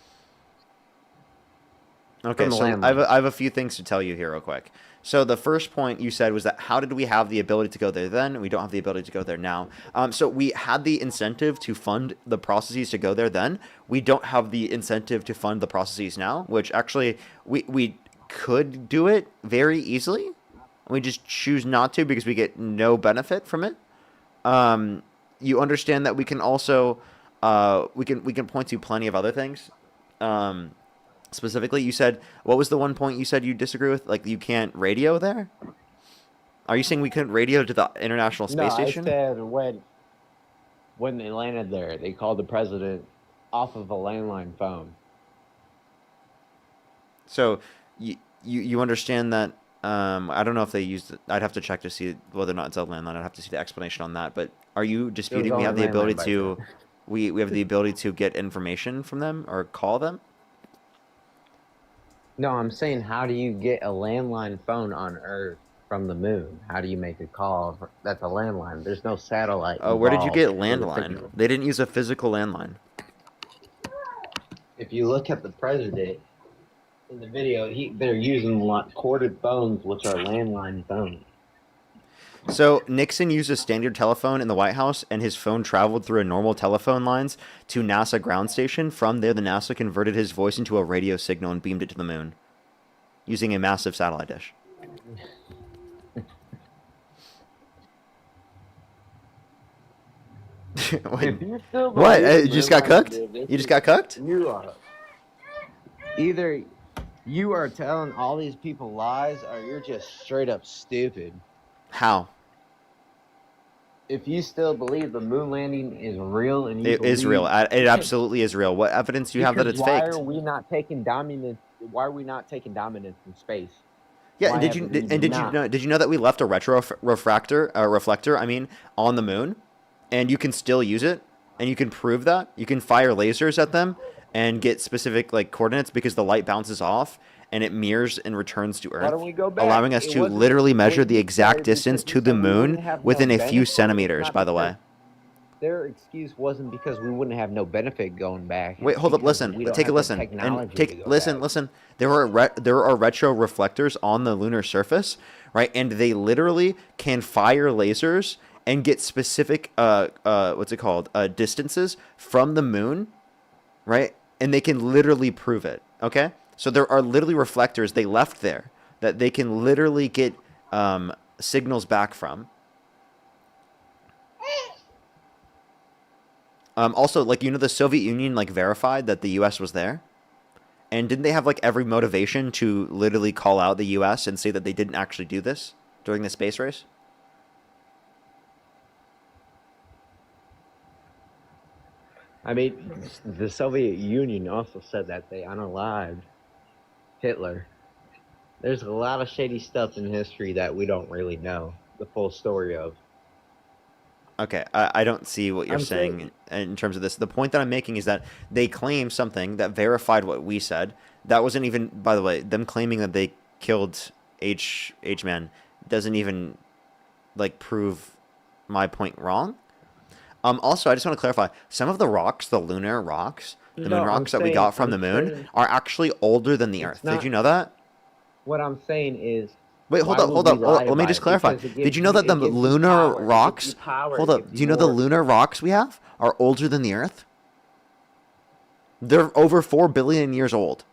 Okay, From a so landline. I have a few things to tell you here real quick. So the first point you said was that how did we have the ability to go there then? We don't have the ability to go there now. So we had the incentive to fund the processes to go there then. We don't have the incentive to fund the processes now, which actually we could do it very easily. We just choose not to because we get no benefit from it. You understand that we can also we can point to plenty of other things. Specifically, you said, what was the one point you said you disagree with? Like, you can't radio there? Are you saying we couldn't radio to the International Space Station? No, I said when they landed there, they called the president off of a landline phone. So, you understand that, I don't know if they used it. I'd have to check to see whether or not it's a landline. I'd have to see the explanation on that. But are you disputing we have the ability to, we have the ability to get information from them or call them? No, I'm saying, how do you get a landline phone on Earth from the moon? How do you make a call that's a landline? There's no satellite. Oh, where did you get involved. landline? They didn't use a physical landline. If you look at the president in the video, they're using corded phones, which are landline phones. So Nixon used a standard telephone in the White House, and his phone traveled through a normal telephone lines to NASA ground station. From there, the NASA converted his voice into a radio signal and beamed it to the moon using a massive satellite dish. What? You just got cooked? You just got cooked? You are. Either you are telling all these people lies, or you're just straight up stupid. How? If you still believe the moon landing is real, and It is real. It absolutely is real. What evidence do you have that it's faked? Why are we not taking dominance? Why are we not taking dominance in space? Yeah, and did you know that we left a reflector on the moon, and you can still use it, and you can prove that you can fire lasers at them and get specific like coordinates because the light bounces off and it mirrors and returns to Earth, allowing us to literally measure the exact distance to the moon within a few centimeters, by the way. Their excuse wasn't because we wouldn't have no benefit going back. Wait, hold up, listen. Take a listen. And listen. There are retro reflectors on the lunar surface, right? And they literally can fire lasers and get specific distances from the moon, right? And they can literally prove it, okay? So there are literally reflectors they left there that they can literally get signals back from. Also, like, the Soviet Union, like, verified that the U.S. was there. And didn't they have, like, every motivation to literally call out the U.S. and say that they didn't actually do this during the space race? I mean, the Soviet Union also said that they unalived Hitler. There's a lot of shady stuff in history that we don't really know the full story of. Okay, I don't see what you're saying in terms of this. The point that I'm making is that they claim something that verified what we said. That wasn't even, by the way, them claiming that they killed H-Man doesn't even, like, prove my point wrong. Also, I just want to clarify, some of the rocks, the lunar rocks, the moon rocks that we got from the moon are actually older than the Earth. Did you know that? What I'm saying is... Wait, hold up. Let me just clarify. Did you know that the lunar rocks... Hold up. Do you know the lunar rocks we have are older than the Earth? They're over 4 billion years old.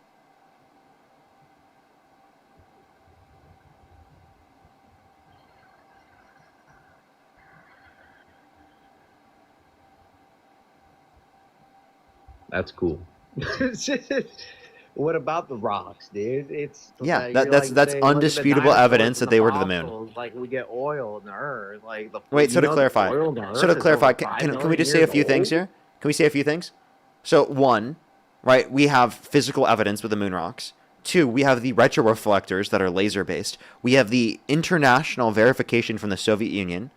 That's cool. What about the rocks, dude? That's undisputable evidence that they were to the moon. Like, we get oil in the Earth. Like, wait, so to clarify, can we just say a few things here? Can we say a few things? So, one, right, we have physical evidence with the moon rocks. Two, we have the retroreflectors that are laser based. We have the international verification from the Soviet Union.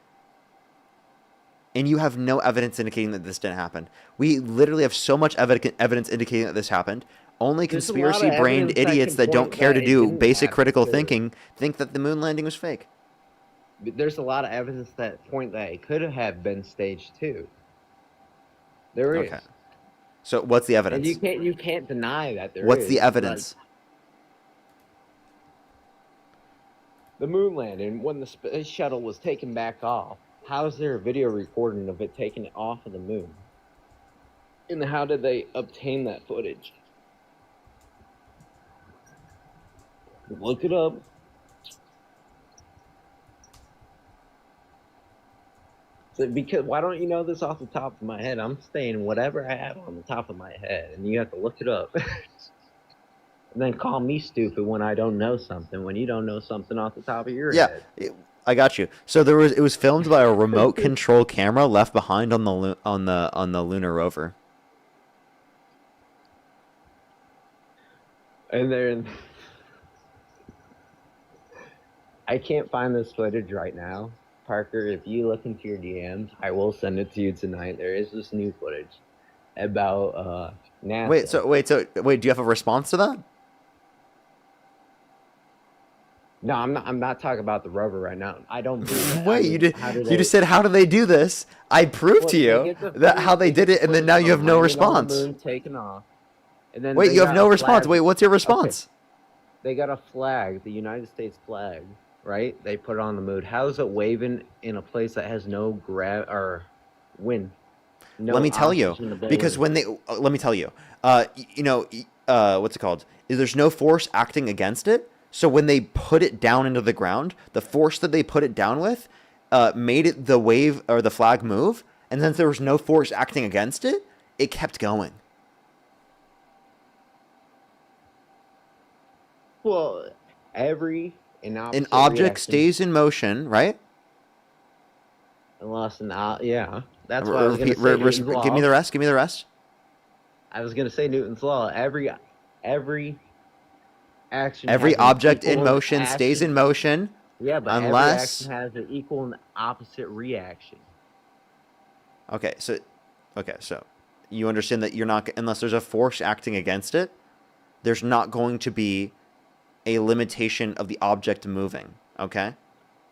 And you have no evidence indicating that this didn't happen. We literally have so much evidence indicating that this happened. Only conspiracy-brained idiots that don't care to do basic critical thinking think that the moon landing was fake. There's a lot of evidence that point that it could have been staged too. There is. Okay. So what's the evidence? And you can't deny that there is. What's the evidence? the moon landing, when the space shuttle was taken back off, how is there a video recording of it taking it off of the moon? And how did they obtain that footage? Look it up. So because why don't you know this off the top of my head? I'm saying whatever I have on the top of my head, and you have to look it up. And then call me stupid when I don't know something, when you don't know something off the top of your head. I got you. So it was filmed by a remote control camera left behind on the lunar rover. And then I can't find this footage right now. Parker, if you look into your DMs, I will send it to you tonight. There is this new footage about NASA. Wait, do you have a response to that? No, I'm not talking about the rover right now. I don't believe that. Wait, you just said how do they do this? I proved to you that how they did it, and then now you have no response. The moon taken off. And then wait, you have no response. Wait, what's your response? Okay. They got a flag, the United States flag, right? They put it on the moon. How is it waving in a place that has no wind? No let me tell you, because when they let me tell you, what's it called? There's no force acting against it. So when they put it down into the ground, the force that they put it down with made it the wave or the flag move, and since there was no force acting against it, it kept going. Well, an object stays in motion, right? Unless yeah, that's what I was going to say. Give me the rest. Give me the rest. I was going to say Newton's law. Every action. Every object in motion stays in motion. Yeah, but unless every action has an equal and opposite reaction. Okay, so you understand that you're not, unless there's a force acting against it, there's not going to be a limitation of the object moving. Okay.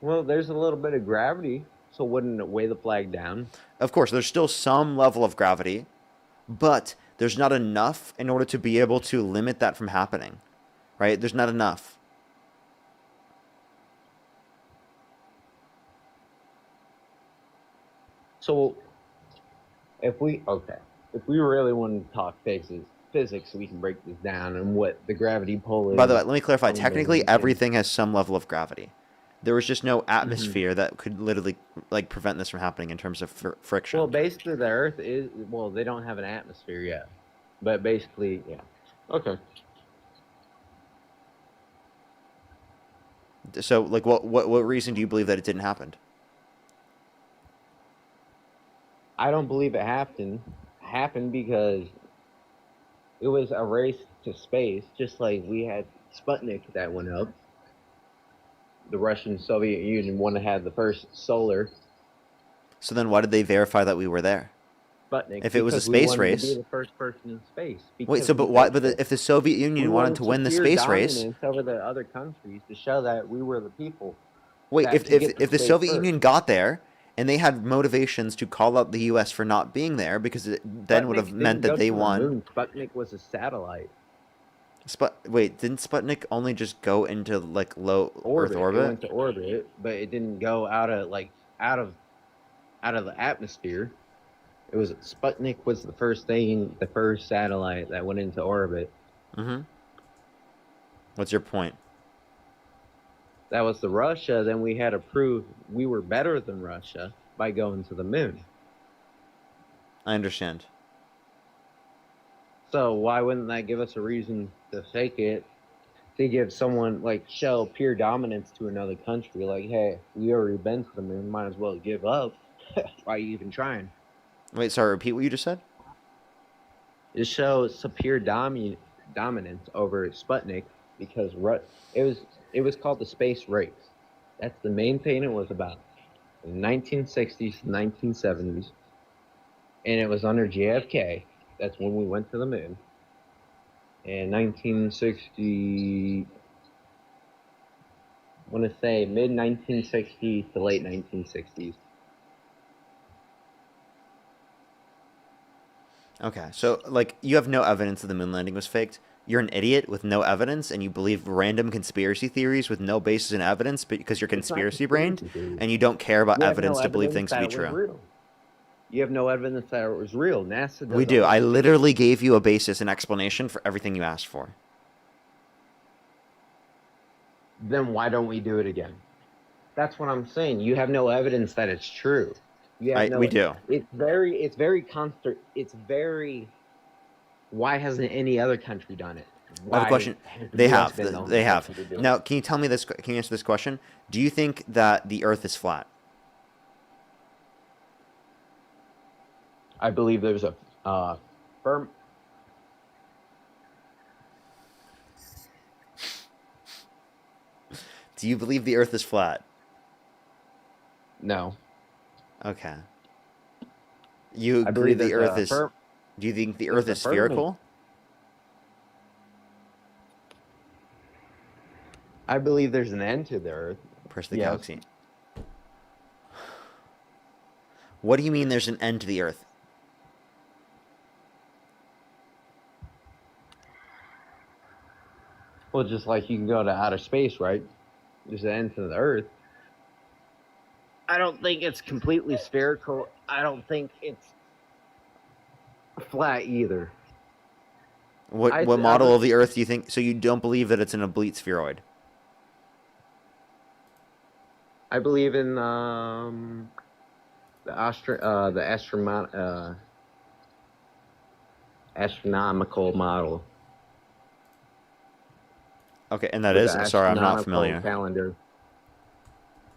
Well, there's a little bit of gravity, so wouldn't it weigh the flag down? Of course, there's still some level of gravity, but there's not enough in order to be able to limit that from happening. Right? There's not enough. So, if we really want to talk physics, we can break this down and what the gravity pull is. By the way, let me clarify. Technically, everything has some level of gravity. There was just no atmosphere that could literally prevent this from happening in terms of friction. Well, basically, the Earth they don't have an atmosphere yet, but basically, yeah. Okay. So, what reason do you believe that it didn't happen? I don't believe it happened because it was a race to space, just like we had Sputnik that went up. The Russian Soviet Union wanted to have the first solar. So then why did they verify that we were there? Sputnik. If it was a space race. To be the first person in space. Wait, so if the Soviet Union wanted to win the space race over the other countries to show that we were the people. Wait, if the Soviet Union got there and they had motivations to call out the US for not being there because it then would have meant that they won. Sputnik was a satellite. Wait, didn't Sputnik only just go into low Earth orbit? It went to orbit, but it didn't go out of the atmosphere. It was Sputnik was the first satellite that went into orbit. Mm-hmm. What's your point? That was the Russia. Then we had to prove we were better than Russia by going to the moon. I understand. So why wouldn't that give us a reason to fake it? To give someone show pure dominance to another country, hey, we already been to the moon, might as well give up. Why are you even trying? Wait, sorry, repeat what you just said? It shows superior dominance over Sputnik because it was called the space race. That's the main thing it was about. In the 1960s, 1970s, and it was under JFK. That's when we went to the moon. In 1960, I want to say mid-1960s to late 1960s. Okay, so you have no evidence that the moon landing was faked, you're an idiot with no evidence, and you believe random conspiracy theories with no basis in evidence because you're conspiracy brained, and you don't care about You have evidence no to believe evidence things to that be it was true. real. You have no evidence that it was real. NASA We doesn't do. I want to see it. literally gave you a basis and explanation for everything you asked for. Then why don't we do it again? That's what I'm saying. You have no evidence that it's true. You have We do. It's very constant. It's very. Why hasn't any other country done it? I have a question. has the They US have. been the only They have. country to do it? Now, can you tell me this? Can you answer this question? Do you think that the Earth is flat? I believe there's a firm. Do you believe the Earth is flat? No. Okay. You I agree believe the there's Earth a is? firm- Do you think the there's Earth a is firmament. spherical? I believe there's an end to the Earth. Press the Yes. galaxy. What do you mean there's an end to the Earth? Well, just like you can go to outer space, right? There's an end to the Earth. I don't think it's completely spherical. I don't think it's flat either. What model of the Earth do you think? So you don't believe that it's an oblate spheroid? I believe in the astronomical model. Okay, and that With is. the Sorry, I'm not astronomical familiar.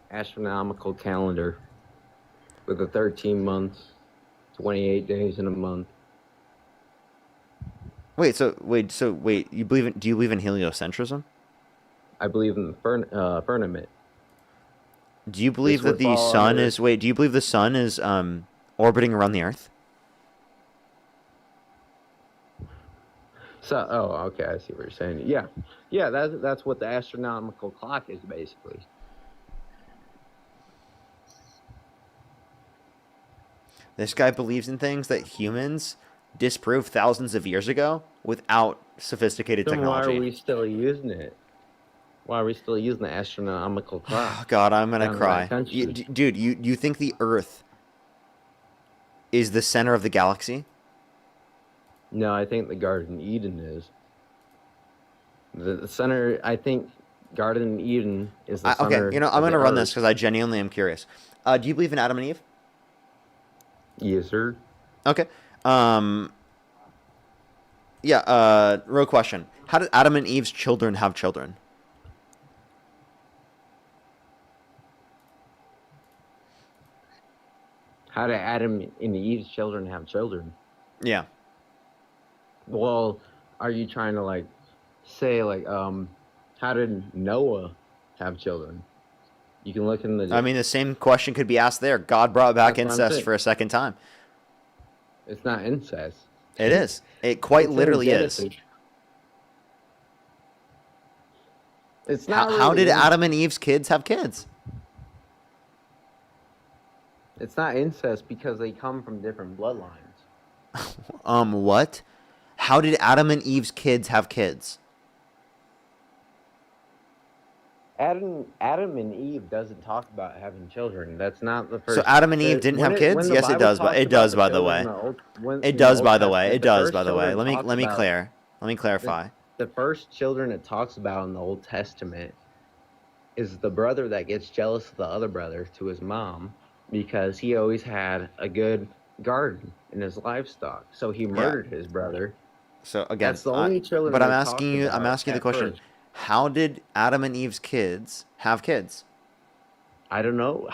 Astronomical calendar with the 13 months, 28 days in a month. Wait. You believe in? Do you believe in heliocentrism? I believe in the firmament. Do you believe This that the would fall sun under- is? Wait. Do you believe the sun is orbiting around the Earth? So, okay, I see what you're saying. Yeah, that's what the astronomical clock is basically. This guy believes in things that humans disproved thousands of years ago without sophisticated Then why technology. are we still using it? Why are we still using the astronomical clock? Oh, God, I'm gonna down in cry. that country? Dude, you think the Earth is the center of the galaxy? No, I think the Garden Eden is. The center, I think Garden Eden is the center. Okay, I'm of gonna the run Earth. this because I genuinely am curious. Do you believe in Adam and Eve? Yes, sir. Okay. Real question. How did Adam and Eve's children have children? How did Adam and Eve's children have children? Yeah. Well, are you trying to say how did Noah have children? You can look in the. I mean, the same question could be asked there. God brought back That's what I'm incest saying. for a second time. It's not incest. It is. It quite It's in literally is. Genesis. It's How, not. how really did Adam and Eve's kids have kids? It's not incest because they come from different bloodlines. What? How did Adam and Eve's kids have kids? Adam and Eve doesn't talk about having children. That's not the first. So Adam and Eve didn't have kids? Yes, it does. But it does, by the way. It does, by the way. It does, by the way. Let me clarify. The first children it talks about in the Old Testament is the brother that gets jealous of the other brother to his mom because he always had a good garden in his livestock. So he murdered his brother. So again, That's the only children. but I'm they asking talk you. about I'm asking you the at question: first. how did Adam and Eve's kids have kids? I don't know.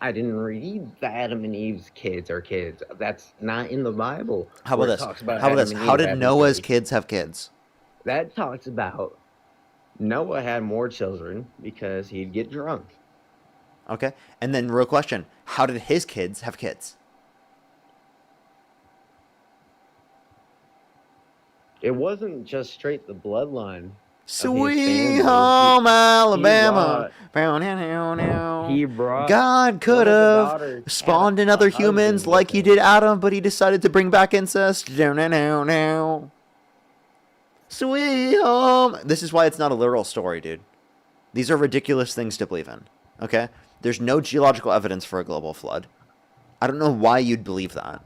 I didn't read that Adam and Eve's kids are kids. That's not in the Bible. How about where it this? talks about How about Adam this? and How Eve did having Noah's kids. kids have kids? That talks about Noah had more children because he'd get drunk. Okay, and then real question: how did his kids have kids? It wasn't just straight the bloodline. Sweet home Alabama. He brought. God could have spawned in other humans like he did Adam, but he decided to bring back incest. Sweet home. This is why it's not a literal story, dude. These are ridiculous things to believe in. Okay? There's no geological evidence for a global flood. I don't know why you'd believe that.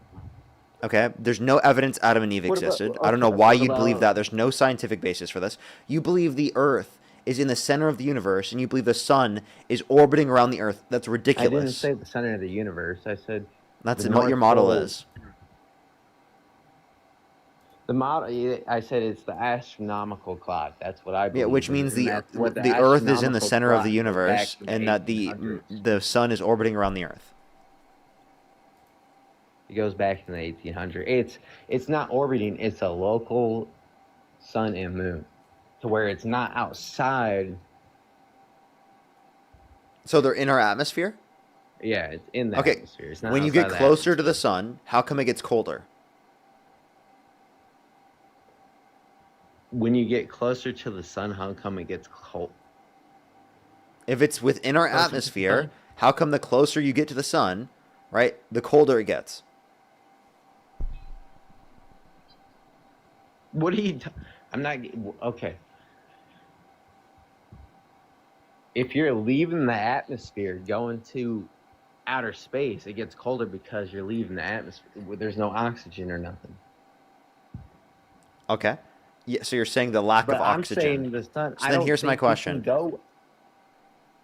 Okay? There's no evidence Adam and Eve existed. I don't know why you'd believe that. There's no scientific basis for this. You believe the Earth is in the center of the universe, and you believe the sun is orbiting around the Earth. That's ridiculous. I didn't say the center of the universe. I said that's what your model is. The model. I said it's the astronomical clock. That's what I believe. Yeah, which means the Earth is in the center of the universe, and that the sun is orbiting around the Earth. It goes back in the 1800s. It's not orbiting. It's a local sun and moon, to where it's not outside. So they're in our atmosphere? Yeah, it's in the atmosphere. It's not when you get closer to the sun, how come it gets colder? When you get closer to the sun, how come it gets cold? If it's within our atmosphere, how come the closer you get to the sun, right, the colder it gets? What are you... I'm not... Okay. If you're leaving the atmosphere, going to outer space, it gets colder because you're leaving the atmosphere. There's no oxygen or nothing. Okay. Yeah, so you're saying the lack of oxygen. I'm saying the sun... So then here's my question.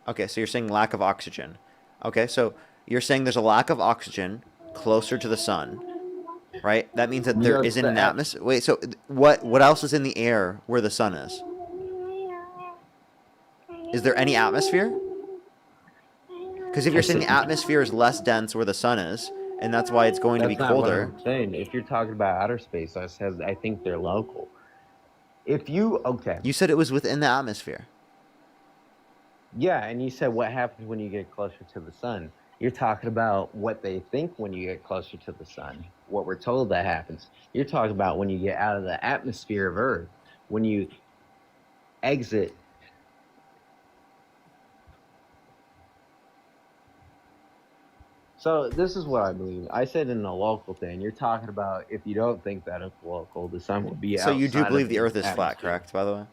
Okay, so you're saying lack of oxygen. Okay, so you're saying there's a lack of oxygen closer to the sun, right? That means that there isn't an atmosphere. Wait, so what else is in the air where the sun is? Is there any atmosphere? Because if you're saying the atmosphere is less dense where the sun is, and that's why it's going to be colder. That's not what I'm saying. If you're talking about outer space, I think they're local. If you... Okay. You said it was within the atmosphere. Yeah, and you said what happens when you get closer to the sun. You're talking about what they think when you get closer to the sun. What we're told that happens. You're talking about when you get out of the atmosphere of Earth. When you exit. So this is what I believe. I said in the local thing. You're talking about if you don't think that it's local, the sun will be out. So you do believe the Earth is flat, correct, by the way?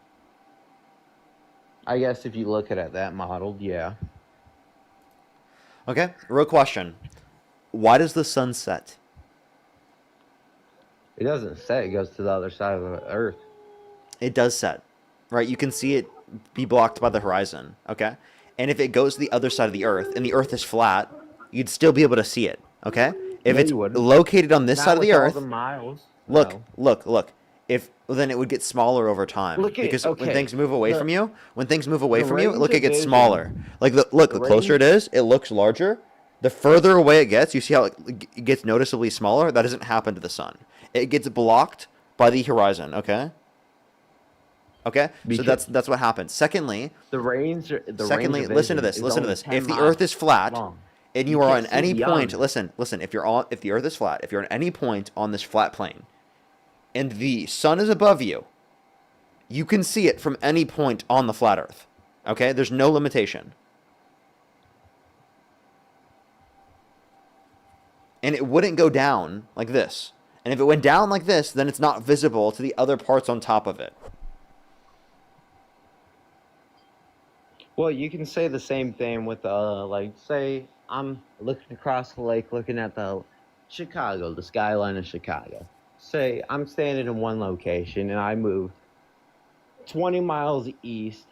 I guess if you look at it that modeled, yeah. Okay, real question. Why does the sun set? It doesn't set. It goes to the other side of the Earth. It does set, right? You can see it be blocked by the horizon, okay? And if it goes to the other side of the Earth, and the Earth is flat, you'd still be able to see it, okay? If it's located on this side of the Earth, look. Then it would get smaller over time because when things move away from you, look, it gets smaller. Like the closer it is, it looks larger. The further away it gets, you see how it gets noticeably smaller. That doesn't happen to the sun. It gets blocked by the horizon. Okay. So that's what happens. Secondly, listen to this. If the Earth is flat, and you are on any point, listen. If the Earth is flat, if you're on any point on this flat plane, and the sun is above you, you can see it from any point on the flat Earth. Okay? There's no limitation. And it wouldn't go down like this. And if it went down like this, then it's not visible to the other parts on top of it. Well, you can say the same thing with, like, say I'm looking across the lake, looking at the Chicago, the skyline of Chicago. Say I'm standing in one location and I move 20 miles east,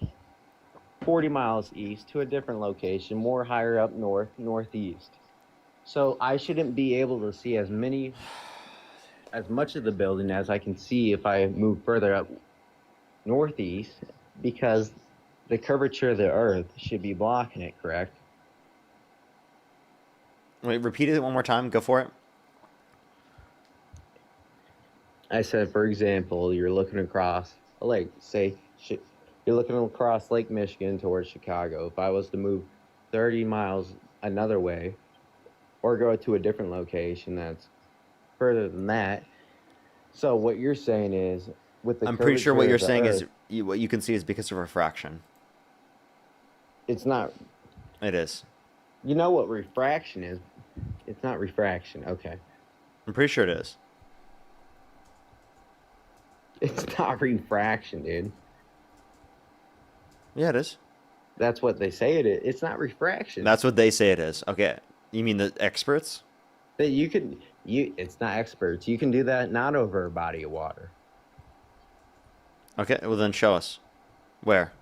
40 miles east to a different location, more higher up northeast. So I shouldn't be able to see as much of the building as I can see if I move further up northeast, because the curvature of the Earth should be blocking it, correct? Wait, repeat it one more time. Go for it. I said, for example, you're looking across a lake. Say you're looking across Lake Michigan towards Chicago. If I was to move 30 miles another way, or go to a different location that's further than that. So what you're saying is, with the I'm pretty sure what you're saying Earth, is what you can see is because of refraction. It's not. It is. You know what refraction is? It's not refraction. Okay. I'm pretty sure it is. It's not refraction, dude. Yeah, it is. That's what they say it is. It's not refraction. That's what they say it is. Okay. You mean the experts? That it's not experts. You can do that not over a body of water. Okay, well then show us. Where?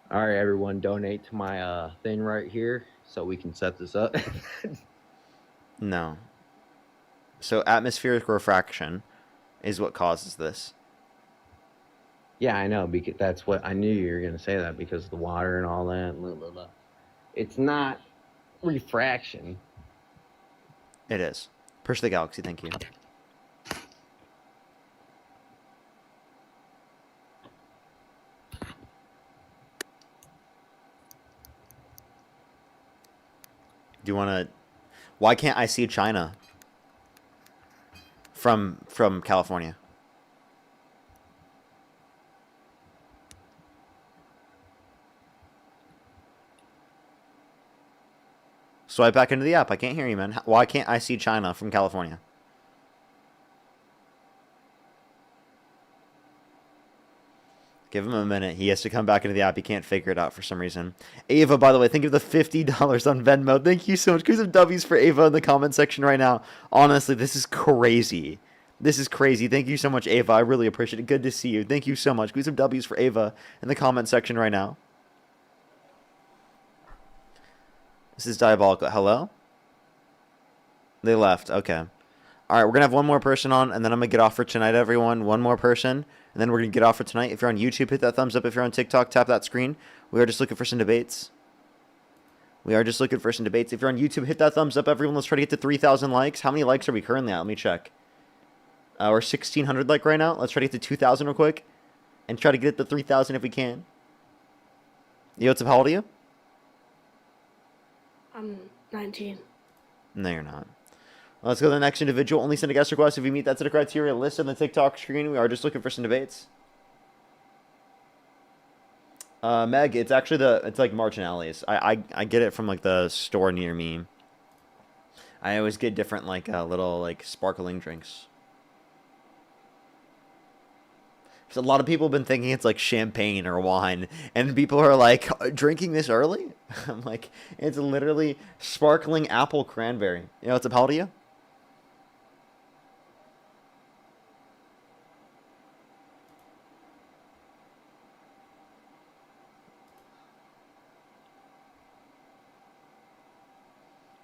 All right, everyone, donate to my thing right here so we can set this up. No. So atmospheric refraction is what causes this. Yeah, I know, because that's what I knew you were going to say, that because of the water and all that. Blah, blah, blah. It's not refraction. It is. Push the galaxy, thank you. Do you want to... Why can't I see China from California? Swipe back into the app. I can't hear you, man. Why can't I see China from California? Give him a minute. He has to come back into the app. He can't figure it out for some reason. Ava, by the way, think of the $50 on Venmo. Thank you so much. Give some W's for Ava in the comment section right now. Honestly, this is crazy. This is crazy. Thank you so much, Ava. I really appreciate it. Good to see you. Thank you so much. Give some W's for Ava in the comment section right now. This is diabolical. Hello? They left. Okay. All right, we're going to have one more person on, and then I'm going to get off for tonight, everyone. One more person, and then we're going to get off for tonight. If you're on YouTube, hit that thumbs up. If you're on TikTok, tap that screen. We are just looking for some debates. We are just looking for some debates. If you're on YouTube, hit that thumbs up, everyone. Let's try to get to 3,000 likes. How many likes are we currently at? Let me check. We're 1,600 like right now. Let's try to get to 2,000 real quick, and try to get it to 3,000 if we can. Yo, what's up? How old are you? I'm 19. No, you're not. Let's go to the next individual. Only send a guest request if you meet that set of criteria listed on the TikTok screen. We are just looking for some debates. Meg, it's actually it's like marginalis. I get it from like the store near me. I always get different like little like sparkling drinks. So a lot of people have been thinking it's like champagne or wine, and people are like, drinking this early? I'm like, it's literally sparkling apple cranberry. You know, it's a how old are you?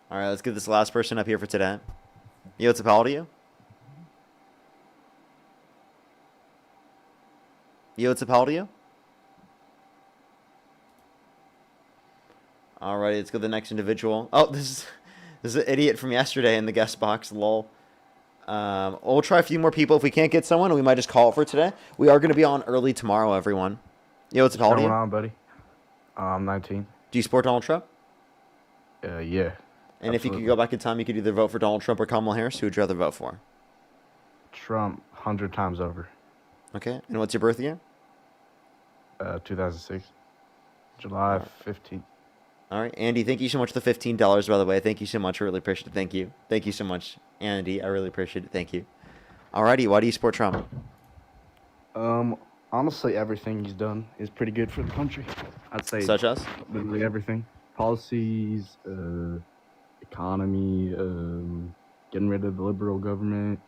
All right, let's get this last person up here for today. Yo, what's up? How old are you? Yo, what's up? How old are you? Alrighty, let's go to the next individual. Oh, this is an idiot from yesterday in the guest box. Lol. We'll try a few more people. If we can't get someone, we might just call it for today. We are going to be on early tomorrow, everyone. Yo, what's up? How old are you? What's going on, buddy? I'm 19. Do you support Donald Trump? Yeah. And if you could go back in time, you could either vote for Donald Trump or Kamala Harris. Who would you rather vote for? Trump, 100 times over. Okay. And what's your birth year? 2006. July 15th. All right. Andy, thank you so much for the $15, by the way. Thank you so much. I really appreciate it. Thank you. Thank you so much, Andy. I really appreciate it. Thank you. Alrighty. Why do you support Trump? Honestly, everything he's done is pretty good for the country. I'd say. Such as? Literally everything. Policies, economy, getting rid of the liberal government,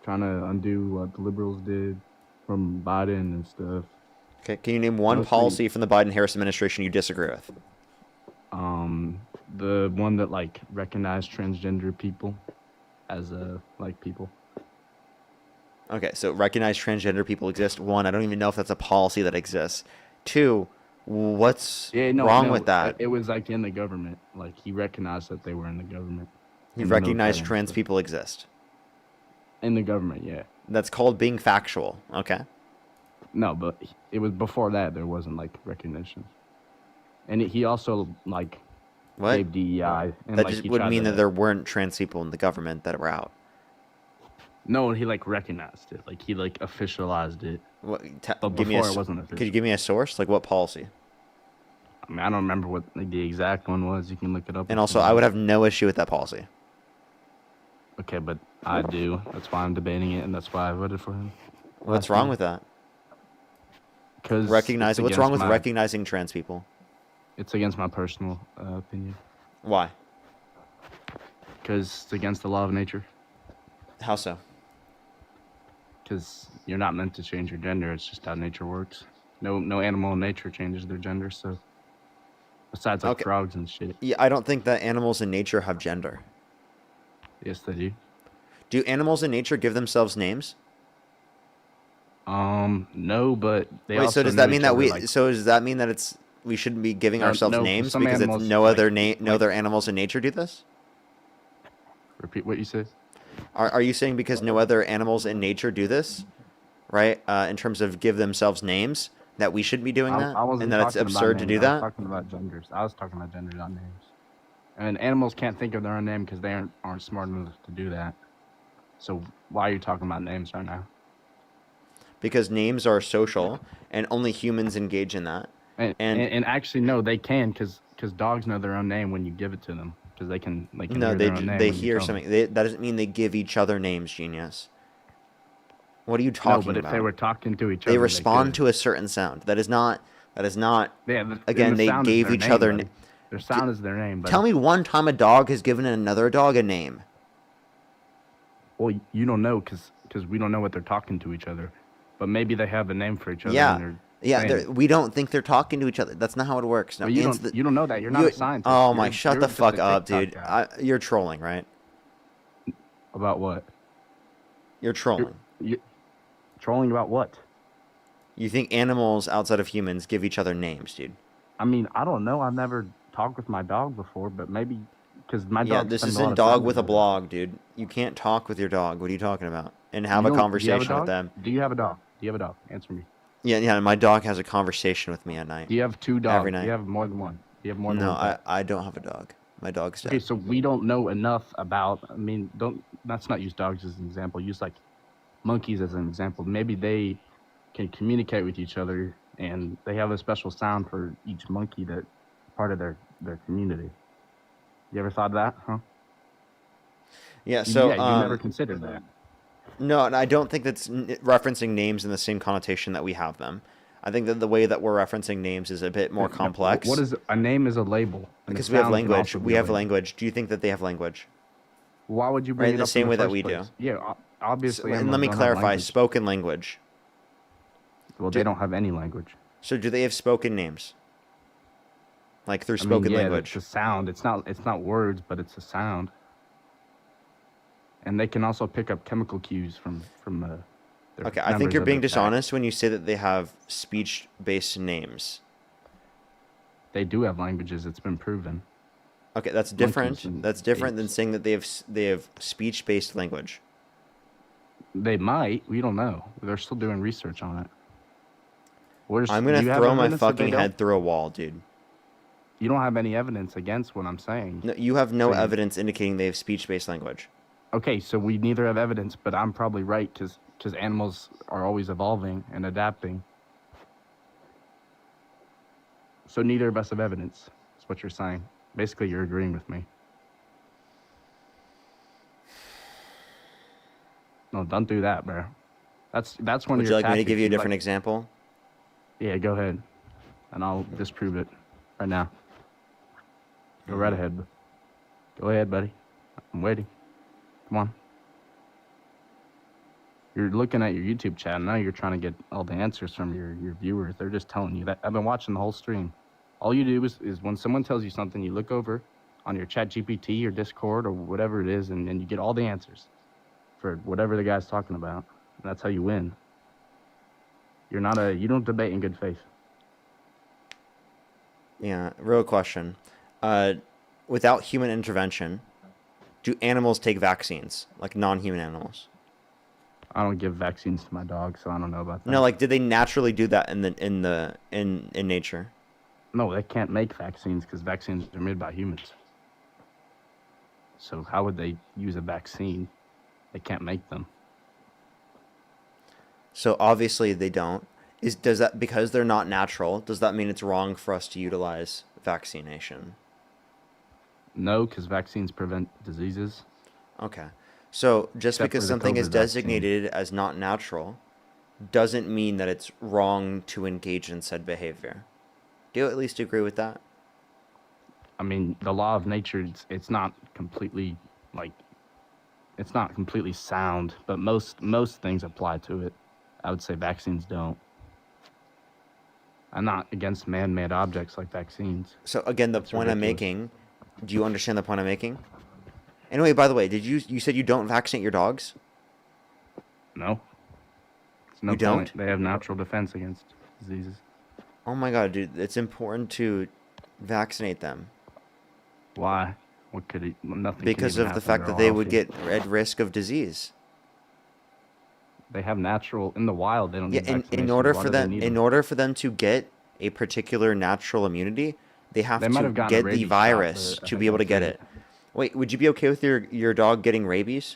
trying to undo what the liberals did from Biden and stuff. Okay, can you name one policy from the Biden-Harris administration you disagree with? The one that like recognized transgender people as like people. Okay, so recognize transgender people exist. One, I don't even know if that's a policy that exists. Two, what's wrong with that? It was like in the government. Like he recognized that they were in the government. You recognize trans people exist. In the government, yeah. That's called being factual. Okay. No, but it was before that. There wasn't like recognition, and he also like gave DEI. And, that like, just would mean that there weren't trans people in the government that were out. No, he like recognized it. Like he like officialized it. What, but before it wasn't official. Could you give me a source? Like what policy? I mean, I don't remember what like, the exact one was. You can look it up. And also, I would have no issue with that policy. Okay, but I do. That's why I'm debating it, and that's why I voted for him. What's wrong with that? Because what's wrong with recognizing trans people? It's against my personal opinion. Why? Because it's against the law of nature. How so? Because you're not meant to change your gender. It's just how nature works. No animal in nature changes their gender. So, besides like frogs and shit. Yeah, I don't think that animals in nature have gender. Yes, they do. Do animals in nature give themselves names? No, but they Wait. also So does know that mean each that other, we? like, So does that mean that we shouldn't be giving ourselves no, names some because animals, it's no other animals in nature do this? Repeat what you said. Are you saying because no other animals in nature do this, right? In terms of give themselves names, that we shouldn't be doing that, and that it's absurd to do that? I was talking about genders. I was talking about genders, not names. And animals can't think of their own name because they aren't smart enough to do that. So why are you talking about names right now? Because names are social, and only humans engage in that. And actually, no, they can because dogs know their own name when you give it to them because they can hear their own name they when you hear tell them. something. That doesn't mean they give each other names, genius. What are you talking about? No, but if they were talking to each other, they respond to a certain sound. That is not. Yeah, Again, they gave each other. Their sound is their name. Buddy. Tell me one time a dog has given another dog a name. Well, you don't know because we don't know what they're talking to each other, but maybe they have a name for each other. Yeah. We don't think they're talking to each other. That's not how it works. No, you don't know that. You're not a scientist. Oh my! Shut the fuck up, dude. You're trolling, right? About what? You're trolling. You're trolling about what? You think animals outside of humans give each other names, dude? I mean, I don't know. I've never talked with my dog before, but maybe because my dog. Yeah, this isn't dog with a blog, dude. You can't talk with your dog. What are you talking about? And have a conversation with them. Do you have a dog? Do you have a dog? Answer me. Yeah. My dog has a conversation with me at night. Do you have two dogs? Every night. Do you have more than one? Do you have more than one? No, I don't have a dog. My dog's dead. Okay, so we don't know enough about. I mean, let's not use dogs as an example. Use like monkeys as an example. Maybe they can communicate with each other, and they have a special sound for each monkey that part of their community. You ever thought of that, huh? Yeah. So you never considered that. No, and I don't think that's referencing names in the same connotation that we have them. I think that the way that we're referencing names is a bit more complex. What is a name? Is a label. Because we have language. We have language. Do you think that they have language? Why would you bring it in the same way that we do? Yeah, obviously. And let me clarify: spoken language. Well, they don't have any language. So, do they have spoken names? Like through spoken language? It's a sound. It's not words, but it's a sound. And they can also pick up chemical cues from Okay, I think you're being dishonest when you say that they have speech-based names. They do have languages. It's been proven. Okay, that's different. That's different than saying that they have speech-based language. They might. We don't know. They're still doing research on it. I'm gonna throw my fucking head through a wall, dude. You don't have any evidence against what I'm saying. No, you have no evidence indicating they have speech-based language. Okay, so we neither have evidence, but I'm probably right because animals are always evolving and adapting. So neither of us have evidence. That's what you're saying. Basically, you're agreeing with me. No, don't do that, bro. That's one of your Would you like me to tactics. give you a different example? Yeah, go ahead, and I'll disprove it right now. Go right ahead. Go ahead, buddy. I'm waiting. Come on. You're looking at your YouTube chat, and now you're trying to get all the answers from your viewers. They're just telling you that. I've been watching the whole stream. All you do is when someone tells you something, you look over on your chat GPT or Discord or whatever it is, and you get all the answers for whatever the guy's talking about. And that's how you win. You don't debate in good faith. Yeah, real question. Without human intervention, do animals take vaccines, like non-human animals? I don't give vaccines to my dog, so I don't know about that. No, like did they naturally do that in nature? No, they can't make vaccines because vaccines are made by humans. So how would they use a vaccine? They can't make them. So obviously they don't. Does that because they're not natural? Does that mean it's wrong for us to utilize vaccination? No, because vaccines prevent diseases. Okay. So just Except because for the something is COVID vaccine. designated as not natural doesn't mean that it's wrong to engage in said behavior. Do you at least agree with that? I mean, the law of nature, it's not completely, like, it's not completely sound, but most things apply to it. I would say vaccines don't. I'm not against man-made objects like vaccines. So again, the It's point I'm ridiculous. making, do you understand the point I'm making? Anyway, by the way, you said you don't vaccinate your dogs? No. It's no You don't? point. They have natural defense against diseases. Oh my god, dude, it's important to vaccinate them. Why? What could it? Nothing. can Because even of the happen. fact They're that all they would healthy. get at risk of disease. They have natural in the wild. They don't Yeah, need in vaccinations. order Why for do they them need in order for them to get a particular natural immunity, they have They might to have gotten a get the rabies shot, virus but I to be think able to that's get it. it. Wait, would you be okay with your dog getting rabies?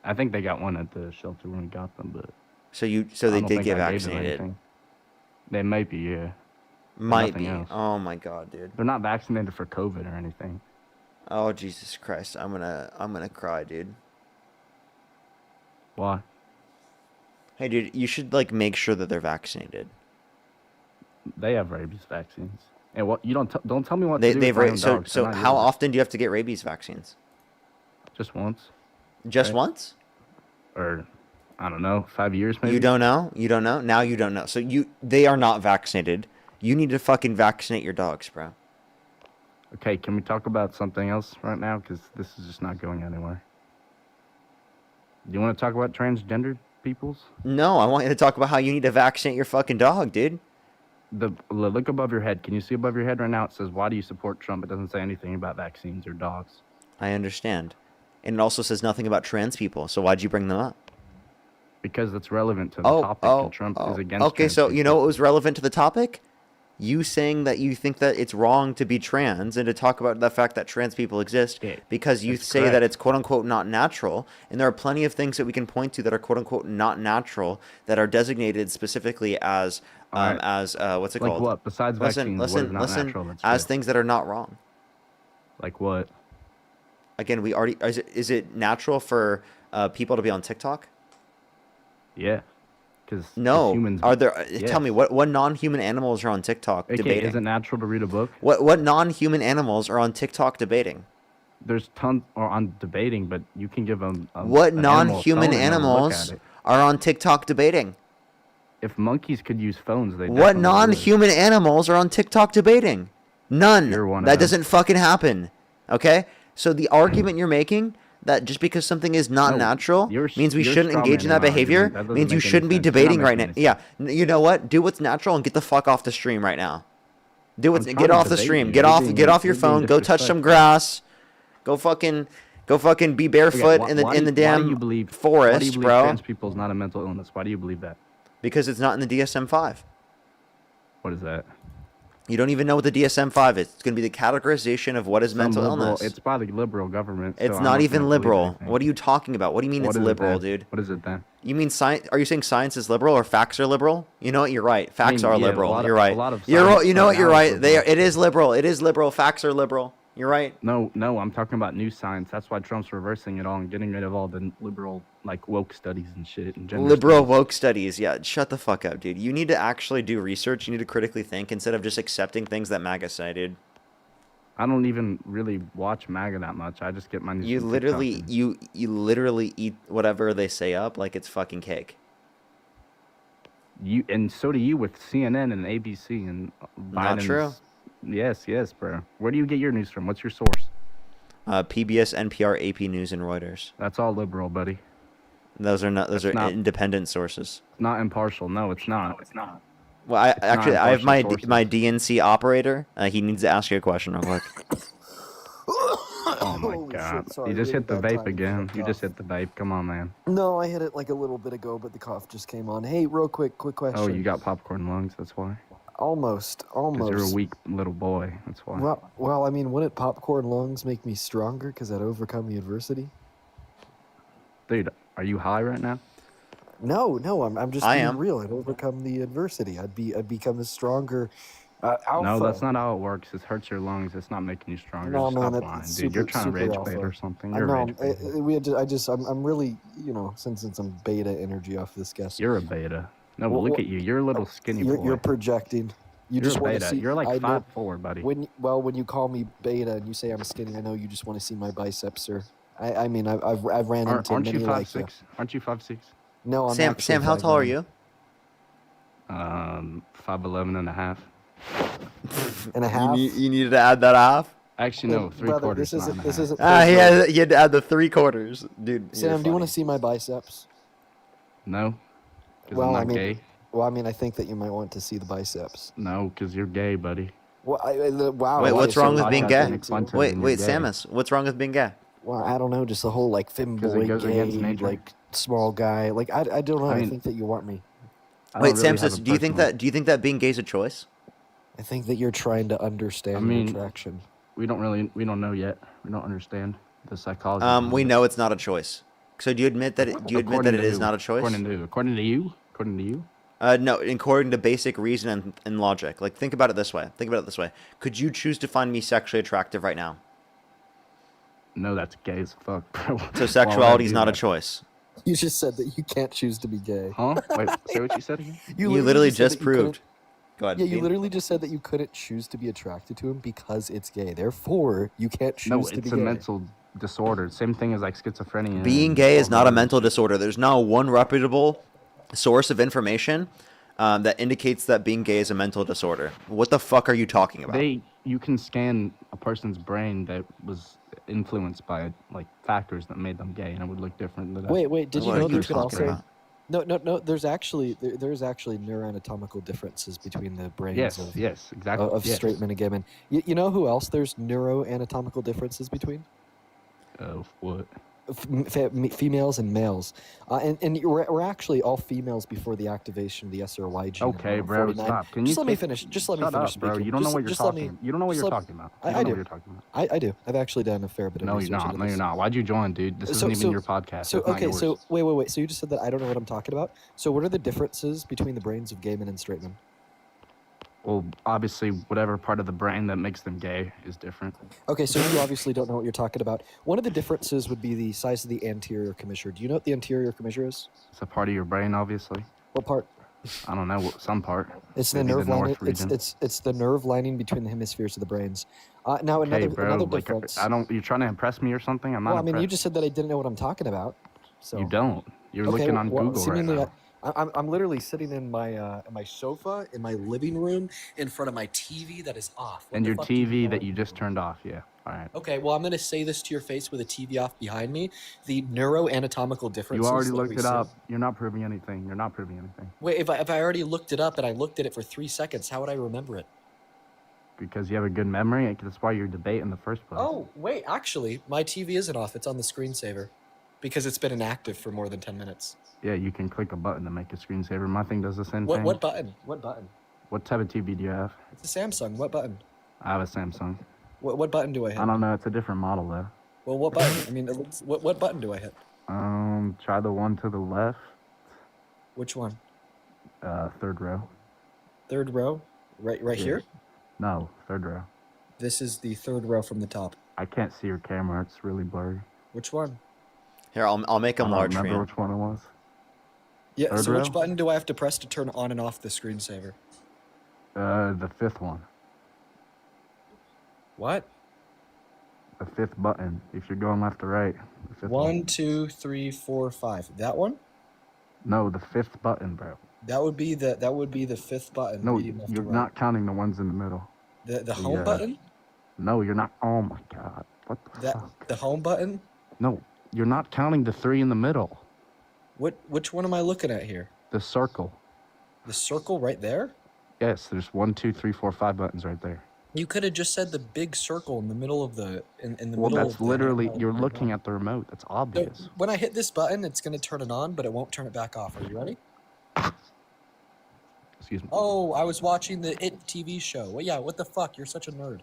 I think they got one at the shelter when we got them, but So I they don't did think get I gave them vaccinated. anything. They might be, yeah. but Might nothing be. else. Oh my god, dude. They're not vaccinated for COVID or anything. Oh Jesus Christ, I'm gonna cry, dude. Why? Hey, dude, you should like make sure that they're vaccinated. They have rabies vaccines. And what you don't tell me what They to do they've with my ra- own so dogs. so They're not how yours. often do you have to get rabies vaccines? Just once. Just Right? once? Or I don't know, 5 years maybe. You don't know? You don't know? Now you don't know. So they are not vaccinated. You need to fucking vaccinate your dogs, bro. Okay, can we talk about something else right now? Because this is just not going anywhere. Do you want to talk about transgender peoples? No, I want you to talk about how you need to vaccinate your fucking dog, dude. Look above your head. Can you see above your head right now? It says, "Why do you support Trump?" It doesn't say anything about vaccines or dogs. I understand. And it also says nothing about trans people. So why'd you bring them up? Because that's relevant to the topic, and Trump is against. Okay, trans so people. you know what was relevant to the topic? You saying that you think that it's wrong to be trans and to talk about the fact that trans people exist because you it's say that correct. it's quote unquote not natural. And there are plenty of things that we can point to that are quote unquote not natural that are designated specifically as Alright. what's it Like called? what? Besides vaccines, what is not natural that's as good? things that are not wrong. Like what? Again, we already is it natural for people to be on TikTok? Yeah. Because No. humans. Are there? Yes. Tell me what non-human animals are on TikTok Okay, debating? is it natural to read a book? What non-human animals are on TikTok debating? There's tons or on debating, but you can give them. What an animal a non-human phone and have them look animals at it. are on TikTok debating? If monkeys could use phones, they. What definitely would. non-human animals are on TikTok debating? None. You're one of That them. doesn't fucking happen. Okay? So the argument you're making that just because something is not No, natural means we you're shouldn't engage in that strawmanning my behavior argument. That doesn't means you make any shouldn't be sense. You're not debating right making now. any Yeah. You know what? Do what's natural and get the fuck off the stream right now. Do what's I'm get trying off to the debate stream. you. Get You're off being- get off your you're being phone. Go touch some disrespectful. grass. Go fucking be barefoot Okay, in the why in do the you- why do damn you believe, why do forest, you believe bro. trans people is not a mental illness? Why do you believe that? Because it's not in the DSM-5. What is that? You don't even know what the DSM-5 is. It's going to be the categorization of what is Some mental liberal- illness. It's by the liberal government. It's so I not don't even believe liberal. anything. What are you talking about? What do you mean What it's is it liberal, then? dude? What is it then? You mean science? Are you saying science is liberal or facts are liberal? You know what? You're right. Facts mean, are yeah, liberal. a lot of- You're right. a lot of You're science you know right what? You're now is right. It is liberal. It is liberal. Facts are liberal. You're right. No, I'm talking about new science. That's why Trump's reversing it all and getting rid of all the liberal, like, woke studies and shit. And gender Liberal studies. woke studies. Yeah, shut the fuck up, dude. You need to actually do research. You need to critically think instead of just accepting things that MAGA say, dude. I don't even really watch MAGA that much. I just get my news You from literally TikTok. you literally eat whatever they say up like it's fucking cake. And so do you with CNN and ABC and Biden's. Not true. Yes, bro. Where do you get your news from? What's your source? PBS, NPR, AP News, and Reuters. That's all liberal, buddy. Those are not. Those That's are not- independent sources. It's not impartial. No, it's not. It's not. Well, I not actually I have impartial sources. my DNC operator. He needs to ask you a question real quick. Oh my god. sorry, You just really hit the bad vape timing for again. that You just cough. hit the vape. Come on, man. No, I hit it like a little bit ago, but the cough just came on. Hey, real quick question. Oh, you got popcorn lungs. That's why. Almost. Because you're a weak little boy. That's why. Well, I mean, wouldn't popcorn lungs make me stronger because I'd overcome the adversity? Dude, are you high right now? No, I'm just I being am. real. I'd overcome the adversity. I'd become a stronger No, Alpha. that's not how it works. It hurts your lungs. It's not making you stronger. No, Just man, stop that's lying, super, dude. You're trying to super rage alpha. bait or something. I You're know. rage baiting. I'm really, sensing some beta energy off this guest. You're a beta. No, but look at you. You're a little skinny boy. You're projecting. You're just a want to beta. see. You're like I know- 5'4", buddy. When you call me beta and you say I'm skinny, I know you just want to see my biceps, sir. I've ran into Aren't many you like 5'6"? Aren't you 5'6"? No, I'm Sam, actually how tall are 5'9". you? 5'11" and a half. And a half? You needed to add that half? Actually, no, three Brother, quarters. this isn't. He had to add the 3/4, dude. Sam, do you want to see my biceps? No, because Well, I'm not gay. I think that you might want to see the biceps. No, because you're gay, buddy. Well, wow. Wait, what's wrong with being gay? Wait, you're gay. Samus, what's wrong with being gay? Well, I don't know, just the whole like Because it femboy goes gay, against nature. like small guy. Like I don't know. I mean, think that you want me. Wait, Samus, do you think that being gay is a choice? I think that you're trying to understand the attraction. We don't know yet. We don't understand the psychology. We know it's not a choice. So do you admit that it is not a choice? According to you? No, according to basic reason and logic. Like, think about it this way. Could you choose to find me sexually attractive right now? No, that's gay as fuck, bro. So sexuality is not a choice. You just said that you can't choose to be gay. Huh? Wait, say what you said again? You literally just said that you couldn't- proved. Go ahead. Yeah, you Dean. literally just said that you couldn't choose to be attracted to him because it's gay. Therefore, you can't choose No, to be it's gay. a mental disorder. Same thing as like schizophrenia. Being gay is not a mental disorder. There's not one reputable source of information that indicates that being gay is a mental disorder. What the fuck are you talking about? You can scan a person's brain that was influenced by like factors that made them gay, and it would look different than that. Wait, did you know that you could also... about? No, there's actually neuroanatomical differences between the brains Yes, exactly. of yes. straight men and gay men. You know who else there's neuroanatomical differences between? What? Females and males, and we're actually all females before the activation of the SRY gene. Okay, bro, 49. stop. Can you just let me finish? Just let me Shut finish up, bro. speaking. You don't know what you're talking. You don't know what you're talking about. I do. What you're talking about. I do. I've actually done a fair bit of No, research. you're not. into No, this. you're not. Why'd you join, dude? This isn't even your podcast. So It's not okay, yours. so wait. So you just said that I don't know what I'm talking about. So what are the differences between the brains of gay men and straight men? Well, obviously, whatever part of the brain that makes them gay is different. Okay, so you obviously don't know what you're talking about. One of the differences would be the size of the anterior commissure. Do you know what the anterior commissure is? It's a part of your brain, obviously. What part? I don't know. Some part. It's the Maybe nerve lining. north region. It's the nerve lining between the hemispheres of the brains. Now Okay, another bro. Like, difference. You're trying to impress me or something? I'm not Well, I mean, you impressed. just said that I didn't know what I'm talking about. So You don't. You're Okay, looking on well, Google right seemingly now. I'm literally sitting in my sofa in my living room in front of my TV that is off. What And the your fuck do you TV want? that you just turned off. Yeah. All right. Okay, well, I'm going to say this to your face with a TV off behind me. The neuroanatomical You differences. already that looked we it see- up. You're not proving anything. You're not proving anything. Wait, if I already looked it up and I looked at it for 3 seconds, how would I remember it? Because you have a good memory. And that's why you're debating in the first place. Oh, wait, actually, my TV isn't off. It's on the screensaver because it's been inactive for more than 10 minutes. Yeah, you can click a button to make a screensaver. My thing does the same What thing. what button? What button? What type of TV do you have? It's a Samsung. What button? I have a Samsung. What button do I hit? I don't know. It's a different model though. Well, what button? I mean, what button do I hit? Try the one to the left. Which one? Third row. Third row? Right Yeah. here? No, third row. This is the third row from the top. I can't see your camera. It's really blurry. Which one? Here, I'll make them I don't large for remember you. which one it was. Yeah, Third so which row? button do I have to press to turn on and off the screensaver? The fifth one. What? The fifth button. If you're going left or right. The fifth 1, 2, 3, 4, 5. That one? No, the fifth button, bro. That would be the fifth button. No, leading left to you're right. not counting the ones in the middle. The home button? No, you're not. Oh my god. What the That fuck? the home button? No, you're not counting the three in the middle. Which one am I looking at here? The circle. The circle right there? Yes, there's 1, 2, 3, 4, 5 buttons right there. You could have just said the big circle in the middle of the in the Well, middle. that's of the literally handheld you're right looking now. at the remote. That's So obvious. when I hit this button, it's going to turn it on, but it won't turn it back off. Are you ready? Excuse me. Oh, I was watching the It TV show. Well, yeah, what the fuck? You're such a nerd.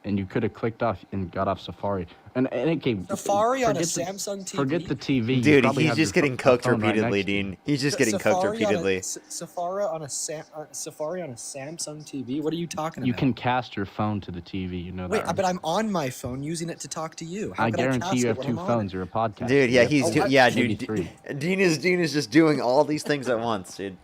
and you could have clicked off and got off Safari. And it came Safari on a forget the- Samsung TV. Forget the TV. you Dude, probably he's have just your getting pho- cooked phone right repeatedly, next to you. Dean. He's just getting cooked repeatedly. Safari on a Samsung TV. What are you talking about? You can cast your phone to the TV. You know Wait, that. right? but I'm on my phone using it to talk to you. How I could guarantee cast you it have when two I'm on phones. it? You're a podcast. Dude, yeah, You have maybe dude. three. Dean is just doing all these things at once, dude.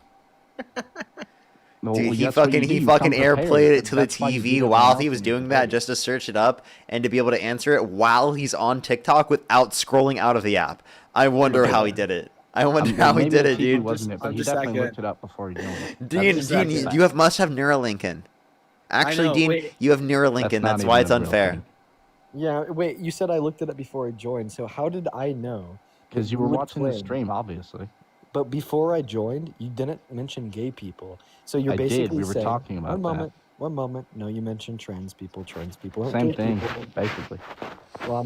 Well, Dude, he that's what fucking you do. he You fucking come prepared. airplayed it to the That's why you TV do while everything he was else doing in that the just to search it up and to be able to answer it while he's on TikTok without scrolling out of the app. I wonder how he did it. I wonder how he maybe did the it, TV dude. wasn't it, but I'm he just that definitely good. looked it up before he joined it. Dean, you must have Neuralinking. Actually, know, Dean, wait. you have Neuralinking. not That's why even it's a real unfair. thing. Yeah, wait, you said I looked it up before I joined, so how did I know? Because you that were would watching the claim- stream, obviously. But before I joined, you didn't mention gay people. So you're I did. basically We were saying, talking about that. One moment. No, you mentioned trans people aren't Same gay thing, people. basically. Well,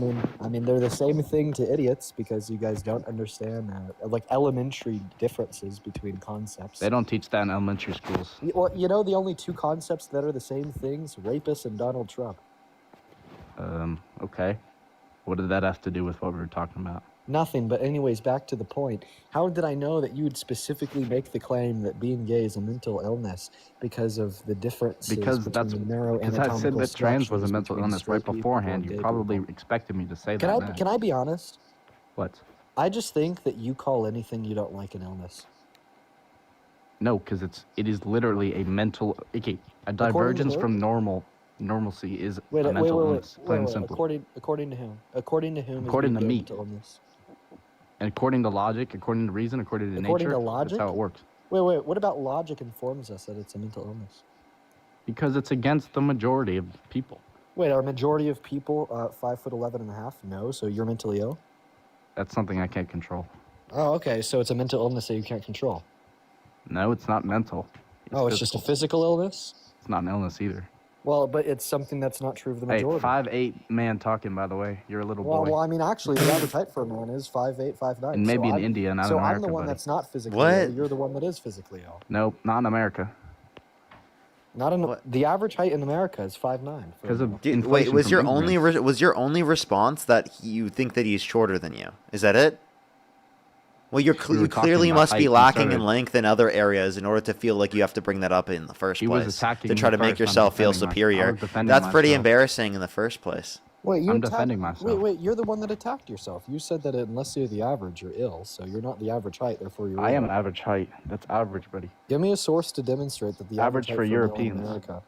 I mean, they're the same thing to idiots because you guys don't understand like elementary differences between concepts. They don't teach that in elementary schools. Well, you know the only two concepts that are the same things: rapists and Donald Trump. Okay. What did that have to do with what we were talking about? Nothing, but anyways, back to the point. How did I know that you would specifically make the claim that being gay is a mental illness because of the differences Because between that's the because I said neuroanatomical that trans was a structures mental between illness right straight people beforehand. and You gay probably people? expected me to say Can that. I now. can I be honest? What? I just think that you call anything you don't like an illness. No, because it is literally a mental. Okay, a According to divergence who? from normalcy is Wait, a wait, mental wait, illness, wait, plain and wait. simple. According to whom? According to whom? According is to being me. gay a mental illness? And according to logic, according to reason, according to According nature, to logic? that's how it works. Wait. What about logic informs us that it's a mental illness? Because it's against the majority of people. Wait, are a majority of people 5'11.5"? No, so you're mentally ill? That's something I can't control. Oh, okay. So it's a mental illness that you can't control. No, it's not mental. It's just a physical illness? It's not an illness either. Well, but it's something that's not true of the Hey, majority. 5'8" man talking, by the way. You're a little boy. Well, I mean, actually, the average height for a man is 5'8", 5'9". And maybe so in I'm- India, not so in America, I'm the one buddy. that's not physically What? ill. You're the one that is physically ill. Nope, not in America. Not in the average height in America is 5'9". Because of Dude, wait, inflation was from your immigrants. only response that you think that he's shorter than you? Is that it? Well, We you were talking clearly about must height. be You lacking in started- length in other areas in order to feel like you have to bring that up in the first He was place attacking to try me to make first, I'm yourself feel defending my- I superior. was defending That's pretty myself. embarrassing in the first place. Wait, you I'm attacked- defending myself. Wait, you're the one that attacked yourself. You said that unless you're the average, you're ill. So you're not the average height, therefore you're I ill. am an average height. That's average, buddy. Give me a source to demonstrate that the Average height for a male in Europeans. America.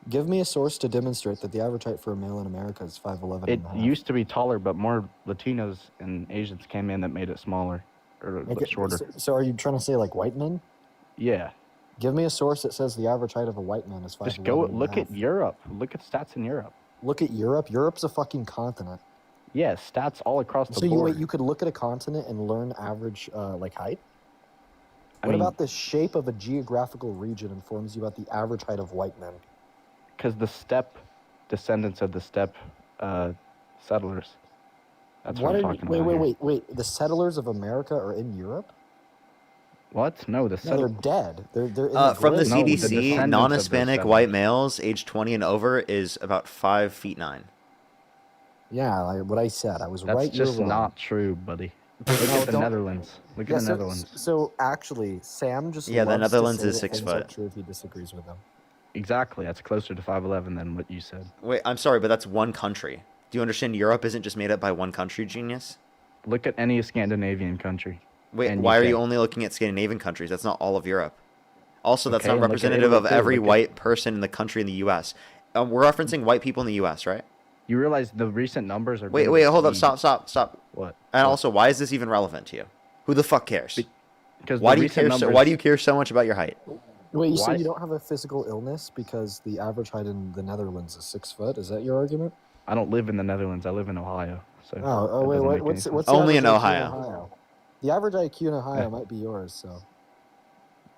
Give me a source to demonstrate that the average height for a male in America is 5'11". It used to be taller, but more Latinos and Asians came in that made it smaller or shorter. So are you trying to say like white men? Yeah. Give me a source that says the average height of a white man is 5'11". Just go look at Europe. Look at stats in Europe. Look at Europe. Europe's a fucking continent. Yeah, stats all across the So board. you could look at a continent and learn average like height? I What mean- about the shape of a geographical region informs you about the average height of white men? Because the steppe descendants of the steppe settlers. That's what I'm talking about. here. Wait. The settlers of America are in Europe? What? No, the No, they're settlers. dead. They're in the From the grave. No, the CDC, descendants of non-Hispanic those white males aged 20 and over is about 5'9". Yeah, like what I said. I was That's right. You're just wrong. not true, buddy. Look at the don't- Netherlands. Look Yeah, at the so, Netherlands. So actually, Sam just Yeah, the loves to Netherlands say is that 6 things aren't foot. true if he disagrees with them. Exactly. That's closer to 5'11" than what you said. Wait, I'm sorry, but that's one country. Do you understand Europe isn't just made up by one country, genius? Look at any Scandinavian country. Wait, and why are UK. you only looking at Scandinavian countries? That's not all of Europe. Also, that's Okay, not and look at representative Italy of too. every Look at- white person in the country in the U.S. We're referencing white people in the U.S., right? You realize the recent numbers are. Wait, going to hold up, exceed- stop. What? And also, why is this even relevant to you? Who the fuck cares? Because Why the do you care? recent So, numbers- why do you care so much about your height? Wait, you Why- said you don't have a physical illness because the average height in the Netherlands is 6 foot. Is that your argument? I don't live in the Netherlands. I live in Ohio. So Oh, that wait, doesn't make what's any the sense. Only in average IQ Ohio. The average IQ in Ohio Yeah. might be yours. So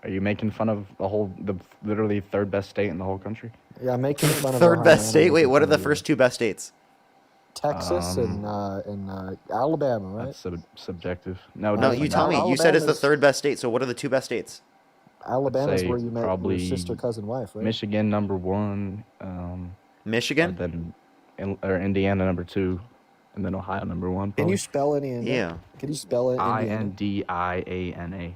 Are you making fun of the literally third best state in the whole country? yeah, I'm making fun of Third Ohio, best I'm state? Wait, making what are fun the of you. first two best states? Texas and Alabama, right? That's subjective. No, No, definitely you tell not. me. You said it's the Alabama's- third best state. So what are the two best states? Alabama's say where you met probably your sister, cousin, wife, right? Michigan #1. Michigan? Then or Indiana number 2, and then Ohio number 1. Can you Probably. spell Indiana? Yeah. Can you spell it? Indiana? INDIANA.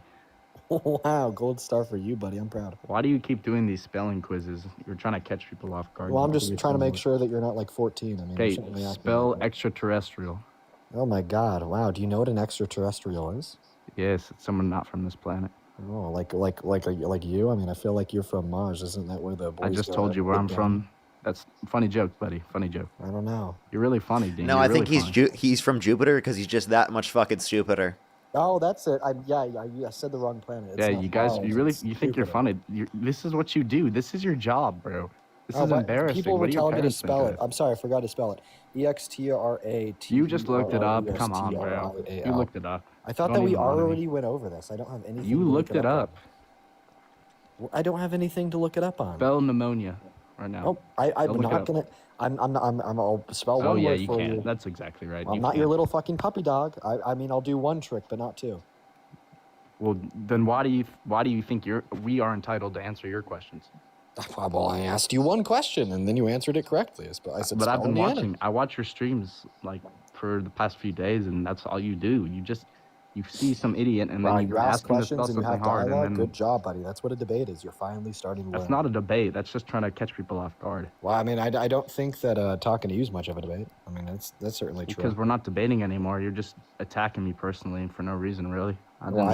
Wow, gold star for you, buddy. I'm proud. Why do you keep doing these spelling quizzes? You're trying to catch people off guard. Well, I'm just trying to make sure that you're not like 14. I mean, you Okay, shouldn't be acting spell like that. extraterrestrial. Oh my God! Wow. Do you know what an extraterrestrial is? Yes, it's someone not from this planet. Oh, like you? I mean, I feel like you're from Mars. Isn't that where the boys I just go told to you where get I'm down? from. That's funny joke, buddy. Funny joke. I don't know. You're really funny, Dean. No, You're I really think funny. he's from Jupiter because he's just that much fucking stupider. Oh, that's it. I said the wrong planet. It's Yeah, not you guys, Mars, you it's think you're Jupiter. funny. This is what you do. This is your job, bro. This is but embarrassing. People What were do your telling me to parents think spell of it. I'm sorry, I forgot to spell it. EXTRAT. You just looked it up. Come on, bro. You looked it up. I thought Don't that we even lie to me. already went over this. I don't have anything. You to looked look it up. on. I don't have anything to look it up on. Spell pneumonia right now. Oh, I'm Look it not up. gonna. I'll spell Oh one yeah, word you for can. you. That's exactly right. I'm You not can. your little fucking puppy dog. I mean, I'll do one trick, but not two. Well, then why do you think we are entitled to answer your questions? Well, I asked you one question, and then you answered it correctly. I said, But I've spell been Indiana. watching. I watch your streams like for the past few days, and that's all you do. You see some idiot, and Wow, then you you ask ask him to spell questions and you something have hard, dialogue. and then Good job, buddy. That's what a debate is. You're finally starting to that's learn. not a debate. That's just trying to catch people off guard. Well, I mean, I don't think that talking to you is much of a debate. I mean, that's certainly true. Because we're not debating anymore. You're just attacking me personally for no reason, really.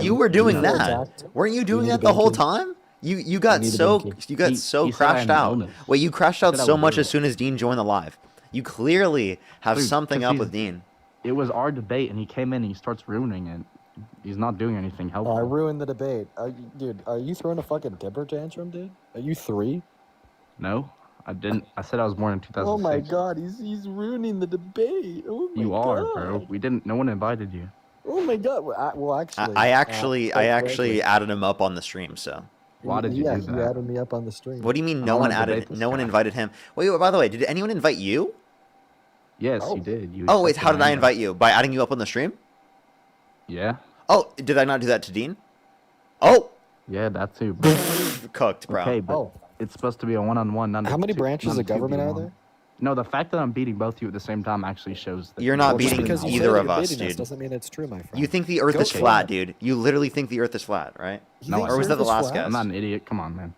You were doing feel that. attacked. Weren't you doing need that a the whole binky. time? You got need a so binky. you got He so said I crashed had an out. illness. Wait, you crashed He out said I so was much ill. as soon as Dean joined the live. You clearly have Dude, something 'cause up he's- with Dean. It was our debate, and he came in and he starts ruining it. He's not doing anything helpful. I ruined the debate. Dude, are you throwing a fucking temper tantrum, dude? Are you 3? No, I didn't. I said I was born in 2006. Oh my God, he's ruining the debate. Oh my You are, God. bro. We didn't. No one invited you. Oh my God. Well, actually, I actually quite actually frankly, added him up on the stream. So Why did you yeah, do you that? added me up on the stream. what do you mean I no one wanna debate added? this No one guy. invited him. Wait. By the way, did anyone invite you? Yes, Oh. you did. You Oh wait, accepted how did my I invite you? By adding you up on the stream? Yeah, Oh, did I not do that to Dean? Oh, yeah, that too. Bro. cooked, bro. Okay, but Oh. it's supposed to be a one-on-one. Not a How many two- branches not a of government are 2v1. there? No, the fact that I'm beating both of you at the same time actually shows that You're not Well, just beating because you say either that of you're us, beating dude. doesn't mean it's true, my friend. You think the Earth Go is for flat, it. dude. You literally think the Earth is flat, right? You No, think I Or was that Earth the is last flat? guest? I'm not an idiot. Come on, man.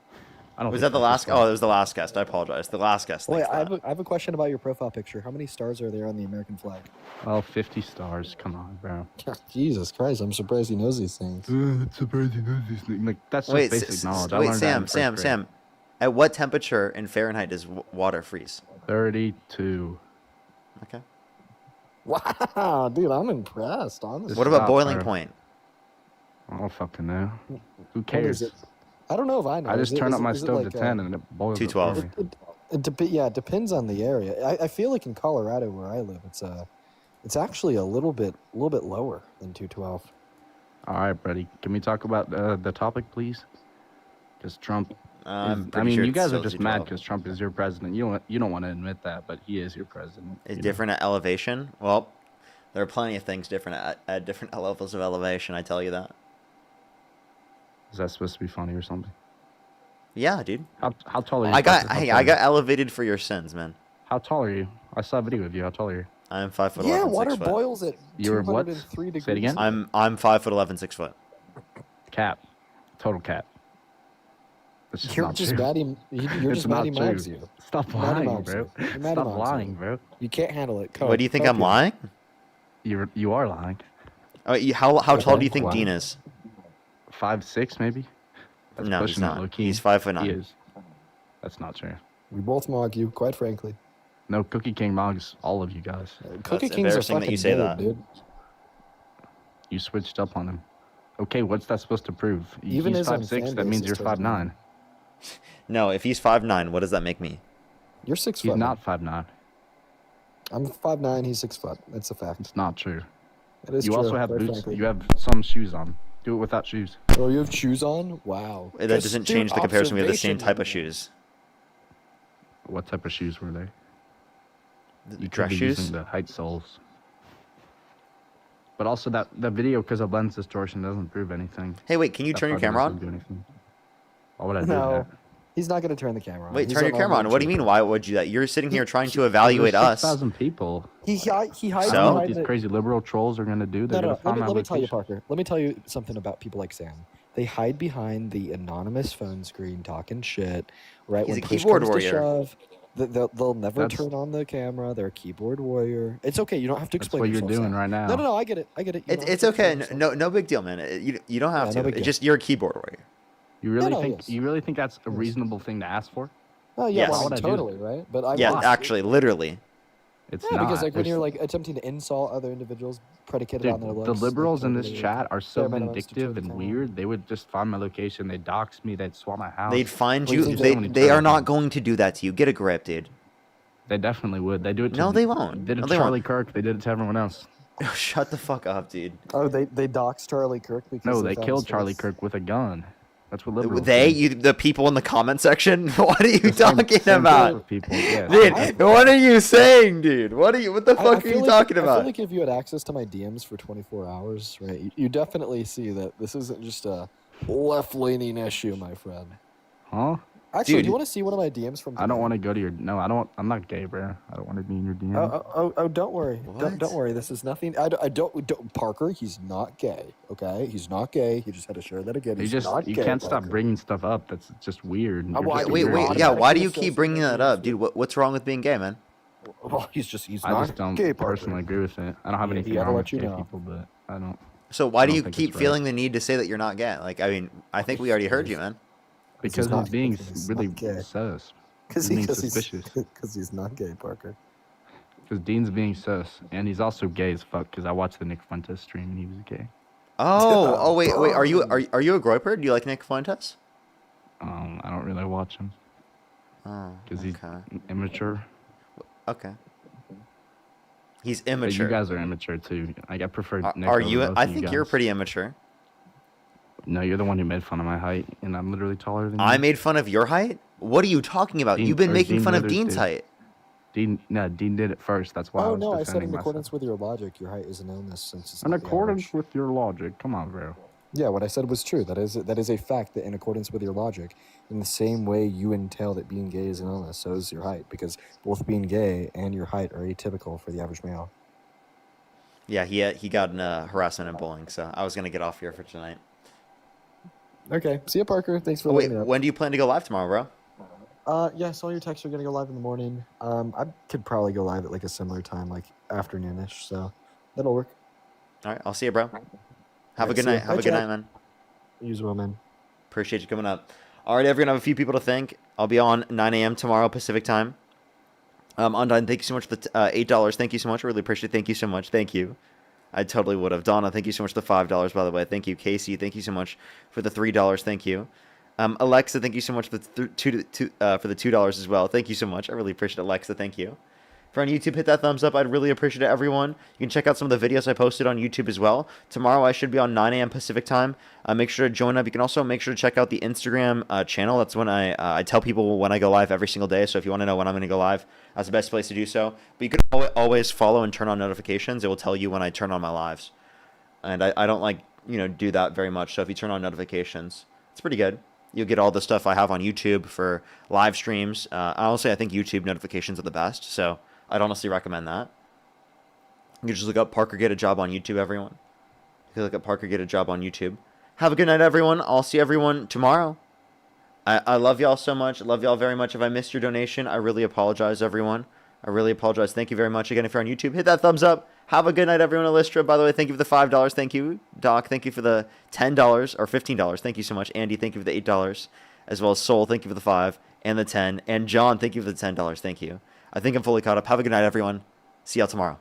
I don't. Was think that the Earth is last? flat. Oh, it was the last guest. I apologize. The last guest. Wait, thinks I that. have a question about your profile picture. How many stars are there on the American flag? Well, 50 stars. Come on, bro. Jesus Christ, I'm surprised he knows these things. It's surprised he knows these things. Like that's just Wait, basic knowledge. I wait, learned that in Sam. first grade. At what temperature in Fahrenheit does water freeze? 32. Okay. Wow, dude, I'm impressed, honestly. What about Stop, boiling bro. point? I don't fucking know. Who What is cares? it? I don't know if I know. I Is just it- turn is up it- my is it stove like, to 10 and it boils it for 212. me. Yeah, it depends on the area. I feel like in Colorado where I live, it's actually a little bit lower than 212. All right, buddy. Can we talk about the topic, please? Because Trump. I'm I pretty mean, sure you it's guys still are just mad 212. because Trump is your president. You don't want to admit that, but he is your president. It's you know? different at elevation. Well, there are plenty of things different at different levels of elevation. I tell you that. Is that supposed to be funny or something? Yeah, dude. How tall are you? I got Parker? How hey, tall I are got you? elevated for your sins, man. How tall are you? I saw a video of you. How tall are you? I'm 5'11", Yeah, 6 water foot. boils at You're what? 203 degrees. Say it again. I'm 5'11", 6 foot. Cap. Total cap. That's You're not just true. Maddie. You're It's just not Maddie true. Mags you. Stop Maddie lying, Mags bro. you. You're Maddie Stop Mags lying, you. bro. You can't handle it. What do you think I'm lying? You are lying. Oh, how tall do you think Wow. Dean is? 5'6", maybe. That's No, he's pushing it not. low-key. He's 5'9". He is. That's not true. We both mog you, quite frankly. No, Cookie King mogs all of you guys. Cookie That's King's a embarrassing fucking that you say nerd, that. dude. You switched up on him. Okay, what's that supposed to prove? Even He's his own 5'6", fan that base means is you're totally 5'9". No, if he's 5'9", what does that make me? You're 6 He's foot. not 5'9". I'm 5'9", he's 6 foot. That's a fact. It's not true. It is You true, also have quite boots. frankly. You have some shoes on. Do it without shoes. Oh, you have shoes on? Wow. That doesn't change the comparison. We have the same type of shoes. What type of shoes were they? You Dress could be shoes? using the height soles. But also that video, because of lens distortion, doesn't prove anything. Hey, wait, can you That turn your probably camera doesn't on? do anything. Why would I do No. that? He's not going to turn the camera on. Wait, He's turn your an camera on. online What do you mean? trooper. Why would you do that? You're sitting here trying to evaluate There's us. 6,000 people. He hides I don't know So? what behind these the- crazy liberal trolls are going to do. They're No, going no. to find my Let me tell you, location. Parker. Let me tell you something about people like Sam. They hide behind the anonymous phone screen, talking shit. Right He's when a push keyboard comes to warrior. shove, they'll never That's- turn on the camera. They're a keyboard warrior. It's okay. You don't have to That's explain what you're yourself, doing Sam. right now. No, no, no. I get it. I get it. You don't have It's to okay. explain yourself. No big deal, man. You don't have Yeah, to. no big It's deal. just you're a keyboard warrior. You really no, think yes. you really think that's a reasonable thing to ask for? Oh yeah, Yes. well, Why would I do totally, right? But I Yeah, want- actually, literally. It's Yeah, not. because like when There's- you're like attempting to insult other individuals predicated Dude, on their looks. the like, liberals in this totally, chat are so bare minimums to vindictive turn and the weird. They would just find my location. They'd dox me. They'd swap my house. They'd find What do you. you think They so many they are terrible not things. going to do that to you. Get a grip, dude. They definitely would. They do it to No, they won't. They did it No, to they won't. Charlie Kirk. They did it to everyone else. Shut the fuck up, dude. Oh, they doxed Charlie Kirk because No, they they found killed his Charlie face. Kirk with a gun. That's what liberals They, do. you, the people in the comment section. What are you The same- talking same about, group of people, yes. dude? What are you saying, dude? What the I fuck are feel you like- talking I about? feel like if you had access to my DMs for 24 hours, right, you definitely see that this isn't just a left-leaning issue, my friend. Huh? Actually, Dude. do you want to see one of my DMs from? I don't today? want to go to your. No, I don't. I'm not gay, bro. I don't want to be in your DM. Oh, don't worry. What? Don't worry. This is nothing. I don't. Parker, he's not gay. Okay, he's not gay. He just had to share that again. You He's just not you gay, can't stop Parker. bringing stuff up. That's just weird. You're why- just a Wait, weird wait, kid. yeah. Why do you automatically keep bringing that up, dude? What's wrong with being gay, man? Well, he's I not just don't gay, Parker. personally agree with it. I don't have Yeah, anything he had to wrong let with you gay know. people, but I don't. So why I do don't you think keep it's right. feeling the need to say that you're not gay? Like, I mean, I think we already heard you, man. Because not- he's being because he's really not gay. sus. Because He's being suspicious. he's not gay, Parker. Because Dean's being sus, and he's also gay as fuck. Because I watched the Nick Fuentes stream and he was gay. Oh, wait. Are you a groyper? Do you like Nick Fuentes? I don't really watch him Oh, because he's okay. immature. Okay. He's But immature. you guys are immature too. Like I prefer. Nick Are over you? both I of you think you're guys. pretty immature. No, you're the one who made fun of my height, and I'm literally taller than you. I made fun of your height. What are you talking about? Dean- You've been or making Dean fun of Withers Dean's did. height. Dean did it first. That's why I Oh was no, I said defending in myself. accordance with your logic, your height is an illness since it's In not the accordance average. with your logic, come on, bro. Yeah, what I said was true. That is a fact that in accordance with your logic, in the same way you entail that being gay is an illness, so is your height, because both being gay and your height are atypical for the average male. Yeah, he got in harassment and bullying, so I was gonna get off here for tonight. Okay, see ya, Parker. Thanks for Oh, wait, letting me up. when do you plan to go live tomorrow, bro? Yeah, saw your text. You're gonna go live in the morning. I could probably go live at like a similar time, like afternoonish. So that'll work. All right, I'll see you, bro. Have a Alright, good see ya. night. Have Bye, a good Chad. night, man. Usual, man. Appreciate you coming up. All right, everyone, I have a few people to thank. I'll be on 9 a.m. tomorrow Pacific time. Undine, thank you so much for the $8. Thank you so much. I really appreciate it. Thank you so much. Thank you. I totally would have. Donna, thank you so much for the $5, by the way. Thank you. Casey, thank you so much for the $3. Thank you. Alexa, thank you so much for the $2 as well. Thank you so much. I really appreciate it, Alexa. Thank you. If you're on YouTube, hit that thumbs up. I'd really appreciate it, everyone. You can check out some of the videos I posted on YouTube as well. Tomorrow I should be on 9 a.m. Pacific time. Make sure to join up. You can also make sure to check out the Instagram channel. That's when I tell people when I go live every single day. So if you want to know when I'm going to go live, that's the best place to do so. But you can always follow and turn on notifications. It will tell you when I turn on my lives. And I don't like, do that very much. So if you turn on notifications, it's pretty good. You'll get all the stuff I have on YouTube for live streams. Honestly, I think YouTube notifications are the best. So I'd honestly recommend that. You can just look up Parker Get a Job on YouTube, everyone. You can look up Parker Get a Job on YouTube. Have a good night, everyone. I'll see everyone tomorrow. I love y'all so much. I love y'all very much. If I missed your donation, I really apologize, everyone. I really apologize. Thank you very much. Again, if you're on YouTube, hit that thumbs up. Have a good night, everyone. Alistra, by the way, thank you for the $5. Thank you. Doc, thank you for the $10 or $15. Thank you so much. Andy, thank you for the $8. As well as Soul, thank you for the 5 and the 10. And John, thank you for the $10. Thank you. I think I'm fully caught up. Have a good night, everyone. See y'all tomorrow.